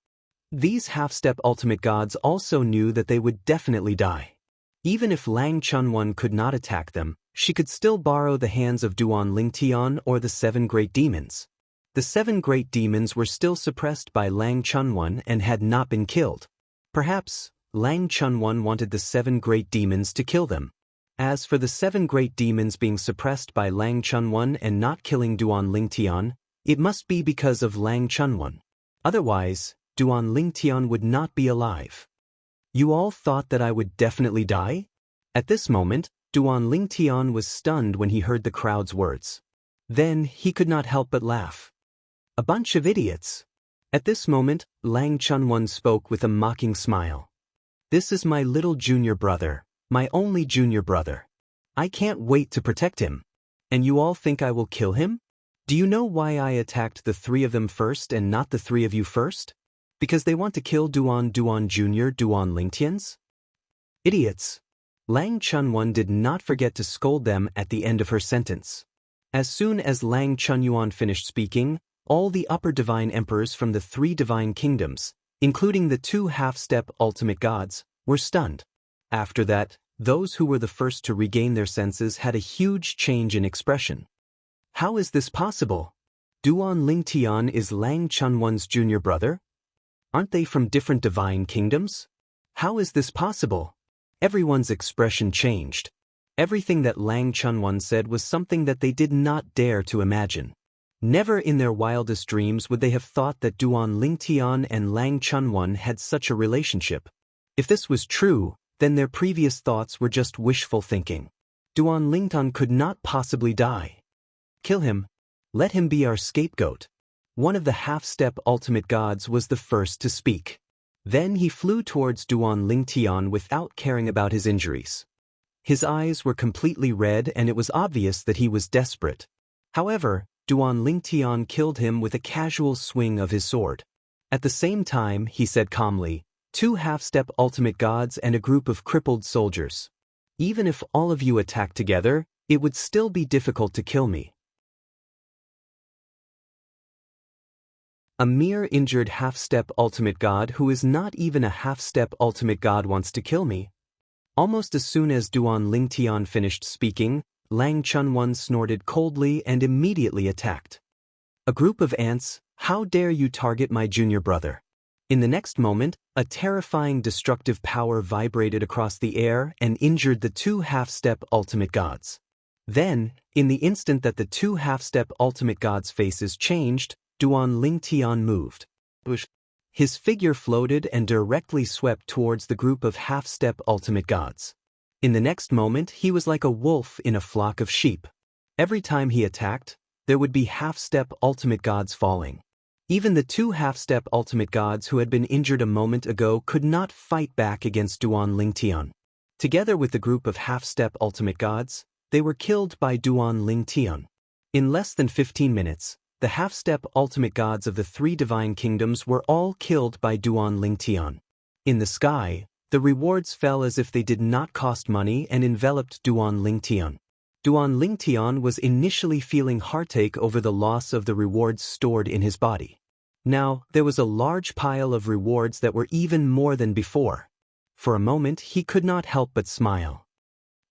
These half-step ultimate gods also knew that they would definitely die. Even if Lang Chunwan could not attack them, she could still borrow the hands of Duan Lingtian or the 7 great demons. The 7 great demons were still suppressed by Lang Chunwan and had not been killed. Perhaps, Lang Chunwan wanted the 7 great demons to kill them. As for the 7 great demons being suppressed by Lang Chunwan and not killing Duan Lingtian, it must be because of Lang Chunwan. Otherwise, Duan Lingtian would not be alive. You all thought that I would definitely die? At this moment, Duan Lingtian was stunned when he heard the crowd's words. Then he could not help but laugh. A bunch of idiots. At this moment, Lang Chunwan spoke with a mocking smile. This is my little junior brother, my only junior brother. I can't wait to protect him. And you all think I will kill him? Do you know why I attacked the 3 of them first and not the 3 of you first? Because they want to kill Duan Jr. Duan Lingtians? Idiots. Lang Chunwan did not forget to scold them at the end of her sentence. As soon as Lang Chunyuan finished speaking, all the upper divine emperors from the 3 divine kingdoms, including the 2 half-step ultimate gods, were stunned. After that, those who were the first to regain their senses had a huge change in expression. How is this possible? Duan Lingtian is Lang Chunwan's junior brother? Aren't they from different divine kingdoms? How is this possible? Everyone's expression changed. Everything that Lang Chunwan said was something that they did not dare to imagine. Never in their wildest dreams would they have thought that Duan Lingtian and Lang Chunwan had such a relationship. If this was true, then their previous thoughts were just wishful thinking. Duan Lingtian could not possibly die. Kill him. Let him be our scapegoat. One of the half-step ultimate gods was the first to speak. Then he flew towards Duan Lingtian without caring about his injuries. His eyes were completely red and it was obvious that he was desperate. However, Duan Lingtian killed him with a casual swing of his sword. At the same time, he said calmly, 2 half-step ultimate gods and a group of crippled soldiers. Even if all of you attacked together, it would still be difficult to kill me. A mere injured half-step ultimate god who is not even a half-step ultimate god wants to kill me. Almost as soon as Duan Lingtian finished speaking, Lang Chunwan snorted coldly and immediately attacked. A group of ants, how dare you target my junior brother? In the next moment, a terrifying destructive power vibrated across the air and injured the 2 half-step ultimate gods. Then, in the instant that the 2 half-step ultimate gods' faces changed, Duan Lingtian moved. His figure floated and directly swept towards the group of half-step ultimate gods. In the next moment, he was like a wolf in a flock of sheep. Every time he attacked, there would be half-step ultimate gods falling. Even the 2 half-step ultimate gods who had been injured a moment ago could not fight back against Duan Lingtian. Together with the group of half-step ultimate gods, they were killed by Duan Lingtian. In less than 15 minutes, the half-step ultimate gods of the 3 divine kingdoms were all killed by Duan Lingtian. In the sky, the rewards fell as if they did not cost money and enveloped Duan Lingtian. Duan Lingtian was initially feeling heartache over the loss of the rewards stored in his body. Now, there was a large pile of rewards that were even more than before. For a moment, he could not help but smile.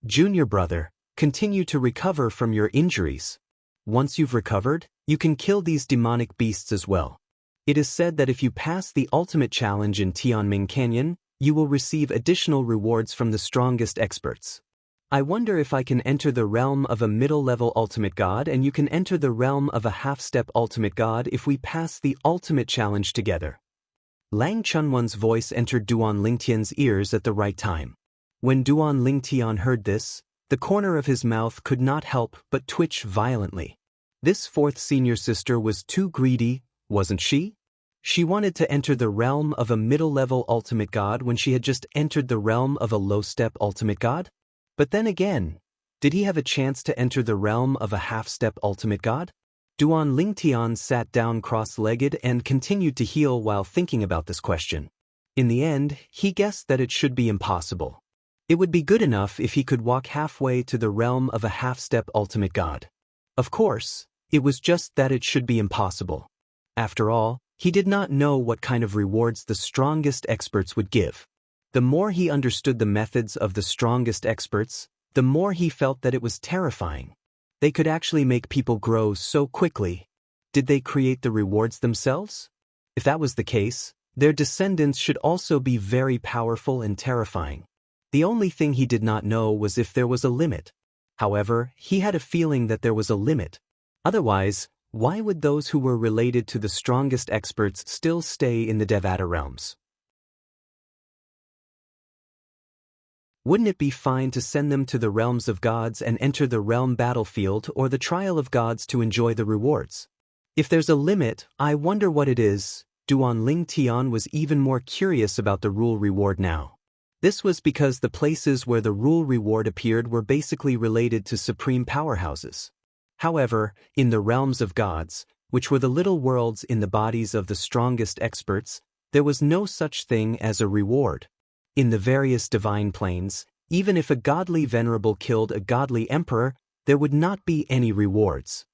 Junior brother, continue to recover from your injuries. Once you've recovered, you can kill these demonic beasts as well. It is said that if you pass the ultimate challenge in Tianming Canyon, you will receive additional rewards from the strongest experts. I wonder if I can enter the realm of a middle-level ultimate god and you can enter the realm of a half-step ultimate god if we pass the ultimate challenge together. Lang Chunwan's voice entered Duan Lingtian's ears at the right time. When Duan Lingtian heard this, the corner of his mouth could not help but twitch violently. This 4th senior sister was too greedy, wasn't she? She wanted to enter the realm of a middle-level ultimate god when she had just entered the realm of a low-step ultimate god? But then again, did he have a chance to enter the realm of a half-step ultimate god? Duan Lingtian sat down cross-legged and continued to heal while thinking about this question. In the end, he guessed that it should be impossible. It would be good enough if he could walk halfway to the realm of a half-step ultimate god. Of course, it was just that it should be impossible. After all, he did not know what kind of rewards the strongest experts would give. The more he understood the methods of the strongest experts, the more he felt that it was terrifying. They could actually make people grow so quickly. Did they create the rewards themselves? If that was the case, their descendants should also be very powerful and terrifying. The only thing he did not know was if there was a limit. However, he had a feeling that there was a limit. Otherwise, why would those who were related to the strongest experts still stay in the Devata realms? Wouldn't it be fine to send them to the realms of gods and enter the realm battlefield or the trial of gods to enjoy the rewards? If there's a limit, I wonder what it is. Duan Lingtian was even more curious about the rule reward now. This was because the places where the rule reward appeared were basically related to supreme powerhouses. However, in the realms of gods, which were the little worlds in the bodies of the strongest experts, there was no such thing as a reward. In the various divine planes, even if a godly venerable killed a godly emperor, there would not be any rewards.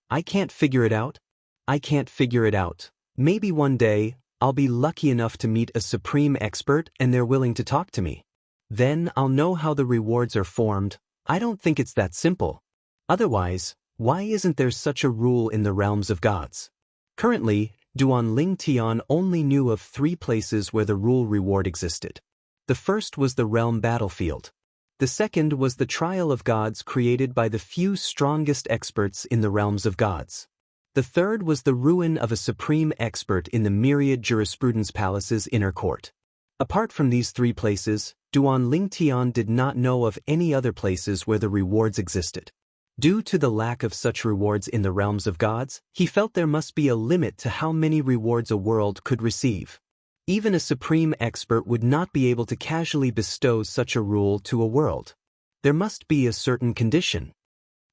I can't figure it out. I can't figure it out. Maybe one day, I'll be lucky enough to meet a supreme expert and they're willing to talk to me. Then I'll know how the rewards are formed. I don't think it's that simple. Otherwise, why isn't there such a rule in the realms of gods? Currently, Duan Lingtian only knew of 3 places where the rule reward existed. The first was the realm battlefield. The second was the trial of gods created by the few strongest experts in the realms of gods. The third was the ruin of a supreme expert in the myriad jurisprudence palace's inner court. Apart from these 3 places, Duan Lingtian did not know of any other places where the rewards existed. Due to the lack of such rewards in the realms of gods, he felt there must be a limit to how many rewards a world could receive. Even a supreme expert would not be able to casually bestow such a rule to a world. There must be a certain condition.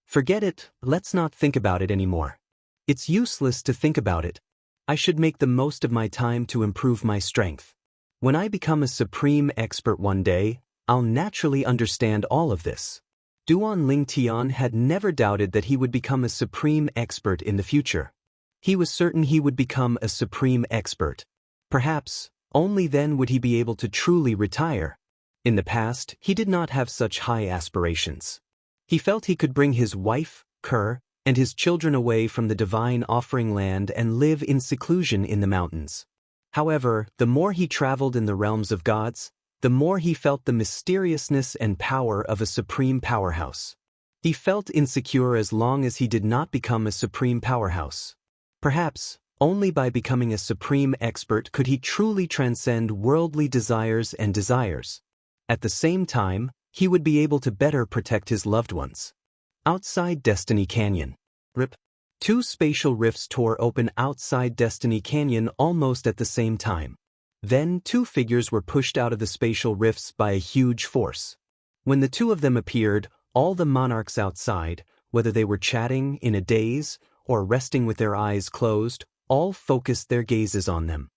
Forget it, let's not think about it anymore. It's useless to think about it. I should make the most of my time to improve my strength. When I become a supreme expert one day, I'll naturally understand all of this. Duan Lingtian had never doubted that he would become a supreme expert in the future. He was certain he would become a supreme expert. Perhaps, only then would he be able to truly retire. In the past, he did not have such high aspirations. He felt he could bring his wife, Kerr, and his children away from the divine offering land and live in seclusion in the mountains. However, the more he traveled in the realms of gods, the more he felt the mysteriousness and power of a supreme powerhouse. He felt insecure as long as he did not become a supreme powerhouse. Perhaps, only by becoming a supreme expert could he truly transcend worldly desires and desires. At the same time, he would be able to better protect his loved ones. Outside Destiny Canyon. RIP. Two spatial rifts tore open outside Destiny Canyon almost at the same time. Then two figures were pushed out of the spatial rifts by a huge force. When the two of them appeared, all the monarchs outside, whether they were chatting in a daze or resting with their eyes closed, all focused their gazes on them.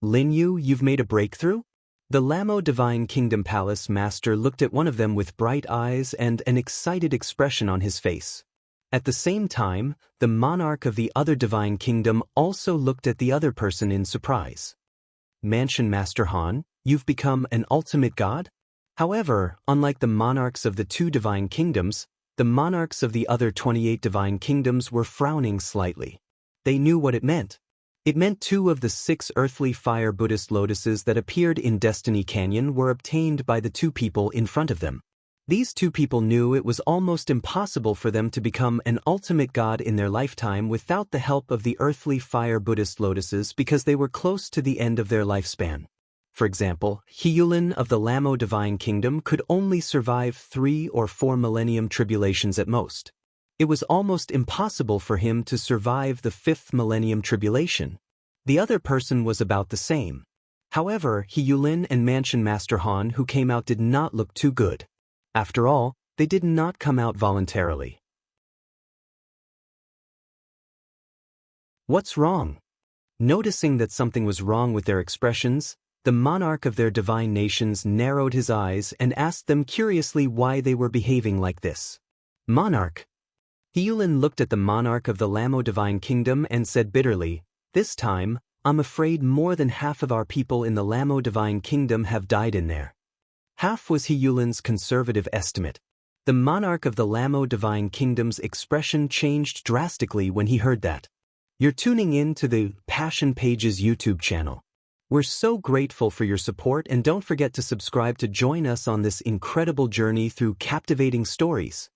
Lin Yu, you've made a breakthrough? The Lamo Divine Kingdom Palace Master looked at one of them with bright eyes and an excited expression on his face. At the same time, the monarch of the other divine kingdom also looked at the other person in surprise. Mansion Master Han, you've become an ultimate god? However, unlike the monarchs of the two divine kingdoms, the monarchs of the other 28 divine kingdoms were frowning slightly. They knew what it meant. It meant 2 of the 6 earthly fire Buddhist lotuses that appeared in Destiny Canyon were obtained by the 2 people in front of them. These 2 people knew it was almost impossible for them to become an ultimate god in their lifetime without the help of the earthly fire Buddhist lotuses because they were close to the end of their lifespan. For example, Hyulin of the Lamo Divine Kingdom could only survive 3 or 4 millennium tribulations at most. It was almost impossible for him to survive the 5th millennium tribulation. The other person was about the same. However, Hyulin and Mansion Master Han who came out did not look too good. After all, they did not come out voluntarily. What's wrong? Noticing that something was wrong with their expressions, the monarch of their divine nations narrowed his eyes and asked them curiously why they were behaving like this. Monarch. Hyulin looked at the monarch of the Lamo Divine Kingdom and said bitterly, "This time, I'm afraid more than half of our people in the Lamo Divine Kingdom have died in there." Half was Hyulin's conservative estimate. The monarch of the Lamo Divine Kingdom's expression changed drastically when he heard that. You're tuning in to the Passion Pages YouTube channel. We're so grateful for your support and don't forget to subscribe to join us on this incredible journey through captivating stories.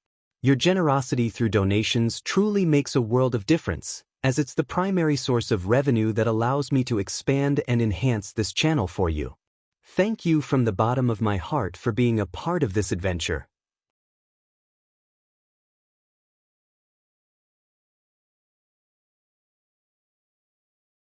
Your generosity through donations truly makes a world of difference, as it's the primary source of revenue that allows me to expand and enhance this channel for you. Thank you from the bottom of my heart for being a part of this adventure.